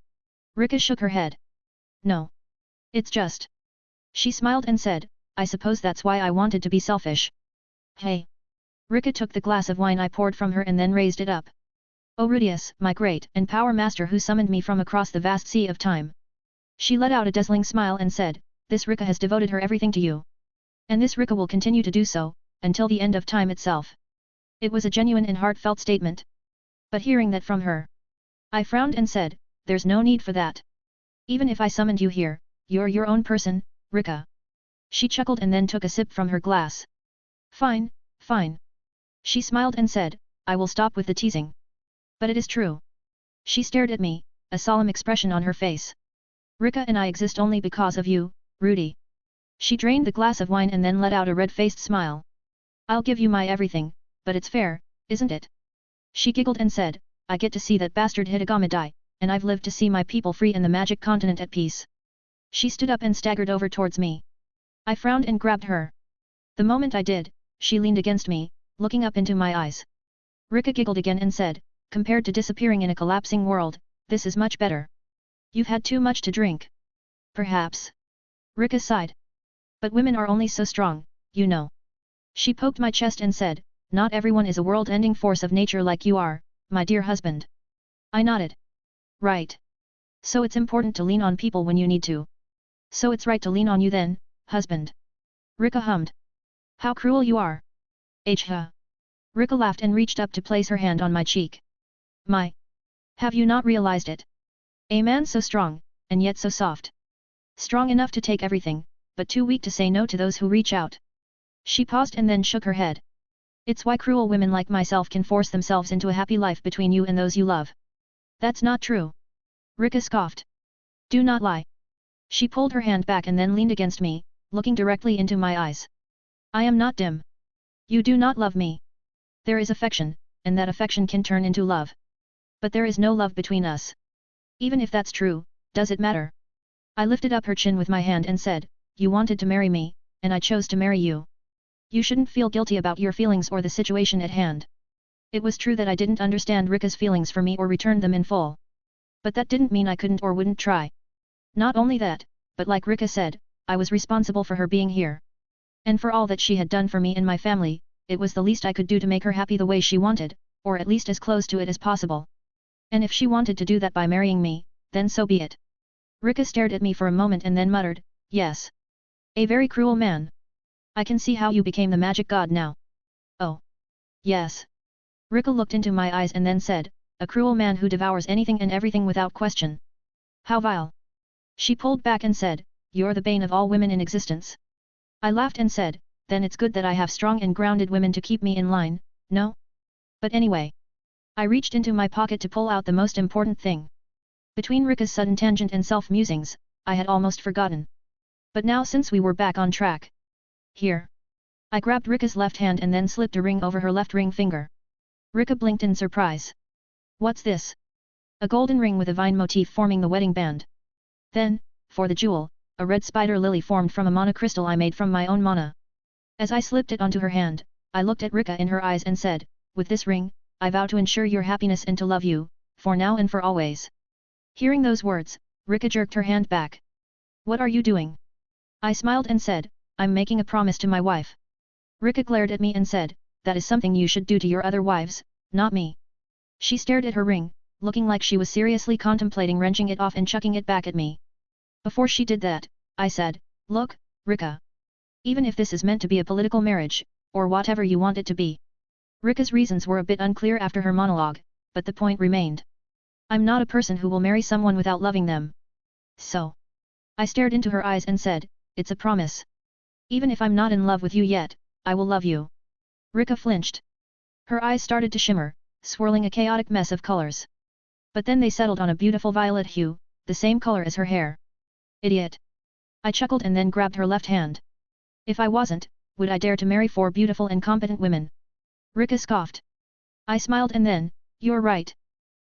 Rika shook her head. No. It's just. She smiled and said, I suppose that's why I wanted to be selfish. Hey. Rika took the glass of wine I poured from her and then raised it up. O Rudius, my great and power master who summoned me from across the vast sea of time. She let out a dazzling smile and said, this Rika has devoted her everything to you. And this Rika will continue to do so, until the end of time itself. It was a genuine and heartfelt statement. But hearing that from her, I frowned and said, there's no need for that. Even if I summoned you here, you're your own person, Rika. She chuckled and then took a sip from her glass. Fine, fine. She smiled and said, I will stop with the teasing. But it is true. She stared at me, a solemn expression on her face. Rika and I exist only because of you, Rudy. She drained the glass of wine and then let out a red-faced smile. I'll give you my everything, but it's fair, isn't it? She giggled and said, I get to see that bastard Hitagami die, and I've lived to see my people free and the magic continent at peace. She stood up and staggered over towards me. I frowned and grabbed her. The moment I did, she leaned against me, looking up into my eyes. Rika giggled again and said, compared to disappearing in a collapsing world, this is much better. You've had too much to drink. Perhaps. Rika sighed. But women are only so strong, you know. She poked my chest and said, not everyone is a world-ending force of nature like you are, my dear husband. I nodded. Right. So it's important to lean on people when you need to. So it's right to lean on you then, husband. Rika hummed. How cruel you are. Huh. Rika laughed and reached up to place her hand on my cheek. My. Have you not realized it? A man so strong, and yet so soft. Strong enough to take everything, but too weak to say no to those who reach out. She paused and then shook her head. It's why cruel women like myself can force themselves into a happy life between you and those you love. That's not true. Rika scoffed. Do not lie. She pulled her hand back and then leaned against me, looking directly into my eyes. I am not dim. You do not love me. There is affection, and that affection can turn into love. But there is no love between us. Even if that's true, does it matter? I lifted up her chin with my hand and said, you wanted to marry me, and I chose to marry you. You shouldn't feel guilty about your feelings or the situation at hand. It was true that I didn't understand Rika's feelings for me or returned them in full. But that didn't mean I couldn't or wouldn't try. Not only that, but like Rika said, I was responsible for her being here. And for all that she had done for me and my family, it was the least I could do to make her happy the way she wanted, or at least as close to it as possible. And if she wanted to do that by marrying me, then so be it. Rika stared at me for a moment and then muttered, yes. A very cruel man. I can see how you became the magic god now. Oh. Yes. Rika looked into my eyes and then said, a cruel man who devours anything and everything without question. How vile. She pulled back and said, you're the bane of all women in existence. I laughed and said, then it's good that I have strong and grounded women to keep me in line, no? But anyway. I reached into my pocket to pull out the most important thing. Between Rika's sudden tangent and self-musings, I had almost forgotten. But now since we were back on track. Here. I grabbed Rika's left hand and then slipped a ring over her left ring finger. Rika blinked in surprise. What's this? A golden ring with a vine motif forming the wedding band. Then, for the jewel, a red spider lily formed from a mana crystal I made from my own mana. As I slipped it onto her hand, I looked at Rika in her eyes and said, with this ring, I vow to ensure your happiness and to love you, for now and for always. Hearing those words, Rika jerked her hand back. What are you doing? I smiled and said, I'm making a promise to my wife. Rika glared at me and said, that is something you should do to your other wives, not me. She stared at her ring, looking like she was seriously contemplating wrenching it off and chucking it back at me. Before she did that, I said, look, Rika. Even if this is meant to be a political marriage, or whatever you want it to be. Rika's reasons were a bit unclear after her monologue, but the point remained. I'm not a person who will marry someone without loving them. So. I stared into her eyes and said, it's a promise. Even if I'm not in love with you yet, I will love you. Rika flinched. Her eyes started to shimmer, swirling a chaotic mess of colors. But then they settled on a beautiful violet hue, the same color as her hair. Idiot. I chuckled and then grabbed her left hand. If I wasn't, would I dare to marry 4 beautiful and competent women? Rika scoffed. I smiled and then, you're right.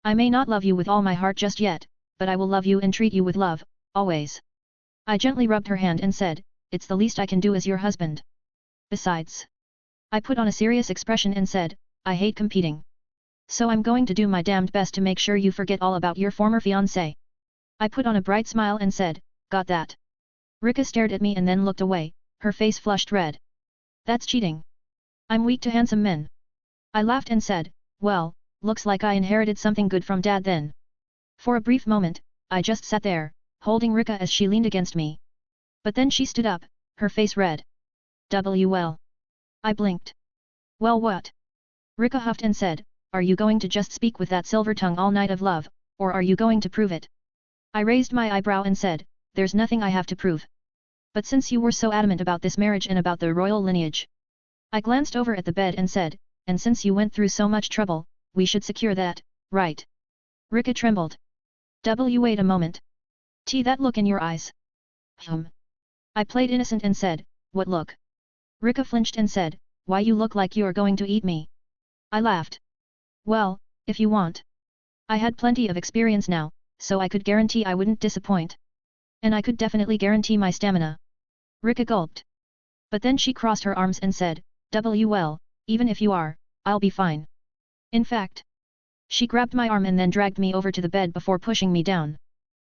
I may not love you with all my heart just yet, but I will love you and treat you with love, always. I gently rubbed her hand and said, it's the least I can do as your husband. Besides. I put on a serious expression and said, I hate competing. So I'm going to do my damned best to make sure you forget all about your former fiancé. I put on a bright smile and said, got that. Rika stared at me and then looked away, her face flushed red. That's cheating. I'm weak to handsome men. I laughed and said, well, looks like I inherited something good from Dad then. For a brief moment, I just sat there, holding Rika as she leaned against me. But then she stood up, her face red. Well. I blinked. Well what? Rika huffed and said, are you going to just speak with that silver tongue all night of love, or are you going to prove it? I raised my eyebrow and said, there's nothing I have to prove. But since you were so adamant about this marriage and about the royal lineage. I glanced over at the bed and said, and since you went through so much trouble, we should secure that, right? Rika trembled. Wait a moment. That look in your eyes. I played innocent and said, what look? Rika flinched and said, why you look like you're going to eat me. I laughed. Well, if you want. I had plenty of experience now, so I could guarantee I wouldn't disappoint. And I could definitely guarantee my stamina. Rika gulped. But then she crossed her arms and said, well, even if you are, I'll be fine. In fact. She grabbed my arm and then dragged me over to the bed before pushing me down.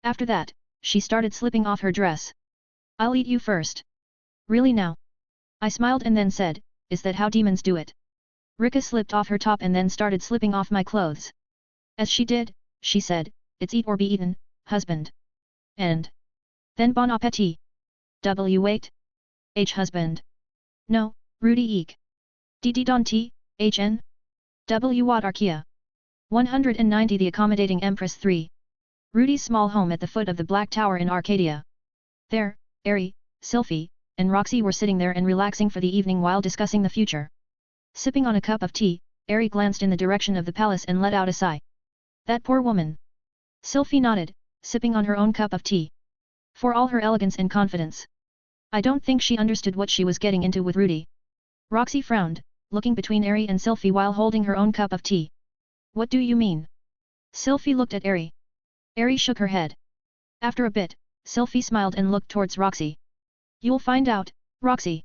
After that, she started slipping off her dress. I'll eat you first. Really now? I smiled and then said, is that how demons do it? Rika slipped off her top and then started slipping off my clothes. As she did, she said, it's eat or be eaten, husband. And. Then bon appetit. Wait. Husband. No, Rudy eek. Don t, hn. Wat Archaea. 190 The Accommodating Empress 3. Rudy's small home at the foot of the Black Tower in Arcadia. There, Airy, Sylphie, and Roxy were sitting there and relaxing for the evening while discussing the future. Sipping on a cup of tea, Airy glanced in the direction of the palace and let out a sigh. That poor woman. Sylphie nodded, sipping on her own cup of tea. For all her elegance and confidence. I don't think she understood what she was getting into with Rudy. Roxy frowned, looking between Airy and Sylphie while holding her own cup of tea. What do you mean? Sylphie looked at Eri. Eri shook her head. After a bit, Sylphie smiled and looked towards Roxy. You'll find out, Roxy.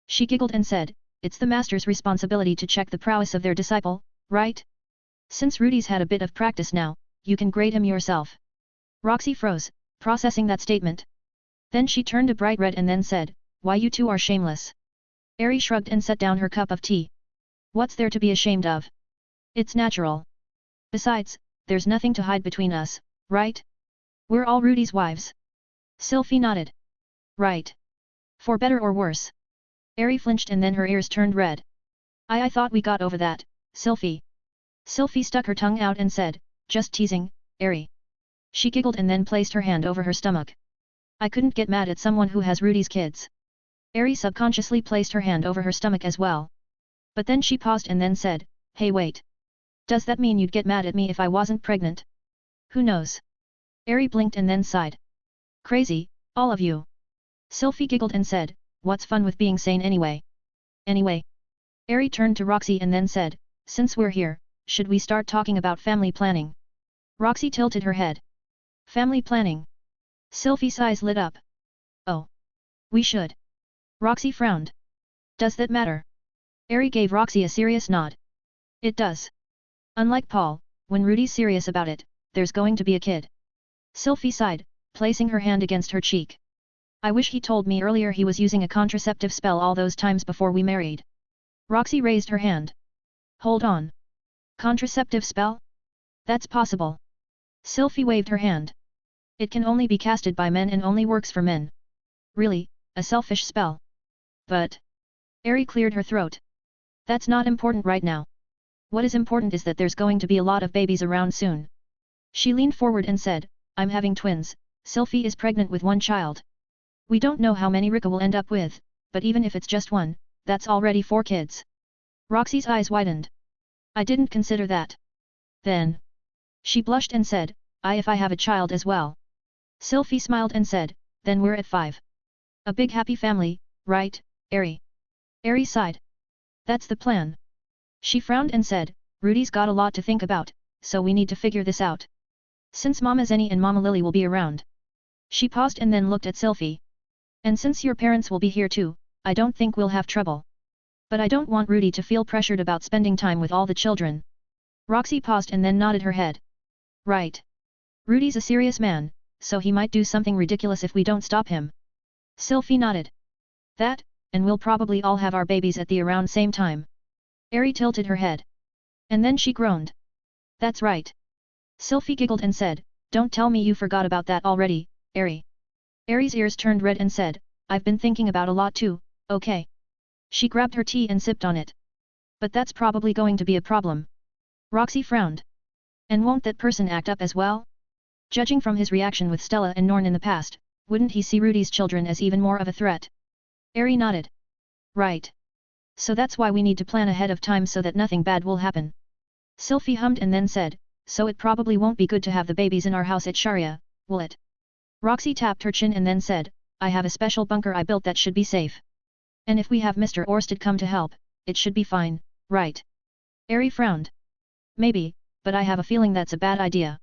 She giggled and said, it's the master's responsibility to check the prowess of their disciple, right? Since Rudy's had a bit of practice now, you can grade him yourself. Roxy froze, processing that statement. Then she turned a bright red and then said, why you two are shameless. Eri shrugged and set down her cup of tea. What's there to be ashamed of? It's natural. Besides, there's nothing to hide between us, right? We're all Rudy's wives. Sylphie nodded. Right. For better or worse. Eri flinched and then her ears turned red. I thought we got over that, Sylphie. Sylphie stuck her tongue out and said, just teasing, Eri. She giggled and then placed her hand over her stomach. I couldn't get mad at someone who has Rudy's kids. Eri subconsciously placed her hand over her stomach as well. But then she paused and then said, hey wait. Does that mean you'd get mad at me if I wasn't pregnant? Who knows? Eri blinked and then sighed. Crazy, all of you. Sylphie giggled and said, what's fun with being sane anyway? Anyway. Eri turned to Roxy and then said, since we're here, should we start talking about family planning? Roxy tilted her head. Family planning? Sylphie's eyes lit up. Oh. We should. Roxy frowned. Does that matter? Eri gave Roxy a serious nod. It does. Unlike Paul, when Rudy's serious about it, there's going to be a kid. Sylphie sighed, placing her hand against her cheek. I wish he told me earlier he was using a contraceptive spell all those times before we married. Roxy raised her hand. Hold on. Contraceptive spell? That's possible. Sylphie waved her hand. It can only be casted by men and only works for men. Really, a selfish spell. But... Eri cleared her throat. That's not important right now. What is important is that there's going to be a lot of babies around soon. She leaned forward and said, I'm having twins, Sylphie is pregnant with one child. We don't know how many Rika will end up with, but even if it's just one, that's already 4 kids. Roxy's eyes widened. I didn't consider that. Then. She blushed and said, if I have a child as well. Sylphie smiled and said, then we're at 5. A big happy family, right, Eri? Eri sighed. That's the plan. She frowned and said, Rudy's got a lot to think about, so we need to figure this out. Since Mama Zenny and Mama Lily will be around. She paused and then looked at Sylphie. And since your parents will be here too, I don't think we'll have trouble. But I don't want Rudy to feel pressured about spending time with all the children. Roxy paused and then nodded her head. Right. Rudy's a serious man, so he might do something ridiculous if we don't stop him. Sylphie nodded. That, and we'll probably all have our babies at the around same time. Eri tilted her head. And then she groaned. That's right. Sylphie giggled and said, don't tell me you forgot about that already, Eri. Eri's ears turned red and said, I've been thinking about a lot too, okay. She grabbed her tea and sipped on it. But that's probably going to be a problem. Roxy frowned. And won't that person act up as well? Judging from his reaction with Stella and Norn in the past, wouldn't he see Rudy's children as even more of a threat? Eri nodded. Right. So that's why we need to plan ahead of time so that nothing bad will happen. Sylphie hummed and then said, so it probably won't be good to have the babies in our house at Sharia, will it? Roxy tapped her chin and then said, I have a special bunker I built that should be safe. And if we have Mr. Orsted come to help, it should be fine, right? Eri frowned. Maybe, but I have a feeling that's a bad idea.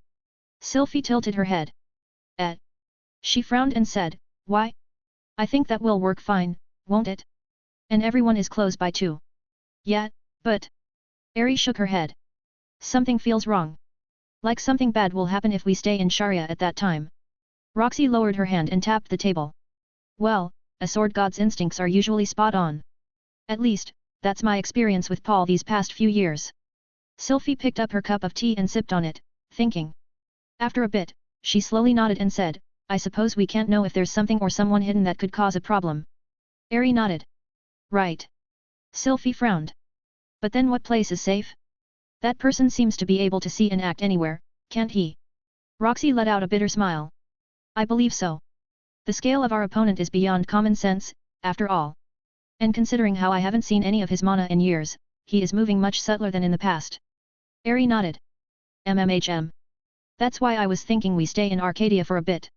Sylphie tilted her head. She frowned and said, why? I think that will work fine, won't it? And everyone is close by too. Yeah, but... Eri shook her head. Something feels wrong. Like something bad will happen if we stay in Sharia at that time. Roxy lowered her hand and tapped the table. Well, a sword god's instincts are usually spot on. At least, that's my experience with Paul these past few years. Sylphie picked up her cup of tea and sipped on it, thinking. After a bit, she slowly nodded and said, I suppose we can't know if there's something or someone hidden that could cause a problem. Eri nodded. Right. Sylphie frowned. But then what place is safe? That person seems to be able to see and act anywhere, can't he? Roxy let out a bitter smile. I believe so. The scale of our opponent is beyond common sense, after all. And considering how I haven't seen any of his mana in years, he is moving much subtler than in the past. Eri nodded. MMHM. That's why I was thinking we stay in Arcadia for a bit.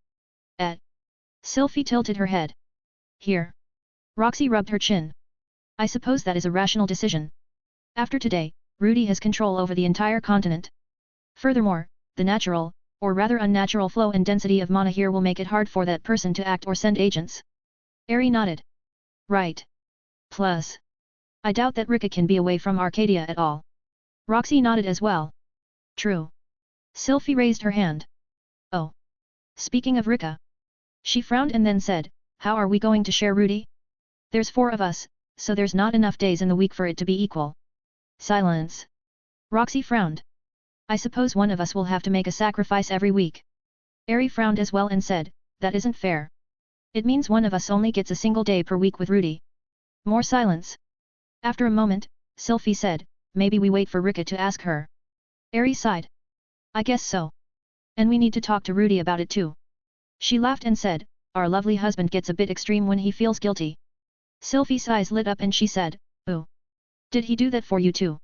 Sylphie tilted her head. Here. Roxy rubbed her chin. I suppose that is a rational decision. After today, Rudy has control over the entire continent. Furthermore, the natural, or rather unnatural flow and density of mana here will make it hard for that person to act or send agents. Eri nodded. Right. Plus, I doubt that Rika can be away from Arcadia at all. Roxy nodded as well. True. Sylphie raised her hand. Oh. Speaking of Rika. She frowned and then said, how are we going to share Rudy? There's 4 of us, so there's not enough days in the week for it to be equal. Silence. Roxy frowned. I suppose one of us will have to make a sacrifice every week. Eri frowned as well and said, that isn't fair. It means one of us only gets a single day per week with Rudy. More silence. After a moment, Sylphie said, maybe we wait for Rika to ask her. Eri sighed. I guess so. And we need to talk to Rudy about it too. She laughed and said, our lovely husband gets a bit extreme when he feels guilty. Sylphie's eyes lit up and she said, ooh. Did he do that for you too?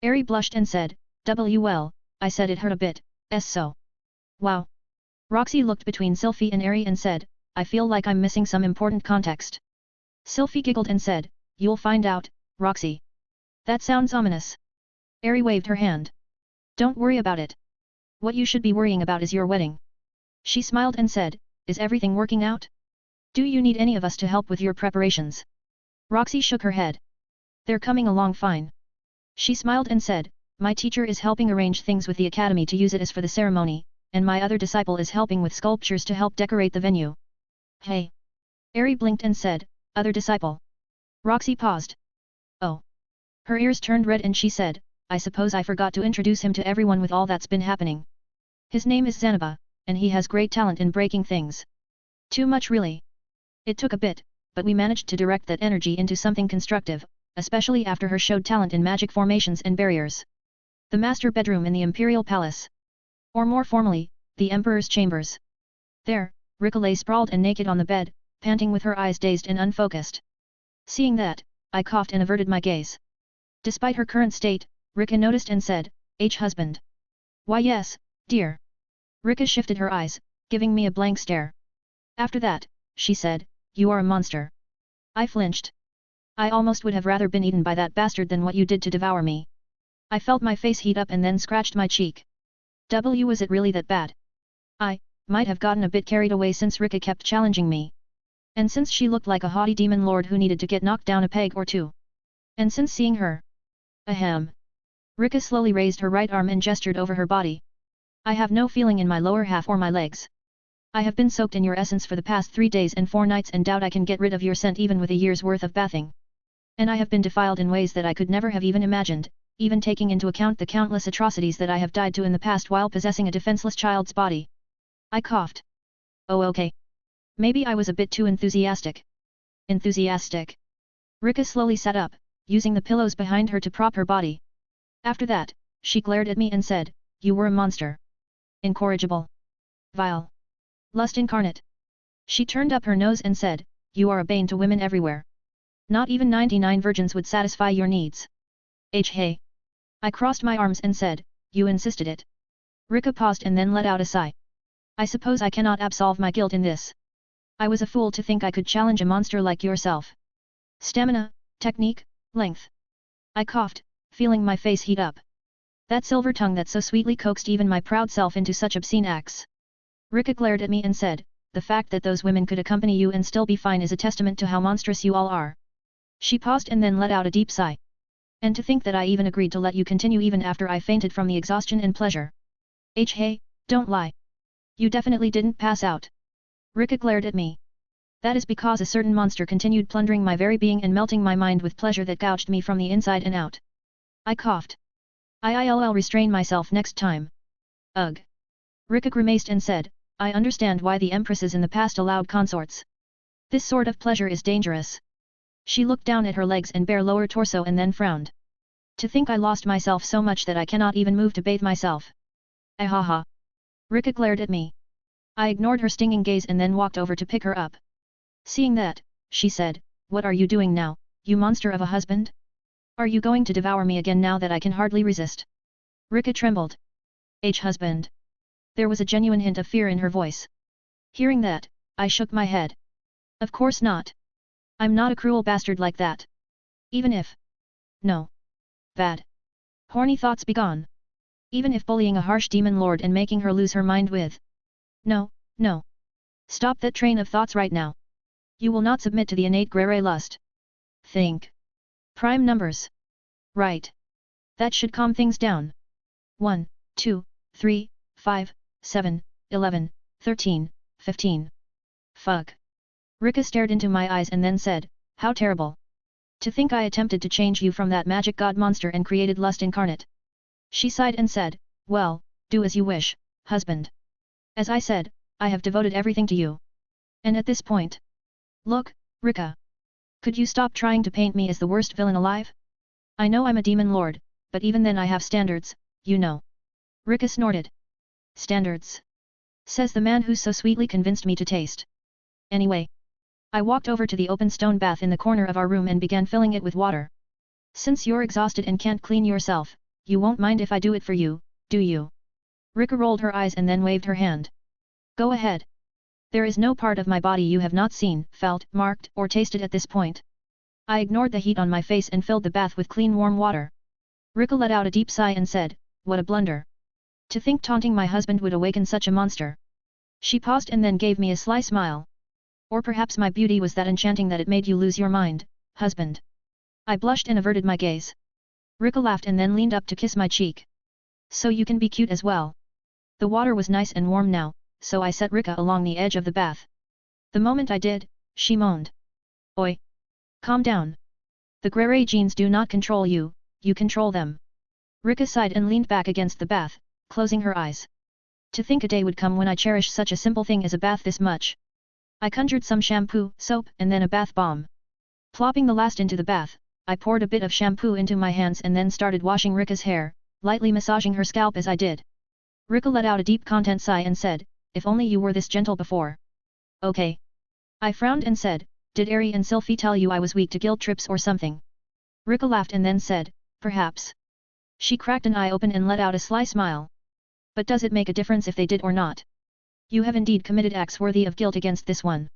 Eri blushed and said, well, I said it hurt a bit, so. Wow. Roxy looked between Sylphie and Eri and said, I feel like I'm missing some important context. Sylphie giggled and said, you'll find out, Roxy. That sounds ominous. Eri waved her hand. Don't worry about it. What you should be worrying about is your wedding. She smiled and said, is everything working out? Do you need any of us to help with your preparations? Roxy shook her head. They're coming along fine. She smiled and said, my teacher is helping arrange things with the academy to use it as for the ceremony, and my other disciple is helping with sculptures to help decorate the venue. Hey. Eri blinked and said, other disciple. Roxy paused. Oh. Her ears turned red and she said, I suppose I forgot to introduce him to everyone with all that's been happening. His name is Zanaba, and he has great talent in breaking things. Too much really. It took a bit, but we managed to direct that energy into something constructive, especially after her showed talent in magic formations and barriers. The master bedroom in the Imperial Palace. Or more formally, the Emperor's chambers. There, Rika lay sprawled and naked on the bed, panting with her eyes dazed and unfocused. Seeing that, I coughed and averted my gaze. Despite her current state, Rika noticed and said, husband. Why yes, dear. Rika shifted her eyes, giving me a blank stare. After that, she said, you are a monster. I flinched. I almost would have rather been eaten by that bastard than what you did to devour me. I felt my face heat up and then scratched my cheek. Was it really that bad? I might have gotten a bit carried away since Rika kept challenging me. And since she looked like a haughty demon lord who needed to get knocked down a peg or two. And since seeing her. Ahem. Rika slowly raised her right arm and gestured over her body. I have no feeling in my lower half or my legs. I have been soaked in your essence for the past 3 days and 4 nights and doubt I can get rid of your scent even with a year's worth of bathing. And I have been defiled in ways that I could never have even imagined, even taking into account the countless atrocities that I have died to in the past while possessing a defenseless child's body. I coughed. Oh okay. Maybe I was a bit too enthusiastic. Enthusiastic. Rika slowly sat up, using the pillows behind her to prop her body. After that, she glared at me and said, you were a monster. Incorrigible. Vile. Lust incarnate. She turned up her nose and said, you are a bane to women everywhere. Not even 99 virgins would satisfy your needs. Hey. I crossed my arms and said, you insisted it. Rika paused and then let out a sigh. I suppose I cannot absolve my guilt in this. I was a fool to think I could challenge a monster like yourself. Stamina, technique, length. I coughed, feeling my face heat up. That silver tongue that so sweetly coaxed even my proud self into such obscene acts. Rika glared at me and said, the fact that those women could accompany you and still be fine is a testament to how monstrous you all are. She paused and then let out a deep sigh. And to think that I even agreed to let you continue even after I fainted from the exhaustion and pleasure. Hey, don't lie. You definitely didn't pass out. Rika glared at me. That is because a certain monster continued plundering my very being and melting my mind with pleasure that gouged me from the inside and out. I coughed. I'll restrain myself next time. Ugh. Rika grimaced and said, I understand why the empresses in the past allowed consorts. This sort of pleasure is dangerous. She looked down at her legs and bare lower torso and then frowned. To think I lost myself so much that I cannot even move to bathe myself. Ahaha. Rika glared at me. I ignored her stinging gaze and then walked over to pick her up. Seeing that, she said, what are you doing now, you monster of a husband? Are you going to devour me again now that I can hardly resist? Rika trembled. Husband. There was a genuine hint of fear in her voice. Hearing that, I shook my head. Of course not. I'm not a cruel bastard like that. Even if. No. Bad. Horny thoughts begone. Even if bullying a harsh demon lord and making her lose her mind with. No, no. Stop that train of thoughts right now. You will not submit to the innate grere lust. Think. Prime numbers. Right. That should calm things down. 1, 2, 3, 5, 7, 11, 13, 15. Fuck. Rika stared into my eyes and then said, how terrible. To think I attempted to change you from that magic god monster and created lust incarnate. She sighed and said, well, do as you wish, husband. As I said, I have devoted everything to you. And at this point. Look, Rika. Could you stop trying to paint me as the worst villain alive? I know I'm a demon lord, but even then I have standards, you know. Rika snorted. Standards? Says the man who so sweetly convinced me to taste. Anyway. I walked over to the open stone bath in the corner of our room and began filling it with water. Since you're exhausted and can't clean yourself, you won't mind if I do it for you, do you? Rika rolled her eyes and then waved her hand. Go ahead. There is no part of my body you have not seen, felt, marked, or tasted at this point. I ignored the heat on my face and filled the bath with clean warm water. Rika let out a deep sigh and said, what a blunder. To think taunting my husband would awaken such a monster. She paused and then gave me a sly smile. Or perhaps my beauty was that enchanting that it made you lose your mind, husband. I blushed and averted my gaze. Rika laughed and then leaned up to kiss my cheek. So you can be cute as well. The water was nice and warm now, so I set Rika along the edge of the bath. The moment I did, she moaned. Oi! Calm down. The grere genes do not control you, you control them. Rika sighed and leaned back against the bath, closing her eyes. To think a day would come when I cherish such a simple thing as a bath this much. I conjured some shampoo, soap, and then a bath bomb. Plopping the last into the bath, I poured a bit of shampoo into my hands and then started washing Rika's hair, lightly massaging her scalp as I did. Rika let out a deep content sigh and said, if only you were this gentle before. Okay. I frowned and said, did Ari and Sylphie tell you I was weak to guilt trips or something? Rika laughed and then said, perhaps. She cracked an eye open and let out a sly smile. But does it make a difference if they did or not? You have indeed committed acts worthy of guilt against this one.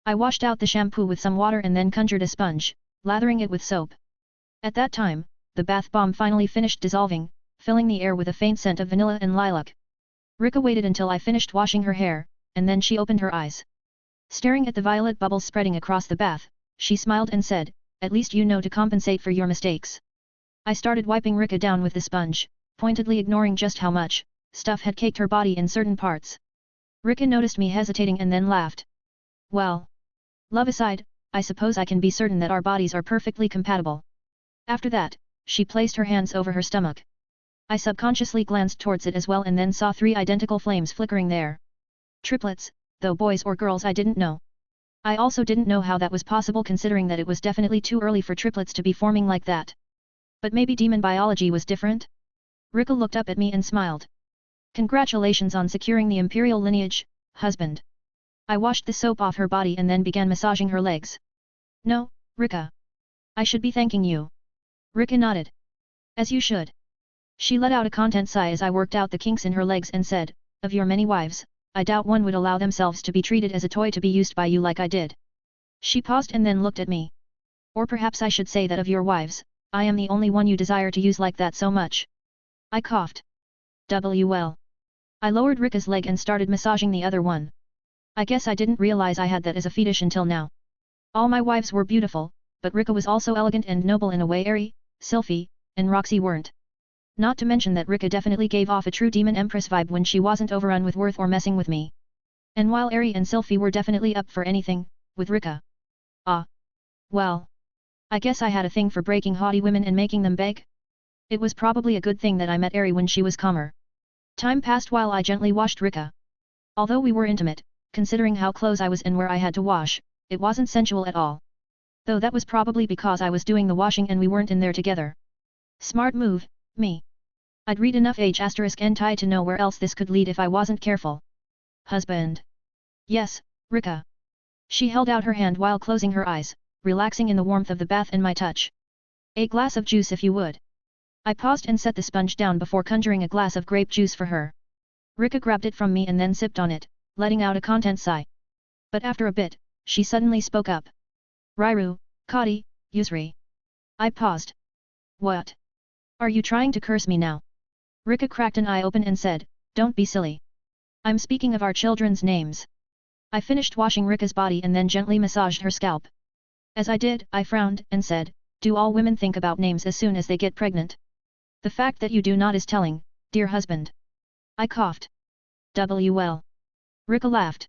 I washed out the shampoo with some water and then conjured a sponge, lathering it with soap. At that time, the bath bomb finally finished dissolving, filling the air with a faint scent of vanilla and lilac. Rika waited until I finished washing her hair, and then she opened her eyes. Staring at the violet bubbles spreading across the bath, she smiled and said, at least you know to compensate for your mistakes. I started wiping Rika down with the sponge, pointedly ignoring just how much stuff had caked her body in certain parts. Rika noticed me hesitating and then laughed. Well. Love aside, I suppose I can be certain that our bodies are perfectly compatible. After that, she placed her hands over her stomach. I subconsciously glanced towards it as well and then saw 3 identical flames flickering there. Triplets, though boys or girls I didn't know. I also didn't know how that was possible considering that it was definitely too early for triplets to be forming like that. But maybe demon biology was different? Rika looked up at me and smiled. Congratulations on securing the imperial lineage, husband. I washed the soap off her body and then began massaging her legs. No, Rika. I should be thanking you. Rika nodded. As you should. She let out a content sigh as I worked out the kinks in her legs and said, of your many wives, I doubt one would allow themselves to be treated as a toy to be used by you like I did. She paused and then looked at me. Or perhaps I should say that of your wives, I am the only one you desire to use like that so much. I coughed. Well. I lowered Rika's leg and started massaging the other one. I guess I didn't realize I had that as a fetish until now. All my wives were beautiful, but Rika was also elegant and noble in a way Ari, Sylphie, and Roxy weren't. Not to mention that Rika definitely gave off a true demon empress vibe when she wasn't overrun with worth or messing with me. And while Ari and Sylphie were definitely up for anything, with Rika. Well. I guess I had a thing for breaking haughty women and making them beg? It was probably a good thing that I met Ari when she was calmer. Time passed while I gently washed Rika. Although we were intimate, considering how close I was and where I had to wash, it wasn't sensual at all. Though that was probably because I was doing the washing and we weren't in there together. Smart move, me. I'd read enough *NT to know where else this could lead if I wasn't careful. Husband. Yes, Rika. She held out her hand while closing her eyes, relaxing in the warmth of the bath and my touch. A glass of juice if you would. I paused and set the sponge down before conjuring a glass of grape juice for her. Rika grabbed it from me and then sipped on it, letting out a content sigh. But after a bit, she suddenly spoke up. Rairu, Kadi, Yusri. I paused. What? Are you trying to curse me now? Rika cracked an eye open and said, "Don't be silly. I'm speaking of our children's names." I finished washing Rika's body and then gently massaged her scalp. As I did, I frowned, and said, "Do all women think about names as soon as they get pregnant? The fact that you do not is telling, dear husband." I coughed. "Well." Rika laughed.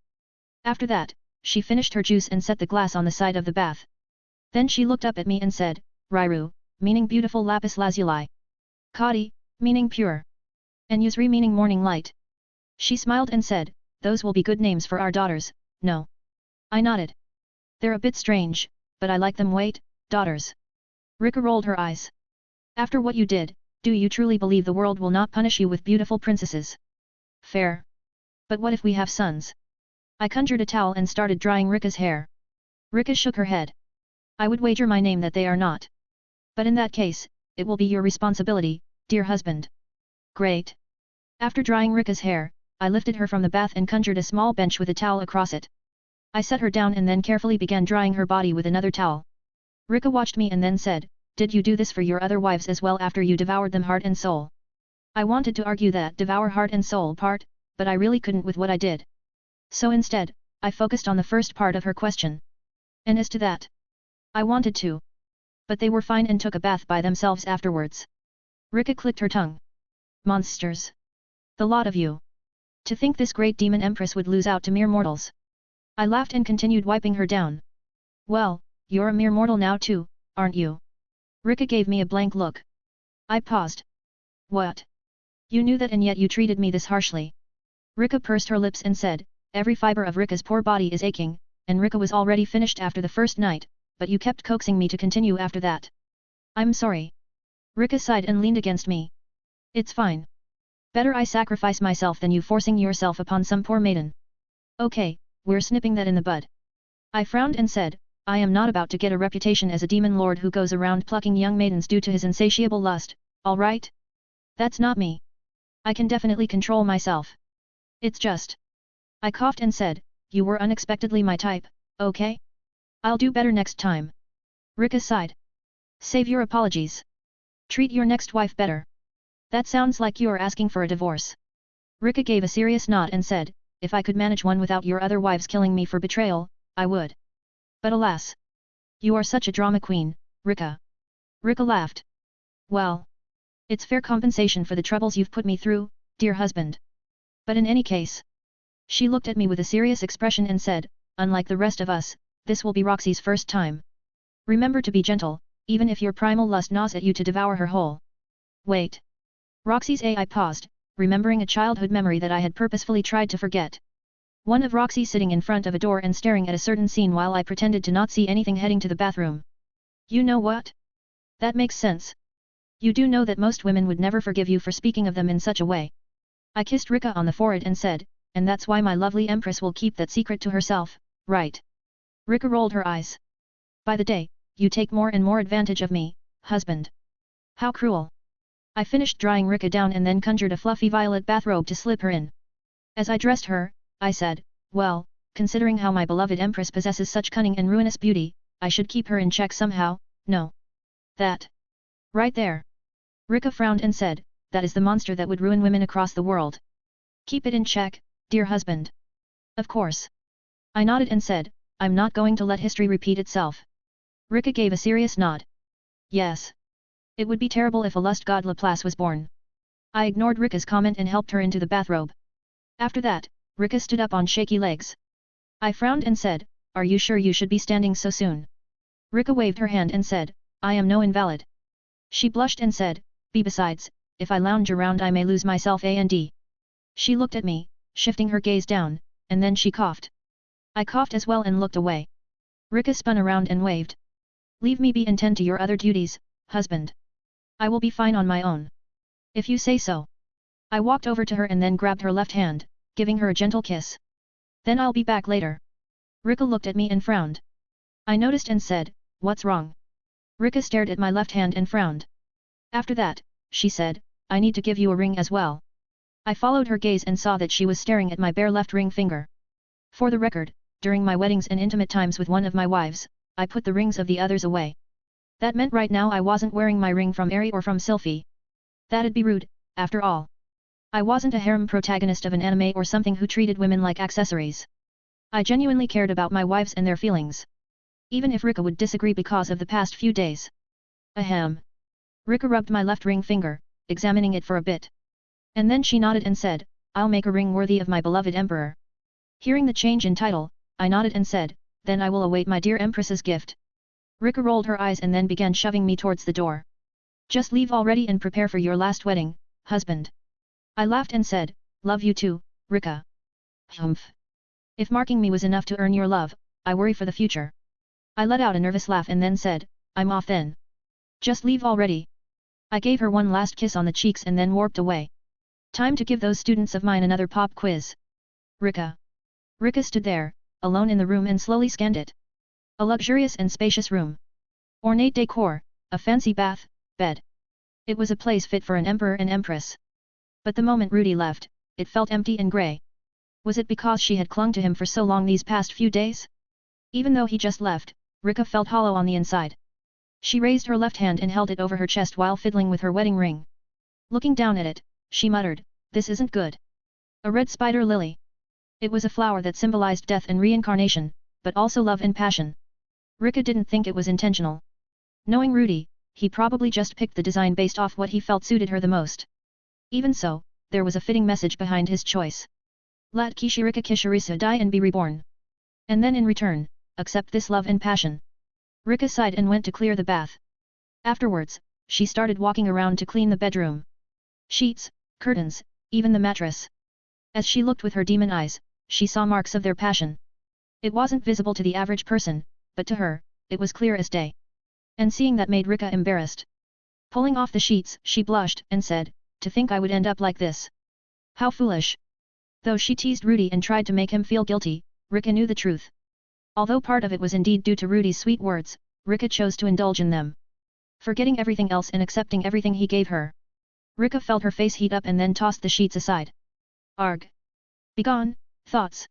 After that, she finished her juice and set the glass on the side of the bath. Then she looked up at me and said, "Rairu, meaning beautiful lapis lazuli. Kadi, meaning pure. And Yusri meaning morning light." She smiled and said, "Those will be good names for our daughters, no?" I nodded. "They're a bit strange, but I like them. Wait, daughters." Rika rolled her eyes. "After what you did, do you truly believe the world will not punish you with beautiful princesses?" "Fair. But what if we have sons?" I conjured a towel and started drying Rika's hair. Rika shook her head. "I would wager my name that they are not. But in that case, it will be your responsibility, dear husband." "Great." After drying Rika's hair, I lifted her from the bath and conjured a small bench with a towel across it. I set her down and then carefully began drying her body with another towel. Rika watched me and then said, "Did you do this for your other wives as well after you devoured them heart and soul?" I wanted to argue that devour heart and soul part, but I really couldn't with what I did. So instead, I focused on the first part of her question. And as to that, I wanted to. But they were fine and took a bath by themselves afterwards. Rika clicked her tongue. "Monsters. The lot of you. To think this great demon empress would lose out to mere mortals." I laughed and continued wiping her down. "Well, you're a mere mortal now too, aren't you?" Rika gave me a blank look. I paused. "What? You knew that and yet you treated me this harshly." Rika pursed her lips and said, "Every fiber of Rika's poor body is aching, and Rika was already finished after the first night, but you kept coaxing me to continue after that." "I'm sorry." Rika sighed and leaned against me. "It's fine. Better I sacrifice myself than you forcing yourself upon some poor maiden." "Okay, we're snipping that in the bud." I frowned and said, "I am not about to get a reputation as a demon lord who goes around plucking young maidens due to his insatiable lust, all right? That's not me. I can definitely control myself. It's just..." I coughed and said, "You were unexpectedly my type, okay? I'll do better next time." Rika sighed. "Save your apologies. Treat your next wife better. That sounds like you're asking for a divorce." Rika gave a serious nod and said, "If I could manage one without your other wives killing me for betrayal, I would. But alas. You are such a drama queen, Rika." Rika laughed. "Well. It's fair compensation for the troubles you've put me through, dear husband. But in any case..." She looked at me with a serious expression and said, "Unlike the rest of us, this will be Roxy's first time. Remember to be gentle, even if your primal lust gnaws at you to devour her whole." "Wait. Roxy's a..." I paused, remembering a childhood memory that I had purposefully tried to forget. One of Roxy sitting in front of a door and staring at a certain scene while I pretended to not see anything heading to the bathroom. "You know what? That makes sense. You do know that most women would never forgive you for speaking of them in such a way." I kissed Rika on the forehead and said, "And that's why my lovely empress will keep that secret to herself, right?" Rika rolled her eyes. "By the day, you take more and more advantage of me, husband. How cruel." I finished drying Rika down and then conjured a fluffy violet bathrobe to slip her in. As I dressed her, I said, "Well, considering how my beloved empress possesses such cunning and ruinous beauty, I should keep her in check somehow, no? That. Right there." Rika frowned and said, "That is the monster that would ruin women across the world. Keep it in check, dear husband." "Of course." I nodded and said, "I'm not going to let history repeat itself." Rika gave a serious nod. "Yes. It would be terrible if a lust god Laplace was born." I ignored Rika's comment and helped her into the bathrobe. After that, Rika stood up on shaky legs. I frowned and said, "Are you sure you should be standing so soon?" Rika waved her hand and said, "I am no invalid." She blushed and said, Besides, if I lounge around I may lose myself and." She looked at me, shifting her gaze down, and then she coughed. I coughed as well and looked away. Rika spun around and waved. "Leave me be and tend to your other duties, husband. I will be fine on my own. If you say so." I walked over to her and then grabbed her left hand, giving her a gentle kiss. "Then I'll be back later." Rika looked at me and frowned. I noticed and said, "What's wrong?" Rika stared at my left hand and frowned. After that, she said, "I need to give you a ring as well." I followed her gaze and saw that she was staring at my bare left ring finger. For the record, during my weddings and intimate times with one of my wives, I put the rings of the others away. That meant right now I wasn't wearing my ring from Ari or from Sylphie. That'd be rude, after all. I wasn't a harem protagonist of an anime or something who treated women like accessories. I genuinely cared about my wives and their feelings. Even if Rika would disagree because of the past few days. Ahem. Rika rubbed my left ring finger, examining it for a bit. And then she nodded and said, I'll make a ring worthy of my beloved emperor. Hearing the change in title, I nodded and said, then I will await my dear empress's gift. Rika rolled her eyes and then began shoving me towards the door. Just leave already and prepare for your last wedding, husband. I laughed and said, love you too, Rika. Humph. If marking me was enough to earn your love, I worry for the future. I let out a nervous laugh and then said, I'm off then. Just leave already. I gave her one last kiss on the cheeks and then warped away. Time to give those students of mine another pop quiz. Rika. Rika stood there, alone in the room and slowly scanned it. A luxurious and spacious room. Ornate decor, a fancy bath, bed. It was a place fit for an emperor and empress. But the moment Rudy left, it felt empty and grey. Was it because she had clung to him for so long these past few days? Even though he just left, Rika felt hollow on the inside. She raised her left hand and held it over her chest while fiddling with her wedding ring. Looking down at it, she muttered, this isn't good. A red spider lily. It was a flower that symbolized death and reincarnation, but also love and passion. Rika didn't think it was intentional. Knowing Rudy, he probably just picked the design based off what he felt suited her the most. Even so, there was a fitting message behind his choice. Let Kishirika Kishirisa die and be reborn. And then in return, accept this love and passion. Rika sighed and went to clear the bath. Afterwards, she started walking around to clean the bedroom. Sheets, curtains, even the mattress. As she looked with her demon eyes, she saw marks of their passion. It wasn't visible to the average person, but to her, it was clear as day. And seeing that made Rika embarrassed. Pulling off the sheets, she blushed and said, to think I would end up like this. How foolish. Though she teased Rudy and tried to make him feel guilty, Rika knew the truth. Although part of it was indeed due to Rudy's sweet words, Rika chose to indulge in them. Forgetting everything else and accepting everything he gave her. Rika felt her face heat up and then tossed the sheets aside. Arg. Begone, thoughts.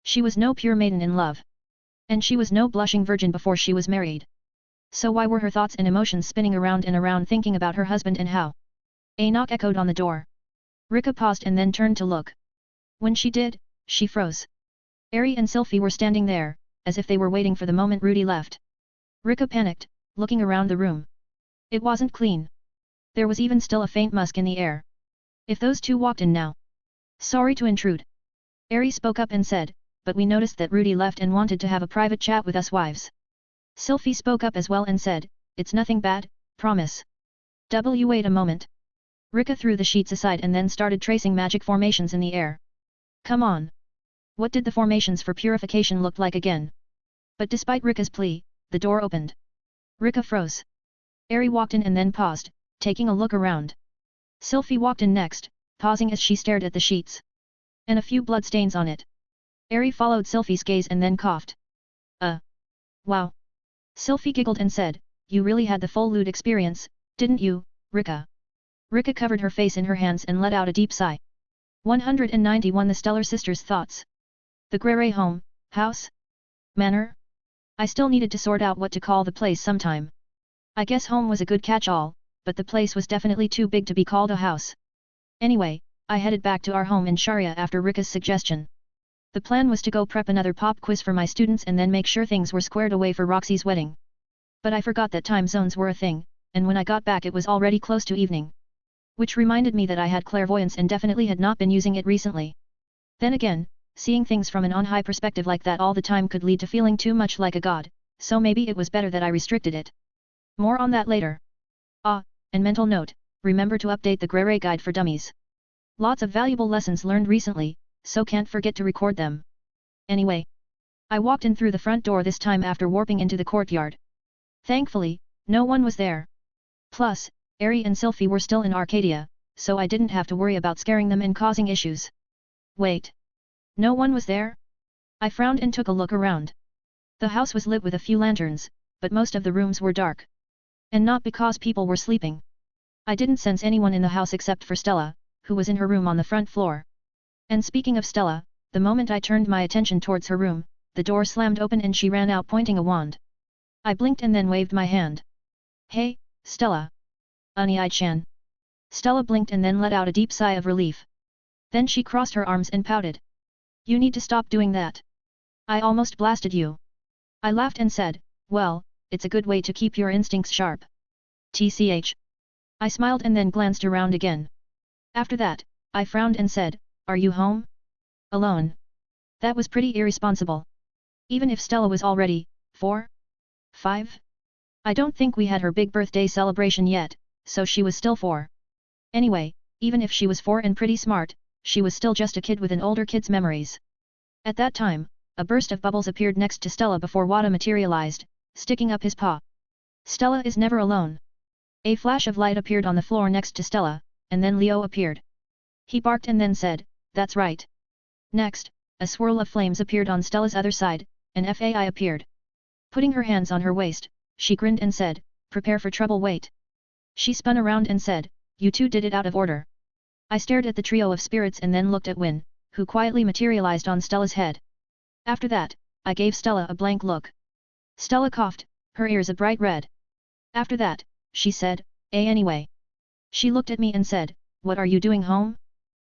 She was no pure maiden in love. And she was no blushing virgin before she was married. So why were her thoughts and emotions spinning around and around thinking about her husband and how? A knock echoed on the door. Rika paused and then turned to look. When she did, she froze. Ari and Sylphie were standing there, as if they were waiting for the moment Rudy left. Rika panicked, looking around the room. It wasn't clean. There was even still a faint musk in the air. If those two walked in now. Sorry to intrude. Ari spoke up and said, but we noticed that Rudy left and wanted to have a private chat with us wives. Sylphie spoke up as well and said, it's nothing bad, promise. Wait a moment. Rika threw the sheets aside and then started tracing magic formations in the air. Come on. What did the formations for purification look like again? But despite Rika's plea, the door opened. Rika froze. Ari walked in and then paused, taking a look around. Sylphie walked in next, pausing as she stared at the sheets. And a few bloodstains on it. Ari followed Sylphie's gaze and then coughed. Wow. Sylphie giggled and said, you really had the full loot experience, didn't you, Rika? Rika covered her face in her hands and let out a deep sigh. 191 The Stellar Sisters' thoughts. The Grere home, house? Manor? I still needed to sort out what to call the place sometime. I guess home was a good catch-all, but the place was definitely too big to be called a house. Anyway, I headed back to our home in Sharia after Rika's suggestion. The plan was to go prep another pop quiz for my students and then make sure things were squared away for Roxy's wedding. But I forgot that time zones were a thing, and when I got back it was already close to evening. Which reminded me that I had clairvoyance and definitely had not been using it recently. Then again, seeing things from an on-high perspective like that all the time could lead to feeling too much like a god, so maybe it was better that I restricted it. More on that later. And mental note, remember to update the Grere guide for dummies. Lots of valuable lessons learned recently, so can't forget to record them. Anyway. I walked in through the front door this time after warping into the courtyard. Thankfully, no one was there. Plus, Ari and Sylphie were still in Arcadia, so I didn't have to worry about scaring them and causing issues. Wait. No one was there? I frowned and took a look around. The house was lit with a few lanterns, but most of the rooms were dark. And not because people were sleeping. I didn't sense anyone in the house except for Stella, who was in her room on the front floor. And speaking of Stella, the moment I turned my attention towards her room, the door slammed open and she ran out pointing a wand. I blinked and then waved my hand. Hey, Stella. Unai-chan. Stella blinked and then let out a deep sigh of relief. Then she crossed her arms and pouted. You need to stop doing that. I almost blasted you. I laughed and said, well, it's a good way to keep your instincts sharp. TCH. I smiled and then glanced around again. After that, I frowned and said, are you home? Alone. That was pretty irresponsible. Even if Stella was already 4? 5? I don't think we had her big birthday celebration yet, so she was still 4. Anyway, even if she was 4 and pretty smart, she was still just a kid with an older kid's memories. At that time, a burst of bubbles appeared next to Stella before Wada materialized, sticking up his paw. Stella is never alone. A flash of light appeared on the floor next to Stella, and then Leo appeared. He barked and then said, that's right. Next, a swirl of flames appeared on Stella's other side, and FAI appeared. Putting her hands on her waist, she grinned and said, prepare for trouble wait. She spun around and said, you two did it out of order. I stared at the trio of spirits and then looked at Win, who quietly materialized on Stella's head. After that, I gave Stella a blank look. Stella coughed, her ears a bright red. After that, she said, anyway. She looked at me and said, what are you doing home?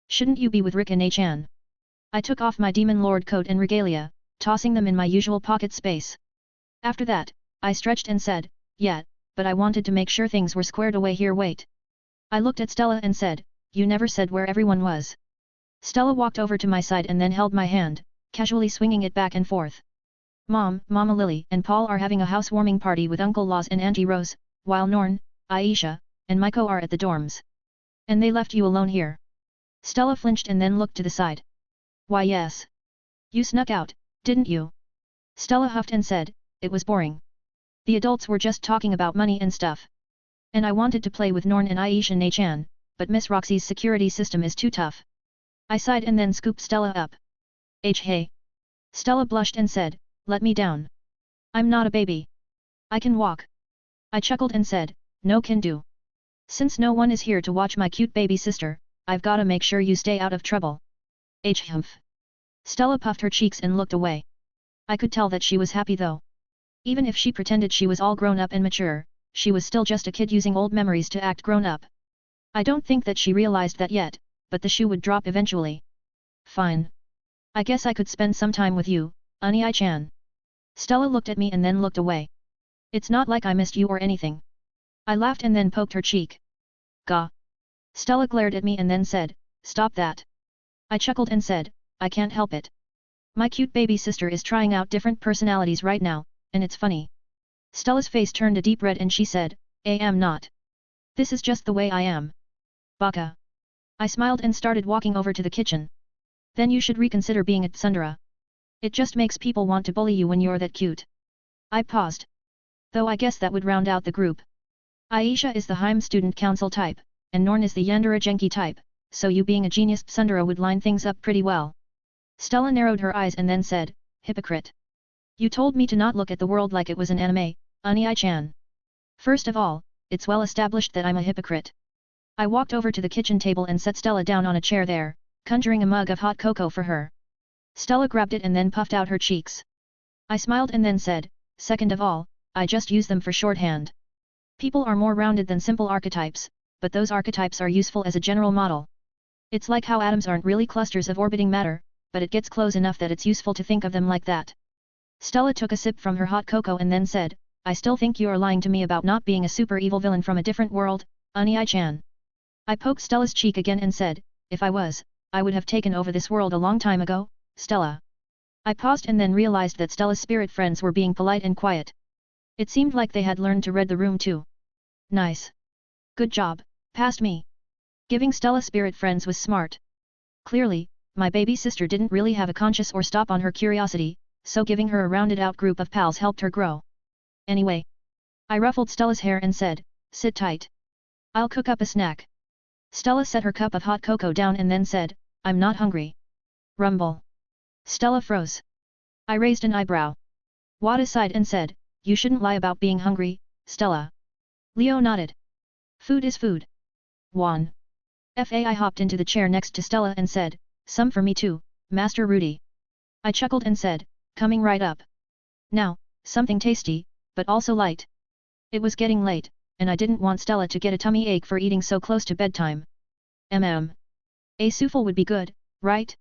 Shouldn't you be with Rick and Achan? I took off my Demon Lord coat and regalia, tossing them in my usual pocket space. After that, I stretched and said, yeah, but I wanted to make sure things were squared away here wait. I looked at Stella and said, you never said where everyone was. Stella walked over to my side and then held my hand, casually swinging it back and forth. Mom, Mama Lily and Paul are having a housewarming party with Uncle Laws and Auntie Rose, while Norn, Aisha, and Maiko are at the dorms. And they left you alone here. Stella flinched and then looked to the side. Why yes. You snuck out, didn't you? Stella huffed and said, it was boring. The adults were just talking about money and stuff. And I wanted to play with Norn and Aisha and Achan, but Miss Roxy's security system is too tough. I sighed and then scooped Stella up. Hey. Stella blushed and said, let me down. I'm not a baby. I can walk. I chuckled and said, no can do. Since no one is here to watch my cute baby sister, I've gotta make sure you stay out of trouble. Humph. Stella puffed her cheeks and looked away. I could tell that she was happy though. Even if she pretended she was all grown up and mature, she was still just a kid using old memories to act grown up. I don't think that she realized that yet, but the shoe would drop eventually. Fine. I guess I could spend some time with you, Ani-chan. Stella looked at me and then looked away. It's not like I missed you or anything. I laughed and then poked her cheek. Gah. Stella glared at me and then said, stop that. I chuckled and said, I can't help it. My cute baby sister is trying out different personalities right now, and it's funny. Stella's face turned a deep red and she said, am not. This is just the way I am. Baka. I smiled and started walking over to the kitchen. Then you should reconsider being at Sundara. It just makes people want to bully you when you're that cute. I paused. Though I guess that would round out the group. Aisha is the Heim student council type, and Norn is the Yandere Genki type, so you being a genius Sundara would line things up pretty well. Stella narrowed her eyes and then said, hypocrite. You told me to not look at the world like it was an anime, Ani-chan. First of all, it's well established that I'm a hypocrite. I walked over to the kitchen table and set Stella down on a chair there, conjuring a mug of hot cocoa for her. Stella grabbed it and then puffed out her cheeks. I smiled and then said, second of all, I just use them for shorthand. People are more rounded than simple archetypes, but those archetypes are useful as a general model. It's like how atoms aren't really clusters of orbiting matter, but it gets close enough that it's useful to think of them like that. Stella took a sip from her hot cocoa and then said, I still think you are lying to me about not being a super evil villain from a different world, Ani-chan. I poked Stella's cheek again and said, if I was, I would have taken over this world a long time ago, Stella. I paused and then realized that Stella's spirit friends were being polite and quiet. It seemed like they had learned to read the room too. Nice. Good job, past me. Giving Stella spirit friends was smart. Clearly, my baby sister didn't really have a conscience or stop on her curiosity, so giving her a rounded out group of pals helped her grow. Anyway. I ruffled Stella's hair and said, sit tight. I'll cook up a snack. Stella set her cup of hot cocoa down and then said, I'm not hungry. Rumble. Stella froze. I raised an eyebrow. Wada sighed and said, you shouldn't lie about being hungry, Stella. Leo nodded. Food is food. Juan. FAI hopped into the chair next to Stella and said, some for me too, Master Rudy. I chuckled and said, coming right up. Now, something tasty, but also light. It was getting late, and I didn't want Stella to get a tummy ache for eating so close to bedtime. A souffle would be good, right?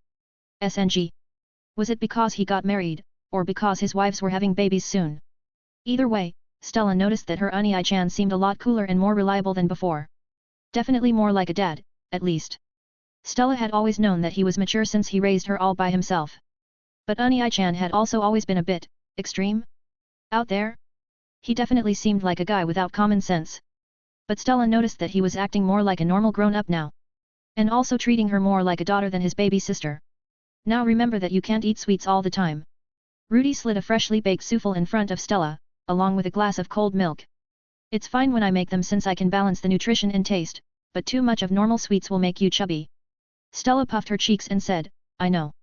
SNG. Was it because he got married, or because his wives were having babies soon? Either way, Stella noticed that her Unai-chan seemed a lot cooler and more reliable than before. Definitely more like a dad, at least. Stella had always known that he was mature since he raised her all by himself. But Unai-chan had also always been a bit extreme out there. He definitely seemed like a guy without common sense. But Stella noticed that he was acting more like a normal grown-up now. And also treating her more like a daughter than his baby sister. Now remember that you can't eat sweets all the time. Rudy slid a freshly baked souffle in front of Stella, along with a glass of cold milk. It's fine when I make them since I can balance the nutrition and taste, but too much of normal sweets will make you chubby. Stella puffed her cheeks and said, I know.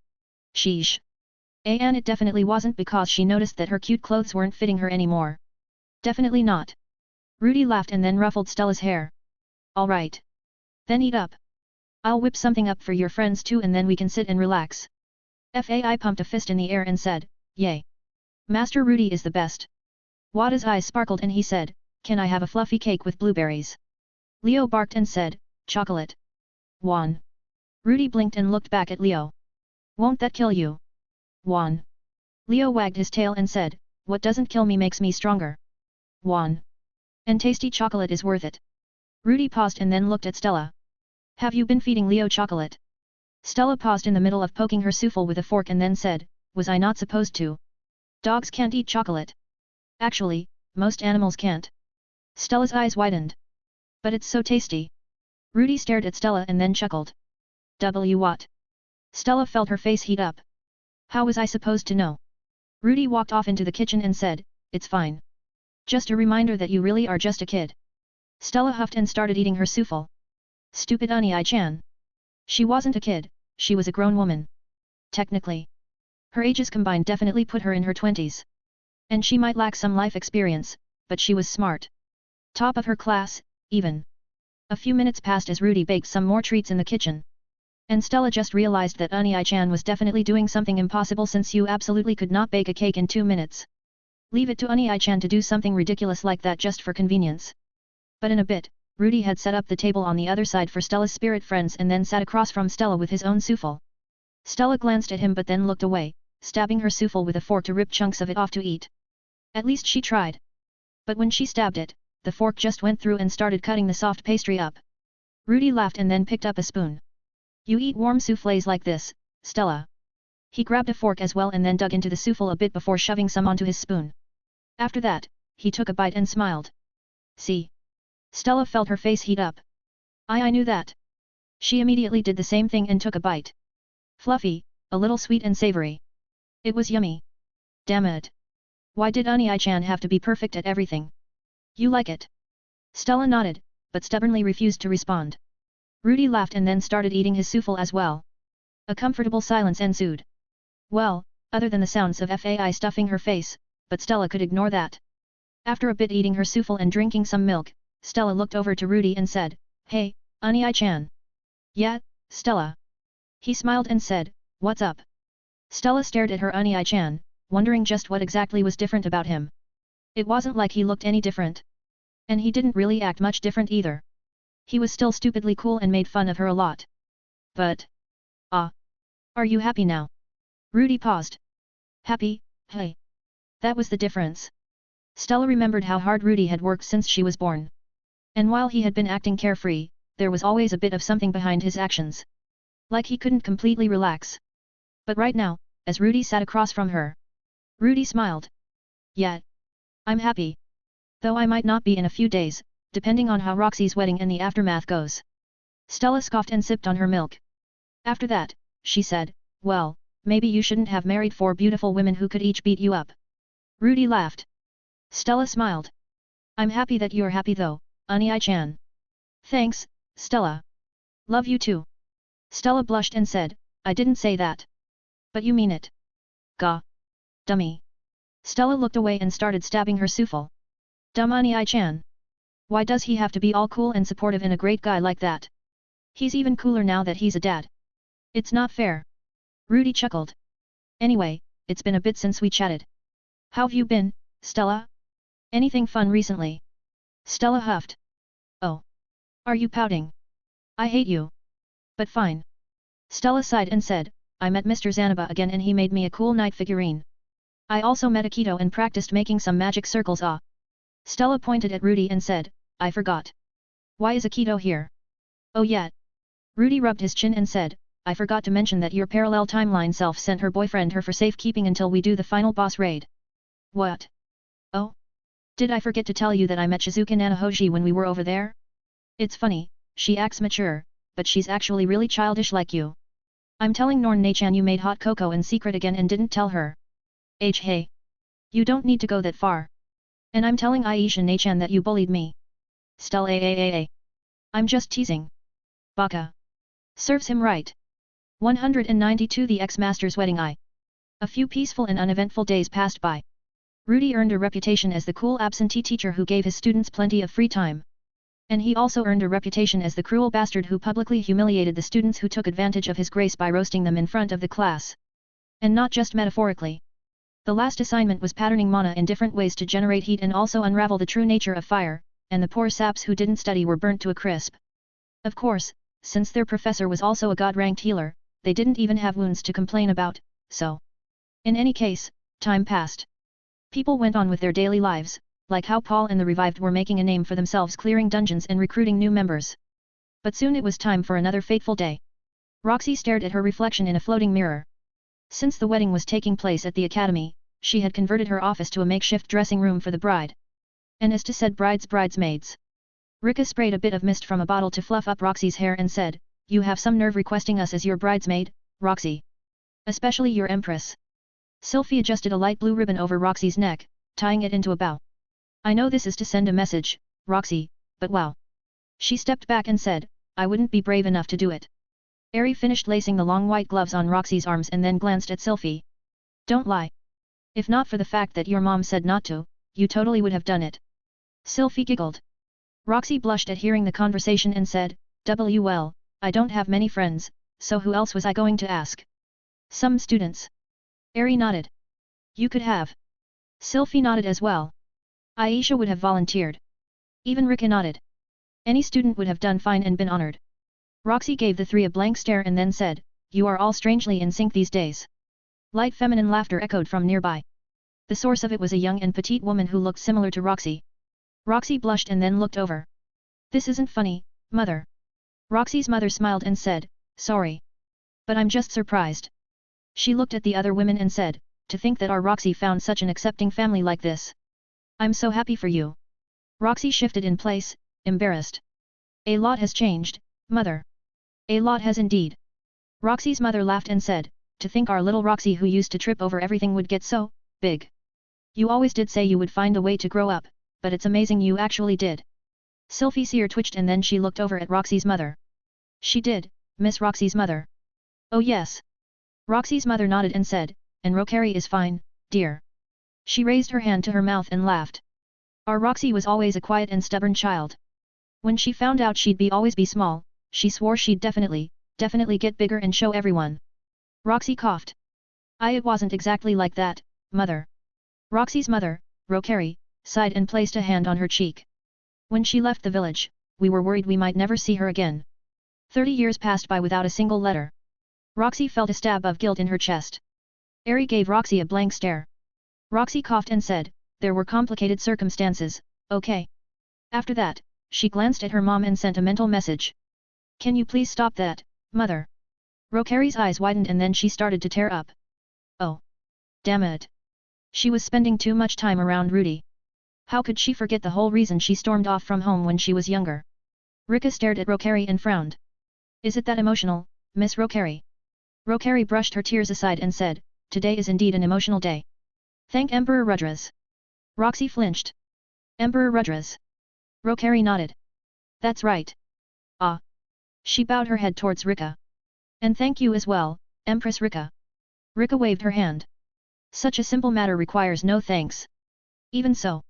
Sheesh. And it definitely wasn't because she noticed that her cute clothes weren't fitting her anymore. Definitely not. Rudy laughed and then ruffled Stella's hair. Alright. Then eat up. I'll whip something up for your friends too and then we can sit and relax. Fai pumped a fist in the air and said, Yay. Master Rudy is the best. Wada's eyes sparkled and he said, Can I have a fluffy cake with blueberries? Leo barked and said, Chocolate. Juan. Rudy blinked and looked back at Leo. Won't that kill you? Juan. Leo wagged his tail and said, What doesn't kill me makes me stronger. Juan. And tasty chocolate is worth it. Rudy paused and then looked at Stella. Have you been feeding Leo chocolate? Stella paused in the middle of poking her souffle with a fork and then said, Was I not supposed to? Dogs can't eat chocolate. Actually, most animals can't. Stella's eyes widened. But it's so tasty. Rudy stared at Stella and then chuckled. What? Stella felt her face heat up. How was I supposed to know? Rudy walked off into the kitchen and said, It's fine. Just a reminder that you really are just a kid. Stella huffed and started eating her souffle. Stupid Unai-chan. She wasn't a kid, she was a grown woman. Technically. Her ages combined definitely put her in her 20s. And she might lack some life experience, but she was smart. Top of her class, even. A few minutes passed as Rudy baked some more treats in the kitchen. And Stella just realized that Unai-chan was definitely doing something impossible since you absolutely could not bake a cake in 2 minutes. Leave it to Unai-chan to do something ridiculous like that just for convenience. But in a bit, Rudy had set up the table on the other side for Stella's spirit friends and then sat across from Stella with his own souffle. Stella glanced at him but then looked away, stabbing her souffle with a fork to rip chunks of it off to eat. At least she tried. But when she stabbed it, the fork just went through and started cutting the soft pastry up. Rudy laughed and then picked up a spoon. You eat warm soufflés like this, Stella. He grabbed a fork as well and then dug into the souffle a bit before shoving some onto his spoon. After that, he took a bite and smiled. See? Stella felt her face heat up. I knew that. She immediately did the same thing and took a bite. Fluffy, a little sweet and savory. It was yummy. Damn it. Why did Unai-chan have to be perfect at everything? You like it? Stella nodded, but stubbornly refused to respond. Rudy laughed and then started eating his souffle as well. A comfortable silence ensued. Well, other than the sounds of Fai stuffing her face, but Stella could ignore that. After a bit eating her souffle and drinking some milk, Stella looked over to Rudy and said, Hey, Unai-chan. Yeah, Stella. He smiled and said, What's up? Stella stared at her Unai-chan, wondering just what exactly was different about him. It wasn't like he looked any different. And he didn't really act much different either. He was still stupidly cool and made fun of her a lot. But... Are you happy now? Rudy paused. Happy, hey. That was the difference. Stella remembered how hard Rudy had worked since she was born. And while he had been acting carefree, there was always a bit of something behind his actions. Like he couldn't completely relax. But right now, as Rudy sat across from her, Rudy smiled. Yeah. I'm happy. Though I might not be in a few days, depending on how Roxy's wedding and the aftermath goes. Stella scoffed and sipped on her milk. After that, she said, Well, maybe you shouldn't have married 4 beautiful women who could each beat you up. Rudy laughed. Stella smiled. I'm happy that you're happy though, Unai-chan. Thanks, Stella. Love you too. Stella blushed and said, I didn't say that. But you mean it. Gah. Dummy. Stella looked away and started stabbing her souffle. Dumb Unai-chan. Why does he have to be all cool and supportive and a great guy like that? He's even cooler now that he's a dad. It's not fair. Rudy chuckled. Anyway, it's been a bit since we chatted. How've you been, Stella? Anything fun recently? Stella huffed. Oh. Are you pouting? I hate you. But fine. Stella sighed and said, I met Mr. Zanaba again and he made me a cool knight figurine. I also met Akito and practiced making some magic circles. Ah. Stella pointed at Rudy and said, I forgot. Why is Akito here? Oh yeah. Rudy rubbed his chin and said, I forgot to mention that your parallel timeline self sent her boyfriend her for safekeeping until we do the final boss raid. What? Oh? Did I forget to tell you that I met Shizuka Nanahoshi when we were over there? It's funny, she acts mature, but she's actually really childish like you. I'm telling Norn-chan you made hot cocoa in secret again and didn't tell her. Hey. You don't need to go that far. And I'm telling Aisha-chan that you bullied me. Stella. I'm just teasing. Baka. Serves him right. 192 The ex-master's wedding. A few peaceful and uneventful days passed by. Rudy earned a reputation as the cool absentee teacher who gave his students plenty of free time. And he also earned a reputation as the cruel bastard who publicly humiliated the students who took advantage of his grace by roasting them in front of the class. And not just metaphorically. The last assignment was patterning mana in different ways to generate heat and also unravel the true nature of fire, and the poor saps who didn't study were burnt to a crisp. Of course, since their professor was also a god-ranked healer, they didn't even have wounds to complain about, so. In any case, time passed. People went on with their daily lives, like how Paul and the revived were making a name for themselves clearing dungeons and recruiting new members. But soon it was time for another fateful day. Roxy stared at her reflection in a floating mirror. Since the wedding was taking place at the academy, she had converted her office to a makeshift dressing room for the bride. And as to said bride's bridesmaids. Rika sprayed a bit of mist from a bottle to fluff up Roxy's hair and said, You have some nerve requesting us as your bridesmaid, Roxy. Especially your empress. Sylphie adjusted a light blue ribbon over Roxy's neck, tying it into a bow. I know this is to send a message, Roxy, but wow. She stepped back and said, I wouldn't be brave enough to do it. Eri finished lacing the long white gloves on Roxy's arms and then glanced at Sylphie. Don't lie. If not for the fact that your mom said not to, you totally would have done it. Sylphie giggled. Roxy blushed at hearing the conversation and said, well, I don't have many friends, so who else was I going to ask? Some students. Eri nodded. You could have. Sylphie nodded as well. Aisha would have volunteered. Even Rika nodded. Any student would have done fine and been honored. Roxy gave the three a blank stare and then said, You are all strangely in sync these days. Light feminine laughter echoed from nearby. The source of it was a young and petite woman who looked similar to Roxy. Roxy blushed and then looked over. This isn't funny, mother. Roxy's mother smiled and said, Sorry. But I'm just surprised. She looked at the other women and said, To think that our Roxy found such an accepting family like this. I'm so happy for you. Roxy shifted in place, embarrassed. A lot has changed, mother. A lot has indeed. Roxy's mother laughed and said, To think our little Roxy who used to trip over everything would get so big. You always did say you would find a way to grow up, but it's amazing you actually did. Sylphie's ear twitched and then she looked over at Roxy's mother. She did, Miss Roxy's mother. Oh yes. Roxy's mother nodded and said, And Rokari is fine, dear. She raised her hand to her mouth and laughed. Our Roxy was always a quiet and stubborn child. When she found out she'd always be small, she swore she'd definitely get bigger and show everyone. Roxy coughed. It wasn't exactly like that, mother. Roxy's mother, Rokari, sighed and placed a hand on her cheek. When she left the village, we were worried we might never see her again. 30 years passed by without a single letter. Roxy felt a stab of guilt in her chest. Eri gave Roxy a blank stare. Roxy coughed and said, There were complicated circumstances, okay. After that, she glanced at her mom and sent a mental message. Can you please stop that, mother? Rokari's eyes widened and then she started to tear up. Oh. Damn it. She was spending too much time around Rudy. How could she forget the whole reason she stormed off from home when she was younger? Rika stared at Rokari and frowned. Is it that emotional, Miss Rokari? Rokari brushed her tears aside and said, Today is indeed an emotional day. Thank Emperor Rudras. Roxy flinched. Emperor Rudras. Rokari nodded. That's right. Ah. She bowed her head towards Rika. And thank you as well, Empress Rika. Rika waved her hand. Such a simple matter requires no thanks. Even so.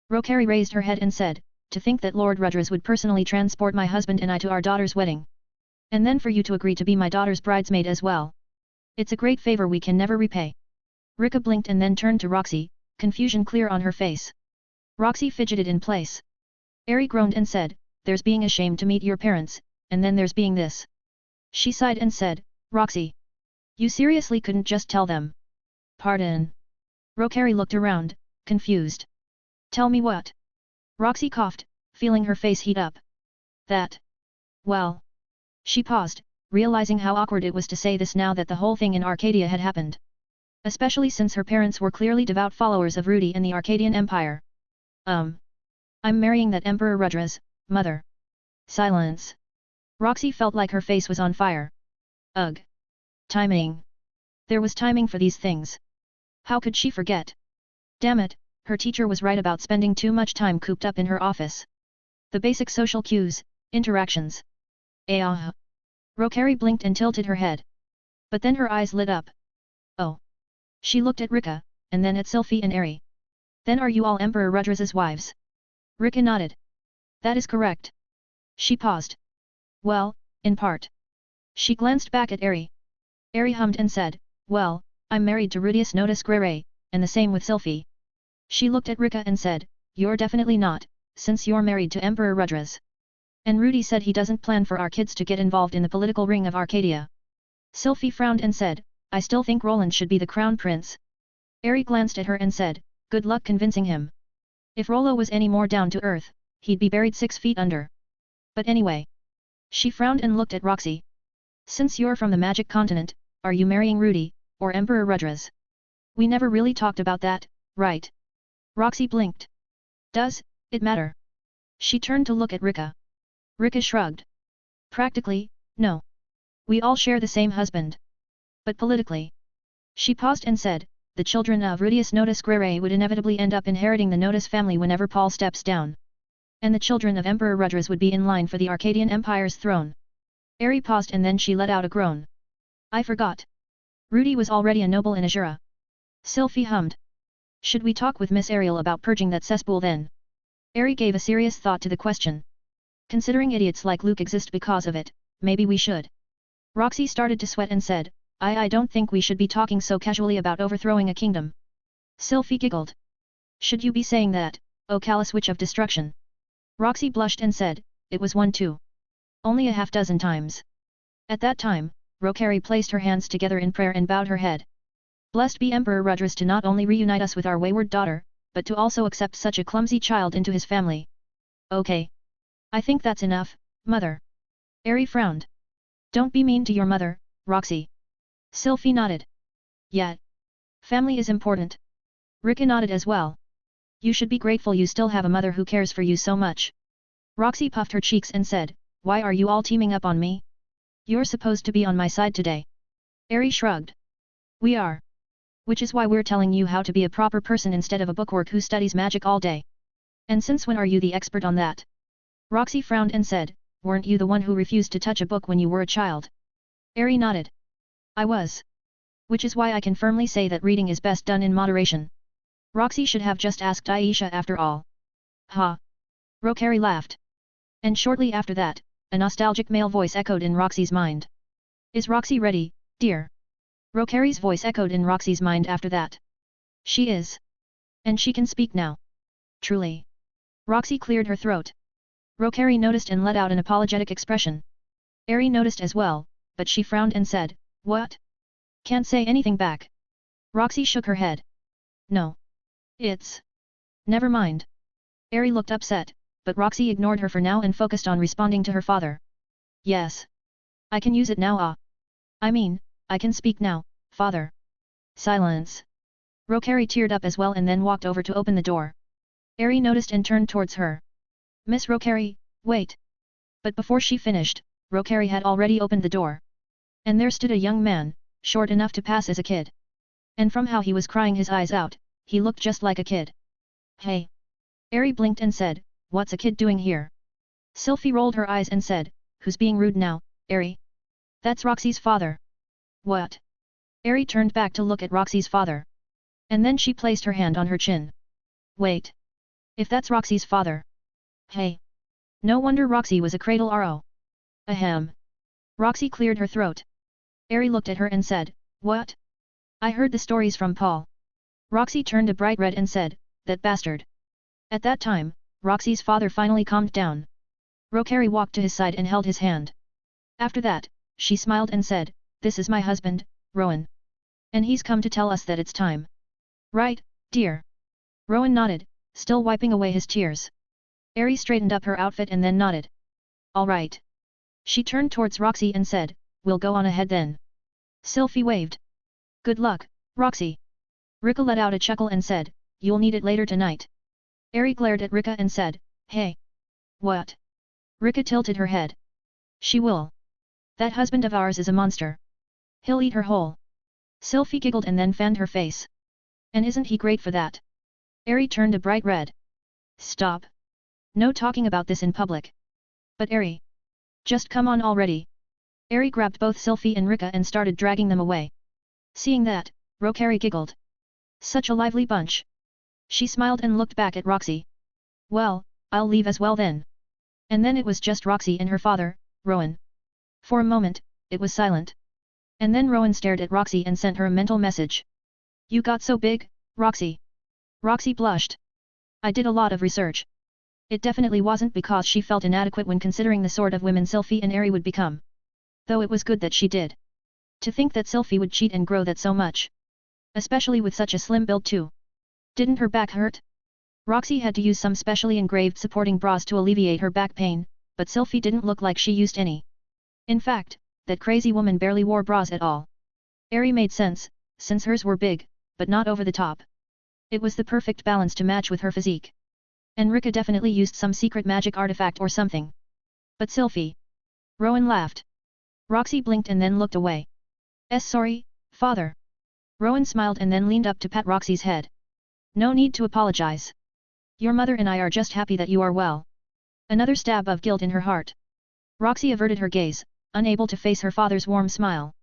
Rokari raised her head and said, To think that Lord Rudras would personally transport my husband and I to our daughter's wedding. And then for you to agree to be my daughter's bridesmaid as well. It's a great favor we can never repay. Rika blinked and then turned to Roxy, confusion clear on her face. Roxy fidgeted in place. Eri groaned and said, there's being ashamed to meet your parents, and then there's being this. She sighed and said, Roxy. You seriously couldn't just tell them? Pardon. Rokari looked around, confused. Tell me what? Roxy coughed, feeling her face heat up. That. Well. She paused, realizing how awkward it was to say this now that the whole thing in Arcadia had happened. Especially since her parents were clearly devout followers of Rudy and the Arcadian Empire. I'm marrying that Emperor Rudras, mother. Silence. Roxy felt like her face was on fire. Ugh. Timing. There was timing for these things. How could she forget? Damn it, her teacher was right about spending too much time cooped up in her office. The basic social cues, interactions. Rokari blinked and tilted her head. But then her eyes lit up. Oh. She looked at Rika, and then at Sylphie and Eri. Then are you all Emperor Rudras's wives? Rika nodded. That is correct. She paused. Well, in part. She glanced back at Eri. Eri hummed and said, well, I'm married to Rudius Notus Grere, and the same with Sylphie. She looked at Rika and said, you're definitely not, since you're married to Emperor Rudras. And Rudy said he doesn't plan for our kids to get involved in the political ring of Arcadia. Sylphie frowned and said, I still think Roland should be the crown prince. Eri glanced at her and said, good luck convincing him. If Rollo was any more down to earth, he'd be buried 6 feet under. But anyway. She frowned and looked at Roxy. Since you're from the magic continent, are you marrying Rudy, or Emperor Rudras? We never really talked about that, right? Roxy blinked. Does it matter? She turned to look at Rika. Rika shrugged. Practically, no. We all share the same husband. But politically. She paused and said, the children of Rudius Notus Grere would inevitably end up inheriting the Notus family whenever Paul steps down. And the children of Emperor Rudras would be in line for the Arcadian Empire's throne. Eri paused and then she let out a groan. I forgot. Rudy was already a noble in Azura. Sylphie hummed. Should we talk with Miss Ariel about purging that cesspool then? Eri gave a serious thought to the question. Considering idiots like Luke exist because of it, maybe we should. Roxy started to sweat and said, I don't think we should be talking so casually about overthrowing a kingdom. Sylphie giggled. Should you be saying that, oh callous witch of destruction? Roxy blushed and said, it was 1 too. Only a half-dozen times. At that time, Rokari placed her hands together in prayer and bowed her head. Blessed be Emperor Rudras to not only reunite us with our wayward daughter, but to also accept such a clumsy child into his family. Okay. I think that's enough, mother. Eri frowned. Don't be mean to your mother, Roxy. Sylphie nodded. Yeah. Family is important. Rika nodded as well. You should be grateful you still have a mother who cares for you so much. Roxy puffed her cheeks and said, why are you all teaming up on me? You're supposed to be on my side today. Eri shrugged. We are. Which is why we're telling you how to be a proper person instead of a bookwork who studies magic all day. And since when are you the expert on that? Roxy frowned and said, weren't you the one who refused to touch a book when you were a child? Eri nodded. I was. Which is why I can firmly say that reading is best done in moderation. Roxy should have just asked Aisha after all. Ha! Rokari laughed. And shortly after that, a nostalgic male voice echoed in Roxy's mind. Is Roxy ready, dear? Rokari's voice echoed in Roxy's mind after that. She is. And she can speak now. Truly. Roxy cleared her throat. Rokari noticed and let out an apologetic expression. Eri noticed as well, but she frowned and said, what? Can't say anything back. Roxy shook her head. No. It's. Never mind. Eri looked upset, but Roxy ignored her for now and focused on responding to her father. Yes. I can use it now I mean, I can speak now, father. Silence. Rokari teared up as well and then walked over to open the door. Eri noticed and turned towards her. Miss Rokari, wait. But before she finished, Rokari had already opened the door. And there stood a young man, short enough to pass as a kid. And from how he was crying his eyes out, he looked just like a kid. Hey. Eri blinked and said, what's a kid doing here? Sylphie rolled her eyes and said, who's being rude now, Eri? That's Roxy's father. What? Eri turned back to look at Roxy's father. And then she placed her hand on her chin. Wait. If that's Roxy's father. Hey. No wonder Roxy was a cradle RO. Ahem. Roxy cleared her throat. Eri looked at her and said, what? I heard the stories from Paul. Roxy turned a bright red and said, that bastard. At that time, Roxy's father finally calmed down. Rokari walked to his side and held his hand. After that, she smiled and said, "This is my husband, Rowan. And he's come to tell us that it's time." "Right, dear." Rowan nodded, still wiping away his tears. Eri straightened up her outfit and then nodded. "All right." She turned towards Roxy and said, "We'll go on ahead then." Sylphie waved. "Good luck, Roxy." Rika let out a chuckle and said, "You'll need it later tonight." Eri glared at Rika and said, "Hey. What?" Rika tilted her head. "She will. That husband of ours is a monster. He'll eat her whole." Sylphie giggled and then fanned her face. "And isn't he great for that?" Eri turned a bright red. "Stop. No talking about this in public." "But Eri. Just come on already." Eri grabbed both Sylphie and Rika and started dragging them away. Seeing that, Rokari giggled. "Such a lively bunch." She smiled and looked back at Roxy. "Well, I'll leave as well then." And then it was just Roxy and her father, Rowan. For a moment, it was silent. And then Rowan stared at Roxy and sent her a mental message. "You got so big, Roxy." Roxy blushed. "I did a lot of research." It definitely wasn't because she felt inadequate when considering the sort of women Sylphie and Eri would become. Though it was good that she did. To think that Sylphie would cheat and grow that so much. Especially with such a slim build too. Didn't her back hurt? Roxy had to use some specially engraved supporting bras to alleviate her back pain, but Sylphie didn't look like she used any. In fact, that crazy woman barely wore bras at all. Eri made sense, since hers were big, but not over the top. It was the perfect balance to match with her physique. And Rika definitely used some secret magic artifact or something. But Sylphie. Rowan laughed. Roxy blinked and then looked away. Sorry, father." Rowan smiled and then leaned up to pat Roxy's head. "No need to apologize. Your mother and I are just happy that you are well." Another stab of guilt in her heart. Roxy averted her gaze, unable to face her father's warm smile.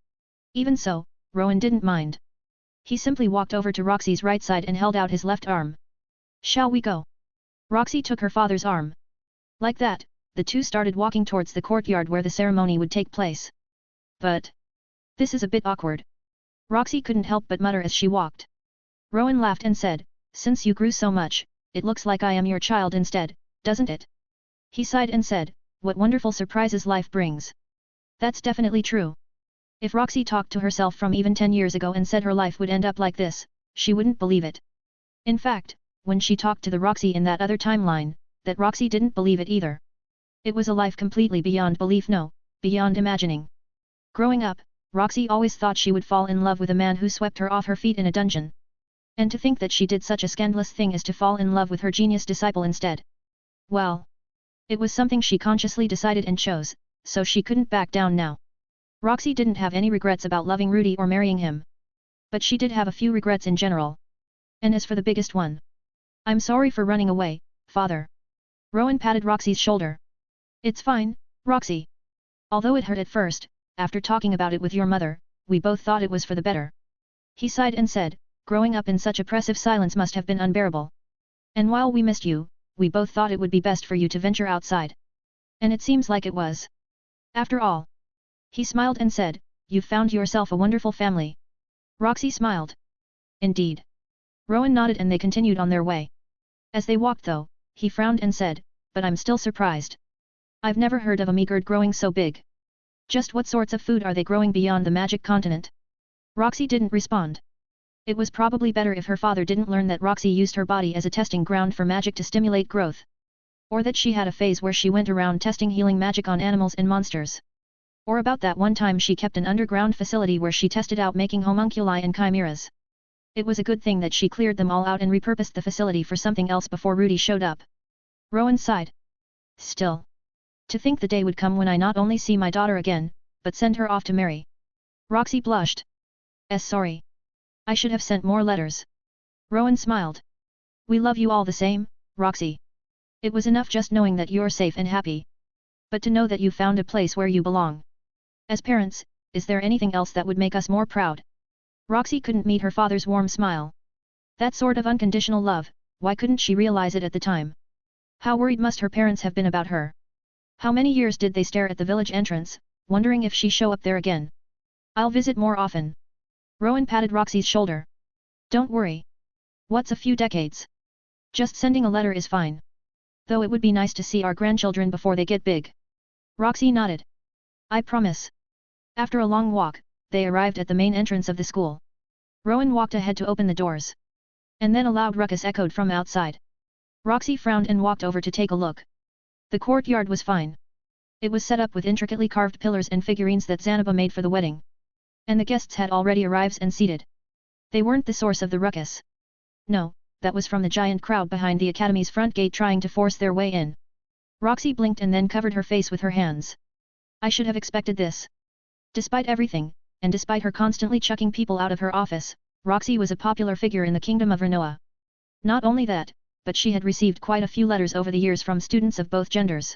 Even so, Rowan didn't mind. He simply walked over to Roxy's right side and held out his left arm. "Shall we go?" Roxy took her father's arm. Like that, the two started walking towards the courtyard where the ceremony would take place. "But this is a bit awkward." Roxy couldn't help but mutter as she walked. Rowan laughed and said, "Since you grew so much, it looks like I am your child instead, doesn't it?" He sighed and said, "What wonderful surprises life brings." That's definitely true. If Roxy talked to herself from even 10 years ago and said her life would end up like this, she wouldn't believe it. In fact, when she talked to the Roxy in that other timeline, that Roxy didn't believe it either. It was a life completely beyond belief, no, beyond imagining. Growing up, Roxy always thought she would fall in love with a man who swept her off her feet in a dungeon. And to think that she did such a scandalous thing as to fall in love with her genius disciple instead. Well, it was something she consciously decided and chose, so she couldn't back down now. Roxy didn't have any regrets about loving Rudy or marrying him. But she did have a few regrets in general. And as for the biggest one. "I'm sorry for running away, father." Rowan patted Roxy's shoulder. "It's fine, Roxy. Although it hurt at first, after talking about it with your mother, we both thought it was for the better." He sighed and said, "Growing up in such oppressive silence must have been unbearable. And while we missed you, we both thought it would be best for you to venture outside. And it seems like it was. After all." He smiled and said, "You've found yourself a wonderful family." Roxy smiled. "Indeed." Rowan nodded and they continued on their way. As they walked though, he frowned and said, "But I'm still surprised. I've never heard of a meagard growing so big. Just what sorts of food are they growing beyond the magic continent?" Roxy didn't respond. It was probably better if her father didn't learn that Roxy used her body as a testing ground for magic to stimulate growth. Or that she had a phase where she went around testing healing magic on animals and monsters. Or about that one time she kept an underground facility where she tested out making homunculi and chimeras. It was a good thing that she cleared them all out and repurposed the facility for something else before Rudy showed up. Rowan sighed. Still. To think the day would come when I not only see my daughter again, but send her off to marry. Roxy blushed. Sorry. I should have sent more letters. Rowan smiled. We love you all the same, Roxy. It was enough just knowing that you're safe and happy. But to know that you found a place where you belong. As parents, is there anything else that would make us more proud? Roxy couldn't meet her father's warm smile. That sort of unconditional love, why couldn't she realize it at the time? How worried must her parents have been about her? How many years did they stare at the village entrance, wondering if she'd show up there again? I'll visit more often. Rowan patted Roxy's shoulder. Don't worry. What's a few decades? Just sending a letter is fine. Though it would be nice to see our grandchildren before they get big. Roxy nodded. I promise. After a long walk, they arrived at the main entrance of the school. Rowan walked ahead to open the doors. And then a loud ruckus echoed from outside. Roxy frowned and walked over to take a look. The courtyard was fine. It was set up with intricately carved pillars and figurines that Zanaba made for the wedding. And the guests had already arrived and seated. They weren't the source of the ruckus. No, that was from the giant crowd behind the academy's front gate trying to force their way in. Roxy blinked and then covered her face with her hands. I should have expected this. Despite everything, and despite her constantly chucking people out of her office, Roxy was a popular figure in the kingdom of Renoa. Not only that, but she had received quite a few letters over the years from students of both genders.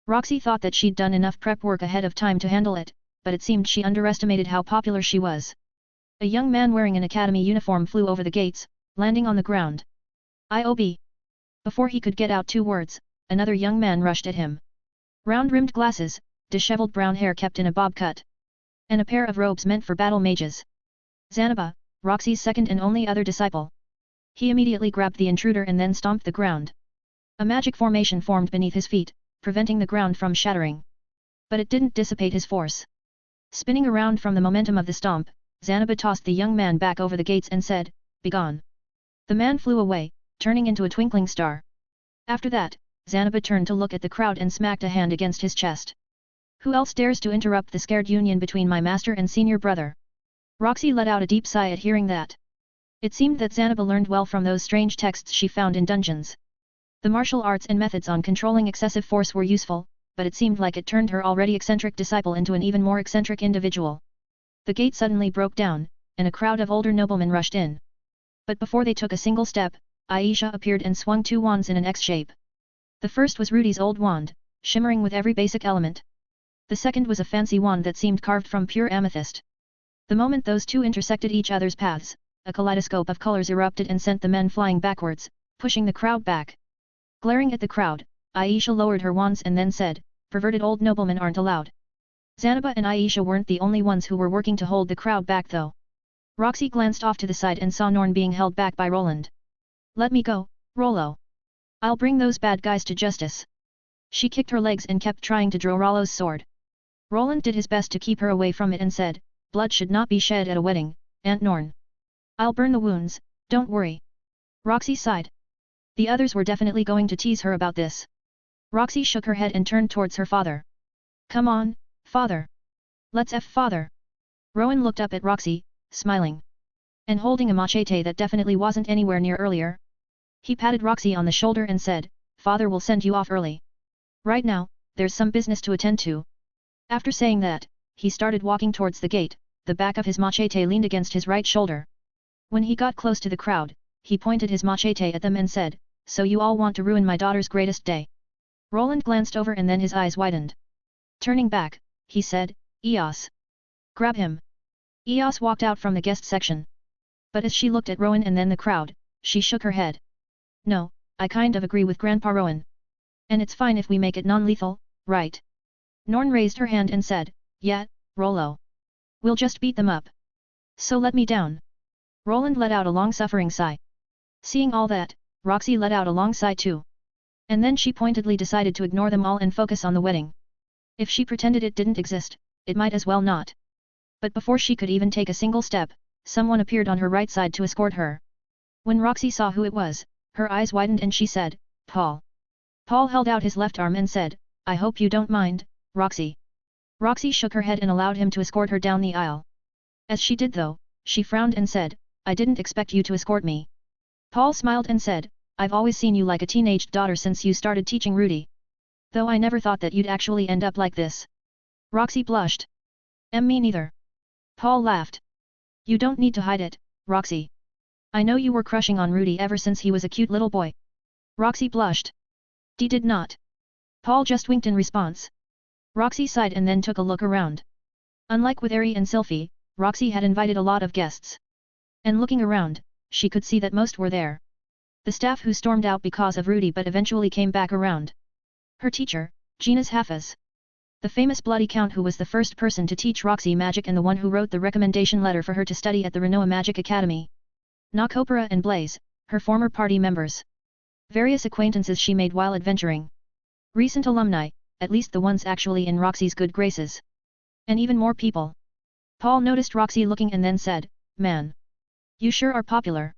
Roxy thought that she'd done enough prep work ahead of time to handle it, but it seemed she underestimated how popular she was. A young man wearing an academy uniform flew over the gates, landing on the ground. IOB. Before he could get out 2 words, another young man rushed at him. Round-rimmed glasses, disheveled brown hair kept in a bob cut. And a pair of robes meant for battle mages. Zanaba, Roxy's second and only other disciple. He immediately grabbed the intruder and then stomped the ground. A magic formation formed beneath his feet, preventing the ground from shattering. But it didn't dissipate his force. Spinning around from the momentum of the stomp, Zanaba tossed the young man back over the gates and said, "Begone." The man flew away, turning into a twinkling star. After that, Zanaba turned to look at the crowd and smacked a hand against his chest. Who else dares to interrupt the scared union between my master and senior brother? Roxy let out a deep sigh at hearing that. It seemed that Zanaba learned well from those strange texts she found in dungeons. The martial arts and methods on controlling excessive force were useful, but it seemed like it turned her already eccentric disciple into an even more eccentric individual. The gate suddenly broke down, and a crowd of older noblemen rushed in. But before they took a single step, Aisha appeared and swung 2 wands in an X shape. The first was Rudy's old wand, shimmering with every basic element. The second was a fancy wand that seemed carved from pure amethyst. The moment those 2 intersected each other's paths, a kaleidoscope of colors erupted and sent the men flying backwards, pushing the crowd back. Glaring at the crowd, Aisha lowered her wands and then said, "Perverted old noblemen aren't allowed." Zanaba and Aisha weren't the only ones who were working to hold the crowd back though. Roxy glanced off to the side and saw Norn being held back by Roland. "Let me go, Rollo. I'll bring those bad guys to justice." She kicked her legs and kept trying to draw Rollo's sword. Roland did his best to keep her away from it and said, "Blood should not be shed at a wedding, Aunt Norn. I'll burn the wounds, don't worry." Roxy sighed. The others were definitely going to tease her about this. Roxy shook her head and turned towards her father. "Come on, father. Let's F father." Rowan looked up at Roxy, smiling. And holding a machete that definitely wasn't anywhere near earlier. He patted Roxy on the shoulder and said, "Father will send you off early. Right now, there's some business to attend to." After saying that, he started walking towards the gate, the back of his machete leaned against his right shoulder. When he got close to the crowd, he pointed his machete at them and said, "So you all want to ruin my daughter's greatest day?" Roland glanced over and then his eyes widened. Turning back, he said, "Eos. Grab him." Eos walked out from the guest section. But as she looked at Rowan and then the crowd, she shook her head. "No, I kind of agree with Grandpa Rowan. And it's fine if we make it non-lethal, right?" Norn raised her hand and said, "Yeah, Rollo. We'll just beat them up. So let me down." Roland let out a long-suffering sigh. Seeing all that, Roxy let out a long sigh too. And then she pointedly decided to ignore them all and focus on the wedding. If she pretended it didn't exist, it might as well not. But before she could even take a single step, someone appeared on her right side to escort her. When Roxy saw who it was, her eyes widened and she said, "Paul." Paul held out his left arm and said, "I hope you don't mind, Roxy." Roxy shook her head and allowed him to escort her down the aisle. As she did though, she frowned and said, "I didn't expect you to escort me." Paul smiled and said, "I've always seen you like a teenaged daughter since you started teaching Rudy. Though I never thought that you'd actually end up like this." Roxy blushed. Me neither." Paul laughed. "You don't need to hide it, Roxy. I know you were crushing on Rudy ever since he was a cute little boy." Roxy blushed. Dee did not. Paul just winked in response. Roxy sighed and then took a look around. Unlike with Ari and Sylphie, Roxy had invited a lot of guests. And looking around, she could see that most were there. The staff who stormed out because of Rudy but eventually came back around. Her teacher, Gina's Hafez. The famous Bloody Count who was the first person to teach Roxy magic and the one who wrote the recommendation letter for her to study at the Renoa Magic Academy. Nakopera and Blaze, her former party members. Various acquaintances she made while adventuring. Recent alumni, at least the ones actually in Roxy's good graces. And even more people. Paul noticed Roxy looking and then said, "Man. You sure are popular."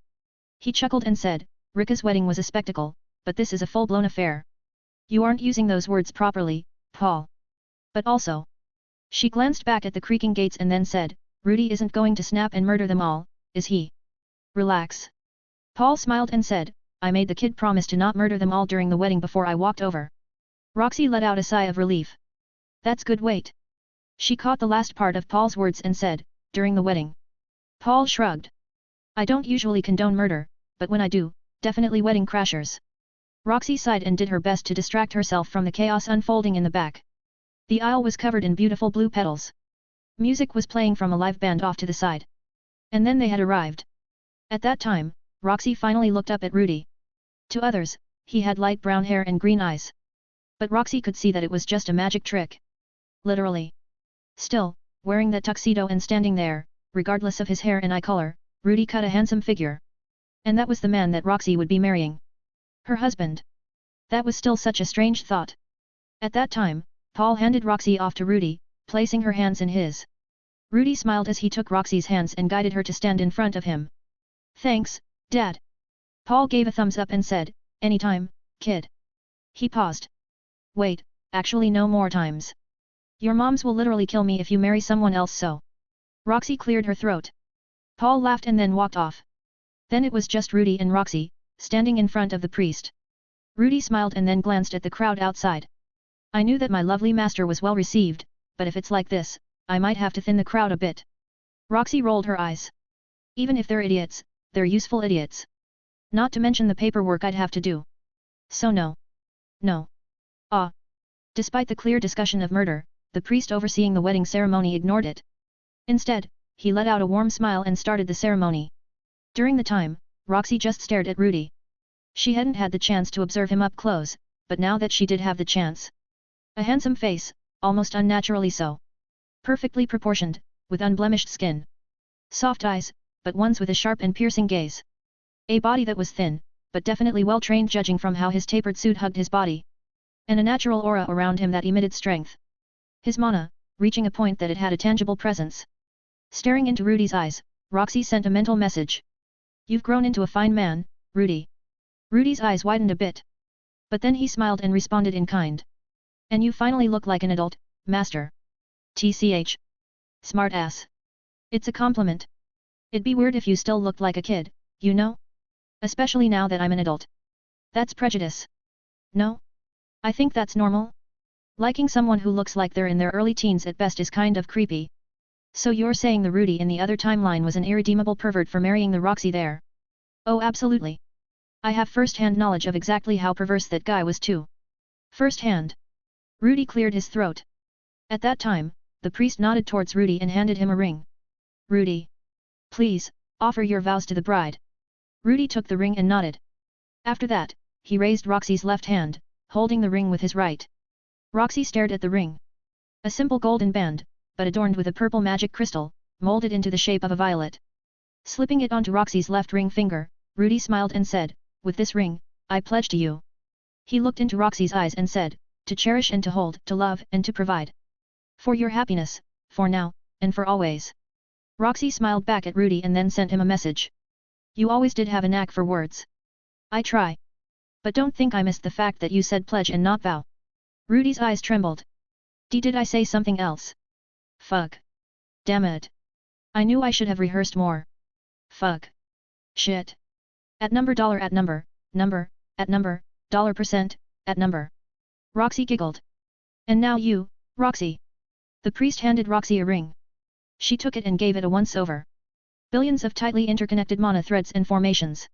He chuckled and said, "Rika's wedding was a spectacle, but this is a full-blown affair." "You aren't using those words properly, Paul. But also." She glanced back at the creaking gates and then said, "Rudy isn't going to snap and murder them all, is he?" "Relax." Paul smiled and said, "I made the kid promise to not murder them all during the wedding before I walked over." Roxy let out a sigh of relief. "That's good. Wait." She caught the last part of Paul's words and said, "During the wedding." Paul shrugged. "I don't usually condone murder, but when I do, definitely wedding crashers." Roxy sighed and did her best to distract herself from the chaos unfolding in the back. The aisle was covered in beautiful blue petals. Music was playing from a live band off to the side. And then they had arrived. At that time, Roxy finally looked up at Rudy. To others, he had light brown hair and green eyes. But Roxy could see that it was just a magic trick. Literally. Still, wearing that tuxedo and standing there, regardless of his hair and eye color, Rudy cut a handsome figure. And that was the man that Roxy would be marrying. Her husband. That was still such a strange thought. At that time, Paul handed Roxy off to Rudy, placing her hands in his. Rudy smiled as he took Roxy's hands and guided her to stand in front of him. "Thanks, Dad." Paul gave a thumbs up and said, "Anytime, kid." He paused. "Wait, actually no more times. Your moms will literally kill me if you marry someone else so." Roxy cleared her throat. Paul laughed and then walked off. Then it was just Rudy and Roxy, standing in front of the priest. Rudy smiled and then glanced at the crowd outside. "I knew that my lovely master was well received, but if it's like this, I might have to thin the crowd a bit." Roxy rolled her eyes. "Even if they're idiots, they're useful idiots. Not to mention the paperwork I'd have to do. So no. No. Ah." Despite the clear discussion of murder, the priest overseeing the wedding ceremony ignored it. Instead, he let out a warm smile and started the ceremony. During the time, Roxy just stared at Rudy. She hadn't had the chance to observe him up close, but now that she did have the chance. A handsome face, almost unnaturally so. Perfectly proportioned, with unblemished skin. Soft eyes, but ones with a sharp and piercing gaze. A body that was thin, but definitely well-trained judging from how his tapered suit hugged his body. And a natural aura around him that emitted strength. His mana, reaching a point that it had a tangible presence. Staring into Rudy's eyes, Roxy sent a mental message. "You've grown into a fine man, Rudy." Rudy's eyes widened a bit. But then he smiled and responded in kind. "And you finally look like an adult, master." TCH. Smart ass. It's a compliment. It'd be weird if you still looked like a kid, you know? Especially now that I'm an adult. That's prejudice. No? I think that's normal. Liking someone who looks like they're in their early teens at best is kind of creepy. So you're saying the Rudy in the other timeline was an irredeemable pervert for marrying the Roxy there? Oh, absolutely. I have first-hand knowledge of exactly how perverse that guy was too. First-hand. Rudy cleared his throat. At that time, the priest nodded towards Rudy and handed him a ring. "Rudy. Please, offer your vows to the bride." Rudy took the ring and nodded. After that, he raised Roxy's left hand, holding the ring with his right. Roxy stared at the ring. A simple golden band, but adorned with a purple magic crystal, molded into the shape of a violet. Slipping it onto Roxy's left ring finger, Rudy smiled and said, "With this ring, I pledge to you." He looked into Roxy's eyes and said, "To cherish and to hold, to love and to provide. For your happiness, for now, and for always." Roxy smiled back at Rudy and then sent him a message. "You always did have a knack for words. I try. But don't think I missed the fact that you said pledge and not vow." Rudy's eyes trembled. Did I say something else? Fuck. Damn it. I knew I should have rehearsed more. Fuck. Shit. At number, at number, $%, at number. Roxy giggled. "And now you, Roxy." The priest handed Roxy a ring. She took it and gave it a once-over. Billions of tightly interconnected mana threads and formations.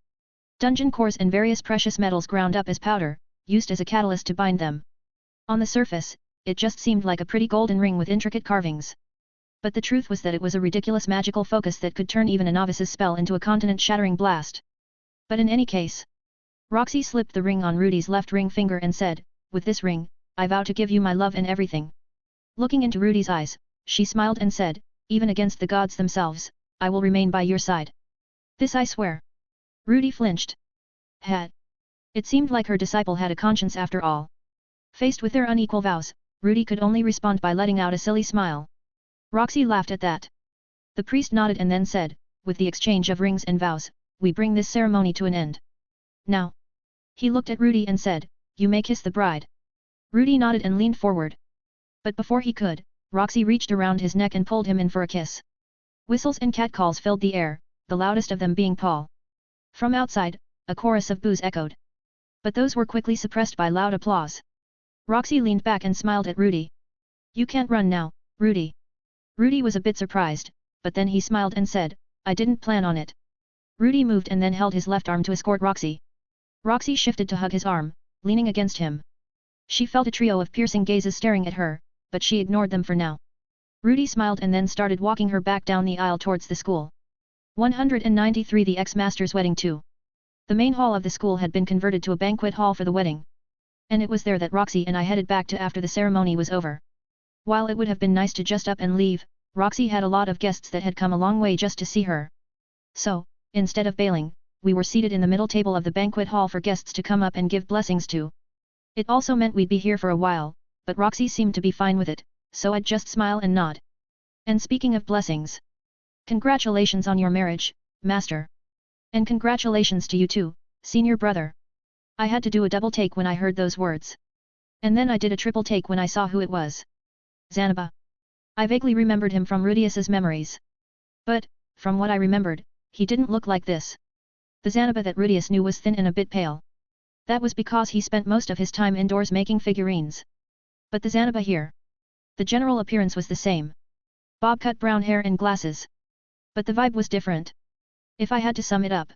Dungeon cores and various precious metals ground up as powder, used as a catalyst to bind them. On the surface, it just seemed like a pretty golden ring with intricate carvings. But the truth was that it was a ridiculous magical focus that could turn even a novice's spell into a continent-shattering blast. But in any case, Roxy slipped the ring on Rudy's left ring finger and said, "With this ring, I vow to give you my love and everything." Looking into Rudy's eyes, she smiled and said, "Even against the gods themselves, I will remain by your side. This I swear." Rudy flinched. "Hat. It seemed like her disciple had a conscience after all. Faced with their unequal vows, Rudy could only respond by letting out a silly smile. Roxy laughed at that. The priest nodded and then said, with the exchange of rings and vows, we bring this ceremony to an end. Now. He looked at Rudy and said, you may kiss the bride. Rudy nodded and leaned forward. But before he could, Roxy reached around his neck and pulled him in for a kiss. Whistles and catcalls filled the air, the loudest of them being Paul. From outside, a chorus of boos echoed. But those were quickly suppressed by loud applause. Roxy leaned back and smiled at Rudy. You can't run now, Rudy. Rudy was a bit surprised, but then he smiled and said, I didn't plan on it. Rudy moved and then held his left arm to escort Roxy. Roxy shifted to hug his arm, leaning against him. She felt a trio of piercing gazes staring at her, but she ignored them for now. Rudy smiled and then started walking her back down the aisle towards the school. 193 The ex-master's wedding too. The main hall of the school had been converted to a banquet hall for the wedding. And it was there that Roxy and I headed back to after the ceremony was over. While it would have been nice to just up and leave, Roxy had a lot of guests that had come a long way just to see her. So, instead of bailing, we were seated in the middle table of the banquet hall for guests to come up and give blessings to. It also meant we'd be here for a while, but Roxy seemed to be fine with it, so I'd just smile and nod. And speaking of blessings. Congratulations on your marriage, Master. And congratulations to you too, senior brother. I had to do a double take when I heard those words. And then I did a triple take when I saw who it was. Zanaba. I vaguely remembered him from Rudius's memories. But, from what I remembered, he didn't look like this. The Zanaba that Rudius knew was thin and a bit pale. That was because he spent most of his time indoors making figurines. But the Zanaba here. The general appearance was the same. Bob-cut brown hair and glasses. But the vibe was different. If I had to sum it up.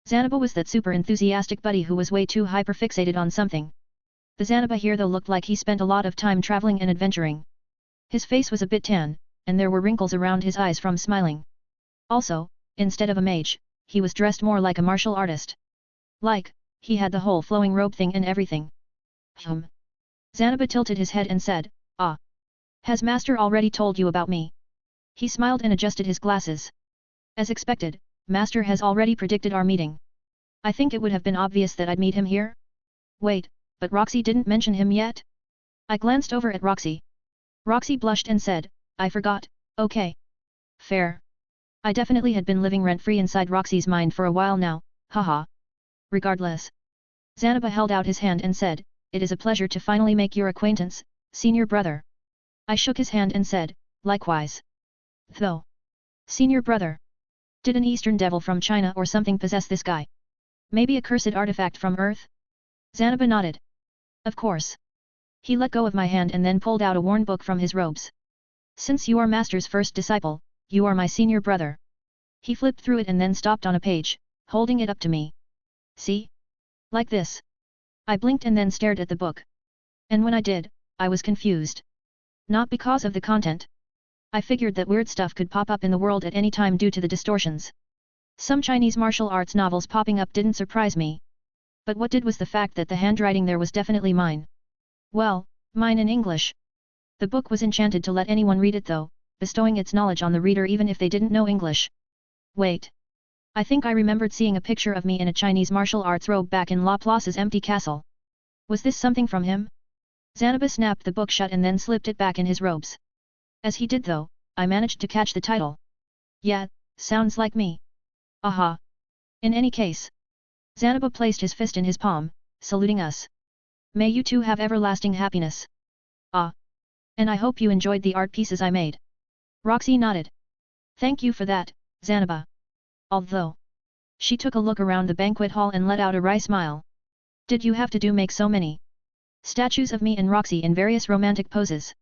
Zanaba was that super enthusiastic buddy who was way too hyperfixated on something. The Zanaba here though looked like he spent a lot of time traveling and adventuring. His face was a bit tan, and there were wrinkles around his eyes from smiling. Also, instead of a mage, he was dressed more like a martial artist. Like, he had the whole flowing robe thing and everything. Zanaba tilted his head and said, ah. Has Master already told you about me? He smiled and adjusted his glasses. As expected, Master has already predicted our meeting. I think it would have been obvious that I'd meet him here. Wait, but Roxy didn't mention him yet? I glanced over at Roxy. Roxy blushed and said, I forgot, okay. Fair. I definitely had been living rent-free inside Roxy's mind for a while now, haha. Regardless. Zanaba held out his hand and said, it is a pleasure to finally make your acquaintance, senior brother. I shook his hand and said, likewise. Though. Senior brother. Did an Eastern devil from China or something possess this guy? Maybe a cursed artifact from Earth? Zanaba nodded. Of course. He let go of my hand and then pulled out a worn book from his robes. Since you are Master's first disciple, you are my senior brother. He flipped through it and then stopped on a page, holding it up to me. See? Like this. I blinked and then stared at the book. And when I did, I was confused. Not because of the content. I figured that weird stuff could pop up in the world at any time due to the distortions. Some Chinese martial arts novels popping up didn't surprise me. But what did was the fact that the handwriting there was definitely mine. Well, mine in English. The book was enchanted to let anyone read it though, bestowing its knowledge on the reader even if they didn't know English. Wait. I think I remembered seeing a picture of me in a Chinese martial arts robe back in Laplace's empty castle. Was this something from him? Zanaba snapped the book shut and then slipped it back in his robes. As he did though, I managed to catch the title. Yeah, sounds like me. Aha. In any case. Zanaba placed his fist in his palm, saluting us. May you two have everlasting happiness. Ah. And I hope you enjoyed the art pieces I made. Roxy nodded. Thank you for that, Zanaba. Although. She took a look around the banquet hall and let out a wry smile. Did you have to make so many statues of me and Roxy in various romantic poses?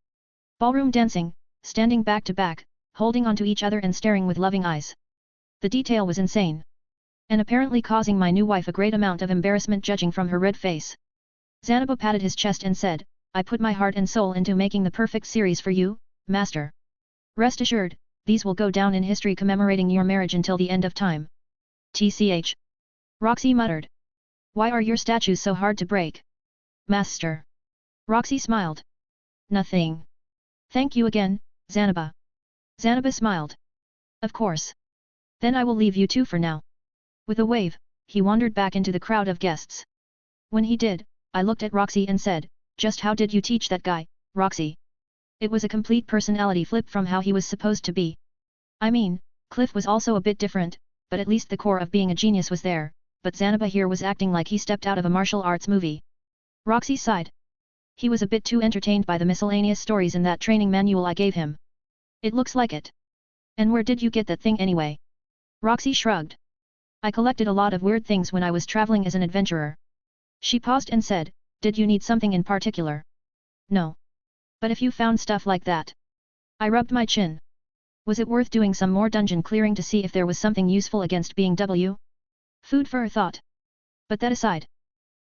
Ballroom dancing, standing back to back, holding onto each other and staring with loving eyes. The detail was insane. And apparently causing my new wife a great amount of embarrassment judging from her red face. Zanaba patted his chest and said, I put my heart and soul into making the perfect series for you, Master. Rest assured, these will go down in history commemorating your marriage until the end of time. TCH. Roxy muttered. Why are your statues so hard to break? Master. Roxy smiled. Nothing. Thank you again, Zanaba. Zanaba smiled. Of course. Then I will leave you two for now. With a wave, he wandered back into the crowd of guests. When he did, I looked at Roxy and said, just how did you teach that guy, Roxy? It was a complete personality flip from how he was supposed to be. I mean, Cliff was also a bit different, but at least the core of being a genius was there, but Zanaba here was acting like he stepped out of a martial arts movie. Roxy sighed. He was a bit too entertained by the miscellaneous stories in that training manual I gave him. It looks like it. And where did you get that thing anyway? Roxy shrugged. I collected a lot of weird things when I was traveling as an adventurer. She paused and said, did you need something in particular? No. But if you found stuff like that. I rubbed my chin. Was it worth doing some more dungeon clearing to see if there was something useful against being Food for thought. But that aside.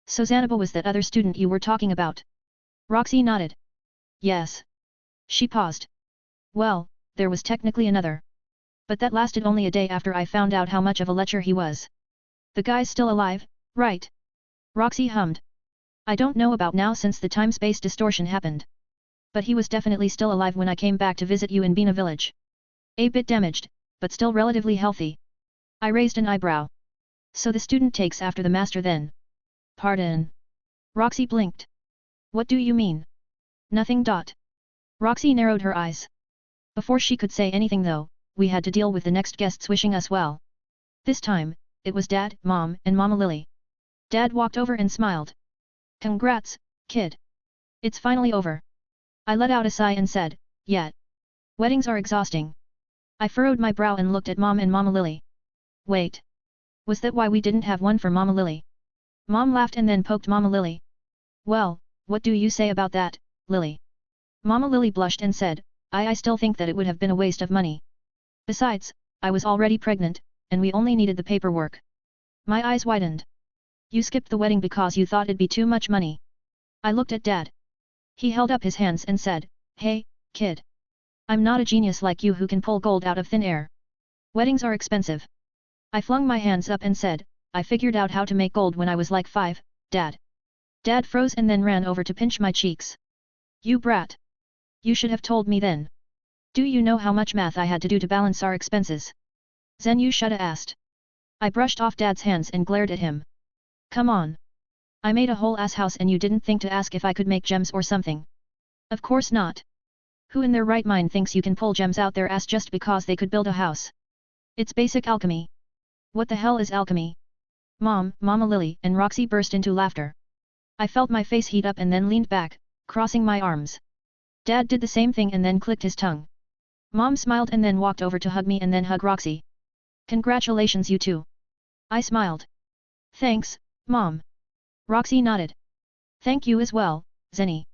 So Zanaba was that other student you were talking about? Roxy nodded. Yes. She paused. Well, there was technically another. But that lasted only a day after I found out how much of a lecher he was. The guy's still alive, right? Roxy hummed. I don't know about now since the time-space distortion happened. But he was definitely still alive when I came back to visit you in Bina village. A bit damaged, but still relatively healthy. I raised an eyebrow. So the student takes after the master then? Pardon? Roxy blinked. What do you mean? Nothing. Roxy narrowed her eyes. Before she could say anything though, we had to deal with the next guests wishing us well. This time, it was Dad, Mom, and Mama Lily. Dad walked over and smiled. Congrats, kid. It's finally over. I let out a sigh and said, yeah. Weddings are exhausting. I furrowed my brow and looked at Mom and Mama Lily. Wait. Was that why we didn't have one for Mama Lily? Mom laughed and then poked Mama Lily. Well, what do you say about that, Lily? Mama Lily blushed and said, I still think that it would have been a waste of money. Besides, I was already pregnant, and we only needed the paperwork. My eyes widened. You skipped the wedding because you thought it'd be too much money. I looked at Dad. He held up his hands and said, hey, kid. I'm not a genius like you who can pull gold out of thin air. Weddings are expensive. I flung my hands up and said, I figured out how to make gold when I was like 5, Dad. Dad froze and then ran over to pinch my cheeks. You brat. You should have told me then. Do you know how much math I had to do to balance our expenses? Zenyu Shuda asked. I brushed off Dad's hands and glared at him. Come on. I made a whole ass house and you didn't think to ask if I could make gems or something. Of course not. Who in their right mind thinks you can pull gems out their ass just because they could build a house? It's basic alchemy. What the hell is alchemy? Mom, Mama Lily, and Roxy burst into laughter. I felt my face heat up and then leaned back, crossing my arms. Dad did the same thing and then clicked his tongue. Mom smiled and then walked over to hug me and then hug Roxy. Congratulations you two. I smiled. Thanks, Mom. Roxy nodded. Thank you as well, Zenny.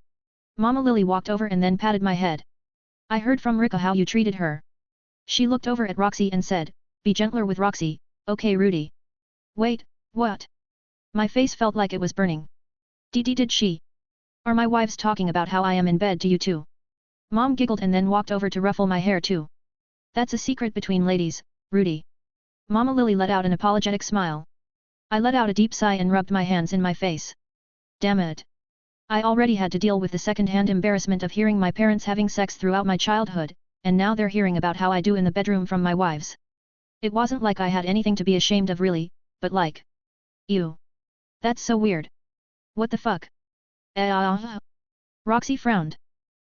Mama Lily walked over and then patted my head. I heard from Rika how you treated her. She looked over at Roxy and said, be gentler with Roxy, okay Rudy. Wait, what? My face felt like it was burning. Did she? Are my wives talking about how I am in bed to you too? Mom giggled and then walked over to ruffle my hair too. That's a secret between ladies, Rudy. Mama Lily let out an apologetic smile. I let out a deep sigh and rubbed my hands in my face. Damn it. I already had to deal with the second-hand embarrassment of hearing my parents having sex throughout my childhood, and now they're hearing about how I do in the bedroom from my wives. It wasn't like I had anything to be ashamed of really, but like... Ew. That's so weird. What the fuck? Roxy frowned.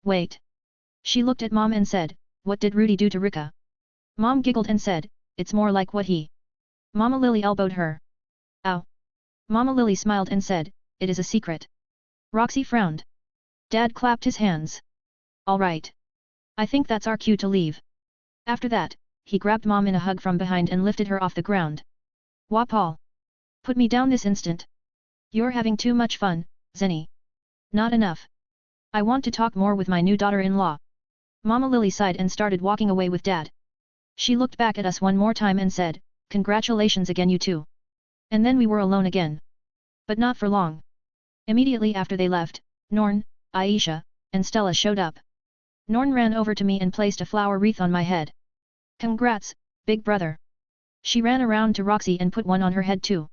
Wait. She looked at Mom and said, what did Rudy do to Rika? Mom giggled and said, it's more like what he... Mama Lily elbowed her. Ow. Mama Lily smiled and said, it is a secret. Roxy frowned. Dad clapped his hands. All right. I think that's our cue to leave. After that, he grabbed Mom in a hug from behind and lifted her off the ground. Wapal. Put me down this instant. You're having too much fun, Zenny. Not enough. I want to talk more with my new daughter-in-law. Mama Lily sighed and started walking away with Dad. She looked back at us one more time and said, congratulations again you two. And then we were alone again. But not for long. Immediately after they left, Norn, Aisha, and Stella showed up. Norn ran over to me and placed a flower wreath on my head. Congrats, big brother. She ran around to Roxy and put one on her head too.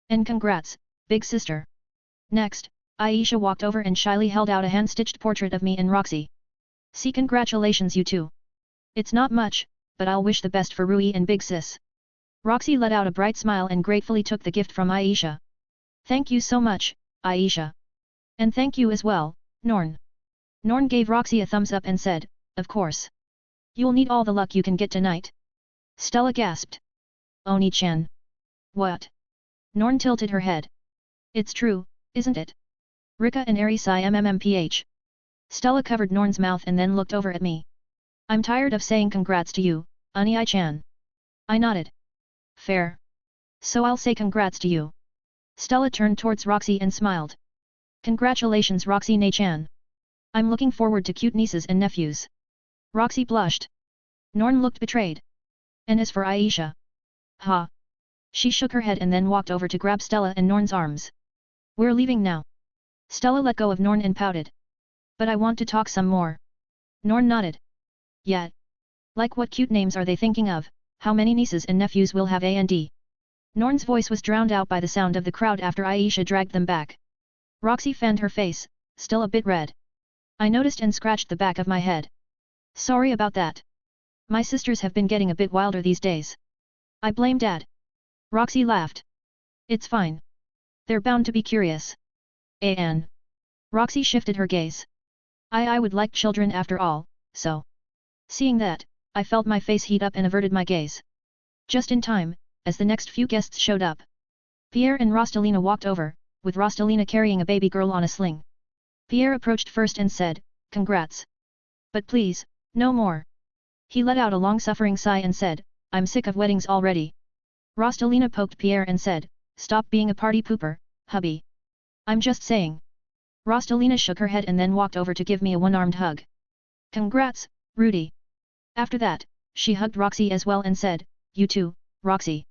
And congrats, big sister. Next, Aisha walked over and shyly held out a hand-stitched portrait of me and Roxy. See, congratulations you two. It's not much, but I'll wish the best for Rui and big sis. Roxy let out a bright smile and gratefully took the gift from Aisha. Thank you so much, Aisha. And thank you as well, Norn. Norn gave Roxy a thumbs up and said, of course. You'll need all the luck you can get tonight. Stella gasped. Oni-chan. What? Norn tilted her head. It's true, isn't it? Rika and Ari sigh mmmph. Stella covered Norn's mouth and then looked over at me. I'm tired of saying congrats to you, Oni-chan. I nodded. Fair. So I'll say congrats to you. Stella turned towards Roxy and smiled. Congratulations Roxy-chan. I'm looking forward to cute nieces and nephews. Roxy blushed. Norn looked betrayed. And as for Aisha? Ha. She shook her head and then walked over to grab Stella and Norn's arms. We're leaving now. Stella let go of Norn and pouted. But I want to talk some more. Norn nodded. Yeah. Like what cute names are they thinking of? How many nieces and nephews will have A&D? Norn's voice was drowned out by the sound of the crowd after Aisha dragged them back. Roxy fanned her face, still a bit red. I noticed and scratched the back of my head. Sorry about that. My sisters have been getting a bit wilder these days. I blame Dad. Roxy laughed. It's fine. They're bound to be curious. An. Roxy shifted her gaze. I would like children after all, so. Seeing that, I felt my face heat up and averted my gaze. Just in time, as the next few guests showed up. Pierre and Rostalina walked over, with Rostalina carrying a baby girl on a sling. Pierre approached first and said, congrats. But please, no more. He let out a long-suffering sigh and said, I'm sick of weddings already. Rostalina poked Pierre and said, stop being a party pooper, hubby. I'm just saying. Rostalina shook her head and then walked over to give me a one-armed hug. Congrats, Rudy. After that, she hugged Roxy as well and said, you too, Roxy.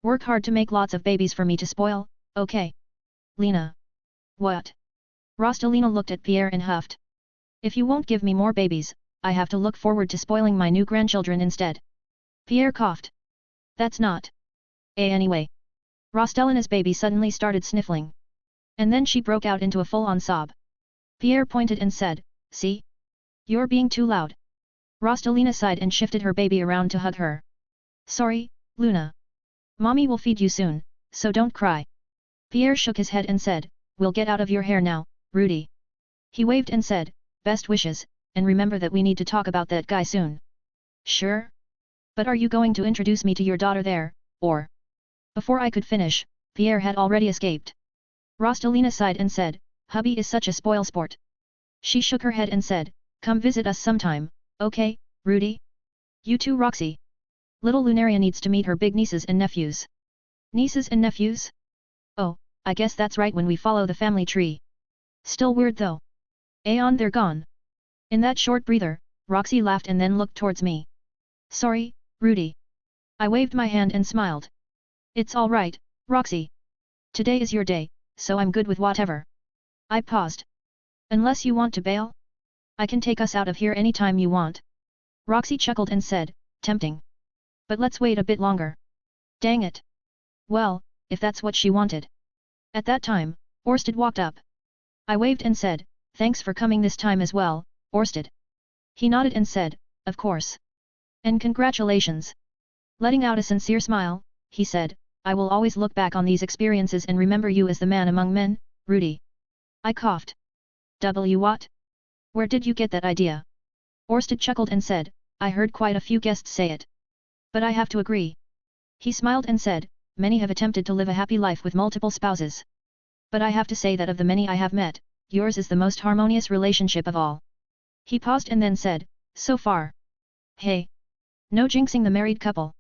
Work hard to make lots of babies for me to spoil, okay? Lena. What? Rostalina looked at Pierre and huffed. If you won't give me more babies, I have to look forward to spoiling my new grandchildren instead. Pierre coughed. That's not. Anyway. Rostalina's baby suddenly started sniffling. And then she broke out into a full-on sob. Pierre pointed and said, see? You're being too loud. Rostalina sighed and shifted her baby around to hug her. Sorry, Luna. Mommy will feed you soon, so don't cry. Pierre shook his head and said, we'll get out of your hair now, Rudy. He waved and said, best wishes, and remember that we need to talk about that guy soon. Sure? But are you going to introduce me to your daughter there, or? Before I could finish, Pierre had already escaped. Rostalina sighed and said, hubby is such a spoilsport. She shook her head and said, come visit us sometime, okay, Rudy? You too Roxy. Little Lunaria needs to meet her big nieces and nephews. Nieces and nephews? Oh, I guess that's right when we follow the family tree. Still weird though. Aeon they're gone. In that short breather, Roxy laughed and then looked towards me. Sorry, Rudy. I waved my hand and smiled. It's all right, Roxy. Today is your day, so I'm good with whatever. I paused. Unless you want to bail? I can take us out of here anytime you want. Roxy chuckled and said, tempting. But let's wait a bit longer. Dang it. Well, if that's what she wanted. At that time, Orsted walked up. I waved and said, thanks for coming this time as well, Orsted. He nodded and said, of course. And congratulations. Letting out a sincere smile, he said, I will always look back on these experiences and remember you as the man among men, Rudy. I coughed. What? Where did you get that idea? Orsted chuckled and said, I heard quite a few guests say it. But I have to agree. He smiled and said, many have attempted to live a happy life with multiple spouses. But I have to say that of the many I have met, yours is the most harmonious relationship of all. He paused and then said, so far. Hey. No jinxing the married couple.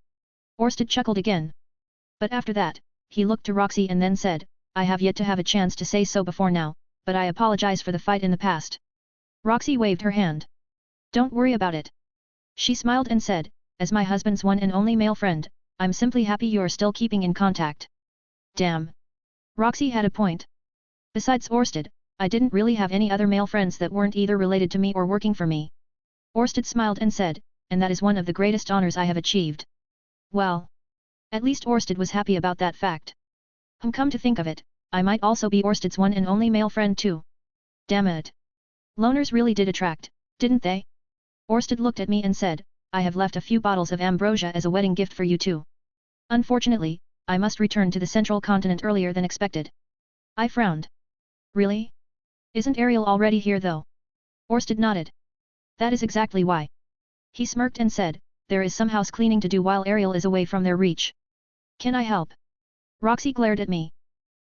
Orsted chuckled again. But after that, he looked to Roxy and then said, I have yet to have a chance to say so before now, but I apologize for the fight in the past. Roxy waved her hand. Don't worry about it. She smiled and said, as my husband's one and only male friend, I'm simply happy you're still keeping in contact. Damn. Roxy had a point. Besides Orsted, I didn't really have any other male friends that weren't either related to me or working for me. Orsted smiled and said, and that is one of the greatest honors I have achieved. Well. At least Orsted was happy about that fact. Come to think of it, I might also be Orsted's one and only male friend too. Damn it. Loners really did attract, didn't they? Orsted looked at me and said, I have left a few bottles of ambrosia as a wedding gift for you too. Unfortunately, I must return to the central continent earlier than expected. I frowned. Really? Isn't Ariel already here though? Orsted nodded. That is exactly why. He smirked and said, there is some house cleaning to do while Ariel is away from their reach. Can I help? Roxy glared at me.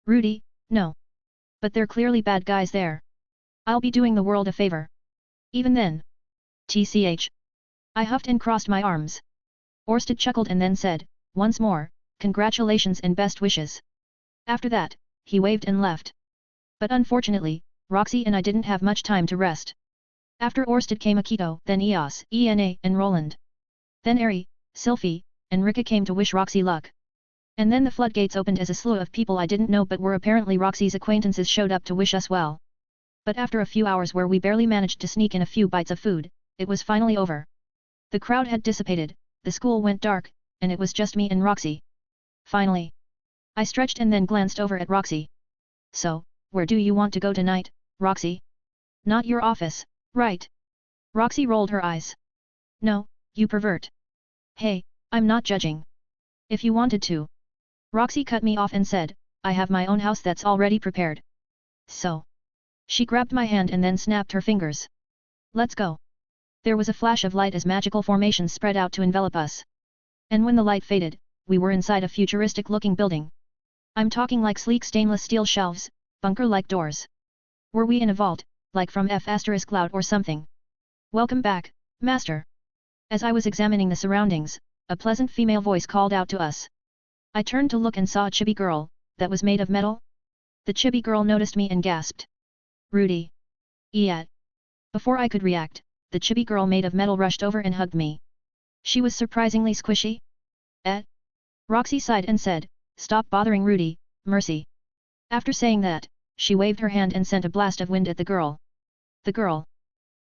Rudy, no. But they're clearly bad guys there. I'll be doing the world a favor. Even then. TCH. I huffed and crossed my arms. Orsted chuckled and then said, once more, congratulations and best wishes. After that, he waved and left. But unfortunately, Roxy and I didn't have much time to rest. After Orsted came Akito, then Eos, Ena, and Roland. Then Eri, Sylphie, and Rika came to wish Roxy luck. And then the floodgates opened as a slew of people I didn't know but were apparently Roxy's acquaintances showed up to wish us well. But after a few hours where we barely managed to sneak in a few bites of food, it was finally over. The crowd had dissipated, the school went dark, and it was just me and Roxy. Finally. I stretched and then glanced over at Roxy. So, where do you want to go tonight, Roxy? Not your office, right? Roxy rolled her eyes. No, you pervert. Hey, I'm not judging. If you wanted to. Roxy cut me off and said, I have my own house that's already prepared. So. She grabbed my hand and then snapped her fingers. Let's go. There was a flash of light as magical formations spread out to envelop us. And when the light faded, we were inside a futuristic-looking building. I'm talking like sleek stainless steel shelves, bunker-like doors. Were we in a vault, like from F***Cloud or something? Welcome back, Master. As I was examining the surroundings, a pleasant female voice called out to us. I turned to look and saw a chibi girl, that was made of metal. The chibi girl noticed me and gasped. Rudy. Yet. Before I could react, the chibi girl made of metal rushed over and hugged me. She was surprisingly squishy. Roxy sighed and said, stop bothering Rudy, Mercy. After saying that, she waved her hand and sent a blast of wind at the girl. The girl,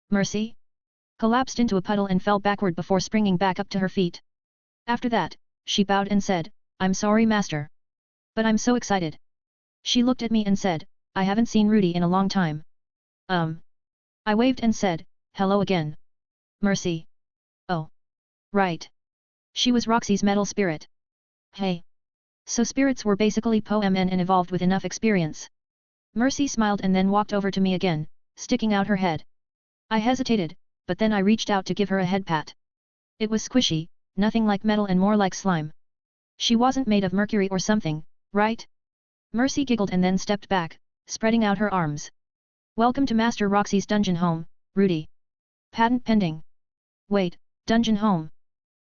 Mercy, collapsed into a puddle and fell backward before springing back up to her feet. After that, she bowed and said, I'm sorry Master. But I'm so excited. She looked at me and said, I haven't seen Rudy in a long time. I waved and said, hello again. Mercy. Oh. Right. She was Roxy's metal spirit. Hey. So spirits were basically POMN and evolved with enough experience. Mercy smiled and then walked over to me again, sticking out her head. I hesitated, but then I reached out to give her a head pat. It was squishy, nothing like metal and more like slime. She wasn't made of mercury or something, right? Mercy giggled and then stepped back, spreading out her arms. Welcome to Master Roxy's dungeon home, Rudy. Patent pending. Wait, dungeon home.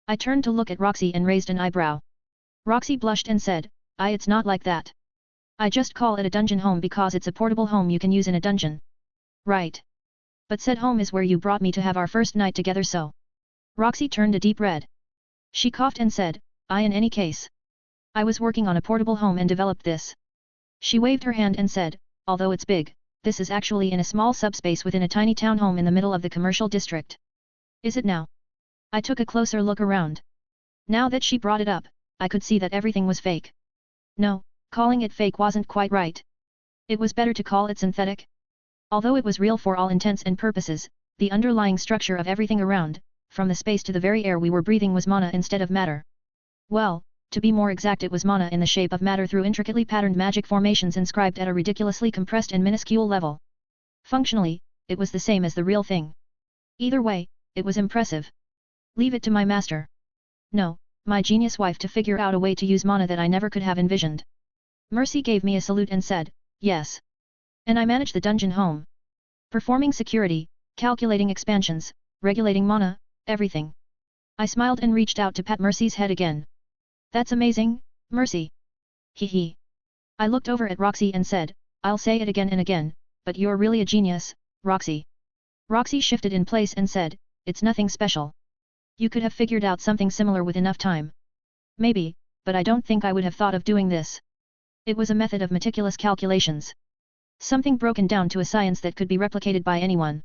I turned to look at Roxy and raised an eyebrow. Roxy blushed and said, it's not like that. I just call it a dungeon home because it's a portable home you can use in a dungeon. Right. But said home is where you brought me to have our first night together so. Roxy turned a deep red. She coughed and said, in any case. I was working on a portable home and developed this. She waved her hand and said, although it's big, this is actually in a small subspace within a tiny town home in the middle of the commercial district. Is it now? I took a closer look around. Now that she brought it up, I could see that everything was fake. No, calling it fake wasn't quite right. It was better to call it synthetic. Although it was real for all intents and purposes, the underlying structure of everything around, from the space to the very air we were breathing was mana instead of matter. Well, to be more exact it was mana in the shape of matter through intricately patterned magic formations inscribed at a ridiculously compressed and minuscule level. Functionally, it was the same as the real thing. Either way, it was impressive. Leave it to my master. No, my genius wife to figure out a way to use mana that I never could have envisioned. Mercy gave me a salute and said, yes. And I manage the dungeon home. Performing security, calculating expansions, regulating mana, everything. I smiled and reached out to pat Mercy's head again. That's amazing, Mercy. Hee. I looked over at Roxy and said, I'll say it again and again, but you're really a genius, Roxy. Roxy shifted in place and said, it's nothing special. You could have figured out something similar with enough time. Maybe, but I don't think I would have thought of doing this. It was a method of meticulous calculations. Something broken down to a science that could be replicated by anyone.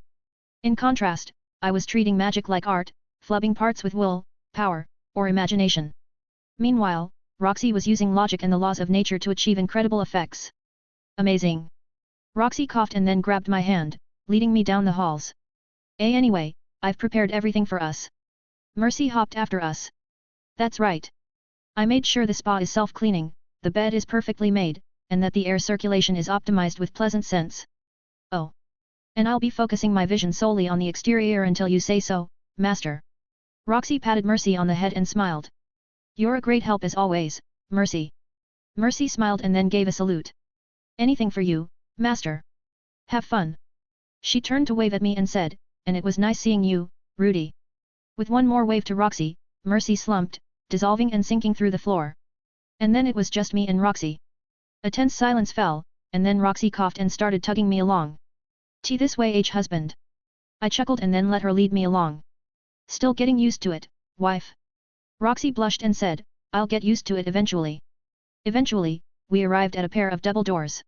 In contrast, I was treating magic like art, flubbing parts with will, power, or imagination. Meanwhile, Roxy was using logic and the laws of nature to achieve incredible effects. Amazing. Roxy coughed and then grabbed my hand, leading me down the halls. Anyway, I've prepared everything for us. Mercy hopped after us. That's right. I made sure the spa is self-cleaning, the bed is perfectly made, and that the air circulation is optimized with pleasant scents. Oh. And I'll be focusing my vision solely on the exterior until you say so, Master. Roxy patted Mercy on the head and smiled. You're a great help as always, Mercy. Mercy smiled and then gave a salute. Anything for you, Master. Have fun. She turned to wave at me and said, and it was nice seeing you, Rudy. With one more wave to Roxy, Mercy slumped, dissolving and sinking through the floor. And then it was just me and Roxy. A tense silence fell, and then Roxy coughed and started tugging me along. This way husband. I chuckled and then let her lead me along. Still getting used to it, wife. Roxy blushed and said, I'll get used to it eventually. Eventually, we arrived at a pair of double doors.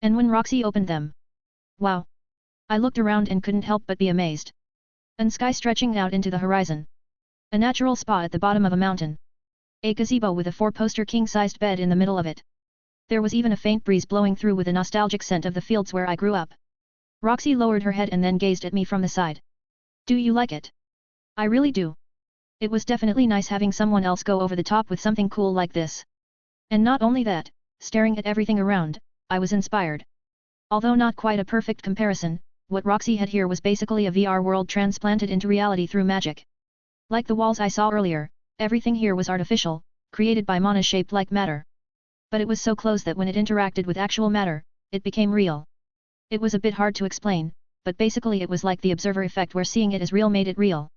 And when Roxy opened them. Wow! I looked around and couldn't help but be amazed. An sky stretching out into the horizon. A natural spa at the bottom of a mountain. A gazebo with a 4-poster king-sized bed in the middle of it. There was even a faint breeze blowing through with a nostalgic scent of the fields where I grew up. Roxy lowered her head and then gazed at me from the side. Do you like it? I really do. It was definitely nice having someone else go over the top with something cool like this. And not only that, staring at everything around, I was inspired. Although not quite a perfect comparison, what Roxy had here was basically a VR world transplanted into reality through magic. Like the walls I saw earlier, everything here was artificial, created by mana shaped like matter. But it was so close that when it interacted with actual matter, it became real. It was a bit hard to explain, but basically it was like the observer effect where seeing it as real made it real.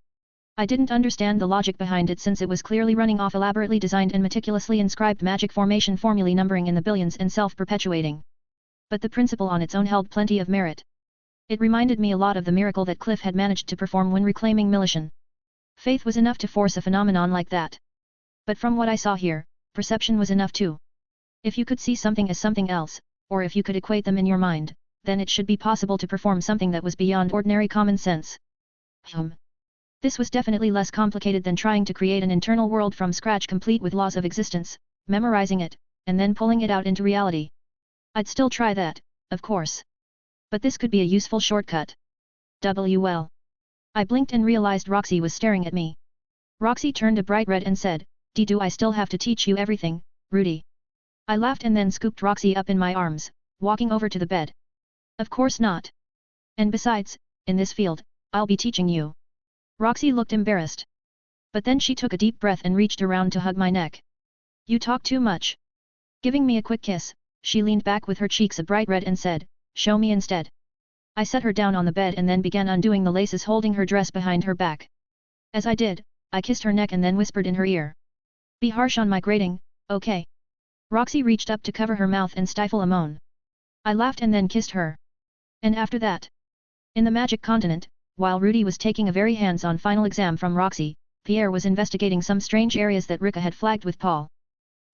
I didn't understand the logic behind it since it was clearly running off elaborately designed and meticulously inscribed magic formation formulae numbering in the billions and self-perpetuating. But the principle on its own held plenty of merit. It reminded me a lot of the miracle that Cliff had managed to perform when reclaiming Militian. Faith was enough to force a phenomenon like that. But from what I saw here, perception was enough too. If you could see something as something else, or if you could equate them in your mind, then it should be possible to perform something that was beyond ordinary common sense. This was definitely less complicated than trying to create an internal world from scratch complete with laws of existence, memorizing it, and then pulling it out into reality. I'd still try that, of course. But this could be a useful shortcut. WL. I blinked and realized Roxy was staring at me. Roxy turned a bright red and said, Do I still have to teach you everything, Rudy? I laughed and then scooped Roxy up in my arms, walking over to the bed. Of course not. And besides, in this field, I'll be teaching you. Roxy looked embarrassed. But then she took a deep breath and reached around to hug my neck. You talk too much. Giving me a quick kiss, she leaned back with her cheeks a bright red and said, Show me instead. I set her down on the bed and then began undoing the laces holding her dress behind her back. As I did, I kissed her neck and then whispered in her ear. Be harsh on my grating, okay? Roxy reached up to cover her mouth and stifle a moan. I laughed and then kissed her. And after that, in the magic continent, while Rudy was taking a very hands-on final exam from Roxy, Pierre was investigating some strange areas that Rika had flagged with Paul.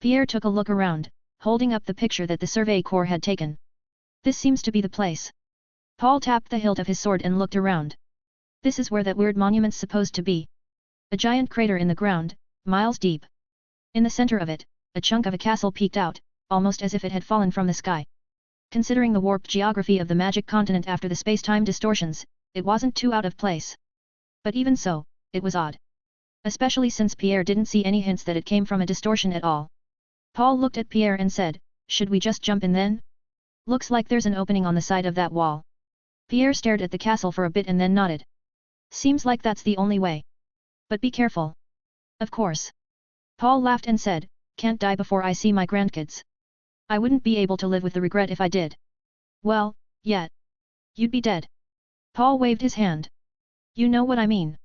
Pierre took a look around, holding up the picture that the Survey Corps had taken. This seems to be the place. Paul tapped the hilt of his sword and looked around. This is where that weird monument's supposed to be. A giant crater in the ground, miles deep. In the center of it, a chunk of a castle peeked out, almost as if it had fallen from the sky. Considering the warped geography of the magic continent after the space-time distortions, it wasn't too out of place. But even so, it was odd. Especially since Pierre didn't see any hints that it came from a distortion at all. Paul looked at Pierre and said, Should we just jump in then? Looks like there's an opening on the side of that wall. Pierre stared at the castle for a bit and then nodded. Seems like that's the only way. But be careful. Of course. Paul laughed and said, Can't die before I see my grandkids. I wouldn't be able to live with the regret if I did. Well, yeah. You'd be dead. Paul waved his hand. You know what I mean.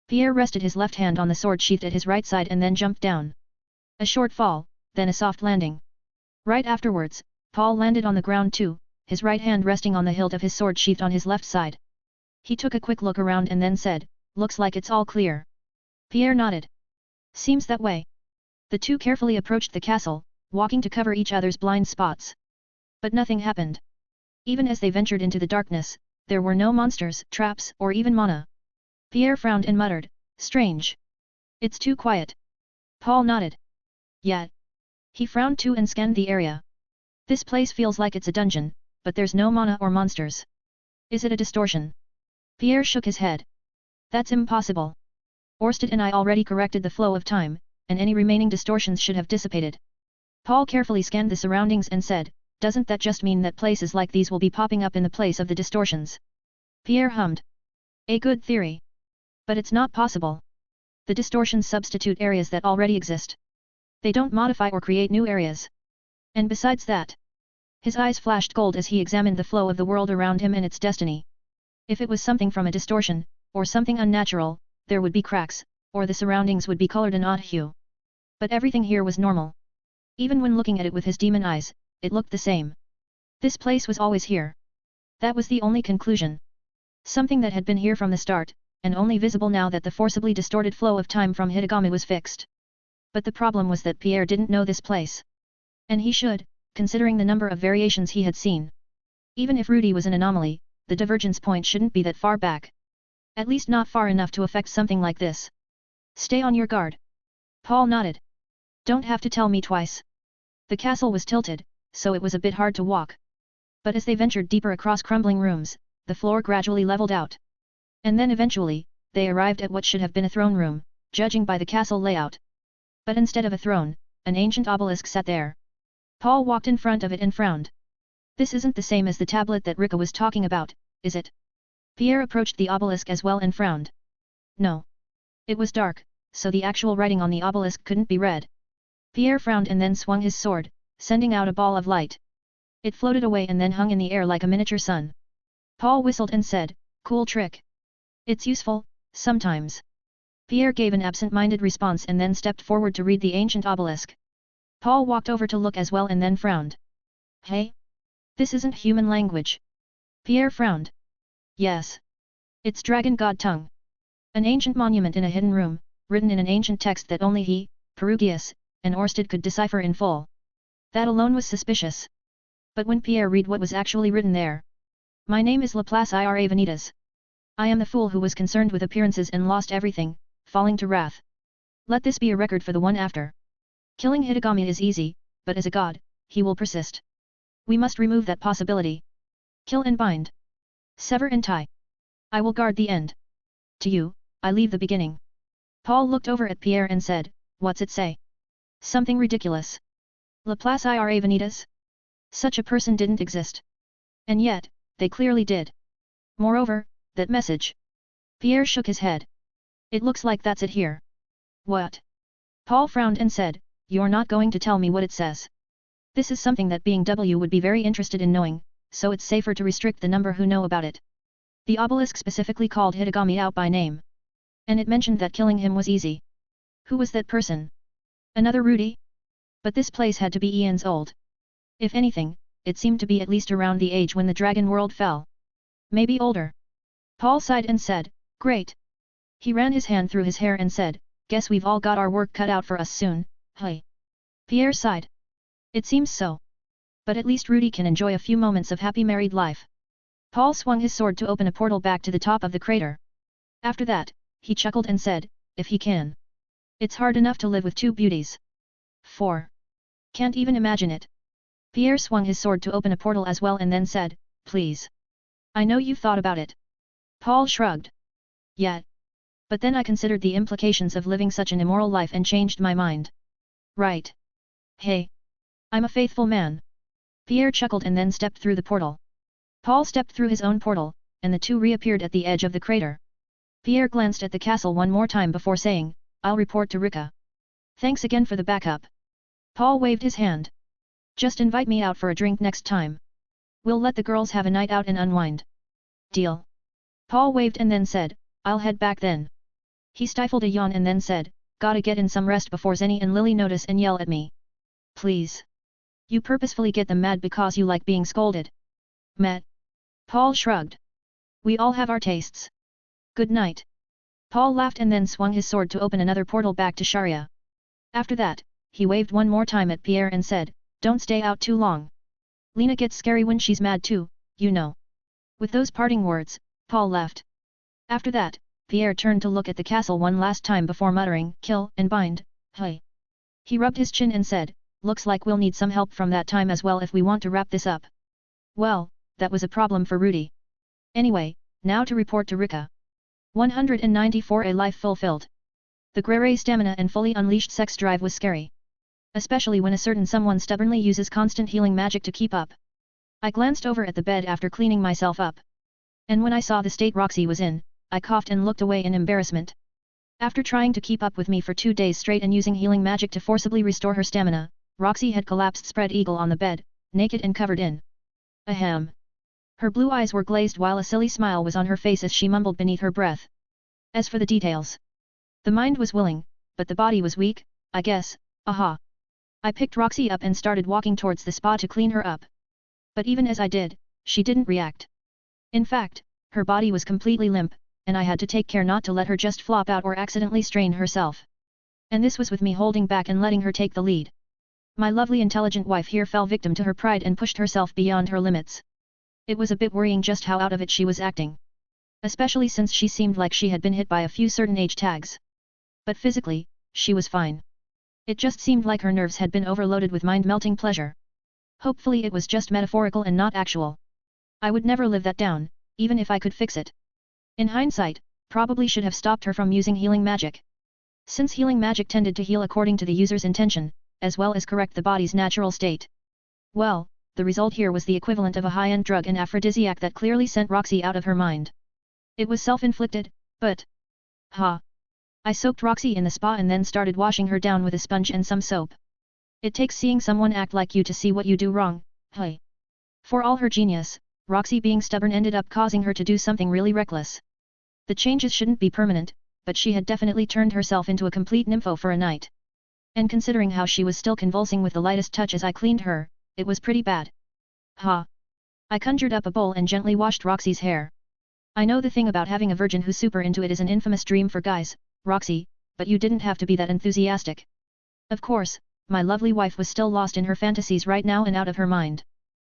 Pierre rested his left hand on the sword sheath at his right side and then jumped down. A short fall, then a soft landing. Right afterwards, Paul landed on the ground too, his right hand resting on the hilt of his sword sheathed on his left side. He took a quick look around and then said, Looks like it's all clear. Pierre nodded. Seems that way. The two carefully approached the castle, walking to cover each other's blind spots. But nothing happened. Even as they ventured into the darkness, there were no monsters, traps, or even mana. Pierre frowned and muttered, Strange. It's too quiet. Paul nodded. Yeah. He frowned too and scanned the area. This place feels like it's a dungeon, but there's no mana or monsters. Is it a distortion? Pierre shook his head. That's impossible. Orsted and I already corrected the flow of time, and any remaining distortions should have dissipated. Paul carefully scanned the surroundings and said, doesn't that just mean that places like these will be popping up in the place of the distortions? Pierre hummed. A good theory. But it's not possible. The distortions substitute areas that already exist. They don't modify or create new areas. And besides that, his eyes flashed gold as he examined the flow of the world around him and its destiny. If it was something from a distortion, or something unnatural, there would be cracks, or the surroundings would be colored an odd hue. But everything here was normal. Even when looking at it with his demon eyes, it looked the same. This place was always here. That was the only conclusion. Something that had been here from the start, and only visible now that the forcibly distorted flow of time from Hitagami was fixed. But the problem was that Pierre didn't know this place. And he should, considering the number of variations he had seen. Even if Rudy was an anomaly, the divergence point shouldn't be that far back. At least not far enough to affect something like this. Stay on your guard. Paul nodded. Don't have to tell me twice. The castle was tilted, so it was a bit hard to walk. But as they ventured deeper across crumbling rooms, the floor gradually leveled out. And then eventually, they arrived at what should have been a throne room, judging by the castle layout. But instead of a throne, an ancient obelisk sat there. Paul walked in front of it and frowned. This isn't the same as the tablet that Rika was talking about, is it? Pierre approached the obelisk as well and frowned. No. It was dark, so the actual writing on the obelisk couldn't be read. Pierre frowned and then swung his sword, sending out a ball of light. It floated away and then hung in the air like a miniature sun. Paul whistled and said, "Cool trick. It's useful, sometimes." Pierre gave an absent-minded response and then stepped forward to read the ancient obelisk. Paul walked over to look as well and then frowned. Hey? This isn't human language. Pierre frowned. Yes. It's Dragon God tongue. An ancient monument in a hidden room, written in an ancient text that only he, Perugius, and Orsted could decipher in full. That alone was suspicious. But when Pierre read what was actually written there. My name is Laplace Ira Vanitas. I am the fool who was concerned with appearances and lost everything, falling to wrath. Let this be a record for the one after. Killing Hitagami is easy, but as a god, he will persist. We must remove that possibility. Kill and bind. Sever and tie. I will guard the end. To you, I leave the beginning. Paul looked over at Pierre and said, "What's it say?" Something ridiculous. Laplace Ira Vanitas? Such a person didn't exist. And yet, they clearly did. Moreover, that message. Pierre shook his head. It looks like that's it here. What? Paul frowned and said, "You're not going to tell me what it says. This is something that being W would be very interested in knowing, so it's safer to restrict the number who know about it." The obelisk specifically called Hitagami out by name. And it mentioned that killing him was easy. Who was that person? Another Rudy? But this place had to be eons old. If anything, it seemed to be at least around the age when the dragon world fell. Maybe older. Paul sighed and said, "Great." He ran his hand through his hair and said, "Guess we've all got our work cut out for us soon, hey?" Pierre sighed. It seems so. But at least Rudy can enjoy a few moments of happy married life. Paul swung his sword to open a portal back to the top of the crater. After that, he chuckled and said, "If he can. It's hard enough to live with two beauties. 4. Can't even imagine it." Pierre swung his sword to open a portal as well and then said, "Please. I know you've thought about it." Paul shrugged. "Yeah. But then I considered the implications of living such an immoral life and changed my mind." "Right. Hey. I'm a faithful man." Pierre chuckled and then stepped through the portal. Paul stepped through his own portal, and the two reappeared at the edge of the crater. Pierre glanced at the castle one more time before saying, "I'll report to Rika. Thanks again for the backup." Paul waved his hand. "Just invite me out for a drink next time. We'll let the girls have a night out and unwind." "Deal." Paul waved and then said, "I'll head back then." He stifled a yawn and then said, "Gotta get in some rest before Zenny and Lily notice and yell at me." "Please. You purposefully get them mad because you like being scolded." "Meh." Paul shrugged. "We all have our tastes. Good night." Paul laughed and then swung his sword to open another portal back to Sharia. After that, he waved one more time at Pierre and said, "Don't stay out too long. Lena gets scary when she's mad too, you know." With those parting words, Paul left. After that, Pierre turned to look at the castle one last time before muttering, "Kill and bind, hey." He rubbed his chin and said, "Looks like we'll need some help from that time as well if we want to wrap this up." Well, that was a problem for Rudy. Anyway, now to report to Rika. 194. A life fulfilled. The Grey stamina and fully unleashed sex drive was scary. especially when a certain someone stubbornly uses constant healing magic to keep up. I glanced over at the bed after cleaning myself up. And when I saw the state Roxy was in, I coughed and looked away in embarrassment. After trying to keep up with me for 2 days straight and using healing magic to forcibly restore her stamina, Roxy had collapsed spread eagle on the bed, naked and covered in. Ahem. Her blue eyes were glazed while a silly smile was on her face as she mumbled beneath her breath. As for the details. The mind was willing, but the body was weak, I guess, aha. I picked Roxy up and started walking towards the spa to clean her up. But even as I did, she didn't react. In fact, her body was completely limp, and I had to take care not to let her just flop out or accidentally strain herself. And this was with me holding back and letting her take the lead. My lovely intelligent wife here fell victim to her pride and pushed herself beyond her limits. It was a bit worrying just how out of it she was acting. Especially since she seemed like she had been hit by a few certain age tags. But physically, she was fine. It just seemed like her nerves had been overloaded with mind-melting pleasure. Hopefully it was just metaphorical and not actual. I would never live that down, even if I could fix it. In hindsight, probably should have stopped her from using healing magic. Since healing magic tended to heal according to the user's intention, as well as correct the body's natural state. Well, the result here was the equivalent of a high-end drug and aphrodisiac that clearly sent Roxy out of her mind. It was self-inflicted, but... I soaked Roxy in the spa and then started washing her down with a sponge and some soap. It takes seeing someone act like you to see what you do wrong, hey. For all her genius, Roxy being stubborn ended up causing her to do something really reckless. The changes shouldn't be permanent, but she had definitely turned herself into a complete nympho for a night. And considering how she was still convulsing with the lightest touch as I cleaned her, it was pretty bad. I conjured up a bowl and gently washed Roxy's hair. I know the thing about having a virgin who's super into it is an infamous dream for guys, Roxy, but you didn't have to be that enthusiastic. Of course, my lovely wife was still lost in her fantasies right now and out of her mind.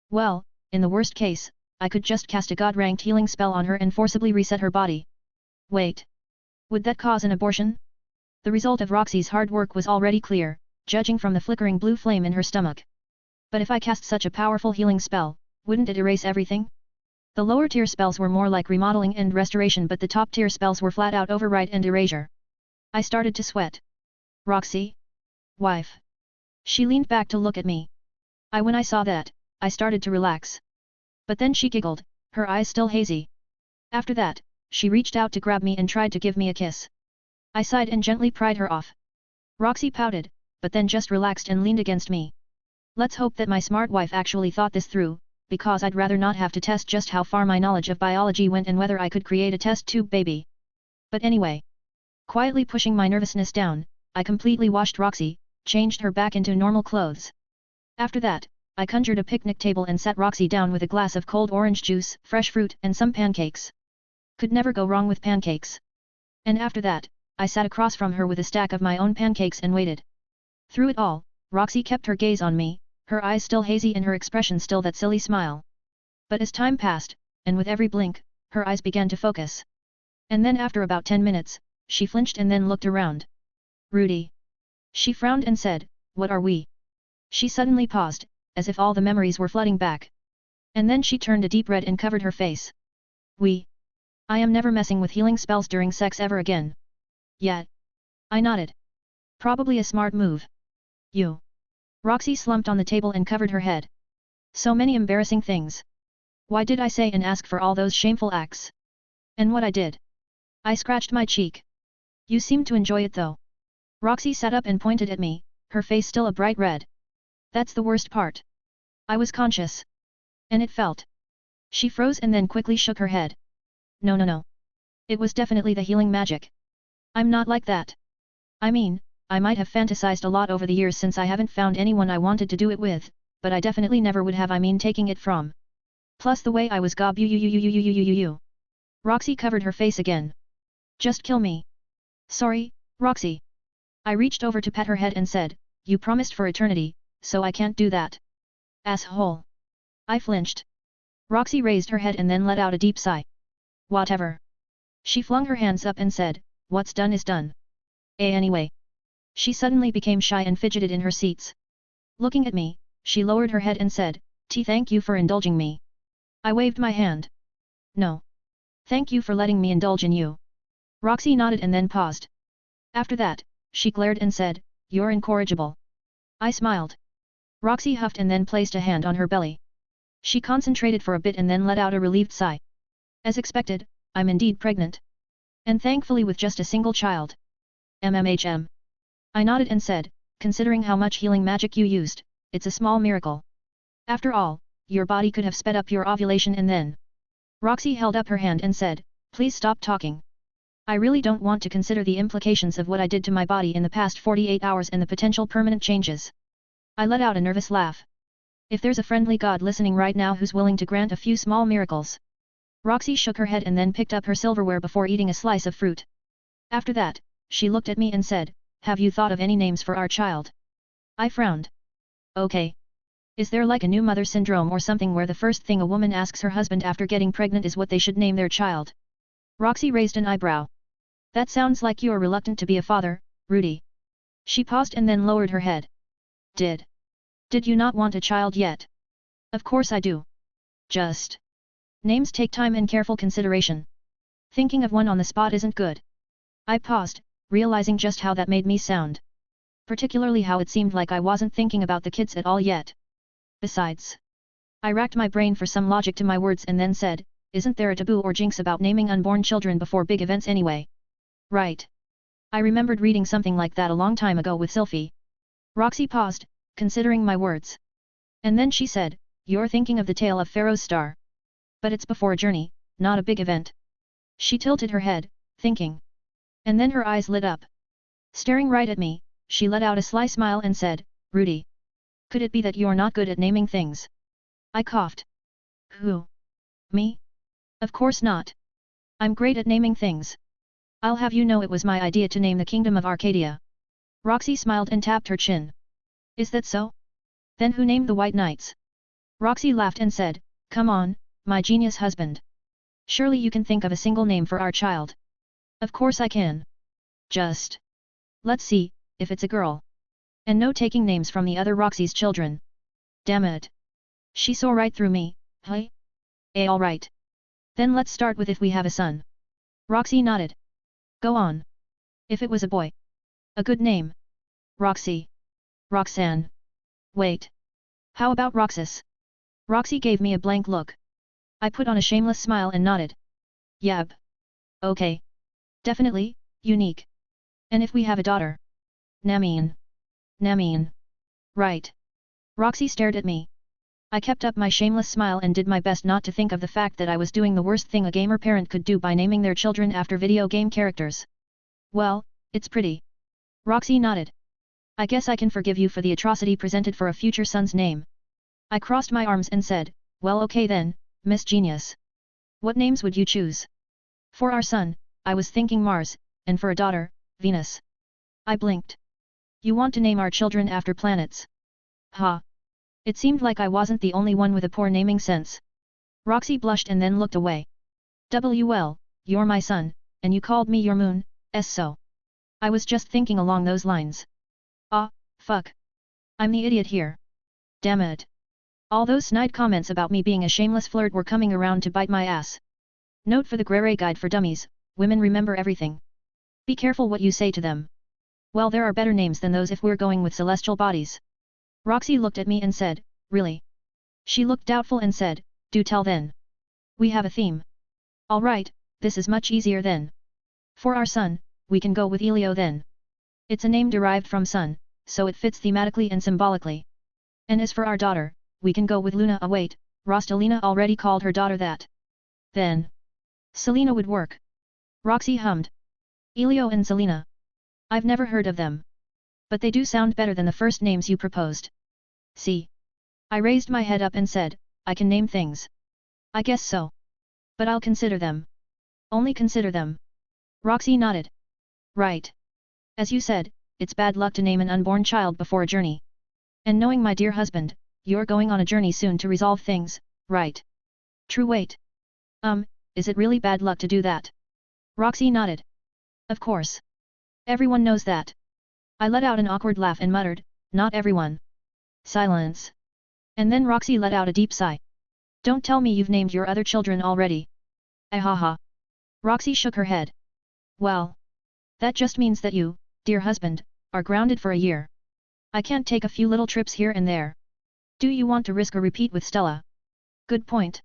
Well, in the worst case, I could just cast a god-ranked healing spell on her and forcibly reset her body. Wait. Would that cause an abortion? The result of Roxy's hard work was already clear, judging from the flickering blue flame in her stomach. But if I cast such a powerful healing spell, wouldn't it erase everything? The lower tier spells were more like remodeling and restoration, but the top tier spells were flat out overwrite and erasure. I started to sweat. Roxy? Wife. She leaned back to look at me. When I saw that, I started to relax. But then she giggled, her eyes still hazy. After that, she reached out to grab me and tried to give me a kiss. I sighed and gently pried her off. Roxy pouted, but then just relaxed and leaned against me. Let's hope that my smart wife actually thought this through, because I'd rather not have to test just how far my knowledge of biology went and whether I could create a test tube baby. But anyway. Quietly pushing my nervousness down, I completely washed Roxy, changed her back into normal clothes. After that, I conjured a picnic table and sat Roxy down with a glass of cold orange juice, fresh fruit and some pancakes. Could never go wrong with pancakes. And after that, I sat across from her with a stack of my own pancakes and waited. Through it all, Roxy kept her gaze on me, her eyes still hazy and her expression still that silly smile. But as time passed, and with every blink, her eyes began to focus. And then after about 10 minutes, she flinched and then looked around. Rudy. She frowned and said, "What are we?" She suddenly paused, as if all the memories were flooding back. And then she turned a deep red and covered her face. We. I am never messing with healing spells during sex ever again. Yet. I nodded. Probably a smart move. You. Roxy slumped on the table and covered her head. So many embarrassing things. Why did I say and ask for all those shameful acts? And what I did? I scratched my cheek. You seem to enjoy it though. Roxy sat up and pointed at me, her face still a bright red. That's the worst part. I was conscious. And it felt. She froze and then quickly shook her head. No. It was definitely the healing magic. I'm not like that. I mean, I might have fantasized a lot over the years since I haven't found anyone I wanted to do it with, but I definitely never would have taking it from. Plus the way I was you. Roxy covered her face again. Just kill me. Sorry, Roxy. I reached over to pet her head and said, you promised for eternity, so I can't do that. Asshole. I flinched. Roxy raised her head and then let out a deep sigh. Whatever. She flung her hands up and said, what's done is done. Anyway. She suddenly became shy and fidgeted in her seats. Looking at me, she lowered her head and said, thank you for indulging me. I waved my hand. No. Thank you for letting me indulge in you. Roxy nodded and then paused. After that, she glared and said, you're incorrigible. I smiled. Roxy huffed and then placed a hand on her belly. She concentrated for a bit and then let out a relieved sigh. As expected, I'm indeed pregnant. And thankfully with just a single child. MMHM. I nodded and said, considering how much healing magic you used, it's a small miracle. After all, your body could have sped up your ovulation and then. Roxy held up her hand and said, please stop talking. I really don't want to consider the implications of what I did to my body in the past 48 hours and the potential permanent changes. I let out a nervous laugh. If there's a friendly god listening right now who's willing to grant a few small miracles. Roxy shook her head and then picked up her silverware before eating a slice of fruit. After that, she looked at me and said, have you thought of any names for our child? I frowned. Okay. Is there like a new mother syndrome or something where the first thing a woman asks her husband after getting pregnant is what they should name their child? Roxy raised an eyebrow. That sounds like you are reluctant to be a father, Rudy. She paused and then lowered her head. Did you not want a child yet? Of course I do. Just. Names take time and careful consideration. Thinking of one on the spot isn't good. I paused, realizing just how that made me sound. Particularly how it seemed like I wasn't thinking about the kids at all yet. Besides. I racked my brain for some logic to my words and then said, isn't there a taboo or jinx about naming unborn children before big events anyway? Right. I remembered reading something like that a long time ago with Sylphie. Roxy paused, considering my words. And then she said, you're thinking of the tale of Pharaoh's star. But it's before a journey, not a big event. She tilted her head, thinking. And then her eyes lit up. Staring right at me, she let out a sly smile and said, Rudy. Could it be that you're not good at naming things? I coughed. Who? Me? Of course not. I'm great at naming things. I'll have you know it was my idea to name the Kingdom of Arcadia. Roxy smiled and tapped her chin. Is that so? Then who named the White Knights? Roxy laughed and said, come on, my genius husband. Surely you can think of a single name for our child. Of course I can. Just. Let's see, if it's a girl. And no taking names from the other Roxy's children. Damn it. She saw right through me, hey? Alright. Then let's start with if we have a son. Roxy nodded. Go on. If it was a boy. A good name. Roxy. Roxanne. Wait. How about Roxas? Roxy gave me a blank look. I put on a shameless smile and nodded. Yab. Okay. Definitely, unique. And if we have a daughter? Nameen. Nameen. Right. Roxy stared at me. I kept up my shameless smile and did my best not to think of the fact that I was doing the worst thing a gamer parent could do by naming their children after video game characters. Well, it's pretty. Roxy nodded. I guess I can forgive you for the atrocity presented for a future son's name. I crossed my arms and said, well okay then, Miss Genius. What names would you choose? For our son, I was thinking Mars, and for a daughter, Venus. I blinked. You want to name our children after planets? Ha. It seemed like I wasn't the only one with a poor naming sense. Roxy blushed and then looked away. Well, you're my son, and you called me your moon, so. I was just thinking along those lines. Ah, fuck. I'm the idiot here. Damn it. All those snide comments about me being a shameless flirt were coming around to bite my ass. Note for the Grere Guide for Dummies, women remember everything. Be careful what you say to them. Well, there are better names than those if we're going with celestial bodies. Roxy looked at me and said, really? She looked doubtful and said, do tell then. We have a theme. Alright, this is much easier then. For our son, we can go with Elio then. It's a name derived from sun, so it fits thematically and symbolically. And as for our daughter, we can go with Luna. Wait, Rostalina already called her daughter that. Then. Selena would work. Roxy hummed. Elio and Selena. I've never heard of them. But they do sound better than the first names you proposed. See. I raised my head up and said, I can name things. I guess so. But I'll consider them. Only consider them. Roxy nodded. Right. As you said, it's bad luck to name an unborn child before a journey. And knowing my dear husband, you're going on a journey soon to resolve things, right? True. Wait. Is it really bad luck to do that? Roxy nodded. Of course. Everyone knows that. I let out an awkward laugh and muttered, not everyone. Silence. And then Roxy let out a deep sigh. Don't tell me you've named your other children already. Ahaha. Roxy shook her head. Well. That just means that you, dear husband, are grounded for a year. I can't take a few little trips here and there. Do you want to risk a repeat with Stella? Good point.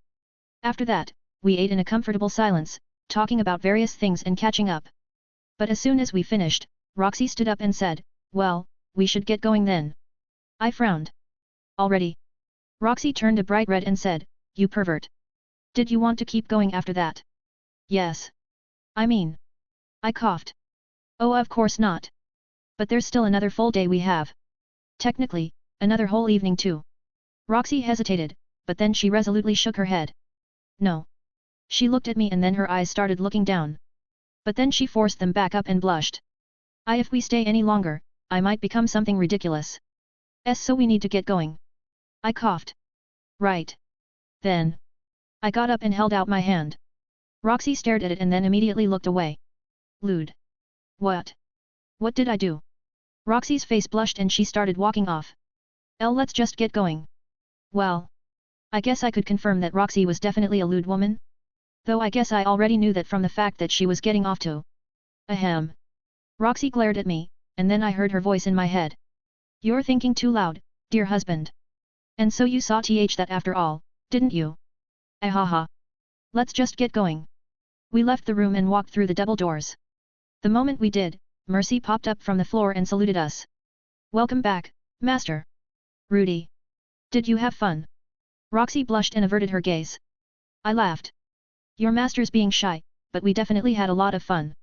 After that, we ate in a comfortable silence, talking about various things and catching up. But as soon as we finished, Roxy stood up and said, "Well, we should get going then." I frowned. Already? Roxy turned a bright red and said, "You pervert. Did you want to keep going after that?" "Yes. I mean..." I coughed. "Oh, of course not. But there's still another full day we have. Technically, another whole evening too." Roxy hesitated, but then she resolutely shook her head. "No." She looked at me and then her eyes started looking down. But then she forced them back up and blushed. If we stay any longer, I might become something ridiculous. So we need to get going." I coughed. "Right. Then." I got up and held out my hand. Roxy stared at it and then immediately looked away. "Lewd. What? What did I do?" Roxy's face blushed and she started walking off. Let's just get going." Well. I guess I could confirm that Roxy was definitely a lewd woman. Though I guess I already knew that from the fact that she was getting off to. Ahem. Roxy glared at me, and then I heard her voice in my head. "You're thinking too loud, dear husband. And so you saw that after all, didn't you? Ahaha. Let's just get going." We left the room and walked through the double doors. The moment we did, Mercy popped up from the floor and saluted us. "Welcome back, Master." "Rudy. Did you have fun?" Roxy blushed and averted her gaze. I laughed. "Your master's being shy, but we definitely had a lot of fun."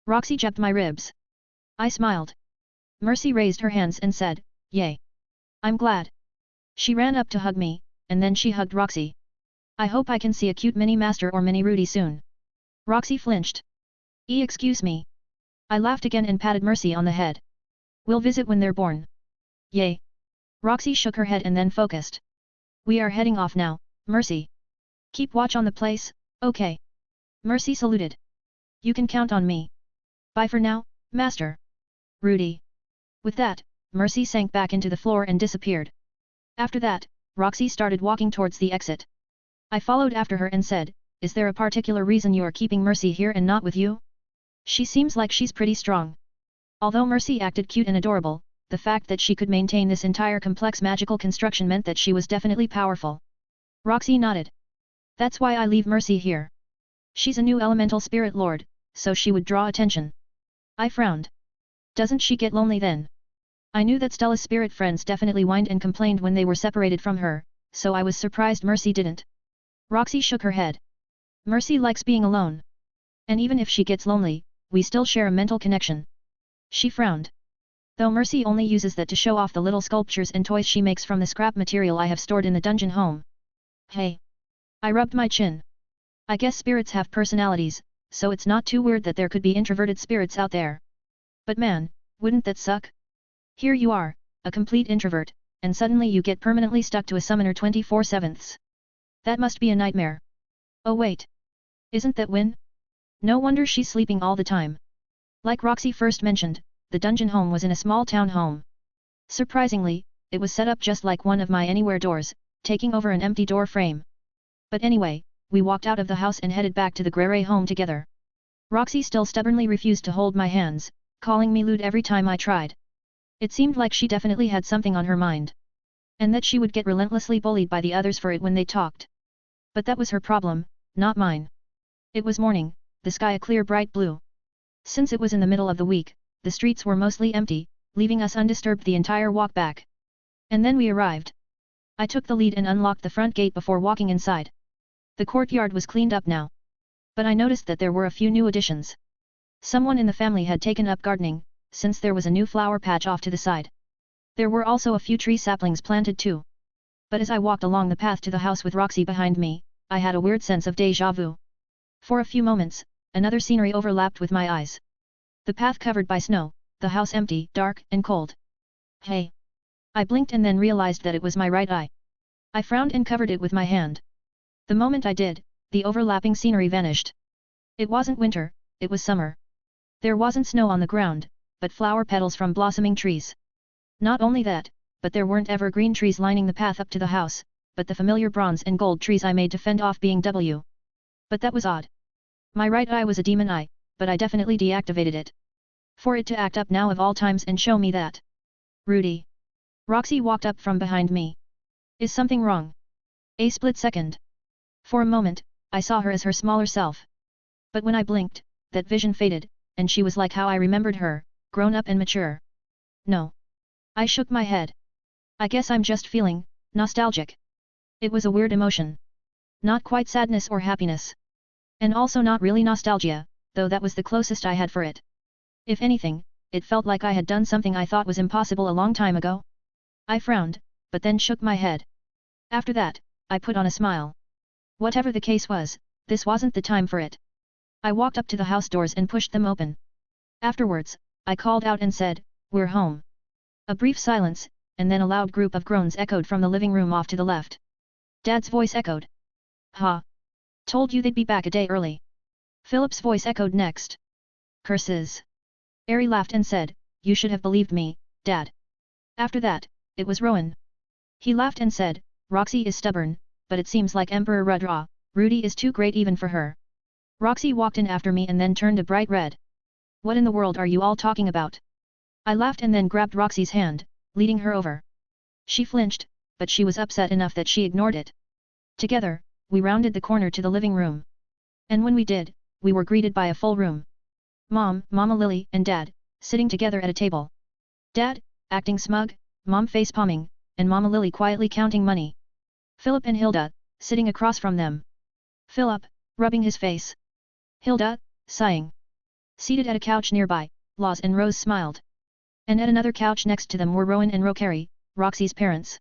Roxy jabbed my ribs. I smiled. Mercy raised her hands and said, "Yay. I'm glad." She ran up to hug me, and then she hugged Roxy. "I hope I can see a cute mini Master or mini Rudy soon." Roxy flinched. Excuse me." I laughed again and patted Mercy on the head. "We'll visit when they're born." "Yay." Roxy shook her head and then focused. "We are heading off now, Mercy. Keep watch on the place, okay?" Mercy saluted. "You can count on me. Bye for now, Master." "Rudy." With that, Mercy sank back into the floor and disappeared. After that, Roxy started walking towards the exit. I followed after her and said, "Is there a particular reason you are keeping Mercy here and not with you? She seems like she's pretty strong." Although Mercy acted cute and adorable, the fact that she could maintain this entire complex magical construction meant that she was definitely powerful. Roxy nodded. "That's why I leave Mercy here. She's a new elemental spirit lord, so she would draw attention." I frowned. "Doesn't she get lonely then?" I knew that Stella's spirit friends definitely whined and complained when they were separated from her, so I was surprised Mercy didn't. Roxy shook her head. "Mercy likes being alone. And even if she gets lonely, we still share a mental connection." She frowned. "Though Mercy only uses that to show off the little sculptures and toys she makes from the scrap material I have stored in the dungeon home." "Hey." I rubbed my chin. "I guess spirits have personalities, so it's not too weird that there could be introverted spirits out there. But man, wouldn't that suck? Here you are, a complete introvert, and suddenly you get permanently stuck to a summoner 24/7. That must be a nightmare." "Oh wait. Isn't that Win? No wonder she's sleeping all the time." Like Roxy first mentioned, the dungeon home was in a small town home. Surprisingly, it was set up just like one of my anywhere doors, taking over an empty door frame. But anyway, we walked out of the house and headed back to the Grey home together. Roxy still stubbornly refused to hold my hands, calling me lewd every time I tried. It seemed like she definitely had something on her mind. And that she would get relentlessly bullied by the others for it when they talked. But that was her problem, not mine. It was morning, the sky a clear bright blue. Since it was in the middle of the week, the streets were mostly empty, leaving us undisturbed the entire walk back. And then we arrived. I took the lead and unlocked the front gate before walking inside. The courtyard was cleaned up now. But I noticed that there were a few new additions. Someone in the family had taken up gardening, since there was a new flower patch off to the side. There were also a few tree saplings planted too. But as I walked along the path to the house with Roxy behind me, I had a weird sense of déjà vu. For a few moments, another scenery overlapped with my eyes. The path covered by snow, the house empty, dark, and cold. "Hey!" I blinked and then realized that it was my right eye. I frowned and covered it with my hand. The moment I did, the overlapping scenery vanished. It wasn't winter, it was summer. There wasn't snow on the ground, but flower petals from blossoming trees. Not only that, but there weren't evergreen trees lining the path up to the house, but the familiar bronze and gold trees I made to fend off being W. But that was odd. My right eye was a demon eye, but I definitely deactivated it. For it to act up now of all times and show me that. Rudy. Roxy walked up from behind me. Is something wrong? A split second. For a moment, I saw her as her smaller self. But when I blinked, that vision faded, and she was like how I remembered her, grown up and mature. No. I shook my head. I guess I'm just feeling nostalgic. It was a weird emotion. Not quite sadness or happiness. And also not really nostalgia, though that was the closest I had for it. If anything, it felt like I had done something I thought was impossible a long time ago. I frowned, but then shook my head. After that, I put on a smile. Whatever the case was, this wasn't the time for it. I walked up to the house doors and pushed them open. Afterwards, I called out and said, "We're home." A brief silence, and then a loud group of groans echoed from the living room off to the left. Dad's voice echoed. "Ha! Told you they'd be back a day early." Philip's voice echoed next. "Curses." Ari laughed and said, "You should have believed me, Dad." After that, it was Rowan. He laughed and said, "Roxy is stubborn, but it seems like Emperor Rudra, Rudy is too great even for her." Roxy walked in after me and then turned a bright red. "What in the world are you all talking about?" I laughed and then grabbed Roxy's hand, leading her over. She flinched, but she was upset enough that she ignored it. Together, we rounded the corner to the living room. And when we did, we were greeted by a full room. Mom, Mama Lily, and Dad, sitting together at a table. Dad, acting smug, Mom face-palming, and Mama Lily quietly counting money. Philip and Hilda, sitting across from them. Philip, rubbing his face. Hilda, sighing. Seated at a couch nearby, Laws and Rose smiled. And at another couch next to them were Rowan and Rokari, Roxy's parents.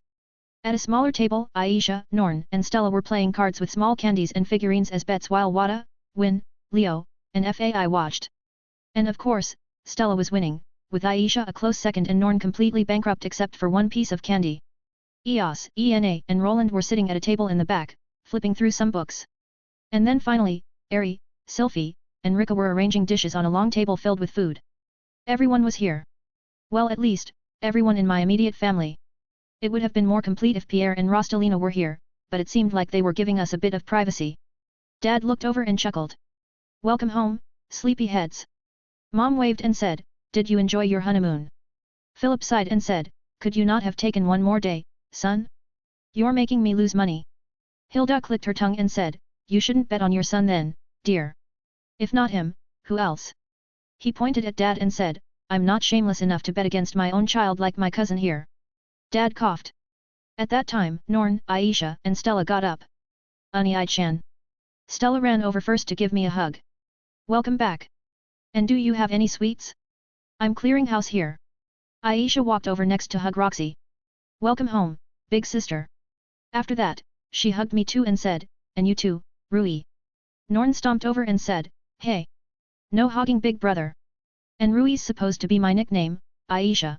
At a smaller table, Aisha, Norn, and Stella were playing cards with small candies and figurines as bets while Wada, Win, Leo, and Fai watched. And of course, Stella was winning, with Aisha a close second and Norn completely bankrupt except for one piece of candy. Eos, Ena, and Roland were sitting at a table in the back, flipping through some books. And then finally, Ari, Sylphie, and Rika were arranging dishes on a long table filled with food. Everyone was here. Well, at least, everyone in my immediate family. It would have been more complete if Pierre and Rostalina were here, but it seemed like they were giving us a bit of privacy. Dad looked over and chuckled. "Welcome home, sleepyheads." Mom waved and said, "Did you enjoy your honeymoon?" Philip sighed and said, "Could you not have taken one more day, son? You're making me lose money." Hilda clicked her tongue and said, "You shouldn't bet on your son then, dear. If not him, who else?" He pointed at Dad and said, "I'm not shameless enough to bet against my own child like my cousin here." Dad coughed. At that time, Norn, Aisha, and Stella got up. "Ani-chan." Stella ran over first to give me a hug. "Welcome back. And do you have any sweets? I'm clearing house here." Aisha walked over next to hug Roxy. "Welcome home, big sister." After that, she hugged me too and said, "And you too, Rui." Norn stomped over and said, "Hey. No hogging big brother. And Rui's supposed to be my nickname, Aisha."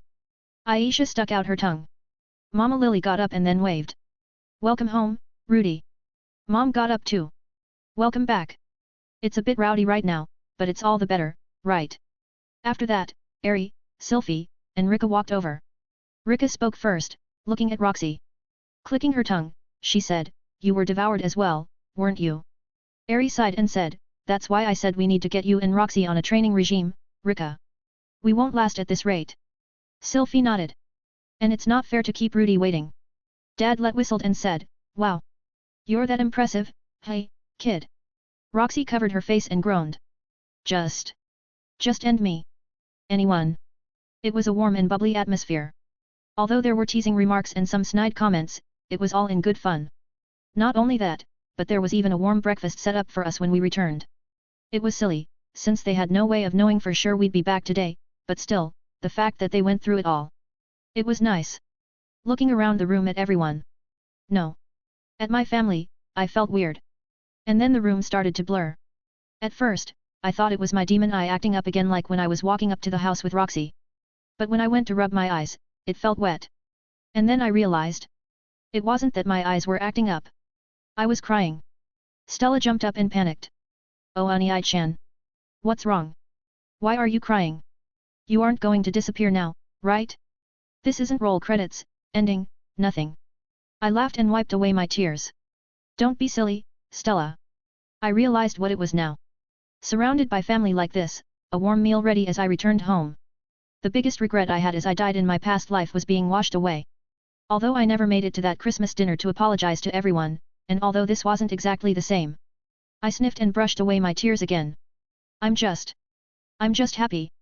Aisha stuck out her tongue. Mama Lily got up and then waved. "Welcome home, Rudy." Mom got up too. "Welcome back. It's a bit rowdy right now, but it's all the better, right?" After that, Ari, Sylphie, and Rika walked over. Rika spoke first, looking at Roxy. Clicking her tongue, she said, "You were devoured as well, weren't you?" Ari sighed and said, "That's why I said we need to get you and Roxy on a training regime, Rika. We won't last at this rate." Sylphie nodded. "And it's not fair to keep Rudy waiting." Dad whistled and said, "Wow. You're that impressive, hey, kid." Roxy covered her face and groaned. Just end me. Anyone?" It was a warm and bubbly atmosphere. Although there were teasing remarks and some snide comments, it was all in good fun. Not only that, but there was even a warm breakfast set up for us when we returned. It was silly, since they had no way of knowing for sure we'd be back today, but still, the fact that they went through it all. It was nice. Looking around the room at everyone. No. At my family, I felt weird. And then the room started to blur. At first, I thought it was my demon eye acting up again like when I was walking up to the house with Roxy. But when I went to rub my eyes, it felt wet. And then I realized. It wasn't that my eyes were acting up. I was crying. Stella jumped up and panicked. "Oh Ani-chan. What's wrong? Why are you crying? You aren't going to disappear now, right? This isn't roll credits, ending, nothing." I laughed and wiped away my tears. "Don't be silly, Stella." I realized what it was now. Surrounded by family like this, a warm meal ready as I returned home. The biggest regret I had as I died in my past life was being washed away. Although I never made it to that Christmas dinner to apologize to everyone, and although this wasn't exactly the same, I sniffed and brushed away my tears again. I'm just happy.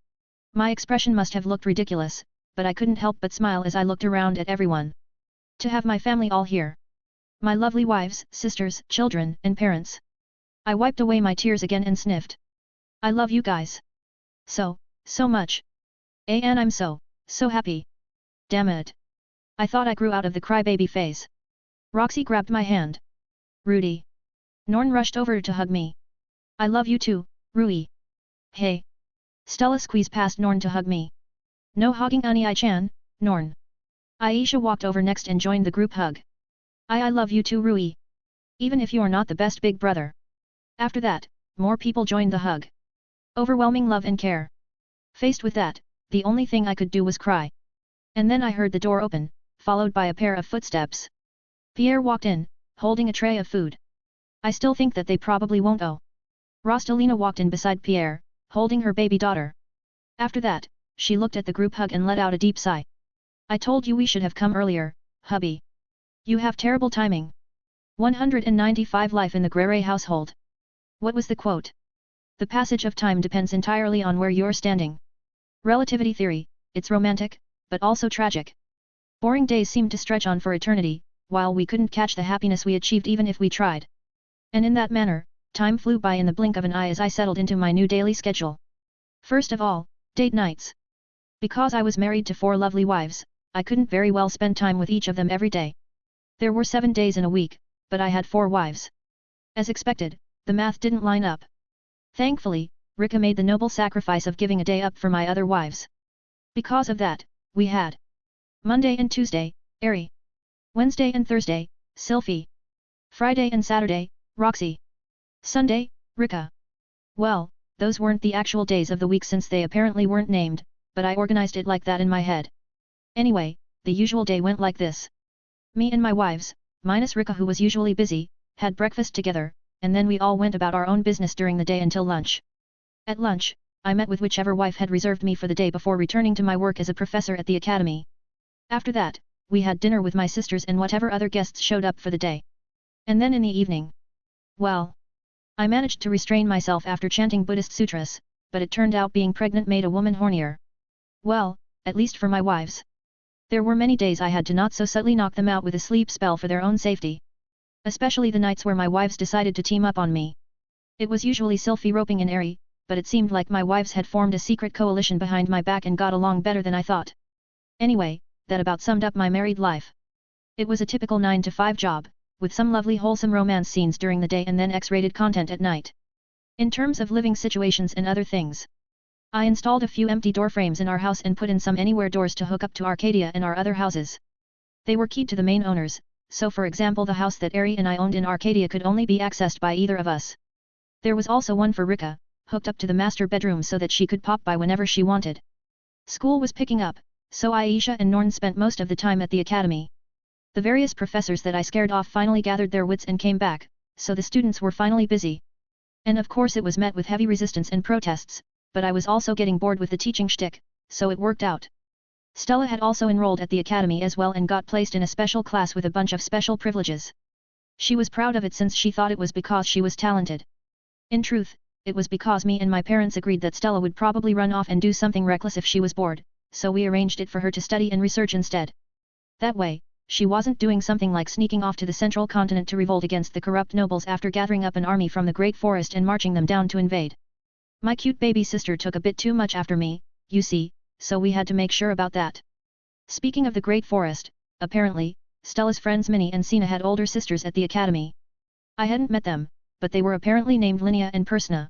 My expression must have looked ridiculous, but I couldn't help but smile as I looked around at everyone. To have my family all here. My lovely wives, sisters, children, and parents. I wiped away my tears again and sniffed. I love you guys. So much. And I'm so happy. Damn it. I thought I grew out of the crybaby phase. Roxy grabbed my hand. Rudy. Norn rushed over to hug me. I love you too, Rui. Hey. Stella squeezed past Norn to hug me. No hogging Unai-chan, Norn. Aisha walked over next and joined the group hug. I love you too, Rui. Even if you're not the best big brother. After that, more people joined the hug. Overwhelming love and care. Faced with that, the only thing I could do was cry. And then I heard the door open, followed by a pair of footsteps. Pierre walked in, holding a tray of food. I still think that they probably won't owe. Rostalina walked in beside Pierre, holding her baby daughter. After that, she looked at the group hug and let out a deep sigh. I told you we should have come earlier, hubby. You have terrible timing. 195 Life in the Grere household. What was the quote? The passage of time depends entirely on where you're standing. Relativity theory, it's romantic, but also tragic. Boring days seemed to stretch on for eternity, while we couldn't catch the happiness we achieved even if we tried. And in that manner, time flew by in the blink of an eye as I settled into my new daily schedule. First of all, date nights. Because I was married to 4 lovely wives, I couldn't very well spend time with each of them every day. There were 7 days in a week, but I had 4 wives. As expected, the math didn't line up. Thankfully, Rika made the noble sacrifice of giving a day up for my other wives. Because of that, we had Monday and Tuesday, Ari. Wednesday and Thursday, Sylphie. Friday and Saturday, Roxy. Sunday, Rika. Well, those weren't the actual days of the week since they apparently weren't named, but I organized it like that in my head. Anyway, the usual day went like this. Me and my wives, minus Rika who was usually busy, had breakfast together, and then we all went about our own business during the day until lunch. At lunch, I met with whichever wife had reserved me for the day before returning to my work as a professor at the academy. After that, we had dinner with my sisters and whatever other guests showed up for the day. And then in the evening. Well, I managed to restrain myself after chanting Buddhist sutras, but it turned out being pregnant made a woman hornier. Well, at least for my wives. There were many days I had to not so subtly knock them out with a sleep spell for their own safety. Especially the nights where my wives decided to team up on me. It was usually Sylphie roping in Ari, but it seemed like my wives had formed a secret coalition behind my back and got along better than I thought. Anyway, that about summed up my married life. It was a typical 9-to-5 job, with some lovely wholesome romance scenes during the day and then X-rated content at night. In terms of living situations and other things, I installed a few empty door frames in our house and put in some anywhere doors to hook up to Arcadia and our other houses. They were keyed to the main owners, so for example the house that Ari and I owned in Arcadia could only be accessed by either of us. There was also one for Rika, hooked up to the master bedroom so that she could pop by whenever she wanted. School was picking up, so Aisha and Norn spent most of the time at the academy. The various professors that I scared off finally gathered their wits and came back, so the students were finally busy. And of course it was met with heavy resistance and protests, but I was also getting bored with the teaching shtick, so it worked out. Stella had also enrolled at the academy as well and got placed in a special class with a bunch of special privileges. She was proud of it since she thought it was because she was talented. In truth, it was because me and my parents agreed that Stella would probably run off and do something reckless if she was bored, so we arranged it for her to study and research instead. That way, she wasn't doing something like sneaking off to the central continent to revolt against the corrupt nobles after gathering up an army from the Great Forest and marching them down to invade. My cute baby sister took a bit too much after me, you see, so we had to make sure about that. Speaking of the Great Forest, apparently, Stella's friends Minnie and Sina had older sisters at the academy. I hadn't met them, but they were apparently named Linnea and Persna.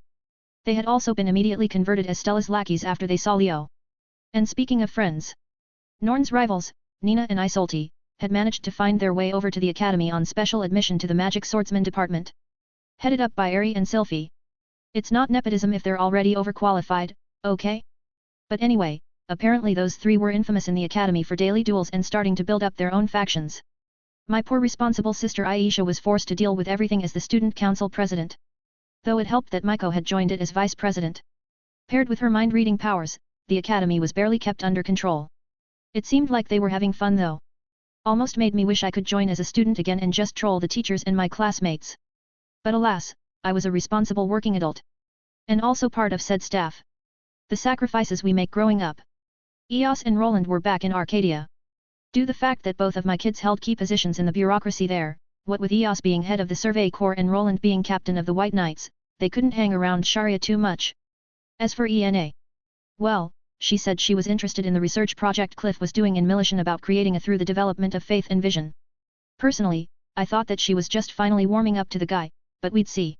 They had also been immediately converted as Stella's lackeys after they saw Leo. And speaking of friends, Norn's rivals, Nina and Isolti, had managed to find their way over to the academy on special admission to the Magic Swordsman department. Headed up by Ari and Sylphie. It's not nepotism if they're already overqualified, okay? But anyway, apparently those 3 were infamous in the academy for daily duels and starting to build up their own factions. My poor responsible sister Aisha was forced to deal with everything as the student council president. Though it helped that Maiko had joined it as vice president. Paired with her mind-reading powers, the academy was barely kept under control. It seemed like they were having fun though. Almost made me wish I could join as a student again and just troll the teachers and my classmates. But alas, I was a responsible working adult. And also part of said staff. The sacrifices we make growing up. Eos and Roland were back in Arcadia. Due the fact that both of my kids held key positions in the bureaucracy there, what with Eos being head of the Survey Corps and Roland being captain of the White Knights, they couldn't hang around Sharia too much. As for Ena, well, she said she was interested in the research project Cliff was doing in Militian about creating a through the development of faith and vision. Personally, I thought that she was just finally warming up to the guy, but we'd see.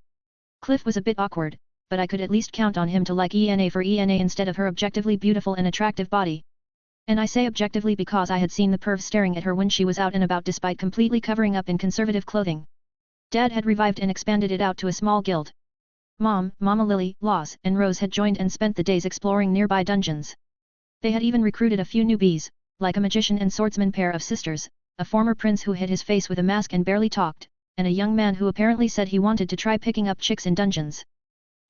Cliff was a bit awkward, but I could at least count on him to like Ena for Ena instead of her objectively beautiful and attractive body. And I say objectively because I had seen the perv staring at her when she was out and about despite completely covering up in conservative clothing. Dad had revived and expanded it out to a small guild. Mom, Mama Lily, Laws, and Rose had joined and spent the days exploring nearby dungeons. They had even recruited a few newbies, like a magician and swordsman pair of sisters, a former prince who hid his face with a mask and barely talked, and a young man who apparently said he wanted to try picking up chicks in dungeons.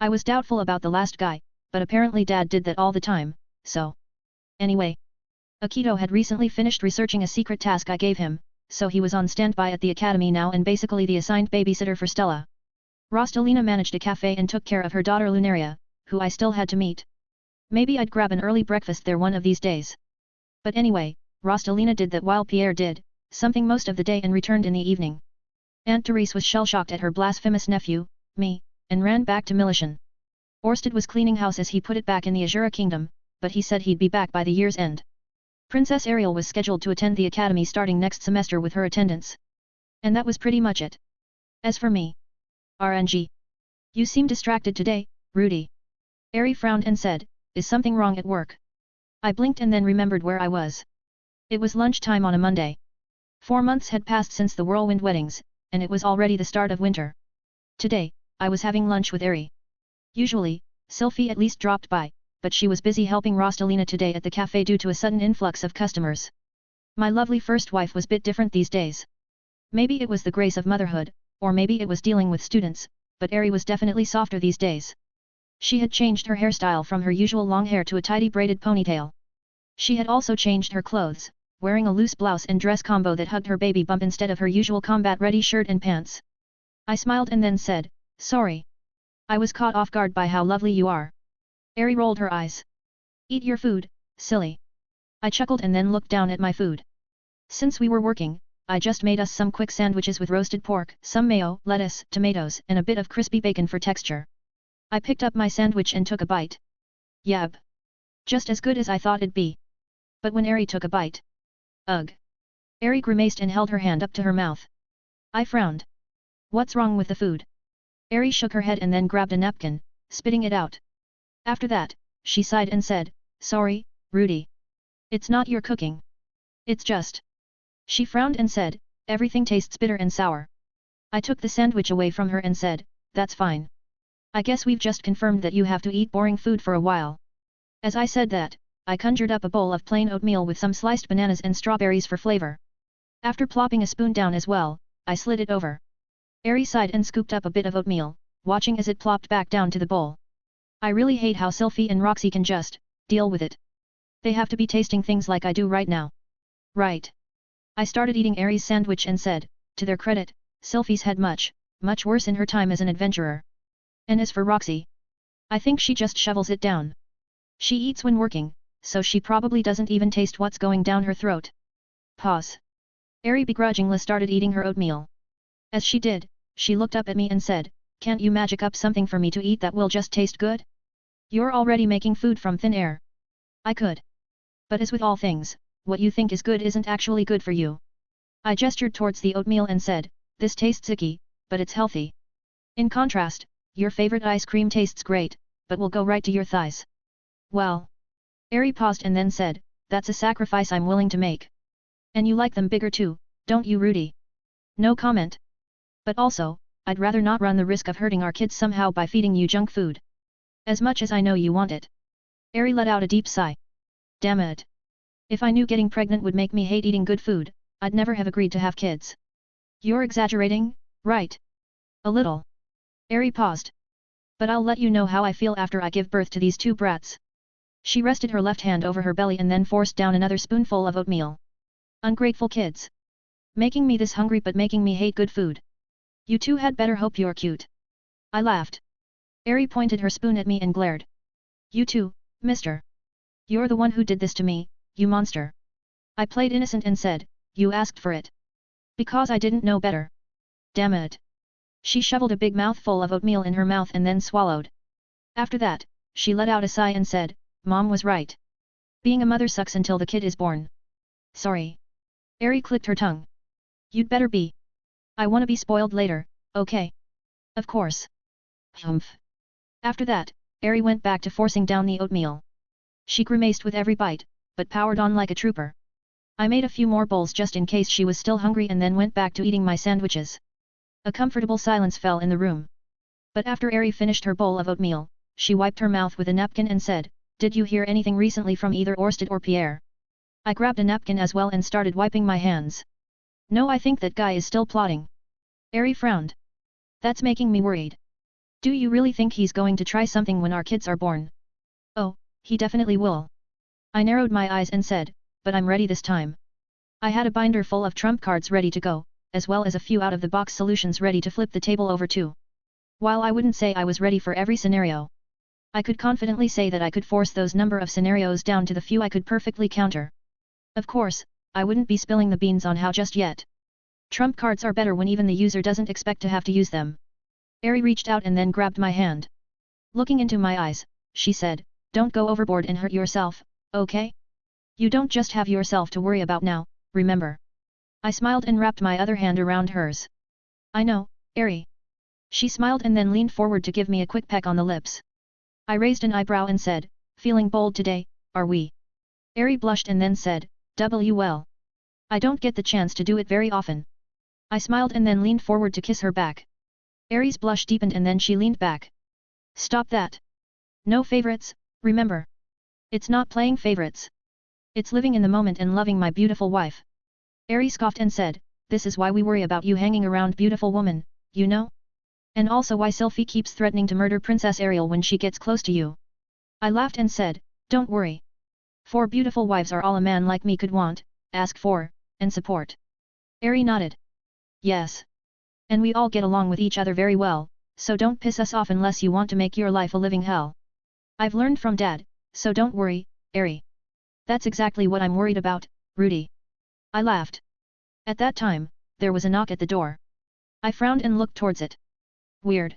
I was doubtful about the last guy, but apparently Dad did that all the time, so. Anyway. Akito had recently finished researching a secret task I gave him, so he was on standby at the academy now and basically the assigned babysitter for Stella. Rostalina managed a cafe and took care of her daughter Lunaria, who I still had to meet. Maybe I'd grab an early breakfast there one of these days. But anyway, Rostalina did that while Pierre did, something most of the day and returned in the evening. Aunt Therese was shell-shocked at her blasphemous nephew, me, and ran back to Militian. Orsted was cleaning house as he put it back in the Azura Kingdom, but he said he'd be back by the year's end. Princess Ariel was scheduled to attend the academy starting next semester with her attendance. And that was pretty much it. As for me. RNG. You seem distracted today, Rudy. Ari frowned and said, is something wrong at work? I blinked and then remembered where I was. It was lunchtime on a Monday. 4 months had passed since the whirlwind weddings, and it was already the start of winter. Today, I was having lunch with Ari. Usually, Sylphie at least dropped by, but she was busy helping Rostalina today at the cafe due to a sudden influx of customers. My lovely first wife was bit different these days. Maybe it was the grace of motherhood, or maybe it was dealing with students, but Ari was definitely softer these days. She had changed her hairstyle from her usual long hair to a tidy braided ponytail. She had also changed her clothes, wearing a loose blouse and dress combo that hugged her baby bump instead of her usual combat-ready shirt and pants. I smiled and then said, sorry. I was caught off guard by how lovely you are. Ari rolled her eyes. Eat your food, silly. I chuckled and then looked down at my food. Since we were working, I just made us some quick sandwiches with roasted pork, some mayo, lettuce, tomatoes, and a bit of crispy bacon for texture. I picked up my sandwich and took a bite. Yab. Just as good as I thought it'd be. But when Ari took a bite. Ugh. Ari grimaced and held her hand up to her mouth. I frowned. What's wrong with the food? Ari shook her head and then grabbed a napkin, spitting it out. After that, she sighed and said, sorry, Rudy. It's not your cooking. It's just. She frowned and said, everything tastes bitter and sour. I took the sandwich away from her and said, that's fine. I guess we've just confirmed that you have to eat boring food for a while. As I said that, I conjured up a bowl of plain oatmeal with some sliced bananas and strawberries for flavor. After plopping a spoon down as well, I slid it over. Ari sighed and scooped up a bit of oatmeal, watching as it plopped back down to the bowl. I really hate how Sylphie and Roxy can just deal with it. They have to be tasting things like I do right now. Right. I started eating Ari's sandwich and said, to their credit, Sylphie's had much worse in her time as an adventurer. And as for Roxy, I think she just shovels it down. She eats when working, so she probably doesn't even taste what's going down her throat. Pause. Ari begrudgingly started eating her oatmeal. As she did, she looked up at me and said, can't you magic up something for me to eat that will just taste good? You're already making food from thin air. I could. But as with all things, what you think is good isn't actually good for you. I gestured towards the oatmeal and said, this tastes icky, but it's healthy. In contrast, your favorite ice cream tastes great, but will go right to your thighs. Well. Ari paused and then said, that's a sacrifice I'm willing to make. And you like them bigger too, don't you Rudy? No comment. But also, I'd rather not run the risk of hurting our kids somehow by feeding you junk food. As much as I know you want it. Ari let out a deep sigh. Damn it. If I knew getting pregnant would make me hate eating good food, I'd never have agreed to have kids. You're exaggerating, right? A little. Ari paused. But I'll let you know how I feel after I give birth to these two brats. She rested her left hand over her belly and then forced down another spoonful of oatmeal. Ungrateful kids. Making me this hungry but making me hate good food. You two had better hope you're cute. I laughed. Eri pointed her spoon at me and glared. You too, mister. You're the one who did this to me, you monster. I played innocent and said, you asked for it. Because I didn't know better. Damn it. She shoveled a big mouthful of oatmeal in her mouth and then swallowed. After that, she let out a sigh and said, Mom was right. Being a mother sucks until the kid is born. Sorry. Eri clicked her tongue. You'd better be. I wanna be spoiled later, okay? Of course. Humph. After that, Eri went back to forcing down the oatmeal. She grimaced with every bite, but powered on like a trooper. I made a few more bowls just in case she was still hungry and then went back to eating my sandwiches. A comfortable silence fell in the room. But after Eri finished her bowl of oatmeal, she wiped her mouth with a napkin and said, Did you hear anything recently from either Orsted or Pierre? I grabbed a napkin as well and started wiping my hands. No, I think that guy is still plotting. Eri frowned. That's making me worried. Do you really think he's going to try something when our kids are born? Oh, he definitely will. I narrowed my eyes and said, but I'm ready this time. I had a binder full of trump cards ready to go, as well as a few out-of-the-box solutions ready to flip the table over to. While I wouldn't say I was ready for every scenario, I could confidently say that I could force those number of scenarios down to the few I could perfectly counter. Of course, I wouldn't be spilling the beans on how just yet. Trump cards are better when even the user doesn't expect to have to use them. Eri reached out and then grabbed my hand. Looking into my eyes, she said, Don't go overboard and hurt yourself, okay? You don't just have yourself to worry about now, remember? I smiled and wrapped my other hand around hers. I know, Eri. She smiled and then leaned forward to give me a quick peck on the lips. I raised an eyebrow and said, Feeling bold today, are we? Eri blushed and then said, well. I don't get the chance to do it very often. I smiled and then leaned forward to kiss her back. Eri's blush deepened and then she leaned back. Stop that. No favorites, remember. It's not playing favorites. It's living in the moment and loving my beautiful wife. Eri scoffed and said, This is why we worry about you hanging around beautiful woman, you know? And also why Sylphie keeps threatening to murder Princess Ariel when she gets close to you. I laughed and said, Don't worry. 4 beautiful wives are all a man like me could want, ask for, and support. Eri nodded. Yes. And we all get along with each other very well, so don't piss us off unless you want to make your life a living hell. I've learned from Dad, so don't worry, Eri. That's exactly what I'm worried about, Rudy. I laughed. At that time, there was a knock at the door. I frowned and looked towards it. Weird.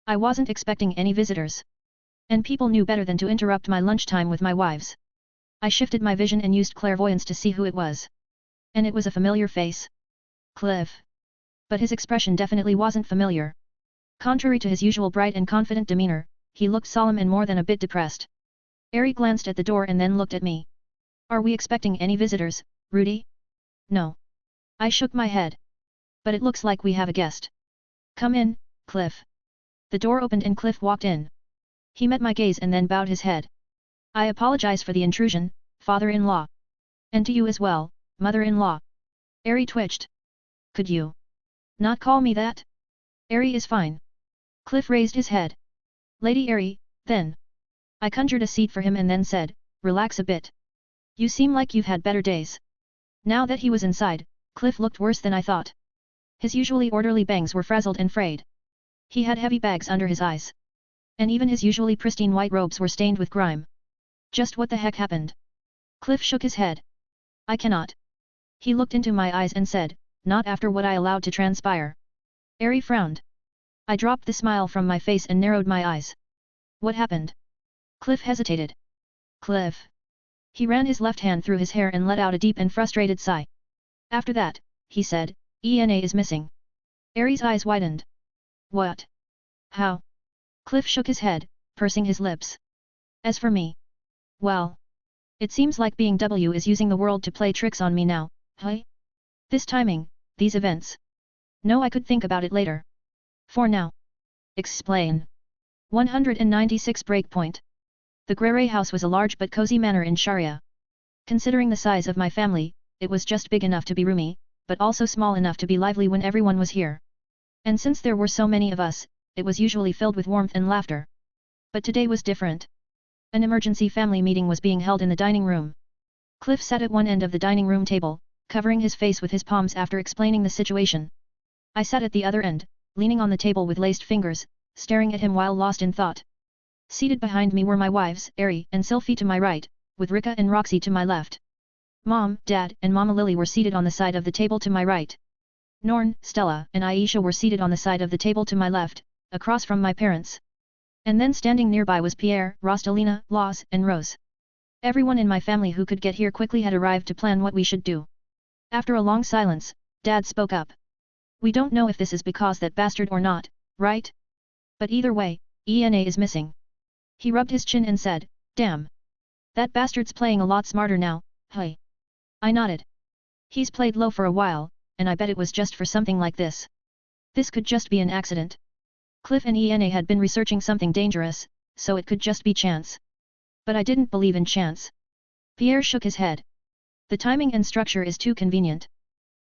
I wasn't expecting any visitors. And people knew better than to interrupt my lunchtime with my wives. I shifted my vision and used clairvoyance to see who it was. And it was a familiar face. Cliff. But his expression definitely wasn't familiar. Contrary to his usual bright and confident demeanor, he looked solemn and more than a bit depressed. Eri glanced at the door and then looked at me. Are we expecting any visitors, Rudy? No. I shook my head. But it looks like we have a guest. Come in, Cliff. The door opened and Cliff walked in. He met my gaze and then bowed his head. I apologize for the intrusion, father-in-law. And to you as well, mother-in-law. Eri twitched. Could you not call me that? Eri is fine. Cliff raised his head. Lady Eri, then. I conjured a seat for him and then said, Relax a bit. You seem like you've had better days. Now that he was inside, Cliff looked worse than I thought. His usually orderly bangs were frazzled and frayed. He had heavy bags under his eyes. And even his usually pristine white robes were stained with grime. Just what the heck happened? Cliff shook his head. I cannot. He looked into my eyes and said, Not after what I allowed to transpire. Eri frowned. I dropped the smile from my face and narrowed my eyes. What happened? Cliff hesitated. Cliff. He ran his left hand through his hair and let out a deep and frustrated sigh. After that, he said, ENA is missing. Eri's eyes widened. What? How? Cliff shook his head, pursing his lips. As for me. Well. It seems like being W is using the world to play tricks on me now, huh? This timing, these events. No, I could think about it later. For now. Explain. 196 Breakpoint. The Grere house was a large but cozy manor in Sharia. Considering the size of my family, it was just big enough to be roomy, but also small enough to be lively when everyone was here. And since there were so many of us, it was usually filled with warmth and laughter. But today was different. An emergency family meeting was being held in the dining room. Cliff sat at one end of the dining room table, covering his face with his palms after explaining the situation. I sat at the other end, leaning on the table with laced fingers, staring at him while lost in thought. Seated behind me were my wives, Ari and Sylphie to my right, with Rika and Roxy to my left. Mom, Dad, and Mama Lily were seated on the side of the table to my right. Norn, Stella, and Aisha were seated on the side of the table to my left, across from my parents. And then standing nearby was Pierre, Rostalina, Laws, and Rose. Everyone in my family who could get here quickly had arrived to plan what we should do. After a long silence, Dad spoke up. We don't know if this is because that bastard or not, right? But either way, ENA is missing. He rubbed his chin and said, damn. That bastard's playing a lot smarter now, hey. I nodded. He's played low for a while, and I bet it was just for something like this. This could just be an accident. Cliff and ENA had been researching something dangerous, so it could just be chance. But I didn't believe in chance. Pierre shook his head. The timing and structure is too convenient.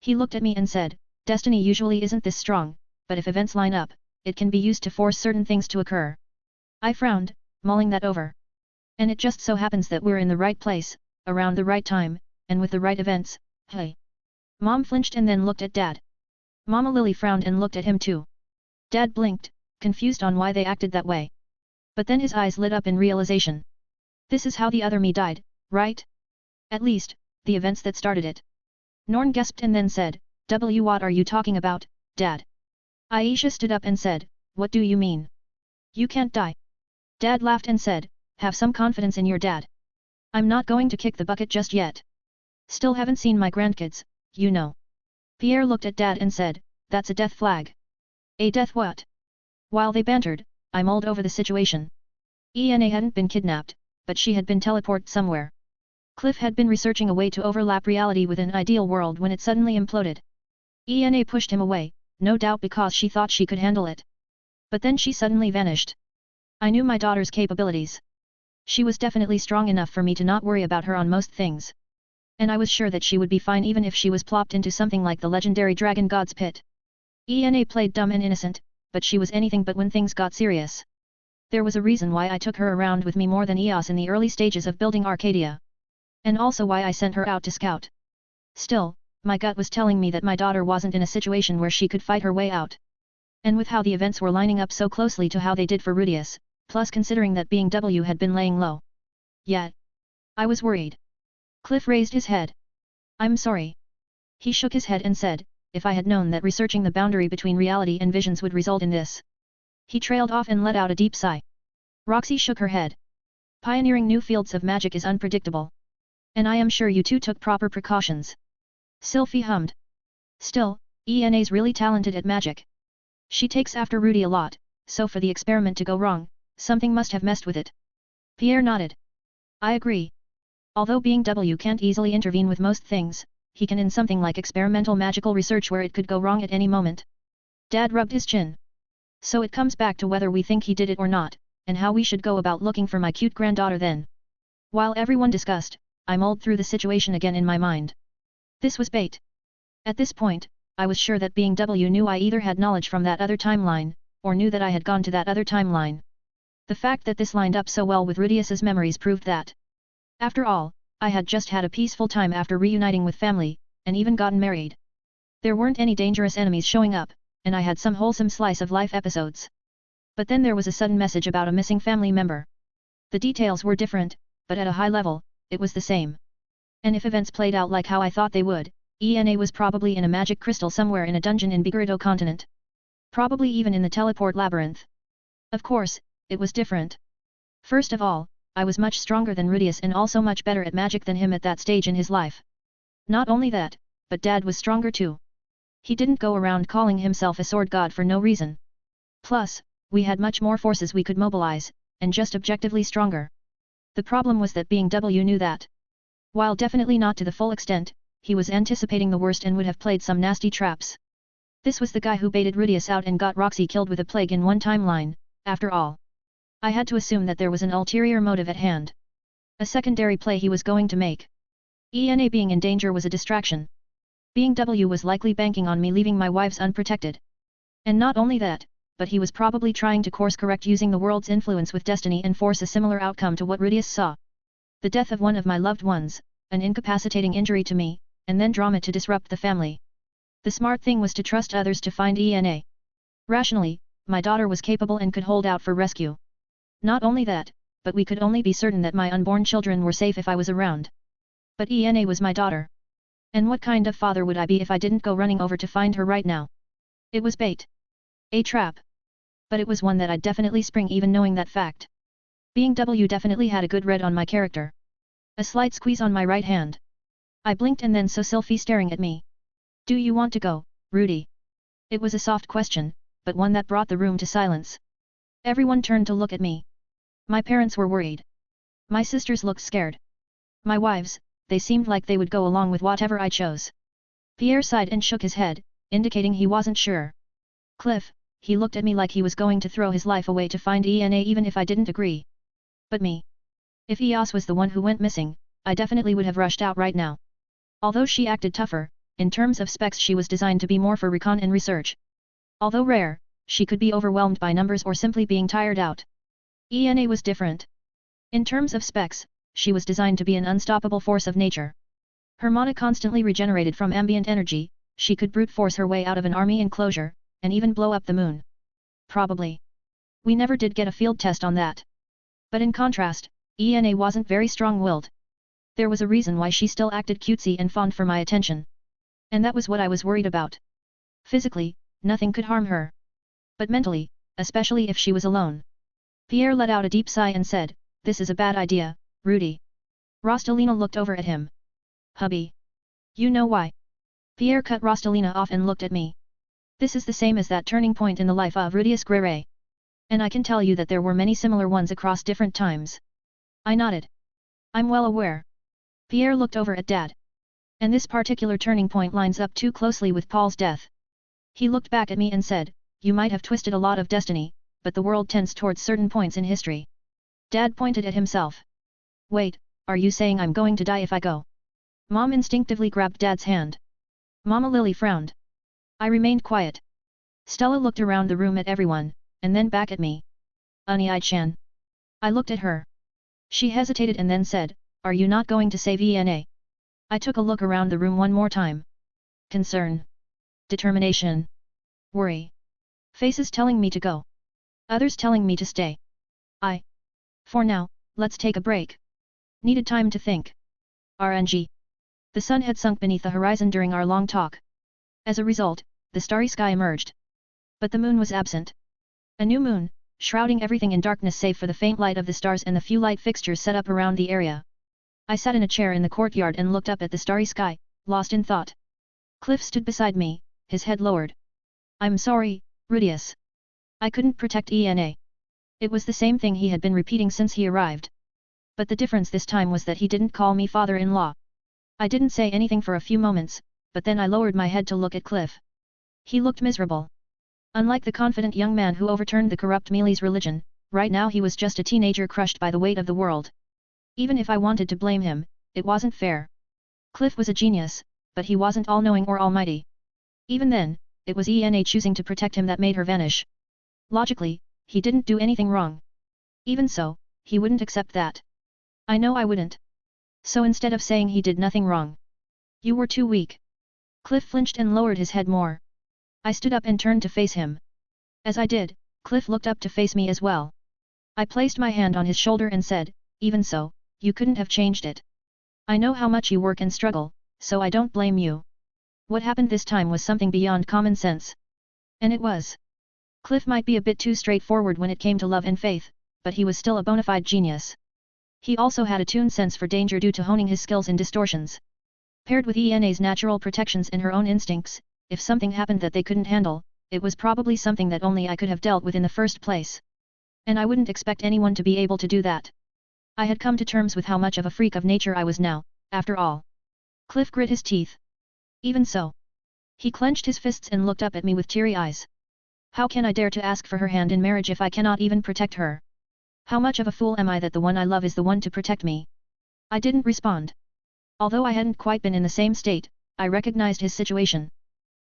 He looked at me and said, destiny usually isn't this strong, but if events line up, it can be used to force certain things to occur. I frowned, mulling that over. And it just so happens that we're in the right place, around the right time, and with the right events, hey. Mom flinched and then looked at Dad. Mama Lily frowned and looked at him too. Dad blinked, confused on why they acted that way. But then his eyes lit up in realization. This is how the other me died, right? At least, the events that started it. Norn gasped and then said, what are you talking about, Dad? Aisha stood up and said, what do you mean? You can't die. Dad laughed and said, have some confidence in your dad. I'm not going to kick the bucket just yet. Still haven't seen my grandkids, you know. Pierre looked at Dad and said, that's a death flag. A death what? While they bantered, I mulled over the situation. ENA hadn't been kidnapped, but she had been teleported somewhere. Cliff had been researching a way to overlap reality with an ideal world when it suddenly imploded. ENA pushed him away, no doubt because she thought she could handle it. But then she suddenly vanished. I knew my daughter's capabilities. She was definitely strong enough for me to not worry about her on most things. And I was sure that she would be fine even if she was plopped into something like the legendary Dragon God's Pit. ENA played dumb and innocent, but she was anything but when things got serious. There was a reason why I took her around with me more than EOS in the early stages of building Arcadia. And also why I sent her out to scout. Still, my gut was telling me that my daughter wasn't in a situation where she could fight her way out. And with how the events were lining up so closely to how they did for Rudius, plus considering that being W had been laying low. Yet, I was worried. Cliff raised his head. I'm sorry. He shook his head and said, if I had known that researching the boundary between reality and visions would result in this. He trailed off and let out a deep sigh. Roxy shook her head. Pioneering new fields of magic is unpredictable. And I am sure you two took proper precautions. Sylphie hummed. Still, ENA's really talented at magic. She takes after Rudy a lot, so for the experiment to go wrong, something must have messed with it. Pierre nodded. I agree. Although being W can't easily intervene with most things, he can in something like experimental magical research where it could go wrong at any moment. Dad rubbed his chin. So it comes back to whether we think he did it or not, and how we should go about looking for my cute granddaughter then. While everyone discussed, I mulled through the situation again in my mind. This was bait. At this point, I was sure that being W knew I either had knowledge from that other timeline, or knew that I had gone to that other timeline. The fact that this lined up so well with Rudius's memories proved that. After all, I had just had a peaceful time after reuniting with family, and even gotten married. There weren't any dangerous enemies showing up, and I had some wholesome slice of life episodes. But then there was a sudden message about a missing family member. The details were different, but at a high level, it was the same. And if events played out like how I thought they would, ENA was probably in a magic crystal somewhere in a dungeon in Bigurido continent. Probably even in the teleport labyrinth. Of course, it was different. First of all, I was much stronger than Rudius and also much better at magic than him at that stage in his life. Not only that, but Dad was stronger too. He didn't go around calling himself a sword god for no reason. Plus, we had much more forces we could mobilize, and just objectively stronger. The problem was that being W knew that. While definitely not to the full extent, he was anticipating the worst and would have played some nasty traps. This was the guy who baited Rudius out and got Roxy killed with a plague in one timeline, after all. I had to assume that there was an ulterior motive at hand. A secondary play he was going to make. ENA being in danger was a distraction. Being W was likely banking on me leaving my wives unprotected. And not only that, but he was probably trying to course correct using the world's influence with destiny and force a similar outcome to what Rudius saw. The death of one of my loved ones, an incapacitating injury to me, and then drama to disrupt the family. The smart thing was to trust others to find ENA. Rationally, my daughter was capable and could hold out for rescue. Not only that, but we could only be certain that my unborn children were safe if I was around. But ENA was my daughter. And what kind of father would I be if I didn't go running over to find her right now? It was bait. A trap. But it was one that I'd definitely spring even knowing that fact. Being W definitely had a good read on my character. A slight squeeze on my right hand. I blinked and then saw Sylphie staring at me. Do you want to go, Rudy? It was a soft question, but one that brought the room to silence. Everyone turned to look at me. My parents were worried. My sisters looked scared. My wives, they seemed like they would go along with whatever I chose. Pierre sighed and shook his head, indicating he wasn't sure. Cliff, he looked at me like he was going to throw his life away to find ENA even if I didn't agree. But me. If Eos was the one who went missing, I definitely would have rushed out right now. Although she acted tougher, in terms of specs she was designed to be more for recon and research. Although rare, she could be overwhelmed by numbers or simply being tired out. ENA was different. In terms of specs, she was designed to be an unstoppable force of nature. Her mana constantly regenerated from ambient energy, she could brute force her way out of an army enclosure, and even blow up the moon. Probably. We never did get a field test on that. But in contrast, ENA wasn't very strong-willed. There was a reason why she still acted cutesy and fond for my attention. And that was what I was worried about. Physically, nothing could harm her. But mentally, especially if she was alone. Pierre let out a deep sigh and said, "This is a bad idea, Rudy." Rostalina looked over at him. "Hubby. You know why?" Pierre cut Rostalina off and looked at me. "This is the same as that turning point in the life of Rudius Grere. And I can tell you that there were many similar ones across different times." I nodded. "I'm well aware." Pierre looked over at Dad. "And this particular turning point lines up too closely with Paul's death." He looked back at me and said, "You might have twisted a lot of destiny, but the world tends towards certain points in history." Dad pointed at himself. "Wait, are you saying I'm going to die if I go?" Mom instinctively grabbed Dad's hand. Mama Lily frowned. I remained quiet. Stella looked around the room at everyone, and then back at me. "Unai-chan." I looked at her. She hesitated and then said, "Are you not going to save ENA?" I took a look around the room one more time. Concern. Determination. Worry. Faces telling me to go. Others telling me to stay. For now, let's take a break. Needed time to think. RNG. The sun had sunk beneath the horizon during our long talk. As a result, the starry sky emerged. But the moon was absent. A new moon, shrouding everything in darkness save for the faint light of the stars and the few light fixtures set up around the area. I sat in a chair in the courtyard and looked up at the starry sky, lost in thought. Cliff stood beside me, his head lowered. "I'm sorry, Rudius. I couldn't protect ENA." It was the same thing he had been repeating since he arrived. But the difference this time was that he didn't call me father-in-law. I didn't say anything for a few moments, but then I lowered my head to look at Cliff. He looked miserable. Unlike the confident young man who overturned the corrupt Mealy's religion, right now he was just a teenager crushed by the weight of the world. Even if I wanted to blame him, it wasn't fair. Cliff was a genius, but he wasn't all-knowing or almighty. Even then, it was ENA choosing to protect him that made her vanish. Logically, he didn't do anything wrong. Even so, he wouldn't accept that. I know I wouldn't. So instead of saying he did nothing wrong, "You were too weak." Cliff flinched and lowered his head more. I stood up and turned to face him. As I did, Cliff looked up to face me as well. I placed my hand on his shoulder and said, "Even so, you couldn't have changed it. I know how much you work and struggle, so I don't blame you. What happened this time was something beyond common sense." And it was. Cliff might be a bit too straightforward when it came to love and faith, but he was still a bona fide genius. He also had a tuned sense for danger due to honing his skills in distortions. Paired with ENA's natural protections and her own instincts, if something happened that they couldn't handle, it was probably something that only I could have dealt with in the first place. And I wouldn't expect anyone to be able to do that. I had come to terms with how much of a freak of nature I was now, after all. Cliff grit his teeth. Even so. He clenched his fists and looked up at me with teary eyes. "How can I dare to ask for her hand in marriage if I cannot even protect her? How much of a fool am I that the one I love is the one to protect me?" I didn't respond. Although I hadn't quite been in the same state, I recognized his situation.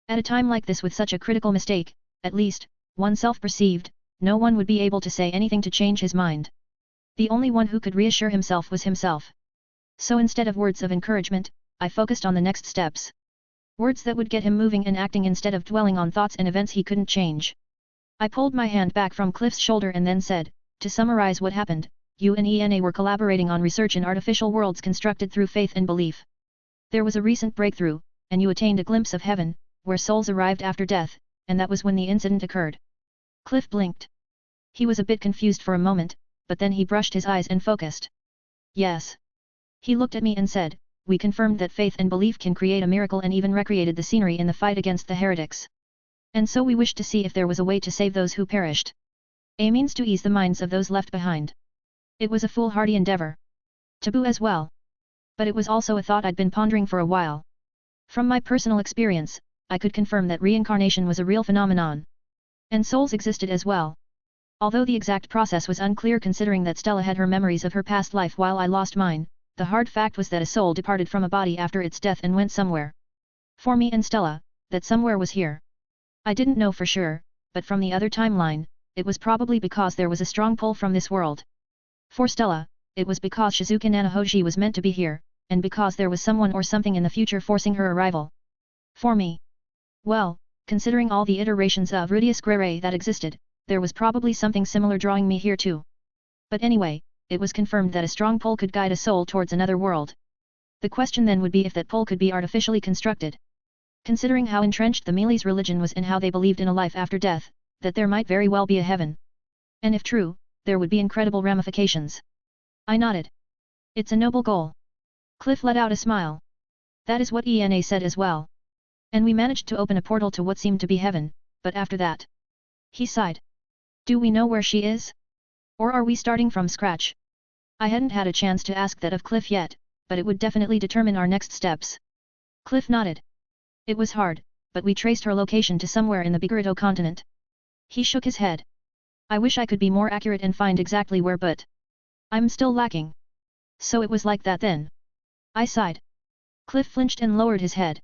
At a time like this with such a critical mistake, at least, oneself perceived, no one would be able to say anything to change his mind. The only one who could reassure himself was himself. So instead of words of encouragement, I focused on the next steps. Words that would get him moving and acting instead of dwelling on thoughts and events he couldn't change. I pulled my hand back from Cliff's shoulder and then said, to summarize what happened, you and ENA were collaborating on research in artificial worlds constructed through faith and belief. There was a recent breakthrough, and you attained a glimpse of heaven, where souls arrived after death, and that was when the incident occurred. Cliff blinked. He was a bit confused for a moment, but then he brushed his eyes and focused. Yes. He looked at me and said, we confirmed that faith and belief can create a miracle and even recreated the scenery in the fight against the heretics. And so we wished to see if there was a way to save those who perished. A means to ease the minds of those left behind. It was a foolhardy endeavor. Taboo as well. But it was also a thought I'd been pondering for a while. From my personal experience, I could confirm that reincarnation was a real phenomenon. And souls existed as well. Although the exact process was unclear considering that Stella had her memories of her past life while I lost mine, the hard fact was that a soul departed from a body after its death and went somewhere. For me and Stella, that somewhere was here. I didn't know for sure, but from the other timeline, it was probably because there was a strong pull from this world. For Stella, it was because Shizuka Nanahoji was meant to be here, and because there was someone or something in the future forcing her arrival. For me. Well, considering all the iterations of Rudius Grere that existed, there was probably something similar drawing me here too. But anyway, it was confirmed that a strong pull could guide a soul towards another world. The question then would be if that pull could be artificially constructed. Considering how entrenched the Mealy's religion was and how they believed in a life after death, that there might very well be a heaven. And if true, there would be incredible ramifications. I nodded. It's a noble goal. Cliff let out a smile. That is what ENA said as well. And we managed to open a portal to what seemed to be heaven, but after that. He sighed. Do we know where she is? Or are we starting from scratch? I hadn't had a chance to ask that of Cliff yet, but it would definitely determine our next steps. Cliff nodded. It was hard, but we traced her location to somewhere in the Bigurito continent. He shook his head. I wish I could be more accurate and find exactly where, but I'm still lacking. So it was like that then. I sighed. Cliff flinched and lowered his head.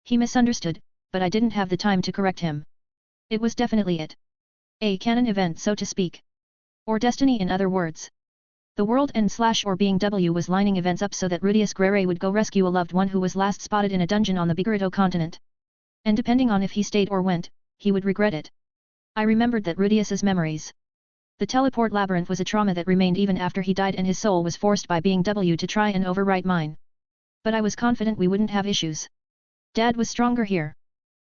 He misunderstood, but I didn't have the time to correct him. It was definitely it. A canon event, so to speak. Or destiny in other words. The world and/or being W was lining events up so that Rudius Grere would go rescue a loved one who was last spotted in a dungeon on the Bigurito continent. And depending on if he stayed or went, he would regret it. I remembered that Rudius's memories. The teleport labyrinth was a trauma that remained even after he died and his soul was forced by being W to try and overwrite mine. But I was confident we wouldn't have issues. Dad was stronger here.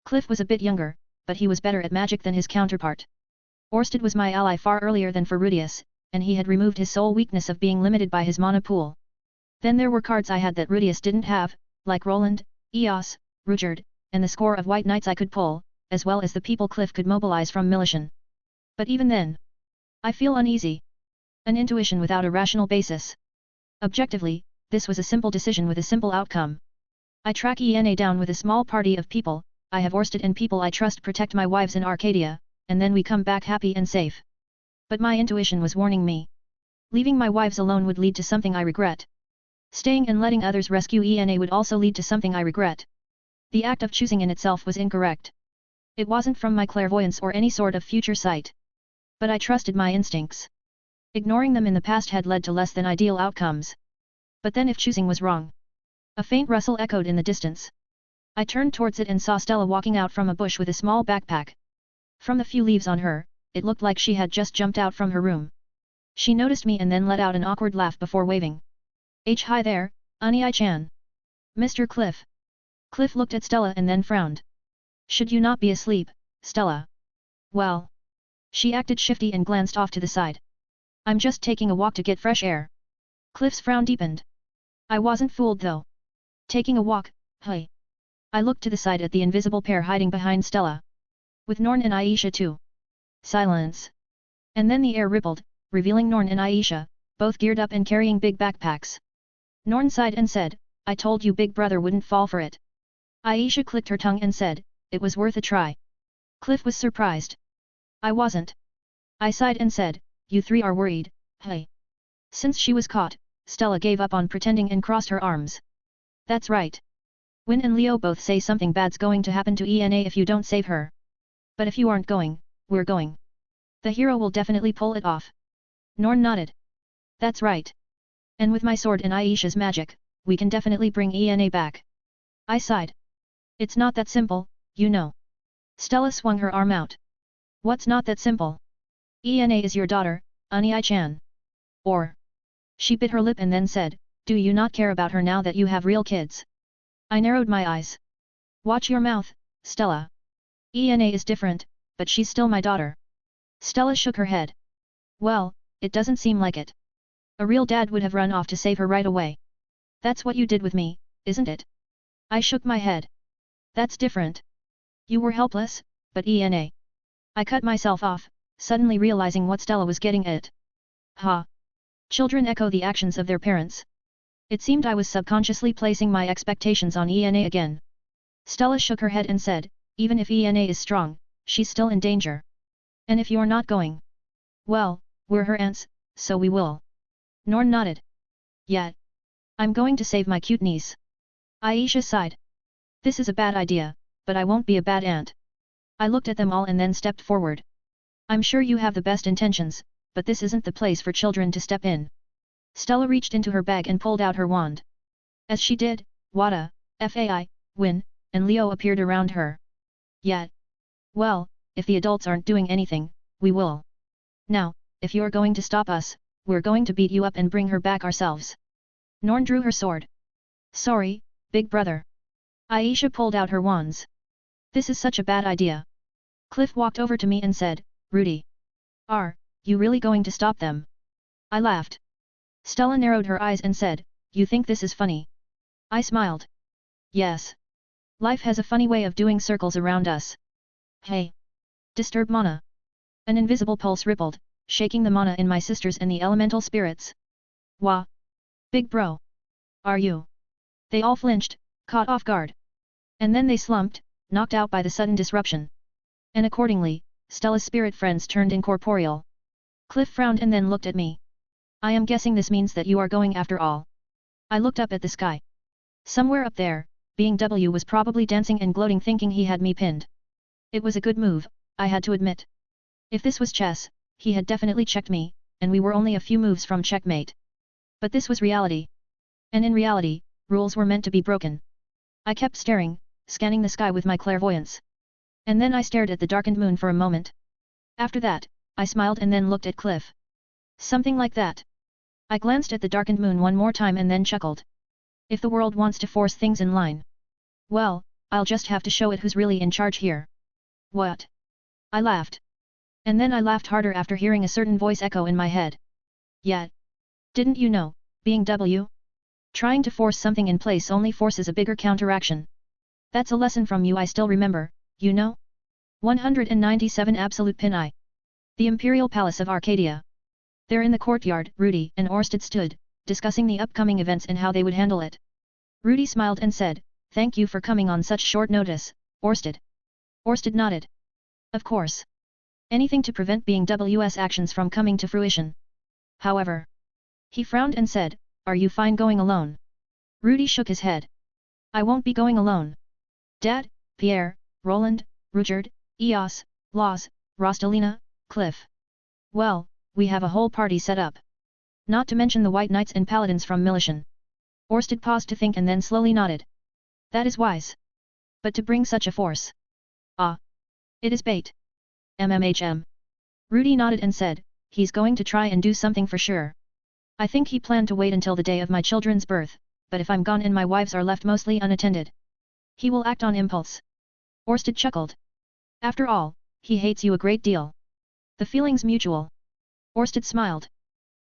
Cliff was a bit younger, but he was better at magic than his counterpart. Orsted was my ally far earlier than for Rudius, and he had removed his sole weakness of being limited by his mana pool. Then there were cards I had that Rudius didn't have, like Roland, Eos, Ruijerd, and the score of white knights I could pull, as well as the people Cliff could mobilize from Milishan. But even then, I feel uneasy. An intuition without a rational basis. Objectively, this was a simple decision with a simple outcome. I track ENA down with a small party of people, I have Orsted and people I trust protect my wives in Arcadia, and then we come back happy and safe. But my intuition was warning me. Leaving my wives alone would lead to something I regret. Staying and letting others rescue ENA would also lead to something I regret. The act of choosing in itself was incorrect. It wasn't from my clairvoyance or any sort of future sight. But I trusted my instincts. Ignoring them in the past had led to less than ideal outcomes. But then if choosing was wrong? A faint rustle echoed in the distance. I turned towards it and saw Stella walking out from a bush with a small backpack. From the few leaves on her, it looked like she had just jumped out from her room. She noticed me and then let out an awkward laugh before waving. Hi there, Unai-chan. Mr. Cliff. Cliff looked at Stella and then frowned. Should you not be asleep, Stella? Well. She acted shifty and glanced off to the side. I'm just taking a walk to get fresh air. Cliff's frown deepened. I wasn't fooled though. Taking a walk, hey. I looked to the side at the invisible pair hiding behind Stella. With Norn and Aisha too. Silence. And then the air rippled, revealing Norn and Aisha, both geared up and carrying big backpacks. Norn sighed and said, I told you big brother wouldn't fall for it. Aisha clicked her tongue and said, it was worth a try. Cliff was surprised. I wasn't. I sighed and said, you three are worried, hey. Since she was caught, Stella gave up on pretending and crossed her arms. That's right. Win and Leo both say something bad's going to happen to ENA if you don't save her. But if you aren't going, we're going. The hero will definitely pull it off. Norn nodded. That's right. And with my sword and Aisha's magic, we can definitely bring Ena back. I sighed. It's not that simple, you know. Stella swung her arm out. What's not that simple? Ena is your daughter, Unai-chan. Or. She bit her lip and then said, do you not care about her now that you have real kids? I narrowed my eyes. Watch your mouth, Stella. Ena is different, but she's still my daughter. Stella shook her head. Well, it doesn't seem like it. A real dad would have run off to save her right away. That's what you did with me, isn't it? I shook my head. That's different. You were helpless, but Ena. I cut myself off, suddenly realizing what Stella was getting at. Ha! Children echo the actions of their parents. It seemed I was subconsciously placing my expectations on Ena again. Stella shook her head and said, even if Ena is strong, she's still in danger. And if you're not going? Well, we're her aunts, so we will. Norn nodded. Yet. I'm going to save my cute niece. Aisha sighed. This is a bad idea, but I won't be a bad aunt. I looked at them all and then stepped forward. I'm sure you have the best intentions, but this isn't the place for children to step in. Stella reached into her bag and pulled out her wand. As she did, Wada, Fai, Win, and Leo appeared around her. Yet. Well, if the adults aren't doing anything, we will. Now, if you're going to stop us, we're going to beat you up and bring her back ourselves. Norn drew her sword. Sorry, big brother. Aisha pulled out her wands. This is such a bad idea. Cliff walked over to me and said, Rudy. Are you really going to stop them? I laughed. Stella narrowed her eyes and said, you think this is funny? I smiled. Yes. Life has a funny way of doing circles around us. Hey. Disturb mana. An invisible pulse rippled, shaking the mana in my sisters and the elemental spirits. Wah. Big bro. Are you? They all flinched, caught off guard. And then they slumped, knocked out by the sudden disruption. And accordingly, Stella's spirit friends turned incorporeal. Cliff frowned and then looked at me. I am guessing this means that you are going after all. I looked up at the sky. Somewhere up there, Being W was probably dancing and gloating thinking he had me pinned. It was a good move, I had to admit. If this was chess, he had definitely checked me, and we were only a few moves from checkmate. But this was reality. And in reality, rules were meant to be broken. I kept staring, scanning the sky with my clairvoyance. And then I stared at the darkened moon for a moment. After that, I smiled and then looked at Cliff. Something like that. I glanced at the darkened moon one more time and then chuckled. If the world wants to force things in line, well, I'll just have to show it who's really in charge here. What? I laughed. And then I laughed harder after hearing a certain voice echo in my head. Yet. Didn't you know, Being W? Trying to force something in place only forces a bigger counteraction. That's a lesson from you I still remember, you know? 197 Absolute Pin I. The Imperial Palace of Arcadia. There in the courtyard, Rudy and Orsted stood, discussing the upcoming events and how they would handle it. Rudy smiled and said, thank you for coming on such short notice, Orsted. Orsted nodded. Of course. Anything to prevent Being W's actions from coming to fruition. However. He frowned and said, are you fine going alone? Rudy shook his head. I won't be going alone. Dad, Pierre, Roland, Ruchard, Eos, Laws, Rostalina, Cliff. Well, we have a whole party set up. Not to mention the White Knights and Paladins from Militian. Orsted paused to think and then slowly nodded. That is wise. But to bring such a force. Ah. It is bait. MMHM. Rudy nodded and said, he's going to try and do something for sure. I think he planned to wait until the day of my children's birth, but if I'm gone and my wives are left mostly unattended, he will act on impulse. Orsted chuckled. After all, he hates you a great deal. The feeling's mutual. Orsted smiled.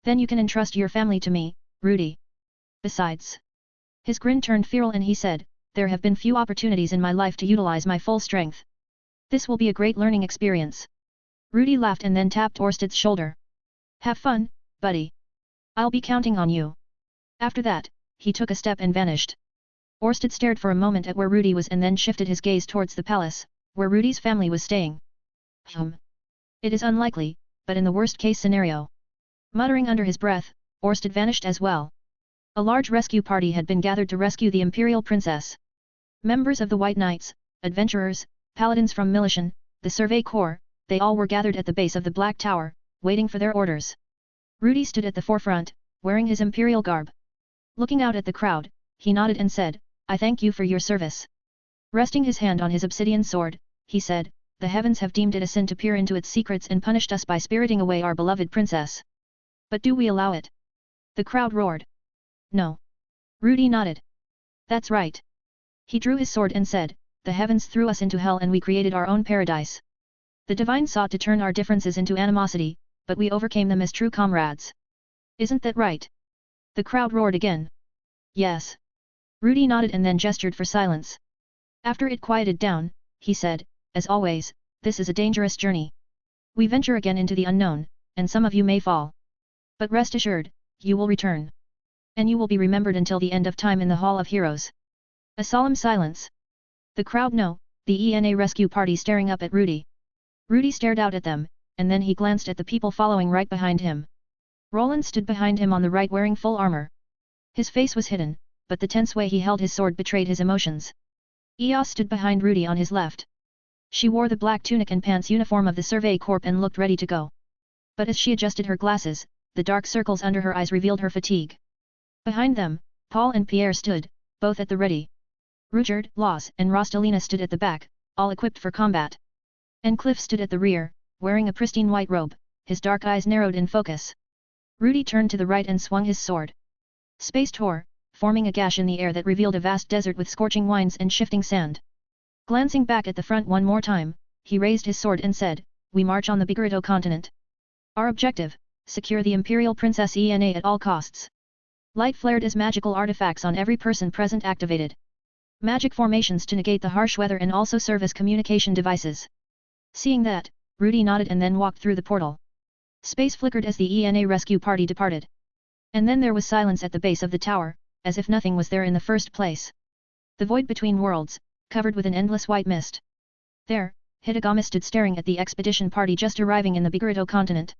Then you can entrust your family to me, Rudy. Besides. His grin turned feral and he said, there have been few opportunities in my life to utilize my full strength. This will be a great learning experience. Rudy laughed and then tapped Orsted's shoulder. Have fun, buddy. I'll be counting on you. After that, he took a step and vanished. Orsted stared for a moment at where Rudy was and then shifted his gaze towards the palace, where Rudy's family was staying. It is unlikely, but in the worst-case scenario. Muttering under his breath, Orsted vanished as well. A large rescue party had been gathered to rescue the Imperial Princess. Members of the White Knights, adventurers, paladins from Militian, the Survey Corps, they all were gathered at the base of the Black Tower, waiting for their orders. Rudy stood at the forefront, wearing his imperial garb. Looking out at the crowd, he nodded and said, I thank you for your service. Resting his hand on his obsidian sword, he said, the heavens have deemed it a sin to peer into its secrets and punished us by spiriting away our beloved princess. But do we allow it? The crowd roared. No. Rudy nodded. That's right. He drew his sword and said, the heavens threw us into hell and we created our own paradise. The divine sought to turn our differences into animosity, but we overcame them as true comrades. Isn't that right? The crowd roared again. Yes. Rudy nodded and then gestured for silence. After it quieted down, he said, as always, this is a dangerous journey. We venture again into the unknown, and some of you may fall. But rest assured, you will return. And you will be remembered until the end of time in the Hall of Heroes. A solemn silence. The crowd no, the ENA rescue party staring up at Rudy. Rudy stared out at them, and then he glanced at the people following right behind him. Roland stood behind him on the right wearing full armor. His face was hidden, but the tense way he held his sword betrayed his emotions. Eos stood behind Rudy on his left. She wore the black tunic and pants uniform of the Survey Corps and looked ready to go. But as she adjusted her glasses, the dark circles under her eyes revealed her fatigue. Behind them, Paul and Pierre stood, both at the ready. Ruchard, Laws and Rostalina stood at the back, all equipped for combat. And Cliff stood at the rear, wearing a pristine white robe, his dark eyes narrowed in focus. Rudy turned to the right and swung his sword. Space tore, forming a gash in the air that revealed a vast desert with scorching winds and shifting sand. Glancing back at the front one more time, he raised his sword and said, we march on the Bigorito continent. Our objective, secure the Imperial Princess ENA at all costs. Light flared as magical artifacts on every person present activated. Magic formations to negate the harsh weather and also serve as communication devices. Seeing that, Rudy nodded and then walked through the portal. Space flickered as the ENA rescue party departed. And then there was silence at the base of the tower, as if nothing was there in the first place. The void between worlds, covered with an endless white mist. There, Hitagami stood staring at the expedition party just arriving in the Bigorito continent.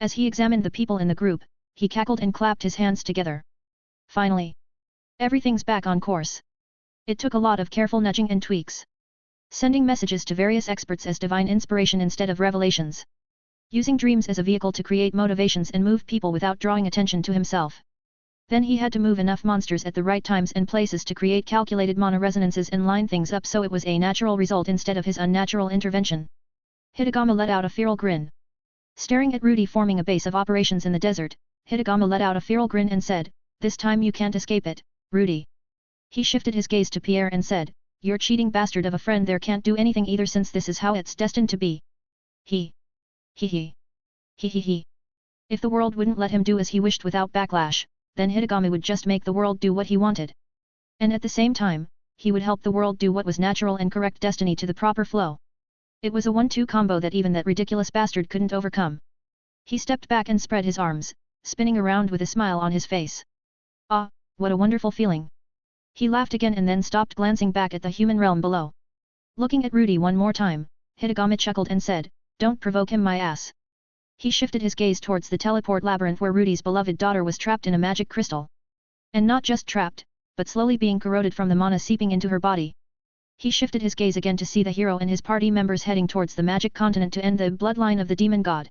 As he examined the people in the group, he cackled and clapped his hands together. Finally. Everything's back on course. It took a lot of careful nudging and tweaks. Sending messages to various experts as divine inspiration instead of revelations. Using dreams as a vehicle to create motivations and move people without drawing attention to himself. Then he had to move enough monsters at the right times and places to create calculated monoresonances and line things up so it was a natural result instead of his unnatural intervention. Hitagami let out a feral grin. Staring at Rudy forming a base of operations in the desert, Hitagami let out a feral grin and said, this time you can't escape it, Rudy. He shifted his gaze to Pierre and said, you're cheating bastard of a friend there can't do anything either since this is how it's destined to be. He. If the world wouldn't let him do as he wished without backlash, then Hitagami would just make the world do what he wanted. And at the same time, he would help the world do what was natural and correct destiny to the proper flow. It was a 1-2 combo that even that ridiculous bastard couldn't overcome. He stepped back and spread his arms, spinning around with a smile on his face. Ah, what a wonderful feeling. He laughed again and then stopped glancing back at the human realm below. Looking at Rudy one more time, Hitagami chuckled and said, don't provoke him my ass. He shifted his gaze towards the teleport labyrinth where Rudy's beloved daughter was trapped in a magic crystal. And not just trapped, but slowly being corroded from the mana seeping into her body. He shifted his gaze again to see the hero and his party members heading towards the magic continent to end the bloodline of the demon god.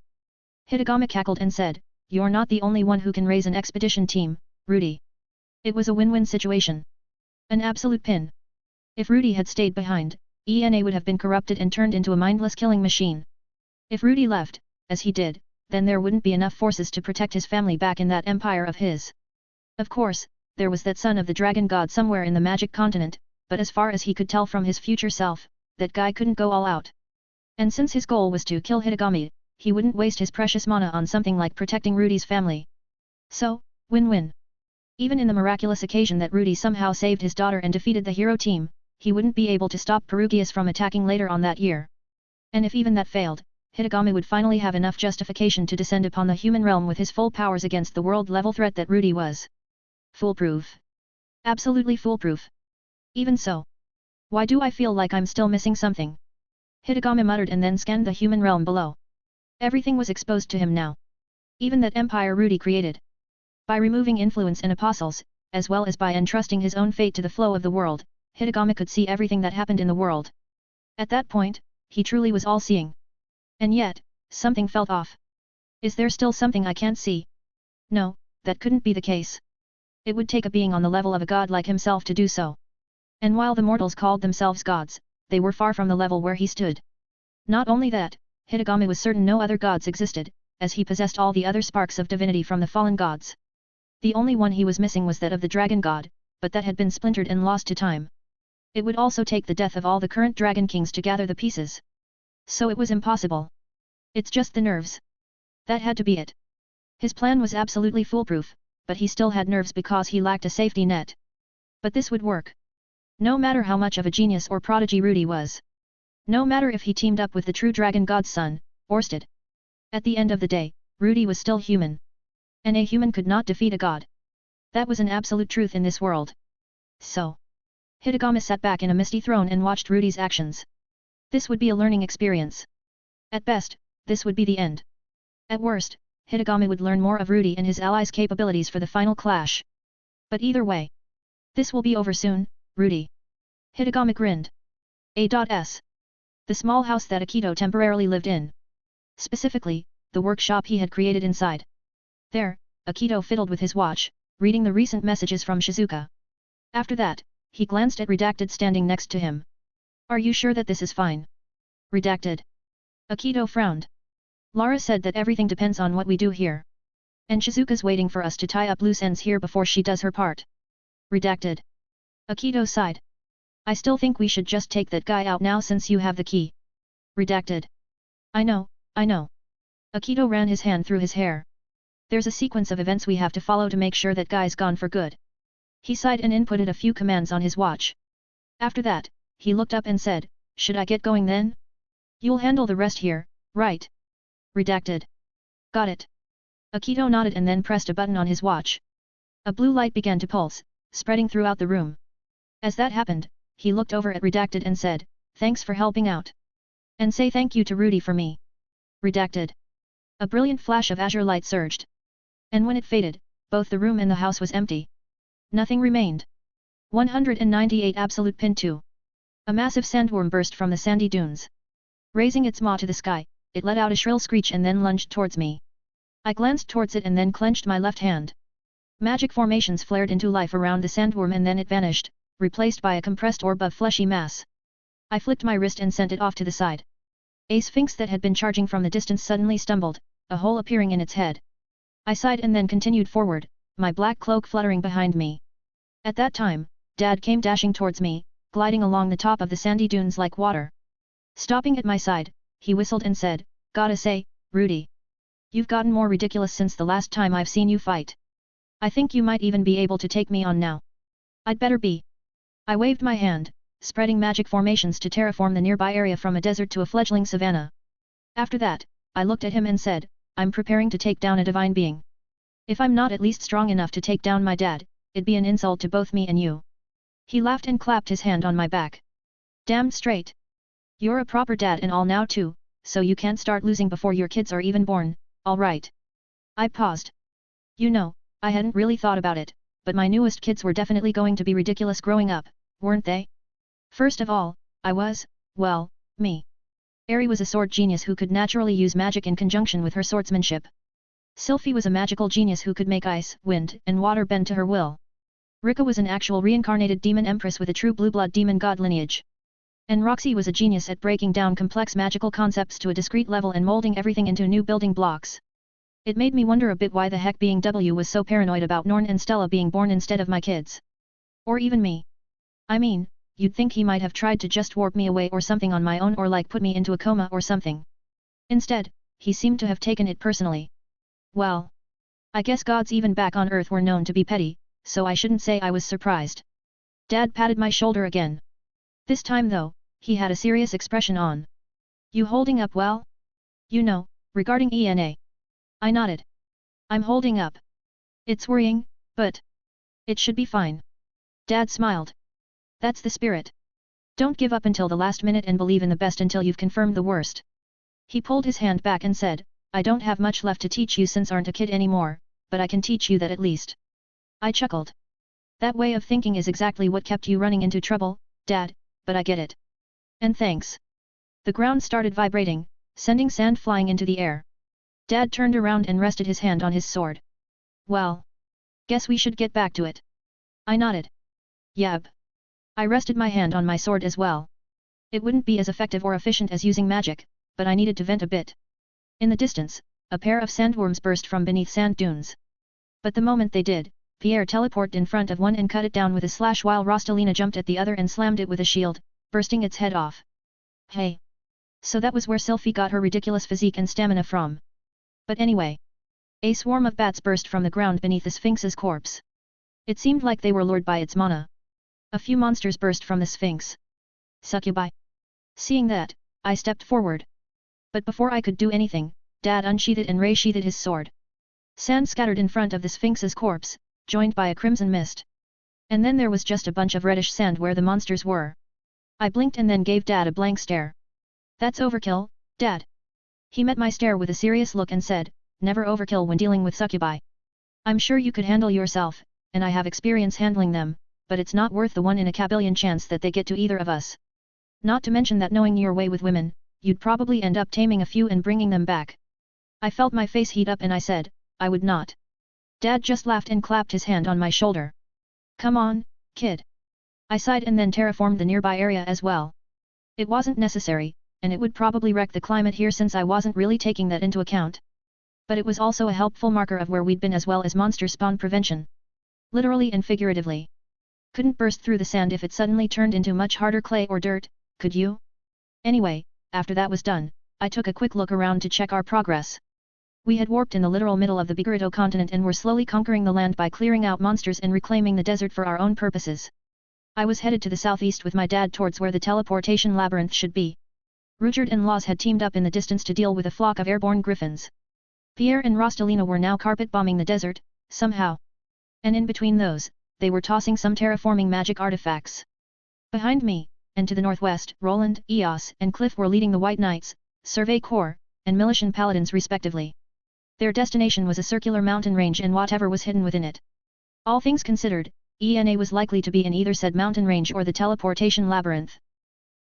Hitagami cackled and said, you're not the only one who can raise an expedition team, Rudy. It was a win-win situation. An absolute pin. If Rudy had stayed behind, ENA would have been corrupted and turned into a mindless killing machine. If Rudy left, as he did, then there wouldn't be enough forces to protect his family back in that empire of his. Of course, there was that son of the dragon god somewhere in the magic continent, but as far as he could tell from his future self, that guy couldn't go all out. And since his goal was to kill Hitagami, he wouldn't waste his precious mana on something like protecting Rudy's family. So, win-win. Even in the miraculous occasion that Rudy somehow saved his daughter and defeated the hero team, he wouldn't be able to stop Perugius from attacking later on that year. And if even that failed, Hitagami would finally have enough justification to descend upon the human realm with his full powers against the world-level threat that Rudy was. Foolproof. Absolutely foolproof. Even so. Why do I feel like I'm still missing something? Hitagami muttered and then scanned the human realm below. Everything was exposed to him now. Even that empire Rudy created. By removing influence and apostles, as well as by entrusting his own fate to the flow of the world, Hitagami could see everything that happened in the world. At that point, he truly was all-seeing. And yet, something felt off. Is there still something I can't see? No, that couldn't be the case. It would take a being on the level of a god like himself to do so. And while the mortals called themselves gods, they were far from the level where he stood. Not only that, Hitagami was certain no other gods existed, as he possessed all the other sparks of divinity from the fallen gods. The only one he was missing was that of the dragon god, but that had been splintered and lost to time. It would also take the death of all the current dragon kings to gather the pieces. So it was impossible. It's just the nerves. That had to be it. His plan was absolutely foolproof, but he still had nerves because he lacked a safety net. But this would work. No matter how much of a genius or prodigy Rudy was. No matter if he teamed up with the true dragon god's son, Orsted. At the end of the day, Rudy was still human. And a human could not defeat a god. That was an absolute truth in this world. So, Hitagami sat back in a misty throne and watched Rudy's actions. This would be a learning experience. At best, this would be the end. At worst, Hitagami would learn more of Rudy and his allies' capabilities for the final clash. But either way, this will be over soon, Rudy. Hitagami grinned. A.S. The small house that Akito temporarily lived in. Specifically, the workshop he had created inside. There, Akito fiddled with his watch, reading the recent messages from Shizuka. After that, he glanced at Redacted standing next to him. Are you sure that this is fine? Redacted. Akito frowned. Lara said that everything depends on what we do here. And Shizuka's waiting for us to tie up loose ends here before she does her part. Redacted. Akito sighed. I still think we should just take that guy out now since you have the key. Redacted. I know. Akito ran his hand through his hair. There's a sequence of events we have to follow to make sure that guy's gone for good. He sighed and inputted a few commands on his watch. After that, he looked up and said, should I get going then? You'll handle the rest here, right? Redacted. Got it. Akito nodded and then pressed a button on his watch. A blue light began to pulse, spreading throughout the room. As that happened, he looked over at Redacted and said, thanks for helping out. And say thank you to Rudy for me. Redacted. A brilliant flash of azure light surged. And when it faded, both the room and the house was empty. Nothing remained. 198 Absolute Pin 2. A massive sandworm burst from the sandy dunes. Raising its maw to the sky, it let out a shrill screech and then lunged towards me. I glanced towards it and then clenched my left hand. Magic formations flared into life around the sandworm and then it vanished, replaced by a compressed orb of fleshy mass. I flicked my wrist and sent it off to the side. A sphinx that had been charging from the distance suddenly stumbled, a hole appearing in its head. I sighed and then continued forward, my black cloak fluttering behind me. At that time, Dad came dashing towards me, gliding along the top of the sandy dunes like water. Stopping at my side, he whistled and said, gotta say, Rudy. You've gotten more ridiculous since the last time I've seen you fight. I think you might even be able to take me on now. I'd better be. I waved my hand, spreading magic formations to terraform the nearby area from a desert to a fledgling savanna. After that, I looked at him and said, I'm preparing to take down a divine being. If I'm not at least strong enough to take down my dad, it'd be an insult to both me and you. He laughed and clapped his hand on my back. Damn straight. You're a proper dad and all now too, so you can't start losing before your kids are even born, alright. I paused. You know, I hadn't really thought about it, but my newest kids were definitely going to be ridiculous growing up, weren't they? First of all, I was, well, me. Eri was a sword genius who could naturally use magic in conjunction with her swordsmanship. Sylphie was a magical genius who could make ice, wind, and water bend to her will. Rika was an actual reincarnated demon empress with a true blue-blood demon god lineage. And Roxy was a genius at breaking down complex magical concepts to a discrete level and molding everything into new building blocks. It made me wonder a bit why the heck being W was so paranoid about Norn and Stella being born instead of my kids. Or even me. I mean, you'd think he might have tried to just warp me away or something on my own or like put me into a coma or something. Instead, he seemed to have taken it personally. Well, I guess gods even back on Earth were known to be petty, so I shouldn't say I was surprised. Dad patted my shoulder again. This time though, he had a serious expression on. You holding up well? You know, regarding ENA. I nodded. I'm holding up. It's worrying, but it should be fine. Dad smiled. That's the spirit. Don't give up until the last minute and believe in the best until you've confirmed the worst. He pulled his hand back and said, I don't have much left to teach you since aren't a kid anymore, but I can teach you that at least. I chuckled. That way of thinking is exactly what kept you running into trouble, Dad, but I get it. And thanks. The ground started vibrating, sending sand flying into the air. Dad turned around and rested his hand on his sword. Well. Guess we should get back to it. I nodded. Yab. I rested my hand on my sword as well. It wouldn't be as effective or efficient as using magic, but I needed to vent a bit. In the distance, a pair of sandworms burst from beneath sand dunes. But the moment they did, Pierre teleported in front of one and cut it down with a slash while Rostalina jumped at the other and slammed it with a shield, bursting its head off. Hey! So that was where Sylphie got her ridiculous physique and stamina from. But anyway. A swarm of bats burst from the ground beneath the Sphinx's corpse. It seemed like they were lured by its mana. A few monsters burst from the Sphinx. Succubi. Seeing that, I stepped forward. But before I could do anything, Dad unsheathed and re-sheathed his sword. Sand scattered in front of the Sphinx's corpse, joined by a crimson mist. And then there was just a bunch of reddish sand where the monsters were. I blinked and then gave Dad a blank stare. That's overkill, Dad. He met my stare with a serious look and said, never overkill when dealing with succubi. I'm sure you could handle yourself, and I have experience handling them, but it's not worth the 1 in a kabillion chance that they get to either of us. Not to mention that knowing your way with women, you'd probably end up taming a few and bringing them back. I felt my face heat up and I said, I would not. Dad just laughed and clapped his hand on my shoulder. Come on, kid. I sighed and then terraformed the nearby area as well. It wasn't necessary, and it would probably wreck the climate here since I wasn't really taking that into account. But it was also a helpful marker of where we'd been as well as monster spawn prevention. Literally and figuratively. Couldn't burst through the sand if it suddenly turned into much harder clay or dirt, could you? Anyway, after that was done, I took a quick look around to check our progress. We had warped in the literal middle of the Biggerito continent and were slowly conquering the land by clearing out monsters and reclaiming the desert for our own purposes. I was headed to the southeast with my dad towards where the teleportation labyrinth should be. Ruchard and Laws had teamed up in the distance to deal with a flock of airborne griffins. Pierre and Rostalina were now carpet bombing the desert, somehow. And in between those, they were tossing some terraforming magic artifacts. Behind me, and to the northwest, Roland, Eos, and Cliff were leading the White Knights, Survey Corps, and Militian Paladins respectively. Their destination was a circular mountain range and whatever was hidden within it. All things considered, ENA was likely to be in either said mountain range or the teleportation labyrinth.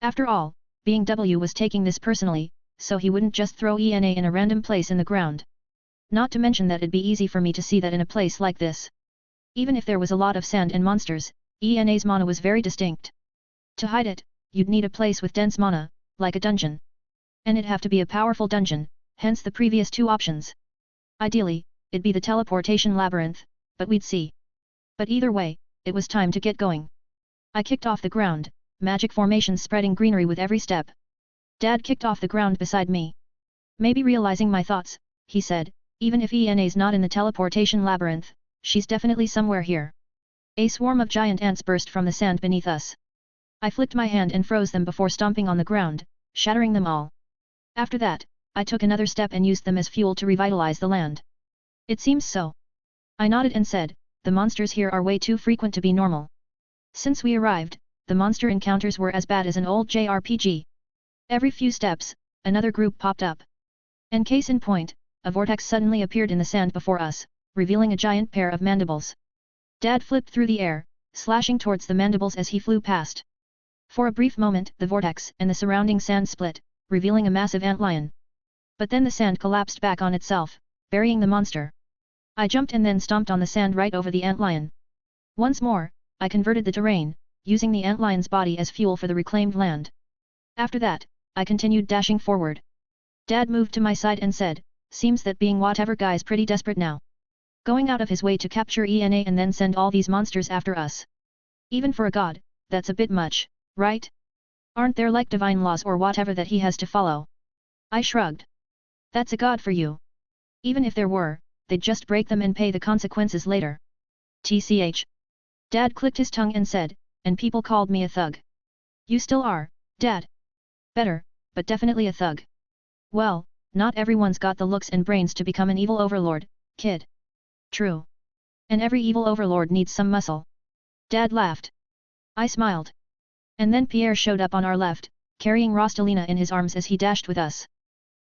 After all, being W was taking this personally, so he wouldn't just throw ENA in a random place in the ground. Not to mention that it'd be easy for me to see that in a place like this. Even if there was a lot of sand and monsters, ENA's mana was very distinct. To hide it, you'd need a place with dense mana, like a dungeon. And it'd have to be a powerful dungeon, hence the previous two options. Ideally, it'd be the teleportation labyrinth, but we'd see. But either way, it was time to get going. I kicked off the ground, magic formations spreading greenery with every step. Dad kicked off the ground beside me. Maybe realizing my thoughts, he said, even if ENA's not in the teleportation labyrinth, she's definitely somewhere here. A swarm of giant ants burst from the sand beneath us. I flicked my hand and froze them before stomping on the ground, shattering them all. After that, I took another step and used them as fuel to revitalize the land. It seems so. I nodded and said, the monsters here are way too frequent to be normal. Since we arrived, the monster encounters were as bad as an old JRPG. Every few steps, another group popped up. And case in point, a vortex suddenly appeared in the sand before us, revealing a giant pair of mandibles. Dad flipped through the air, slashing towards the mandibles as he flew past. For a brief moment, the vortex and the surrounding sand split, revealing a massive antlion. But then the sand collapsed back on itself, burying the monster. I jumped and then stomped on the sand right over the antlion. Once more, I converted the terrain, using the antlion's body as fuel for the reclaimed land. After that, I continued dashing forward. Dad moved to my side and said, seems that being whatever guy's pretty desperate now. Going out of his way to capture ENA and then send all these monsters after us. Even for a god, that's a bit much, right? Aren't there like divine laws or whatever that he has to follow? I shrugged. That's a god for you. Even if there were, they'd just break them and pay the consequences later. TCH. Dad clicked his tongue and said, and people called me a thug. You still are, Dad. Better, but definitely a thug. Well, not everyone's got the looks and brains to become an evil overlord, kid. True. And every evil overlord needs some muscle. Dad laughed. I smiled. And then Pierre showed up on our left, carrying Rostalina in his arms as he dashed with us.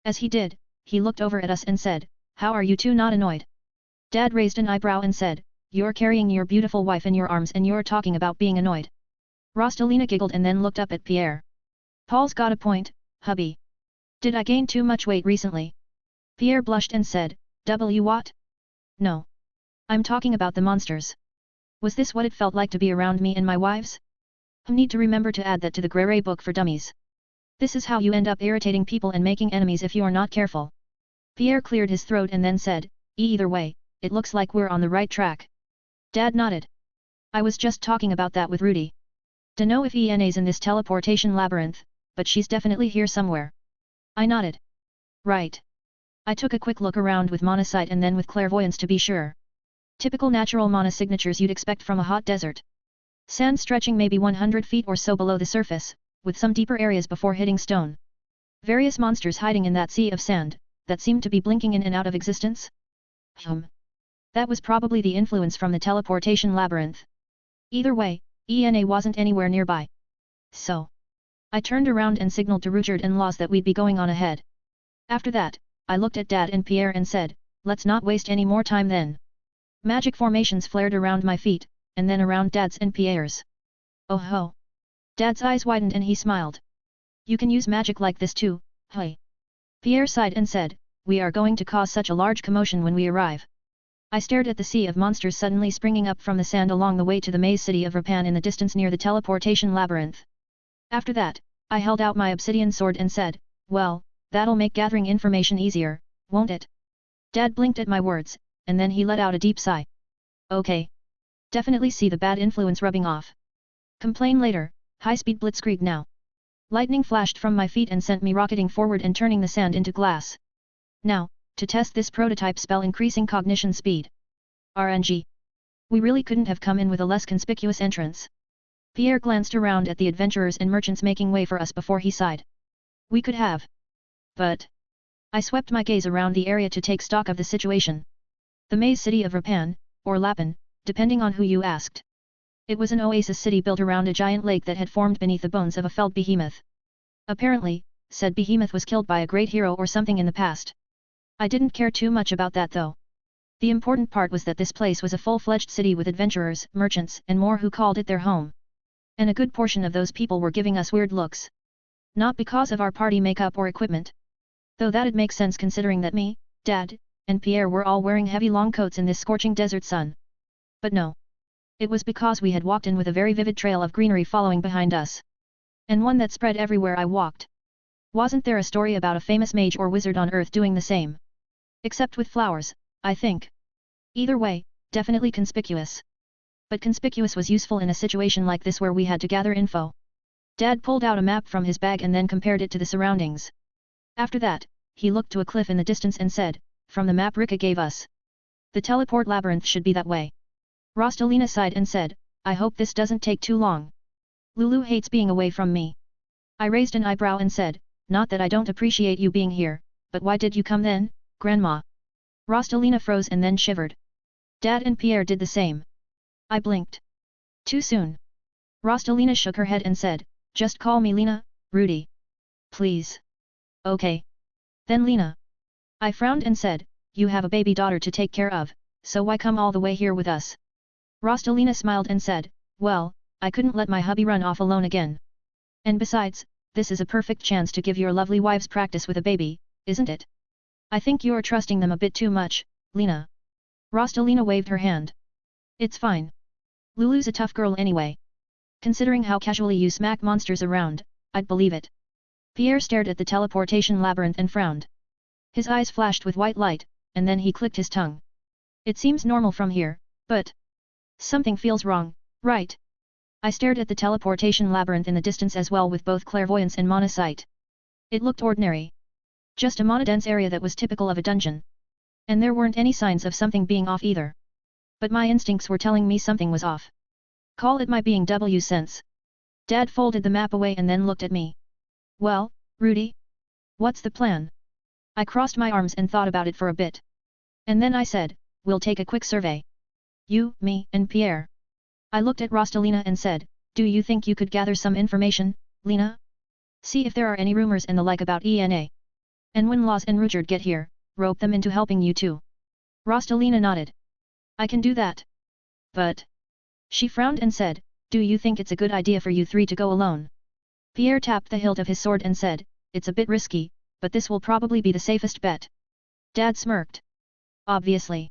As he did, he looked over at us and said, how are you two not annoyed? Dad raised an eyebrow and said, you're carrying your beautiful wife in your arms and you're talking about being annoyed. Rostalina giggled and then looked up at Pierre. Paul's got a point, hubby. Did I gain too much weight recently? Pierre blushed and said, what? No. I'm talking about the monsters. Was this what it felt like to be around me and my wives? I need to remember to add that to the Grey book for dummies. This is how you end up irritating people and making enemies if you are not careful. Pierre cleared his throat and then said, Either way, it looks like we're on the right track. Dad nodded. I was just talking about that with Rudy. Dunno if Ena's in this teleportation labyrinth, but she's definitely here somewhere. I nodded. Right. I took a quick look around with monosight and then with clairvoyance to be sure. Typical natural mana signatures you'd expect from a hot desert. Sand stretching maybe 100 feet or so below the surface, with some deeper areas before hitting stone. Various monsters hiding in that sea of sand, that seemed to be blinking in and out of existence? That was probably the influence from the teleportation labyrinth. Either way, Ena wasn't anywhere nearby. So, I turned around and signaled to Ruchard and Laws that we'd be going on ahead. After that, I looked at Dad and Pierre and said, let's not waste any more time then. Magic formations flared around my feet, and then around Dad's and Pierre's. Oh ho! Dad's eyes widened and he smiled. You can use magic like this too, hey. Pierre sighed and said, we are going to cause such a large commotion when we arrive. I stared at the sea of monsters suddenly springing up from the sand along the way to the maze city of Rapan in the distance near the teleportation labyrinth. After that, I held out my obsidian sword and said, well, that'll make gathering information easier, won't it? Dad blinked at my words, and then he let out a deep sigh. Okay. Definitely see the bad influence rubbing off. Complain later, high-speed blitzkrieg now. Lightning flashed from my feet and sent me rocketing forward and turning the sand into glass. Now, to test this prototype spell increasing cognition speed. RNG. We really couldn't have come in with a less conspicuous entrance. Pierre glanced around at the adventurers and merchants making way for us before he sighed. We could have. But. I swept my gaze around the area to take stock of the situation. The maze city of Rapan, or Lapan, depending on who you asked. It was an oasis city built around a giant lake that had formed beneath the bones of a felled behemoth. Apparently, said behemoth was killed by a great hero or something in the past. I didn't care too much about that though. The important part was that this place was a full-fledged city with adventurers, merchants, and more who called it their home. And a good portion of those people were giving us weird looks. Not because of our party makeup or equipment. Though that'd make sense considering that me, Dad, and Pierre were all wearing heavy long coats in this scorching desert sun. But no. It was because we had walked in with a very vivid trail of greenery following behind us. And one that spread everywhere I walked. Wasn't there a story about a famous mage or wizard on Earth doing the same? Except with flowers, I think. Either way, definitely conspicuous. But conspicuous was useful in a situation like this where we had to gather info. Dad pulled out a map from his bag and then compared it to the surroundings. After that, he looked to a cliff in the distance and said, from the map Rika gave us. The teleport labyrinth should be that way. Rostalina sighed and said, I hope this doesn't take too long. Lulu hates being away from me. I raised an eyebrow and said, not that I don't appreciate you being here, but why did you come then, Grandma? Rostalina froze and then shivered. Dad and Pierre did the same. I blinked. Too soon. Rostalina shook her head and said, just call me Lena, Rudy. Please. Okay. Then Lena. I frowned and said, you have a baby daughter to take care of, so why come all the way here with us? Rostalina smiled and said, well, I couldn't let my hubby run off alone again. And besides, this is a perfect chance to give your lovely wives practice with a baby, isn't it? I think you're trusting them a bit too much, Lena. Rostalina waved her hand. It's fine. Lulu's a tough girl anyway. Considering how casually you smack monsters around, I'd believe it. Pierre stared at the teleportation labyrinth and frowned. His eyes flashed with white light, and then he clicked his tongue. It seems normal from here, but something feels wrong, right? I stared at the teleportation labyrinth in the distance as well with both clairvoyance and monosight. It looked ordinary. Just a monodense area that was typical of a dungeon. And there weren't any signs of something being off either. But my instincts were telling me something was off. Call it my being W sense. Dad folded the map away and then looked at me. Well, Rudy? What's the plan? I crossed my arms and thought about it for a bit. And then I said, we'll take a quick survey. You, me, and Pierre. I looked at Rostalina and said, do you think you could gather some information, Lena? See if there are any rumors and the like about Ena. And when Laws and Ruchard get here, rope them into helping you too. Rostalina nodded. I can do that. But. She frowned and said, do you think it's a good idea for you three to go alone? Pierre tapped the hilt of his sword and said, it's a bit risky, but this will probably be the safest bet. Dad smirked. Obviously.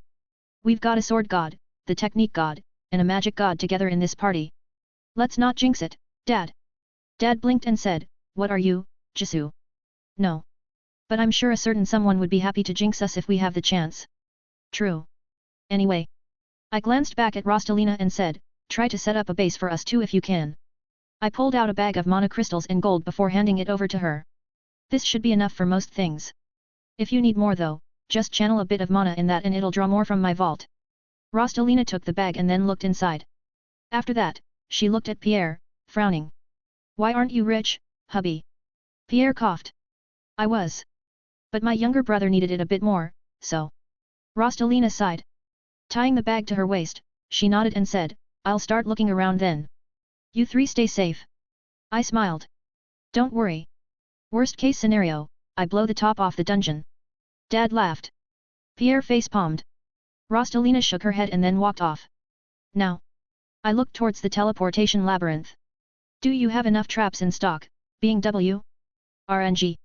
We've got a sword god, the technique god, and a magic god together in this party. Let's not jinx it, Dad. Dad blinked and said, what are you, Jisoo? No. But I'm sure a certain someone would be happy to jinx us if we have the chance. True. Anyway. I glanced back at Rostalina and said, try to set up a base for us too if you can. I pulled out a bag of mana crystals and gold before handing it over to her. This should be enough for most things. If you need more though, just channel a bit of mana in that and it'll draw more from my vault. Rostalina took the bag and then looked inside. After that, she looked at Pierre, frowning. Why aren't you rich, hubby? Pierre coughed. I was. But my younger brother needed it a bit more, so. Rostalina sighed. Tying the bag to her waist, she nodded and said, I'll start looking around then. You three stay safe. I smiled. Don't worry. Worst case scenario, I blow the top off the dungeon. Dad laughed. Pierre face-palmed. Rostalina shook her head and then walked off. Now. I looked towards the teleportation labyrinth. Do you have enough traps in stock, being W? RNG.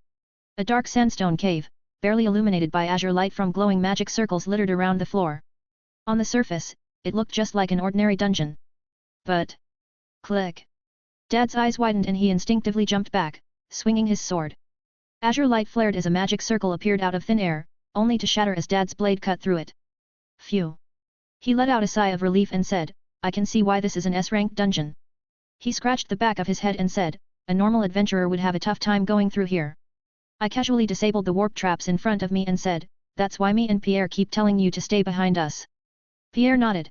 A dark sandstone cave, barely illuminated by azure light from glowing magic circles littered around the floor. On the surface, it looked just like an ordinary dungeon. But... Click. Dad's eyes widened and he instinctively jumped back, swinging his sword. Azure light flared as a magic circle appeared out of thin air, only to shatter as Dad's blade cut through it. Phew. He let out a sigh of relief and said, I can see why this is an S-ranked dungeon. He scratched the back of his head and said, a normal adventurer would have a tough time going through here. I casually disabled the warp traps in front of me and said, that's why me and Pierre keep telling you to stay behind us. Pierre nodded.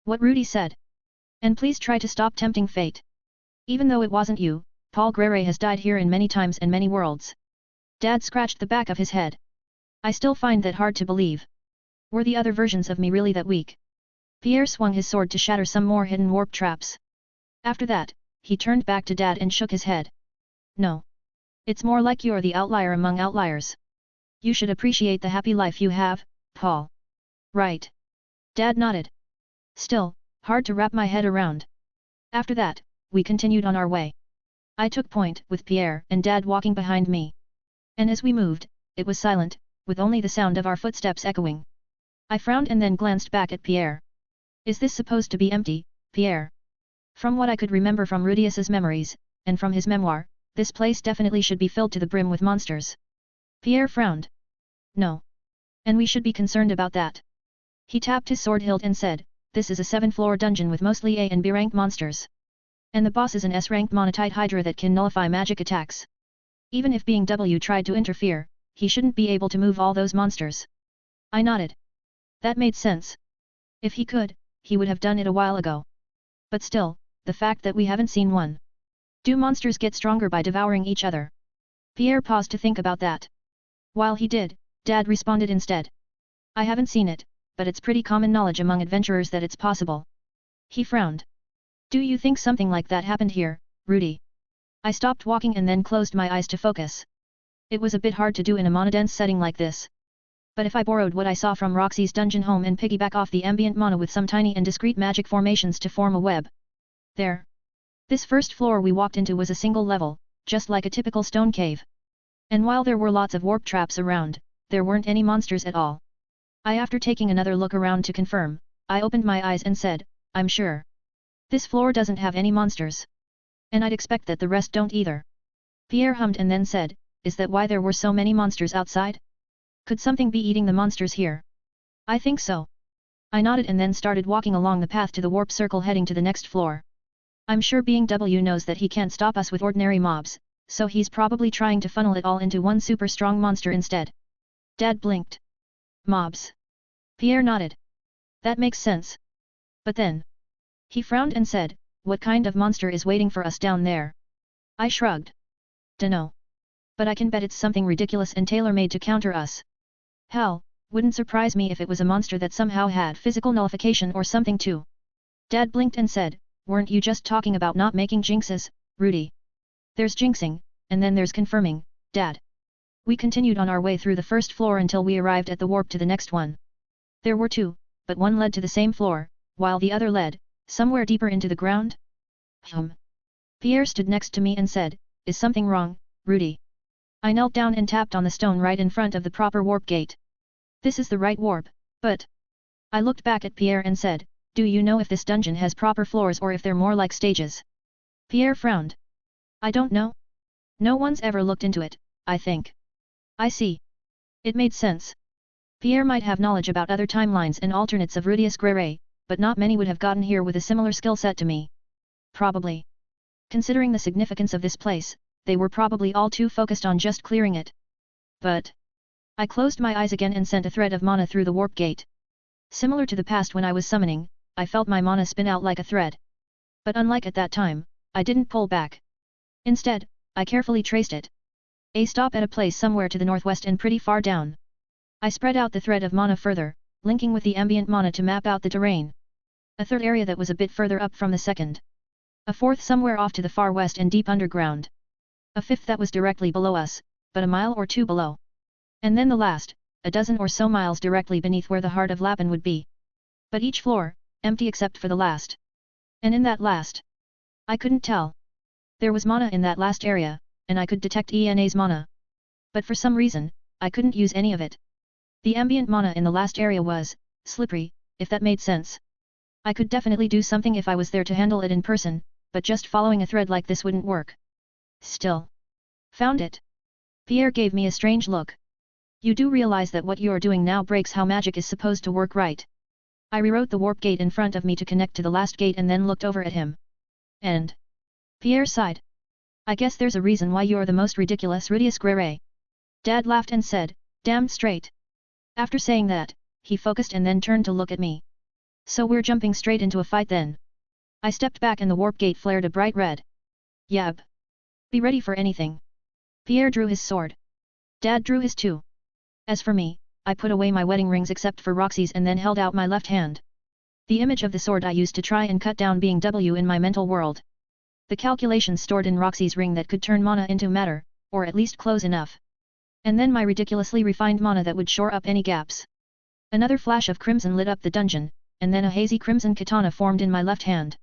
What Rudy said. And please try to stop tempting fate. Even though it wasn't you, Paul Grere has died here in many times and many worlds. Dad scratched the back of his head. I still find that hard to believe. Were the other versions of me really that weak? Pierre swung his sword to shatter some more hidden warp traps. After that, he turned back to Dad and shook his head. No. It's more like you're the outlier among outliers. You should appreciate the happy life you have, Paul. Right. Dad nodded. Still, hard to wrap my head around. After that, we continued on our way. I took point with Pierre and Dad walking behind me. And as we moved, it was silent, with only the sound of our footsteps echoing. I frowned and then glanced back at Pierre. Is this supposed to be empty, Pierre? From what I could remember from Rudius's memories, and from his memoir, this place definitely should be filled to the brim with monsters. Pierre frowned. No. And we should be concerned about that. He tapped his sword hilt and said, this is a 7-floor dungeon with mostly A and B rank monsters. And the boss is an S-ranked monotite hydra that can nullify magic attacks. Even if being W tried to interfere, he shouldn't be able to move all those monsters. I nodded. That made sense. If he could, he would have done it a while ago. But still, the fact that we haven't seen one. Do monsters get stronger by devouring each other? Pierre paused to think about that. While he did, Dad responded instead. I haven't seen it, but it's pretty common knowledge among adventurers that it's possible. He frowned. Do you think something like that happened here, Rudy? I stopped walking and then closed my eyes to focus. It was a bit hard to do in a monodense setting like this. But if I borrowed what I saw from Roxy's dungeon home and piggyback off the ambient mana with some tiny and discrete magic formations to form a web. There. This first floor we walked into was a single level, just like a typical stone cave. And while there were lots of warp traps around, there weren't any monsters at all. After taking another look around to confirm, I opened my eyes and said, I'm sure. This floor doesn't have any monsters. And I'd expect that the rest don't either. Pierre hummed and then said, is that why there were so many monsters outside? Could something be eating the monsters here? I think so. I nodded and then started walking along the path to the warp circle heading to the next floor. I'm sure being W knows that he can't stop us with ordinary mobs, so he's probably trying to funnel it all into one super strong monster instead. Dad blinked. Mobs. Pierre nodded. That makes sense. But then. He frowned and said, what kind of monster is waiting for us down there? I shrugged. Dunno. But I can bet it's something ridiculous and tailor-made to counter us. Hell, wouldn't surprise me if it was a monster that somehow had physical nullification or something too. Dad blinked and said, weren't you just talking about not making jinxes, Rudy? There's jinxing, and then there's confirming, Dad. We continued on our way through the first floor until we arrived at the warp to the next one. There were two, but one led to the same floor, while the other led, somewhere deeper into the ground? Pierre stood next to me and said, is something wrong, Rudy? I knelt down and tapped on the stone right in front of the proper warp gate. This is the right warp, but... I looked back at Pierre and said, do you know if this dungeon has proper floors or if they're more like stages? Pierre frowned. I don't know. No one's ever looked into it, I think. I see. It made sense. Pierre might have knowledge about other timelines and alternates of Rudius Grere, but not many would have gotten here with a similar skill set to me. Probably. Considering the significance of this place, they were probably all too focused on just clearing it. But I closed my eyes again and sent a thread of mana through the warp gate. Similar to the past when I was summoning, I felt my mana spin out like a thread. But unlike at that time, I didn't pull back. Instead, I carefully traced it. A stop at a place somewhere to the northwest and pretty far down. I spread out the thread of mana further, linking with the ambient mana to map out the terrain. A third area that was a bit further up from the second. A fourth somewhere off to the far west and deep underground. A fifth that was directly below us, but a mile or two below. And then the last, a dozen or so miles directly beneath where the heart of Lapin would be. But each floor, empty except for the last. And in that last, I couldn't tell. There was mana in that last area, and I could detect ENA's mana. But for some reason, I couldn't use any of it. The ambient mana in the last area was slippery, if that made sense. I could definitely do something if I was there to handle it in person, but just following a thread like this wouldn't work. Still. Found it. Pierre gave me a strange look. You do realize that what you're doing now breaks how magic is supposed to work, right? I rewrote the warp gate in front of me to connect to the last gate and then looked over at him. And Pierre sighed. I guess there's a reason why you're the most ridiculous Rudius Grere. Dad laughed and said, damn straight. After saying that, he focused and then turned to look at me. So we're jumping straight into a fight then. I stepped back and the warp gate flared a bright red. Yab. Be ready for anything. Pierre drew his sword. Dad drew his too. As for me, I put away my wedding rings except for Roxy's and then held out my left hand. The image of the sword I used to try and cut down being W in my mental world. The calculations stored in Roxy's ring that could turn mana into matter, or at least close enough. And then my ridiculously refined mana that would shore up any gaps. Another flash of crimson lit up the dungeon, and then a hazy crimson katana formed in my left hand.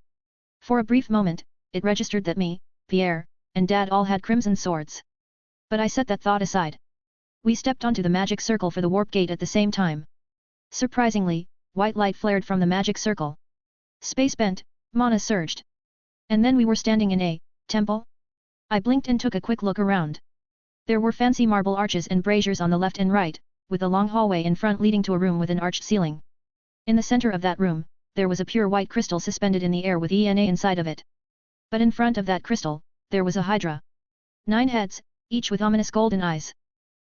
For a brief moment, it registered that me, Pierre, and Dad all had crimson swords. But I set that thought aside. We stepped onto the magic circle for the warp gate at the same time. Surprisingly, white light flared from the magic circle. Space bent, mana surged. And then we were standing in a temple? I blinked and took a quick look around. There were fancy marble arches and braziers on the left and right, with a long hallway in front leading to a room with an arched ceiling. In the center of that room, there was a pure white crystal suspended in the air with ENA inside of it. But in front of that crystal, there was a hydra. 9 heads, each with ominous golden eyes.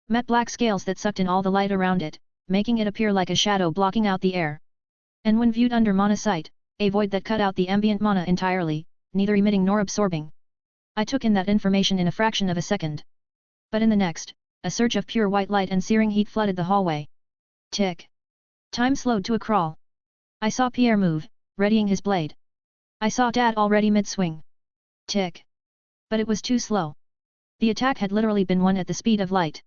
Matte black scales that sucked in all the light around it, making it appear like a shadow blocking out the air. And when viewed under mana sight, a void that cut out the ambient mana entirely, neither emitting nor absorbing. I took in that information in a fraction of a second. But in the next, a surge of pure white light and searing heat flooded the hallway. Tick. Time slowed to a crawl. I saw Pierre move, readying his blade. I saw Dad already mid-swing. Tick. But it was too slow. The attack had literally been won at the speed of light.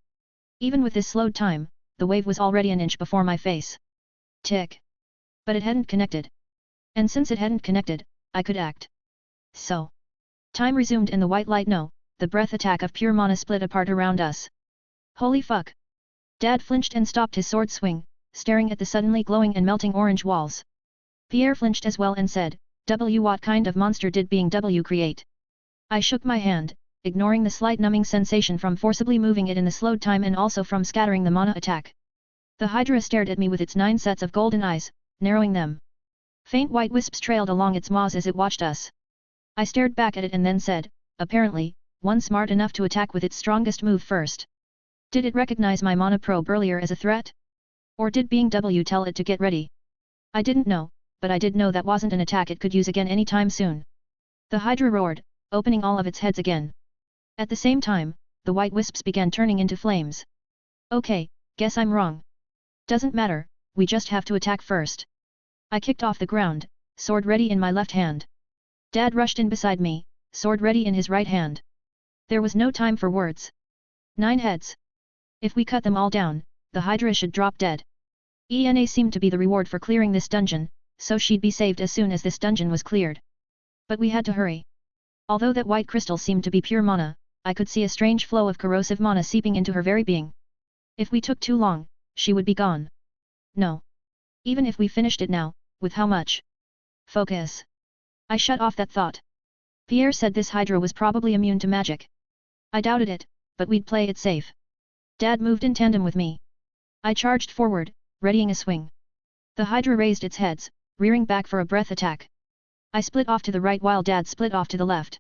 Even with this slowed time, the wave was already an inch before my face. Tick. But it hadn't connected. And since it hadn't connected, I could act. So. Time resumed and the white light the breath attack of pure mana split apart around us. Holy fuck. Dad flinched and stopped his sword swing, staring at the suddenly glowing and melting orange walls. Pierre flinched as well and said, what kind of monster did being W create? I shook my hand, ignoring the slight numbing sensation from forcibly moving it in the slowed time and also from scattering the mana attack. The hydra stared at me with its 9 sets of golden eyes, narrowing them. Faint white wisps trailed along its maws as it watched us. I stared back at it and then said, apparently, one smart enough to attack with its strongest move first. Did it recognize my mana probe earlier as a threat? Or did being W tell it to get ready? I didn't know, but I did know that wasn't an attack it could use again anytime soon. The hydra roared, opening all of its heads again. At the same time, the white wisps began turning into flames. Okay, guess I'm wrong. Doesn't matter, we just have to attack first. I kicked off the ground, sword ready in my left hand. Dad rushed in beside me, sword ready in his right hand. There was no time for words. 9 heads. If we cut them all down, the hydra should drop dead. ENA seemed to be the reward for clearing this dungeon, so she'd be saved as soon as this dungeon was cleared. But we had to hurry. Although that white crystal seemed to be pure mana, I could see a strange flow of corrosive mana seeping into her very being. If we took too long, she would be gone. No. Even if we finished it now, with how much? Focus. I shut off that thought. Pierre said this Hydra was probably immune to magic. I doubted it, but we'd play it safe. Dad moved in tandem with me. I charged forward, readying a swing. The Hydra raised its heads, rearing back for a breath attack. I split off to the right while Dad split off to the left.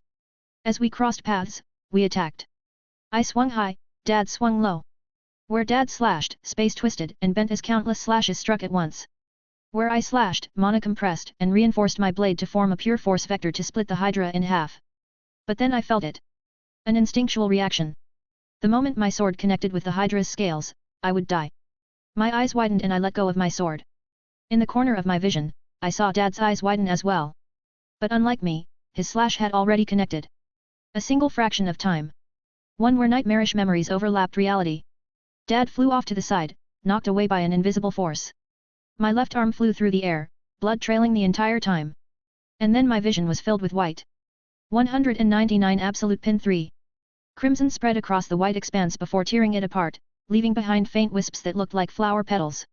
As we crossed paths, we attacked. I swung high, Dad swung low. Where Dad slashed, space twisted and bent as countless slashes struck at once. Where I slashed, mana compressed and reinforced my blade to form a pure force vector to split the Hydra in half. But then I felt it. An instinctual reaction. The moment my sword connected with the Hydra's scales, I would die. My eyes widened and I let go of my sword. In the corner of my vision, I saw Dad's eyes widen as well. But unlike me, his slash had already connected. A single fraction of time. One where nightmarish memories overlapped reality. Dad flew off to the side, knocked away by an invisible force. My left arm flew through the air, blood trailing the entire time. And then my vision was filled with white. 199 Absolute Pin 3. Crimson spread across the white expanse before tearing it apart, leaving behind faint wisps that looked like flower petals.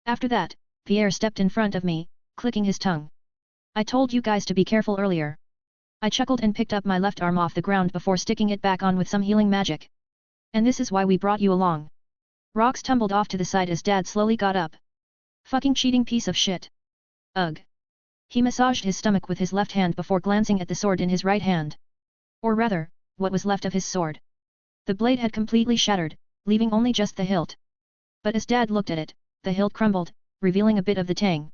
After that, Pierre stepped in front of me, clicking his tongue. I told you guys to be careful earlier. I chuckled and picked up my left arm off the ground before sticking it back on with some healing magic. And this is why we brought you along. Rocks tumbled off to the side as Dad slowly got up. Fucking cheating piece of shit. Ugh. He massaged his stomach with his left hand before glancing at the sword in his right hand. Or rather, what was left of his sword. The blade had completely shattered, leaving only just the hilt. But as Dad looked at it, the hilt crumbled, revealing a bit of the tang.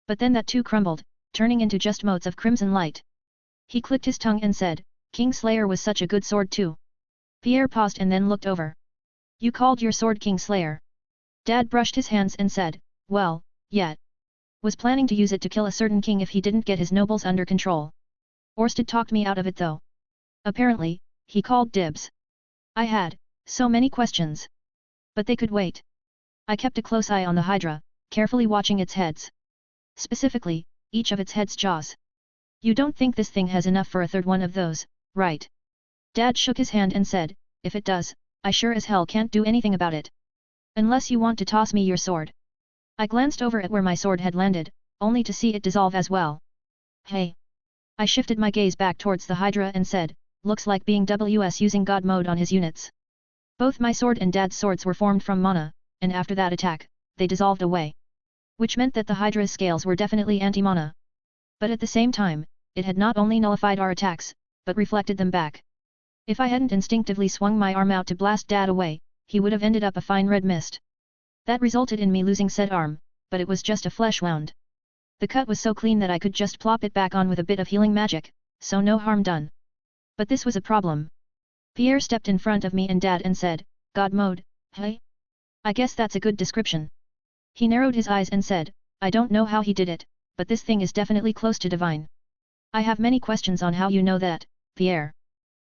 But then that too crumbled, turning into just motes of crimson light. He clicked his tongue and said, Kingslayer was such a good sword too. Pierre paused and then looked over. You called your sword Kingslayer? Dad brushed his hands and said, well, yeah. Was planning to use it to kill a certain king if he didn't get his nobles under control. Orsted talked me out of it though. Apparently, he called dibs. I had so many questions. But they could wait. I kept a close eye on the Hydra, carefully watching its heads. Specifically, each of its head's jaws. You don't think this thing has enough for a third one of those, right? Dad shook his hand and said, if it does, I sure as hell can't do anything about it. Unless you want to toss me your sword. I glanced over at where my sword had landed, only to see it dissolve as well. Hey! I shifted my gaze back towards the Hydra and said, looks like being WS using God mode on his units. Both my sword and Dad's swords were formed from mana, and after that attack, they dissolved away. Which meant that the Hydra's scales were definitely anti-mana. But at the same time, it had not only nullified our attacks, but reflected them back. If I hadn't instinctively swung my arm out to blast Dad away, he would have ended up a fine red mist. That resulted in me losing said arm, but it was just a flesh wound. The cut was so clean that I could just plop it back on with a bit of healing magic, so no harm done. But this was a problem. Pierre stepped in front of me and Dad and said, God mode, hey? I guess that's a good description. He narrowed his eyes and said, I don't know how he did it, but this thing is definitely close to divine. I have many questions on how you know that, Pierre.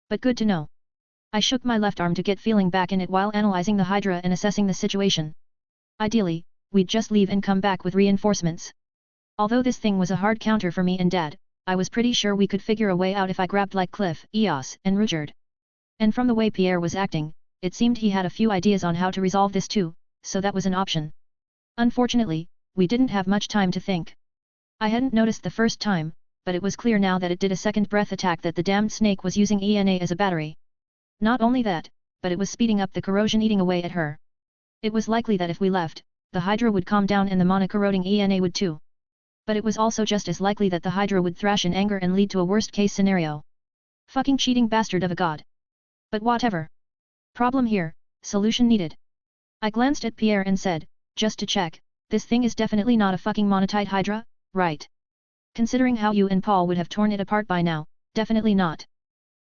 But good to know. I shook my left arm to get feeling back in it while analyzing the Hydra and assessing the situation. Ideally, we'd just leave and come back with reinforcements. Although this thing was a hard counter for me and Dad, I was pretty sure we could figure a way out if I grabbed like Cliff, Eos, and Rudyard. And from the way Pierre was acting, it seemed he had a few ideas on how to resolve this too, so that was an option. Unfortunately, we didn't have much time to think. I hadn't noticed the first time, but it was clear now that it did a second breath attack that the damned snake was using ENA as a battery. Not only that, but it was speeding up the corrosion eating away at her. It was likely that if we left, the Hydra would calm down and the mana-corroding ENA would too. But it was also just as likely that the Hydra would thrash in anger and lead to a worst-case scenario. Fucking cheating bastard of a god. But whatever. Problem here, solution needed. I glanced at Pierre and said, just to check, this thing is definitely not a fucking monotite Hydra, right? Considering how you and Paul would have torn it apart by now, definitely not.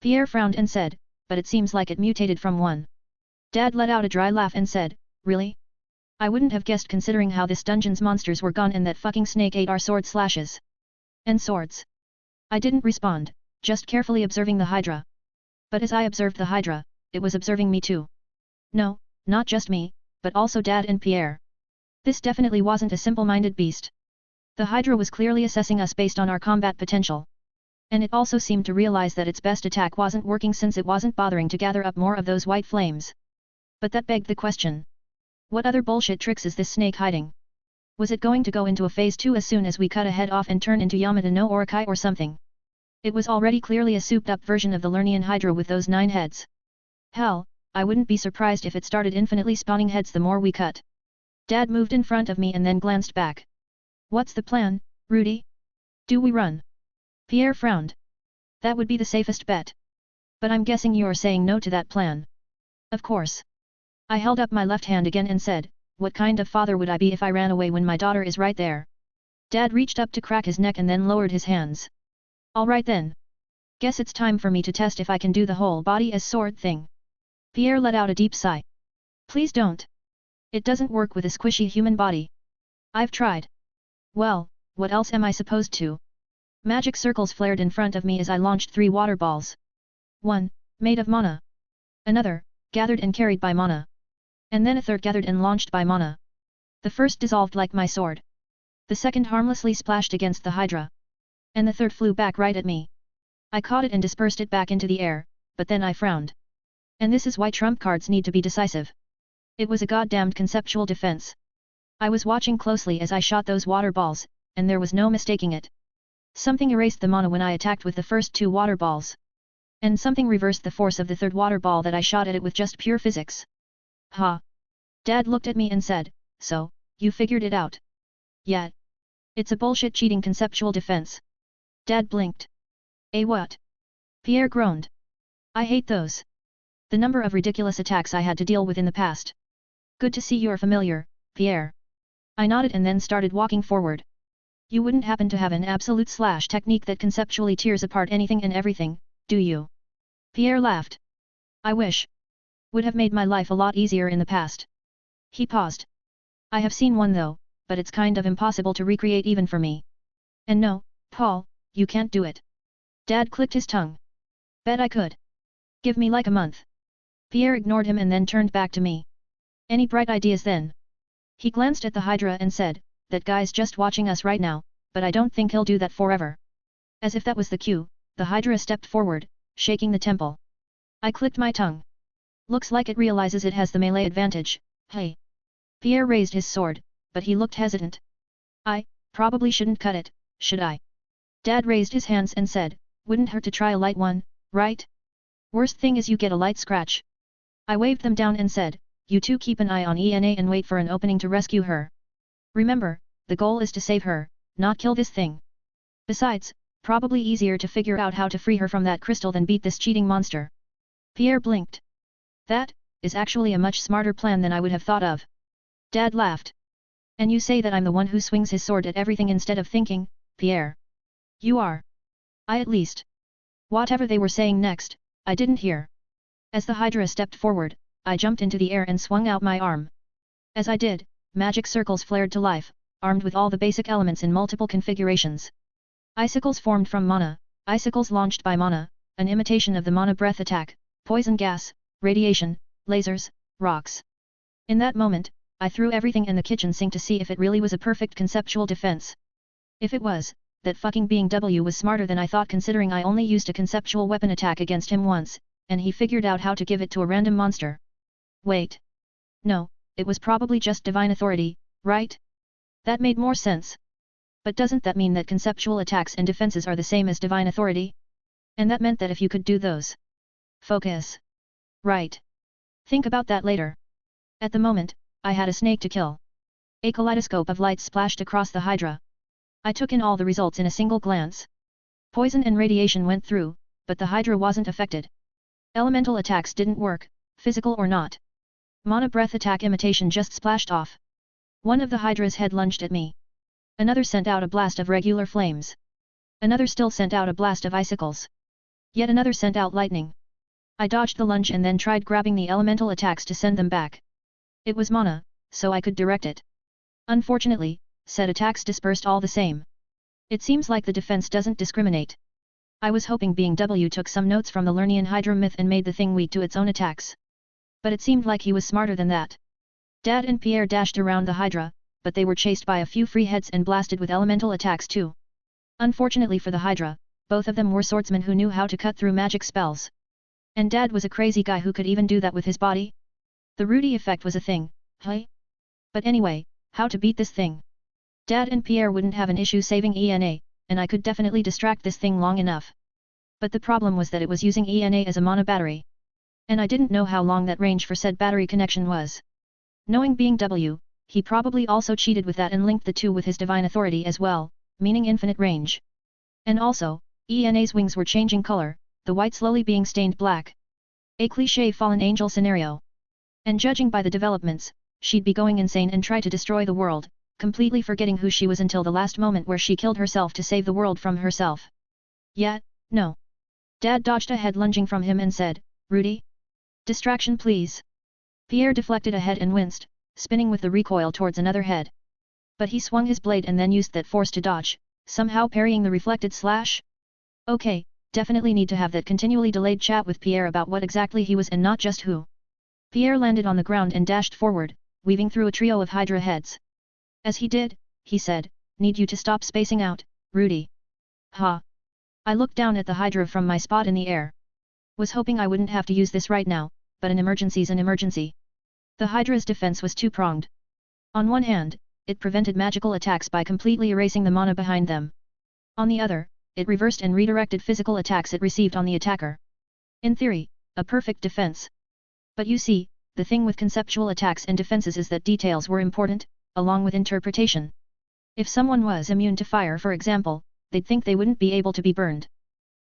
Pierre frowned and said, but it seems like it mutated from one. Dad let out a dry laugh and said, really? I wouldn't have guessed considering how this dungeon's monsters were gone and that fucking snake ate our sword slashes. And swords. I didn't respond, just carefully observing the Hydra. But as I observed the Hydra, it was observing me too. No, not just me, but also Dad and Pierre. This definitely wasn't a simple-minded beast. The Hydra was clearly assessing us based on our combat potential. And it also seemed to realize that its best attack wasn't working since it wasn't bothering to gather up more of those white flames. But that begged the question. What other bullshit tricks is this snake hiding? Was it going to go into a phase 2 as soon as we cut a head off and turn into Yamata no Orokai or something? It was already clearly a souped-up version of the Lernian Hydra with those 9 heads. Hell, I wouldn't be surprised if it started infinitely spawning heads the more we cut. Dad moved in front of me and then glanced back. What's the plan, Rudy? Do we run? Pierre frowned. That would be the safest bet. But I'm guessing you're saying no to that plan. Of course. I held up my left hand again and said, what kind of father would I be if I ran away when my daughter is right there? Dad reached up to crack his neck and then lowered his hands. Alright then. Guess it's time for me to test if I can do the whole body as sword thing. Pierre let out a deep sigh. Please don't. It doesn't work with a squishy human body. I've tried. Well, what else am I supposed to? Magic circles flared in front of me as I launched 3 water balls. One, made of mana. Another, gathered and carried by mana. And then a third gathered and launched by mana. The first dissolved like my sword. The second harmlessly splashed against the Hydra. And the third flew back right at me. I caught it and dispersed it back into the air, but then I frowned. And this is why trump cards need to be decisive. It was a goddamned conceptual defense. I was watching closely as I shot those water balls, and there was no mistaking it. Something erased the mana when I attacked with the first 2 water balls. And something reversed the force of the third water ball that I shot at it with just pure physics. Ha! Dad looked at me and said, so, you figured it out. Yeah. It's a bullshit cheating conceptual defense. Dad blinked. What? Pierre groaned. I hate those. The number of ridiculous attacks I had to deal with in the past. Good to see you're familiar, Pierre. I nodded and then started walking forward. You wouldn't happen to have an absolute slash technique that conceptually tears apart anything and everything, do you? Pierre laughed. I wish. Would have made my life a lot easier in the past. He paused. I have seen one though, but it's kind of impossible to recreate even for me. And no, Paul, you can't do it. Dad clicked his tongue. Bet I could. Give me like a month. Pierre ignored him and then turned back to me. Any bright ideas then? He glanced at the Hydra and said, that guy's just watching us right now, but I don't think he'll do that forever. As if that was the cue, the Hydra stepped forward, shaking the temple. I clicked my tongue. Looks like it realizes it has the melee advantage, hey. Pierre raised his sword, but he looked hesitant. I probably shouldn't cut it, should I? Dad raised his hands and said, wouldn't hurt to try a light one, right? Worst thing is you get a light scratch. I waved them down and said, you two keep an eye on Ena and wait for an opening to rescue her. Remember, the goal is to save her, not kill this thing. Besides, probably easier to figure out how to free her from that crystal than beat this cheating monster. Pierre blinked. That is actually a much smarter plan than I would have thought of. Dad laughed. And you say that I'm the one who swings his sword at everything instead of thinking, Pierre. You are. I at least. Whatever they were saying next, I didn't hear. As the Hydra stepped forward, I jumped into the air and swung out my arm. As I did, magic circles flared to life, armed with all the basic elements in multiple configurations. Icicles formed from mana, icicles launched by mana, an imitation of the mana breath attack, poison gas, radiation, lasers, rocks. In that moment, I threw everything in the kitchen sink to see if it really was a perfect conceptual defense. If it was, that fucking being W was smarter than I thought considering I only used a conceptual weapon attack against him once, and he figured out how to give it to a random monster. Wait. No, it was probably just divine authority, right? That made more sense. But doesn't that mean that conceptual attacks and defenses are the same as divine authority? And that meant that if you could do those. Focus. Right. Think about that later. At the moment, I had a snake to kill. A kaleidoscope of lights splashed across the Hydra. I took in all the results in a single glance. Poison and radiation went through, but the Hydra wasn't affected. Elemental attacks didn't work, physical or not. Mana breath attack imitation just splashed off. One of the Hydra's head lunged at me. Another sent out a blast of regular flames. Another still sent out a blast of icicles. Yet another sent out lightning. I dodged the lunge and then tried grabbing the elemental attacks to send them back. It was mana, so I could direct it. Unfortunately, said attacks dispersed all the same. It seems like the defense doesn't discriminate. I was hoping being W took some notes from the Lernian Hydra myth and made the thing weak to its own attacks. But it seemed like he was smarter than that. Dad and Pierre dashed around the Hydra, but they were chased by a few free heads and blasted with elemental attacks too. Unfortunately for the Hydra, both of them were swordsmen who knew how to cut through magic spells. And Dad was a crazy guy who could even do that with his body. The Rudy effect was a thing, hey? But anyway, how to beat this thing? Dad and Pierre wouldn't have an issue saving ENA, and I could definitely distract this thing long enough. But the problem was that it was using ENA as a mono battery. And I didn't know how long that range for said battery connection was. Knowing being W, he probably also cheated with that and linked the two with his divine authority as well, meaning infinite range. And also, ENA's wings were changing color, the white slowly being stained black. A cliché fallen angel scenario. And judging by the developments, she'd be going insane and try to destroy the world, completely forgetting who she was until the last moment where she killed herself to save the world from herself. Yet, no. Dad dodged ahead, lunging from him and said, "Rudy? Distraction please." Pierre deflected ahead and winced, spinning with the recoil towards another head. But he swung his blade and then used that force to dodge, somehow parrying the reflected slash. Okay, definitely need to have that continually delayed chat with Pierre about what exactly he was and not just who. Pierre landed on the ground and dashed forward, weaving through a trio of Hydra heads. As he did, he said, "Need you to stop spacing out, Rudy." Ha! I looked down at the Hydra from my spot in the air. Was hoping I wouldn't have to use this right now, but an emergency's an emergency. The Hydra's defense was two-pronged. On one hand, it prevented magical attacks by completely erasing the mana behind them. On the other, it reversed and redirected physical attacks it received on the attacker. In theory, a perfect defense. But you see, the thing with conceptual attacks and defenses is that details were important, along with interpretation. If someone was immune to fire, for example, they'd think they wouldn't be able to be burned.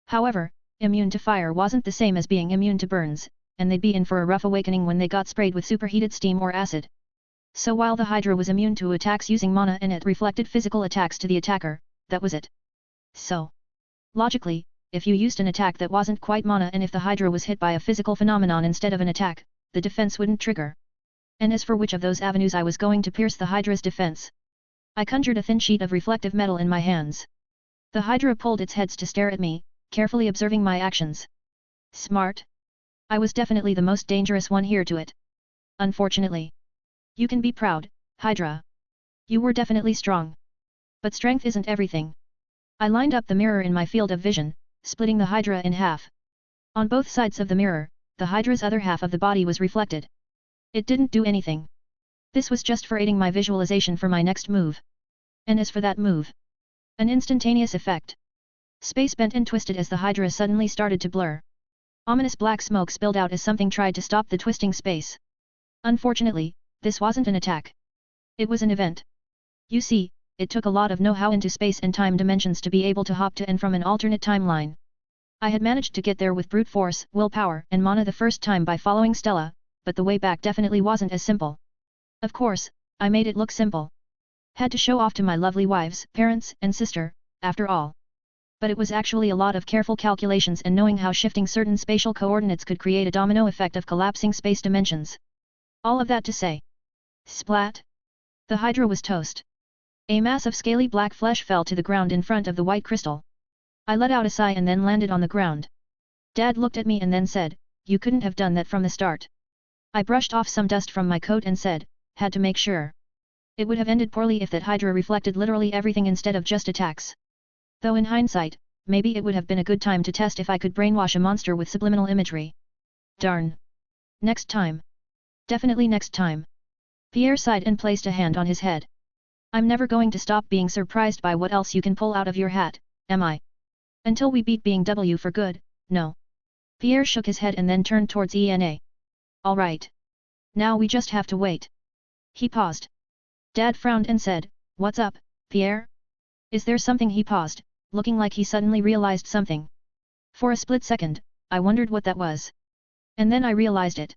However, immune to fire wasn't the same as being immune to burns, and they'd be in for a rough awakening when they got sprayed with superheated steam or acid. So while the Hydra was immune to attacks using mana and it reflected physical attacks to the attacker, that was it. So, logically, if you used an attack that wasn't quite mana and if the Hydra was hit by a physical phenomenon instead of an attack, the defense wouldn't trigger. And as for which of those avenues I was going to pierce the Hydra's defense, I conjured a thin sheet of reflective metal in my hands. The Hydra pulled its heads to stare at me, carefully observing my actions. Smart? I was definitely the most dangerous one here to it. Unfortunately. You can be proud, Hydra. You were definitely strong. But strength isn't everything. I lined up the mirror in my field of vision, splitting the Hydra in half. On both sides of the mirror, the Hydra's other half of the body was reflected. It didn't do anything. This was just for aiding my visualization for my next move. And as for that move, an instantaneous effect. Space bent and twisted as the Hydra suddenly started to blur. Ominous black smoke spilled out as something tried to stop the twisting space. Unfortunately, this wasn't an attack. It was an event. You see, it took a lot of know-how into space and time dimensions to be able to hop to and from an alternate timeline. I had managed to get there with brute force, willpower, and mana the first time by following Stella, but the way back definitely wasn't as simple. Of course, I made it look simple. Had to show off to my lovely wives, parents, and sister, after all. But it was actually a lot of careful calculations and knowing how shifting certain spatial coordinates could create a domino effect of collapsing space dimensions. All of that to say. Splat! The Hydra was toast. A mass of scaly black flesh fell to the ground in front of the white crystal. I let out a sigh and then landed on the ground. Dad looked at me and then said, "You couldn't have done that from the start." I brushed off some dust from my coat and said, "Had to make sure." It would have ended poorly if that Hydra reflected literally everything instead of just attacks. Though in hindsight, maybe it would have been a good time to test if I could brainwash a monster with subliminal imagery. Darn. Next time. Definitely next time. Pierre sighed and placed a hand on his head. I'm never going to stop being surprised by what else you can pull out of your hat, am I? Until we beat being W for good, no. Pierre shook his head and then turned towards ENA. All right. Now we just have to wait. He paused. Dad frowned and said, "What's up, Pierre? Is there something?" He paused, looking like he suddenly realized something. For a split second, I wondered what that was. And then I realized it.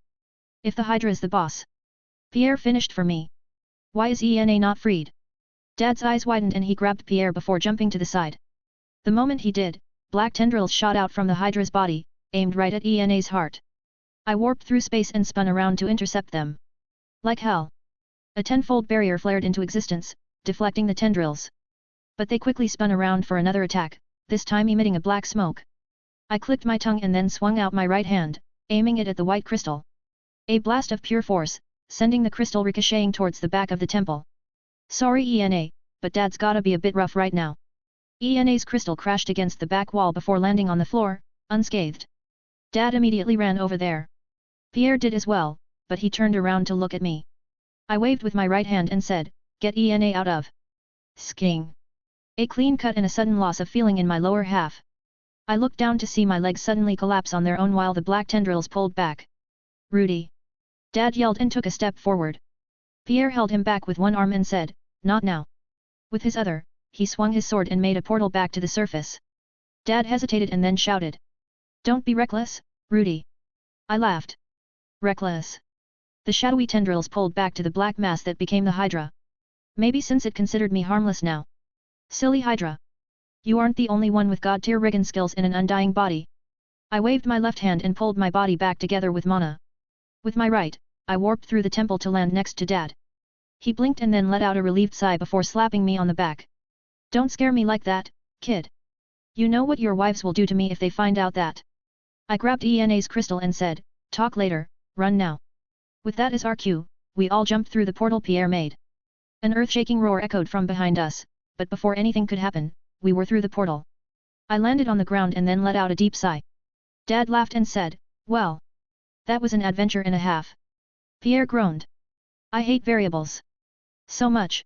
If the Hydra is the boss. Pierre finished for me. Why is ENA not freed? Dad's eyes widened and he grabbed Pierre before jumping to the side. The moment he did, black tendrils shot out from the Hydra's body, aimed right at ENA's heart. I warped through space and spun around to intercept them. Like hell. A tenfold barrier flared into existence, deflecting the tendrils. But they quickly spun around for another attack, this time emitting a black smoke. I clicked my tongue and then swung out my right hand, aiming it at the white crystal. A blast of pure force, sending the crystal ricocheting towards the back of the temple. Sorry ENA, but Dad's gotta be a bit rough right now. ENA's crystal crashed against the back wall before landing on the floor, unscathed. Dad immediately ran over there. Pierre did as well, but he turned around to look at me. I waved with my right hand and said, "Get ENA out of Skiing. A clean cut and a sudden loss of feeling in my lower half. I looked down to see my legs suddenly collapse on their own while the black tendrils pulled back. Rudy! Dad yelled and took a step forward. Pierre held him back with one arm and said, "Not now." With his other, he swung his sword and made a portal back to the surface. Dad hesitated and then shouted, "Don't be reckless, Rudy." I laughed. Reckless. The shadowy tendrils pulled back to the black mass that became the Hydra. Maybe since it considered me harmless now. Silly Hydra. You aren't the only one with god-tier Rigan skills in an undying body. I waved my left hand and pulled my body back together with mana. With my right, I warped through the temple to land next to Dad. He blinked and then let out a relieved sigh before slapping me on the back. "Don't scare me like that, kid. You know what your wives will do to me if they find out that." I grabbed Ena's crystal and said, "Talk later, run now." With that as our cue, we all jumped through the portal Pierre made. An earth-shaking roar echoed from behind us, but before anything could happen, we were through the portal. I landed on the ground and then let out a deep sigh. Dad laughed and said, "Well, that was an adventure and a half." Pierre groaned. "I hate variables so much."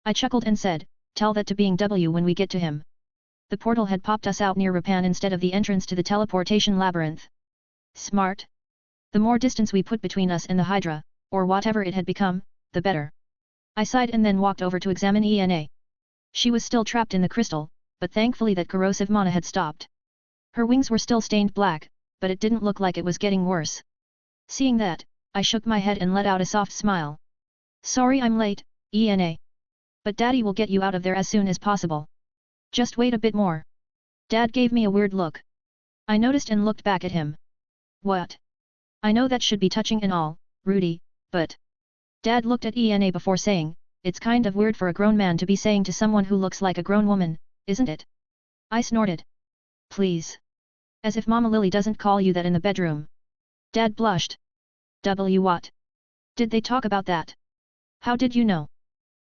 I chuckled and said, "Tell that to being W when we get to him." The portal had popped us out near Rapan instead of the entrance to the teleportation labyrinth. Smart. The more distance we put between us and the Hydra, or whatever it had become, the better. I sighed and then walked over to examine Ena. She was still trapped in the crystal, but thankfully that corrosive mana had stopped. Her wings were still stained black, but it didn't look like it was getting worse. Seeing that, I shook my head and let out a soft smile. "Sorry I'm late, Ena. But Daddy will get you out of there as soon as possible. Just wait a bit more." Dad gave me a weird look. I noticed and looked back at him. "What? I know that should be touching and all, Rudy, but..." Dad looked at Ena before saying, "It's kind of weird for a grown man to be saying to someone who looks like a grown woman, isn't it?" I snorted. "Please. As if Mama Lily doesn't call you that in the bedroom." Dad blushed. What? Did they talk about that? How did you know?"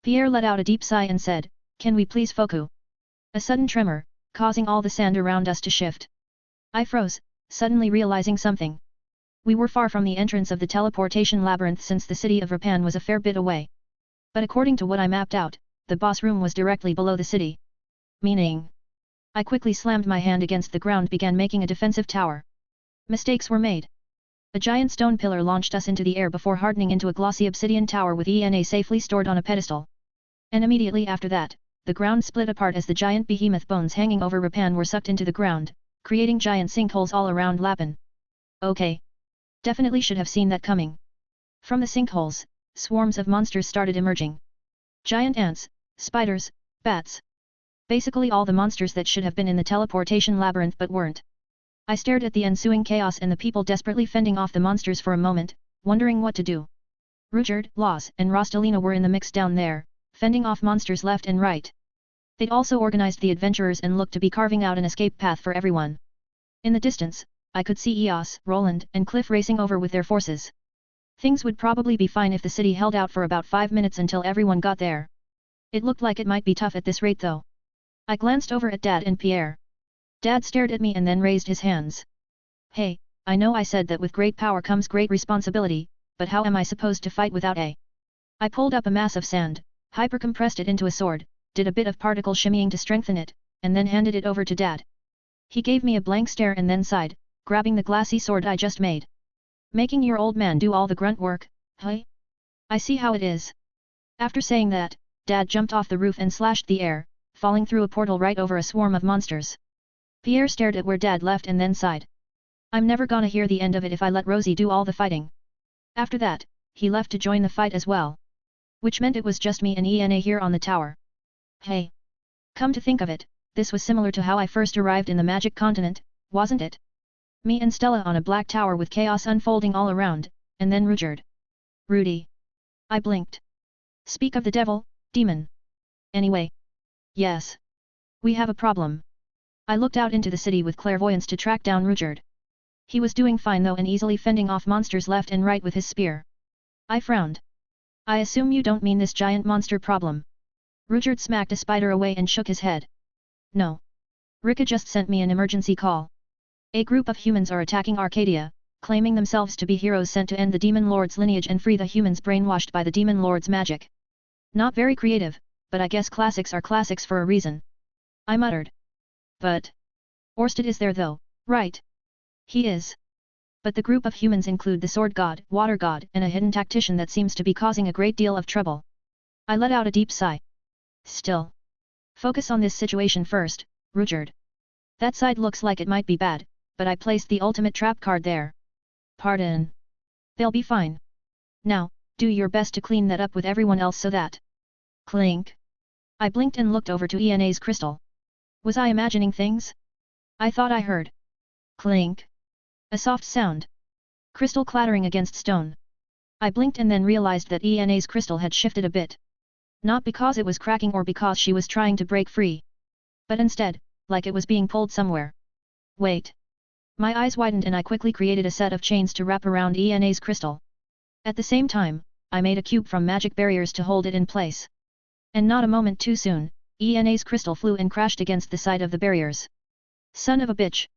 Pierre let out a deep sigh and said, "Can we please focus?" A sudden tremor, causing all the sand around us to shift. I froze, suddenly realizing something. We were far from the entrance of the teleportation labyrinth since the city of Rapan was a fair bit away. But according to what I mapped out, the boss room was directly below the city. Meaning? I quickly slammed my hand against the ground, began making a defensive tower. Mistakes were made. A giant stone pillar launched us into the air before hardening into a glossy obsidian tower with Ena safely stored on a pedestal. And immediately after that, the ground split apart as the giant behemoth bones hanging over Rapan were sucked into the ground, creating giant sinkholes all around Lapan. Okay. Definitely should have seen that coming. From the sinkholes, swarms of monsters started emerging. Giant ants, spiders, bats. Basically all the monsters that should have been in the teleportation labyrinth but weren't. I stared at the ensuing chaos and the people desperately fending off the monsters for a moment, wondering what to do. Ruchard, Laws, and Rostalina were in the mix down there, fending off monsters left and right. They'd also organized the adventurers and looked to be carving out an escape path for everyone. In the distance, I could see Eos, Roland, and Cliff racing over with their forces. Things would probably be fine if the city held out for about 5 minutes until everyone got there. It looked like it might be tough at this rate though. I glanced over at Dad and Pierre. Dad stared at me and then raised his hands. "Hey, I know I said that with great power comes great responsibility, but how am I supposed to fight without a..." I pulled up a mass of sand, hyper-compressed it into a sword, did a bit of particle shimmying to strengthen it, and then handed it over to Dad. He gave me a blank stare and then sighed, grabbing the glassy sword I just made. "Making your old man do all the grunt work, huh? I see how it is." After saying that, Dad jumped off the roof and slashed the air, falling through a portal right over a swarm of monsters. Pierre stared at where Dad left and then sighed. "I'm never gonna hear the end of it if I let Rosie do all the fighting." After that, he left to join the fight as well. Which meant it was just me and Ena here on the tower. Hey. Come to think of it, this was similar to how I first arrived in the magic continent, wasn't it? Me and Stella on a black tower with chaos unfolding all around, and then Ruchard. Rudy. I blinked. Speak of the devil, demon. Anyway. Yes. We have a problem. I looked out into the city with clairvoyance to track down Ruchard. He was doing fine though and easily fending off monsters left and right with his spear. I frowned. "I assume you don't mean this giant monster problem." Ruchard smacked a spider away and shook his head. "No. Rika just sent me an emergency call. A group of humans are attacking Arcadia, claiming themselves to be heroes sent to end the Demon Lord's lineage and free the humans brainwashed by the Demon Lord's magic. Not very creative, but I guess classics are classics for a reason. I muttered. But Orsted is there though, right? He is. But the group of humans include the sword god, water god, and a hidden tactician that seems to be causing a great deal of trouble. I let out a deep sigh. Still. Focus on this situation first, Rudyard. That side looks like it might be bad, but I placed the ultimate trap card there. Pardon. They'll be fine. Now, do your best to clean that up with everyone else so that... Clink. I blinked and looked over to ENA's crystal. Was I imagining things? I thought I heard. Clink. A soft sound. Crystal clattering against stone. I blinked and then realized that ENA's crystal had shifted a bit. Not because it was cracking or because she was trying to break free. But instead, like it was being pulled somewhere. Wait. My eyes widened and I quickly created a set of chains to wrap around ENA's crystal. At the same time, I made a cube from magic barriers to hold it in place. And not a moment too soon, ENA's crystal flew and crashed against the side of the barriers. Son of a bitch.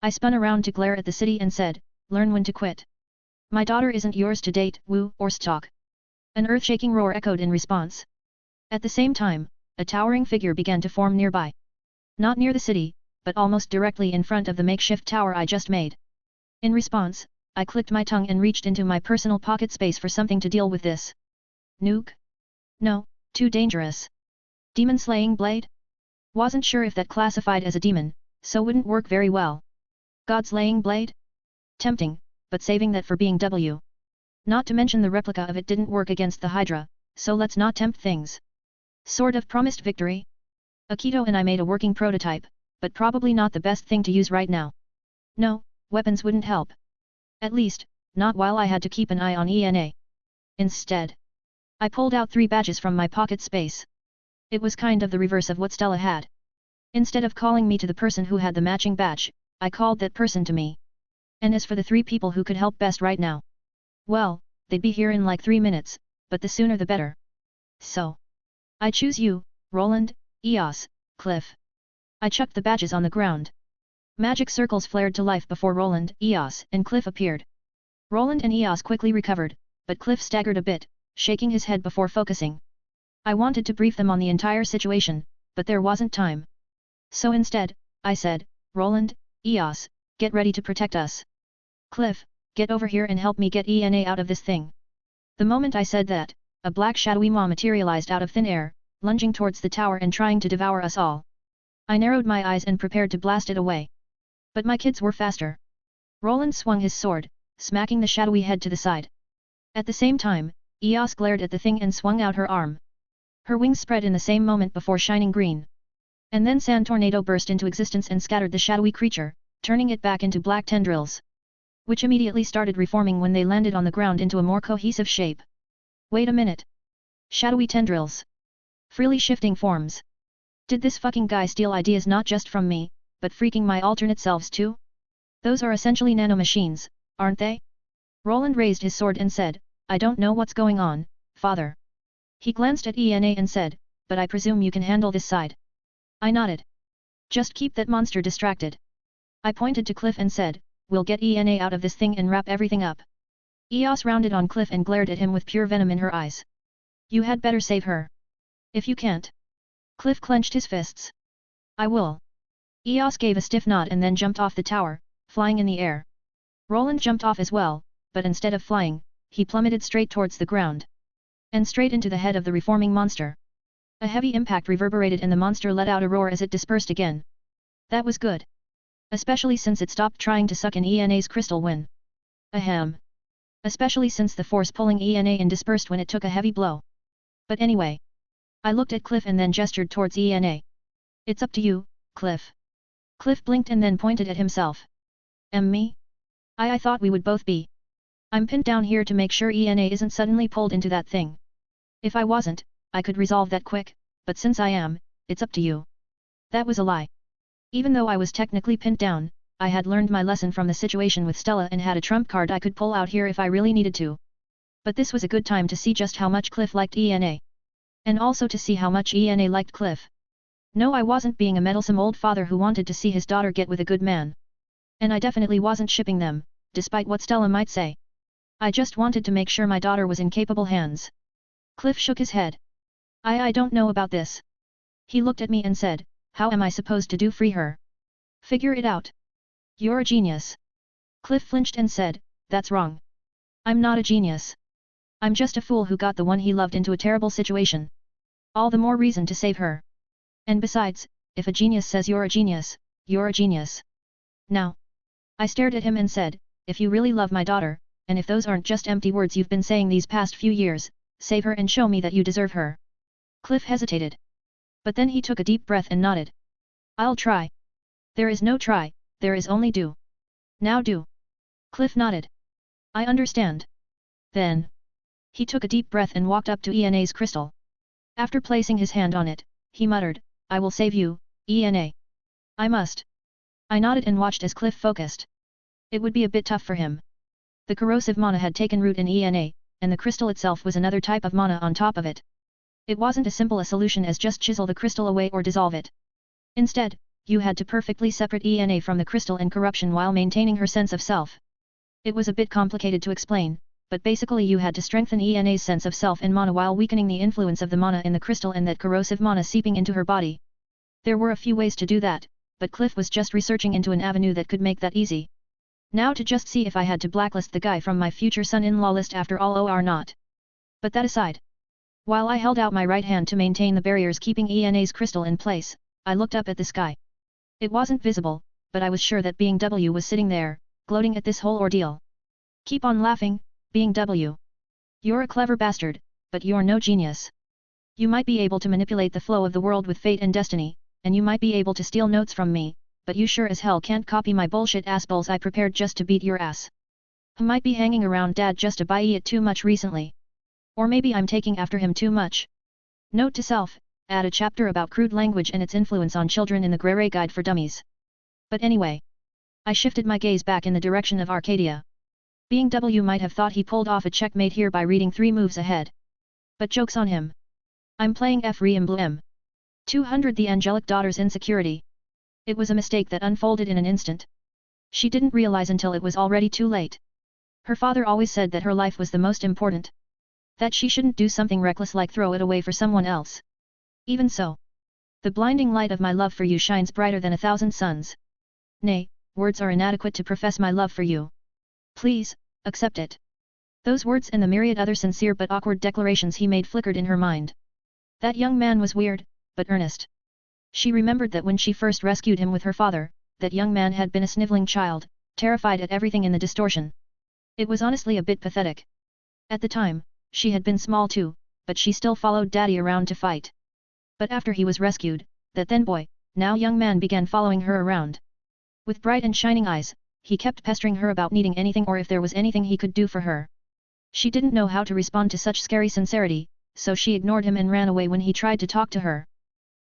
I spun around to glare at the city and said, learn when to quit. My daughter isn't yours to date, woo, or stalk. An earth-shaking roar echoed in response. At the same time, a towering figure began to form nearby. Not near the city, but almost directly in front of the makeshift tower I just made. In response, I clicked my tongue and reached into my personal pocket space for something to deal with this. Nuke? No, too dangerous. Demon-slaying blade? Wasn't sure if that classified as a demon, so wouldn't work very well. God-slaying blade? Tempting, but saving that for being W. Not to mention the replica of it didn't work against the Hydra, so let's not tempt things. Sword of promised victory? Akito and I made a working prototype, but probably not the best thing to use right now. No, weapons wouldn't help. At least, not while I had to keep an eye on ENA. Instead, I pulled out 3 badges from my pocket space. It was kind of the reverse of what Stella had. Instead of calling me to the person who had the matching badge, I called that person to me. And as for the 3 people who could help best right now, well, they'd be here in like 3 minutes, but the sooner the better. So, I choose you, Roland, Eos, Cliff. I chucked the badges on the ground. Magic circles flared to life before Roland, Eos, and Cliff appeared. Roland and Eos quickly recovered, but Cliff staggered a bit, shaking his head before focusing. I wanted to brief them on the entire situation, but there wasn't time. So instead, I said, Roland, Eos, get ready to protect us. Cliff, get over here and help me get ENA out of this thing. The moment I said that, a black shadowy maw materialized out of thin air, lunging towards the tower and trying to devour us all. I narrowed my eyes and prepared to blast it away. But my kids were faster. Roland swung his sword, smacking the shadowy head to the side. At the same time, Eos glared at the thing and swung out her arm. Her wings spread in the same moment before shining green. And then Sand Tornado burst into existence and scattered the shadowy creature, turning it back into black tendrils, which immediately started reforming when they landed on the ground into a more cohesive shape. Wait a minute. Shadowy tendrils. Freely shifting forms. Did this fucking guy steal ideas not just from me, but freaking my alternate selves too? Those are essentially nanomachines, aren't they? Roland raised his sword and said, I don't know what's going on, father. He glanced at ENA and said, but I presume you can handle this side. I nodded. Just keep that monster distracted. I pointed to Cliff and said, we'll get ENA out of this thing and wrap everything up. Eos rounded on Cliff and glared at him with pure venom in her eyes. You had better save her. If you can't. Cliff clenched his fists. I will. Eos gave a stiff nod and then jumped off the tower, flying in the air. Roland jumped off as well, but instead of flying, he plummeted straight towards the ground. And straight into the head of the reforming monster. A heavy impact reverberated and the monster let out a roar as it dispersed again. That was good. Especially since it stopped trying to suck in ENA's crystal when. Ahem. Especially since the force pulling ENA in dispersed when it took a heavy blow. But anyway. I looked at Cliff and then gestured towards ENA. It's up to you, Cliff. Cliff blinked and then pointed at himself. Me? I thought we would both be. I'm pinned down here to make sure ENA isn't suddenly pulled into that thing. If I wasn't, I could resolve that quick, but since I am, it's up to you. That was a lie. Even though I was technically pinned down, I had learned my lesson from the situation with Stella and had a trump card I could pull out here if I really needed to. But this was a good time to see just how much Cliff liked ENA. And also to see how much ENA liked Cliff. No, I wasn't being a meddlesome old father who wanted to see his daughter get with a good man. And I definitely wasn't shipping them, despite what Stella might say. I just wanted to make sure my daughter was in capable hands. Cliff shook his head. I don't know about this. He looked at me and said, how am I supposed to do free her? Figure it out. You're a genius. Cliff flinched and said, that's wrong. I'm not a genius. I'm just a fool who got the one he loved into a terrible situation. All the more reason to save her. And besides, if a genius says you're a genius, you're a genius. Now. I stared at him and said, if you really love my daughter, and if those aren't just empty words you've been saying these past few years, save her and show me that you deserve her. Cliff hesitated. But then he took a deep breath and nodded. I'll try. There is no try, there is only do. Now do. Cliff nodded. I understand. Then. He took a deep breath and walked up to Ena's crystal. After placing his hand on it, he muttered, I will save you, Ena. I must. I nodded and watched as Cliff focused. It would be a bit tough for him. The corrosive mana had taken root in Ena, and the crystal itself was another type of mana on top of it. It wasn't as simple a solution as just chisel the crystal away or dissolve it. Instead, you had to perfectly separate Ena from the crystal and corruption while maintaining her sense of self. It was a bit complicated to explain, but basically you had to strengthen Ena's sense of self and mana while weakening the influence of the mana in the crystal and that corrosive mana seeping into her body. There were a few ways to do that, but Cliff was just researching into an avenue that could make that easy. Now to just see if I had to blacklist the guy from my future son-in-law list after all or not. But that aside. While I held out my right hand to maintain the barriers keeping Ena's crystal in place, I looked up at the sky. It wasn't visible, but I was sure that Being W was sitting there, gloating at this whole ordeal. Keep on laughing, Being W. You're a clever bastard, but you're no genius. You might be able to manipulate the flow of the world with fate and destiny, and you might be able to steal notes from me, but you sure as hell can't copy my bullshit ass bulls I prepared just to beat your ass. I might be hanging around Dad just to buy it too much recently. Or maybe I'm taking after him too much. Note to self, add a chapter about crude language and its influence on children in the Grey Guide for Dummies. But anyway. I shifted my gaze back in the direction of Arcadia. Being W might have thought he pulled off a checkmate here by reading 3 moves ahead. But joke's on him. I'm playing Free Emblem. 200 The Angelic Daughter's Insecurity. It was a mistake that unfolded in an instant. She didn't realize until it was already too late. Her father always said that her life was the most important. That she shouldn't do something reckless like throw it away for someone else. Even so. The blinding light of my love for you shines brighter than 1,000 suns. Nay, words are inadequate to profess my love for you. Please, accept it. Those words and the myriad other sincere but awkward declarations he made flickered in her mind. That young man was weird, but earnest. She remembered that when she first rescued him with her father, that young man had been a sniveling child, terrified at everything in the distortion. It was honestly a bit pathetic. At the time, she had been small too, but she still followed Daddy around to fight. But after he was rescued, that then boy, now young man began following her around. With bright and shining eyes, he kept pestering her about needing anything or if there was anything he could do for her. She didn't know how to respond to such scary sincerity, so she ignored him and ran away when he tried to talk to her.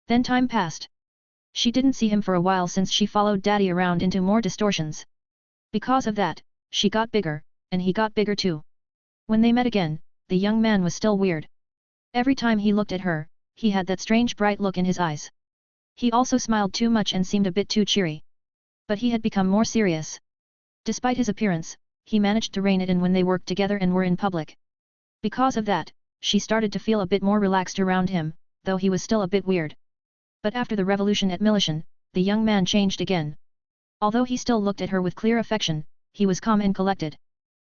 Then time passed. She didn't see him for a while since she followed Daddy around into more distortions. Because of that, she got bigger, and he got bigger too. When they met again, the young man was still weird. Every time he looked at her, he had that strange bright look in his eyes. He also smiled too much and seemed a bit too cheery. But he had become more serious. Despite his appearance, he managed to rein it in when they worked together and were in public. Because of that, she started to feel a bit more relaxed around him, though he was still a bit weird. But after the revolution at Militian, the young man changed again. Although he still looked at her with clear affection, he was calm and collected.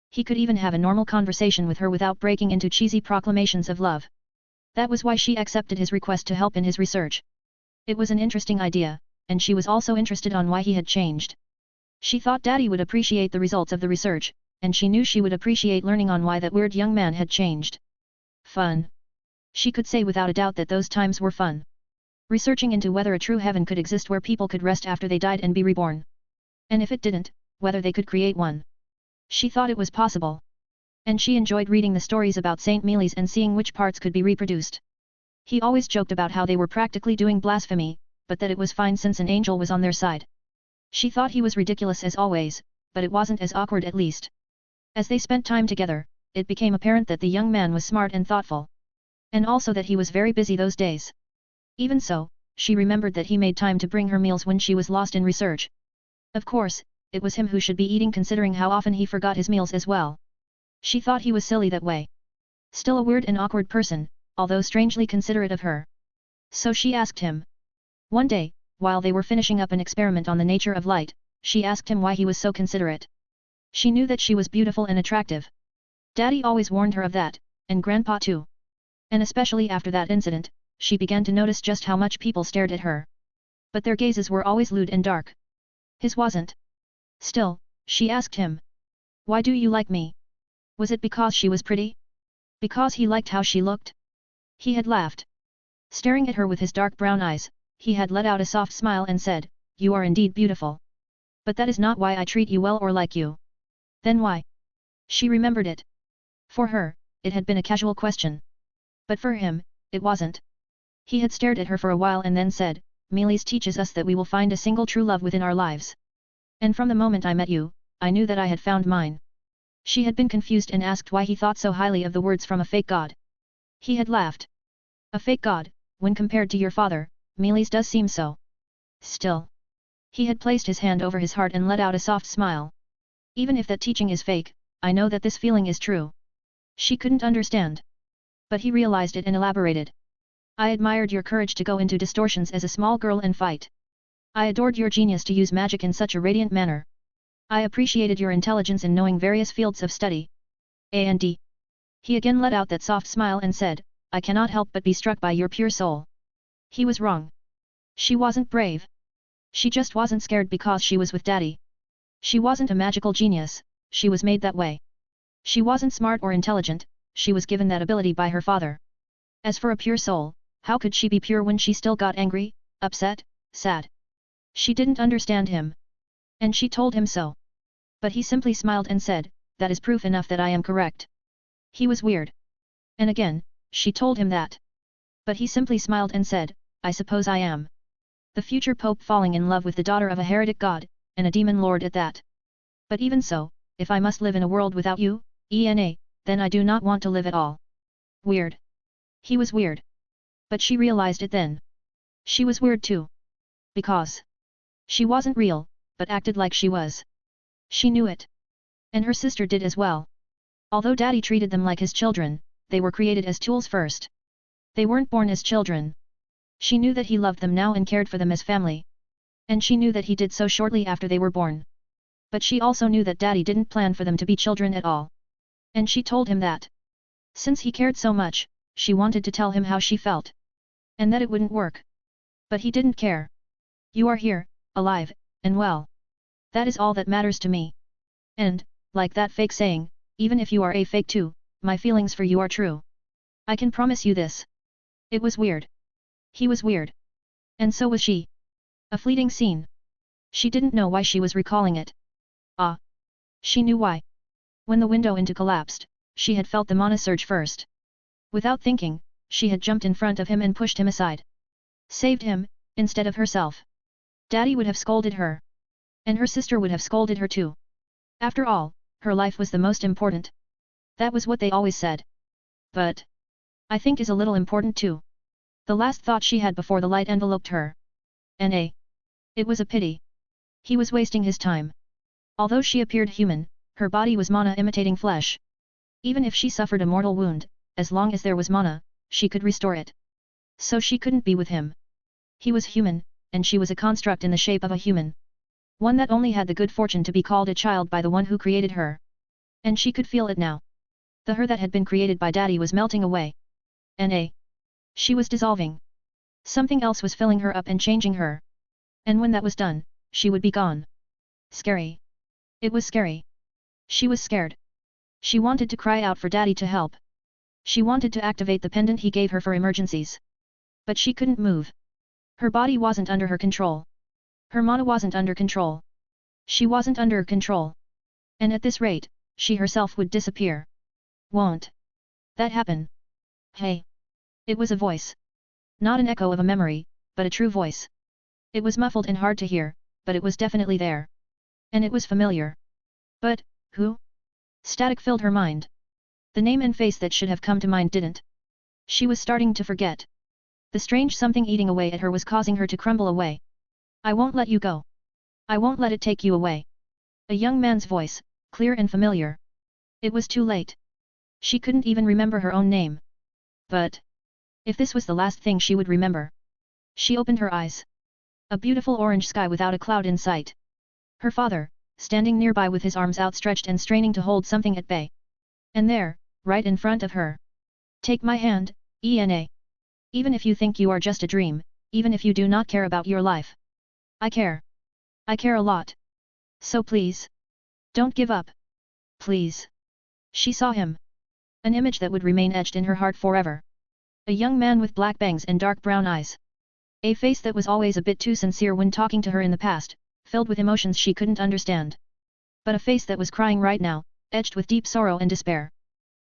He could even have a normal conversation with her without breaking into cheesy proclamations of love. That was why she accepted his request to help in his research. It was an interesting idea, and she was also interested on why he had changed. She thought Daddy would appreciate the results of the research, and she knew she would appreciate learning on why that weird young man had changed. Fun. She could say without a doubt that those times were fun. Researching into whether a true heaven could exist where people could rest after they died and be reborn. And if it didn't, whether they could create one. She thought it was possible. And she enjoyed reading the stories about St. Mealy's and seeing which parts could be reproduced. He always joked about how they were practically doing blasphemy, but that it was fine since an angel was on their side. She thought he was ridiculous as always, but it wasn't as awkward at least. As they spent time together, it became apparent that the young man was smart and thoughtful. And also that he was very busy those days. Even so, she remembered that he made time to bring her meals when she was lost in research. Of course, it was him who should be eating considering how often he forgot his meals as well. She thought he was silly that way. Still a weird and awkward person, although strangely considerate of her. So she asked him. One day, while they were finishing up an experiment on the nature of light, she asked him why he was so considerate. She knew that she was beautiful and attractive. Daddy always warned her of that, and Grandpa too. And especially after that incident, she began to notice just how much people stared at her. But their gazes were always lewd and dark. His wasn't. Still, she asked him. Why do you like me? Was it because she was pretty? Because he liked how she looked? He had laughed. Staring at her with his dark brown eyes, he had let out a soft smile and said, "You are indeed beautiful. But that is not why I treat you well or like you." Then why? She remembered it. For her, it had been a casual question. But for him, it wasn't. He had stared at her for a while and then said, "Mealy's teaches us that we will find a single true love within our lives. And from the moment I met you, I knew that I had found mine." She had been confused and asked why he thought so highly of the words from a fake god. He had laughed. A fake god, when compared to your father, Mealy's does seem so. Still. He had placed his hand over his heart and let out a soft smile. Even if that teaching is fake, I know that this feeling is true. She couldn't understand. But he realized it and elaborated. I admired your courage to go into distortions as a small girl and fight. I adored your genius to use magic in such a radiant manner. I appreciated your intelligence in knowing various fields of study. And he again let out that soft smile and said, I cannot help but be struck by your pure soul. He was wrong. She wasn't brave. She just wasn't scared because she was with Daddy. She wasn't a magical genius, she was made that way. She wasn't smart or intelligent, she was given that ability by her father. As for a pure soul, how could she be pure when she still got angry, upset, sad? She didn't understand him. And she told him so. But he simply smiled and said, that is proof enough that I am correct. He was weird. And again, she told him that. But he simply smiled and said, I suppose I am. The future pope falling in love with the daughter of a heretic god, and a demon lord at that. But even so, if I must live in a world without you, then I do not want to live at all. Weird. He was weird. But she realized it then. She was weird too. Because she wasn't real, but acted like she was. She knew it. And her sister did as well. Although Daddy treated them like his children, they were created as tools first. They weren't born as children. She knew that he loved them now and cared for them as family. And she knew that he did so shortly after they were born. But she also knew that Daddy didn't plan for them to be children at all. And she told him that. Since he cared so much, she wanted to tell him how she felt. And that it wouldn't work. But he didn't care. You are here, alive, and well. That is all that matters to me. And, like that fake saying, even if you are a fake too, my feelings for you are true. I can promise you this. It was weird. He was weird. And so was she. A fleeting scene. She didn't know why she was recalling it. Ah. She knew why. When the window into collapsed, she had felt the mana surge first. Without thinking, she had jumped in front of him and pushed him aside. Saved him, instead of herself. Daddy would have scolded her. And her sister would have scolded her too. After all, her life was the most important. That was what they always said. But I think is a little important too. The last thought she had before the light enveloped her. It was a pity. He was wasting his time. Although she appeared human, her body was mana imitating flesh. Even if she suffered a mortal wound, as long as there was mana, she could restore it. So she couldn't be with him. He was human, and she was a construct in the shape of a human. One that only had the good fortune to be called a child by the one who created her. And she could feel it now. The her that had been created by Daddy was melting away. She was dissolving. Something else was filling her up and changing her. And when that was done, she would be gone. Scary. It was scary. She was scared. She wanted to cry out for Daddy to help. She wanted to activate the pendant he gave her for emergencies. But she couldn't move. Her body wasn't under her control. Her mana wasn't under control. She wasn't under control. And at this rate, she herself would disappear. Won't that happen? Hey. It was a voice. Not an echo of a memory, but a true voice. It was muffled and hard to hear, but it was definitely there. And it was familiar. But, who? Static filled her mind. The name and face that should have come to mind didn't. She was starting to forget. The strange something eating away at her was causing her to crumble away. I won't let you go. I won't let it take you away. A young man's voice, clear and familiar. It was too late. She couldn't even remember her own name. But If this was the last thing she would remember. She opened her eyes. A beautiful orange sky without a cloud in sight. Her father, standing nearby with his arms outstretched and straining to hold something at bay. And there, right in front of her. Take my hand, Ena. Even if you think you are just a dream, even if you do not care about your life. I care. I care a lot. So please. Don't give up. Please. She saw him. An image that would remain etched in her heart forever. A young man with black bangs and dark brown eyes. A face that was always a bit too sincere when talking to her in the past, filled with emotions she couldn't understand. But a face that was crying right now, edged with deep sorrow and despair.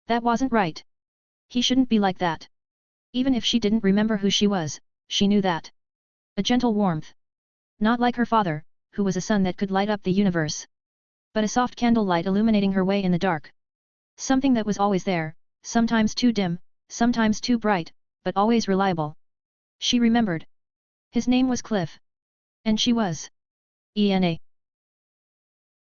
That wasn't right. He shouldn't be like that. Even if she didn't remember who she was, she knew that. A gentle warmth. Not like her father, who was a sun that could light up the universe. But a soft candlelight illuminating her way in the dark. Something that was always there, sometimes too dim, sometimes too bright, but always reliable. She remembered. His name was Cliff. And she was. Ena.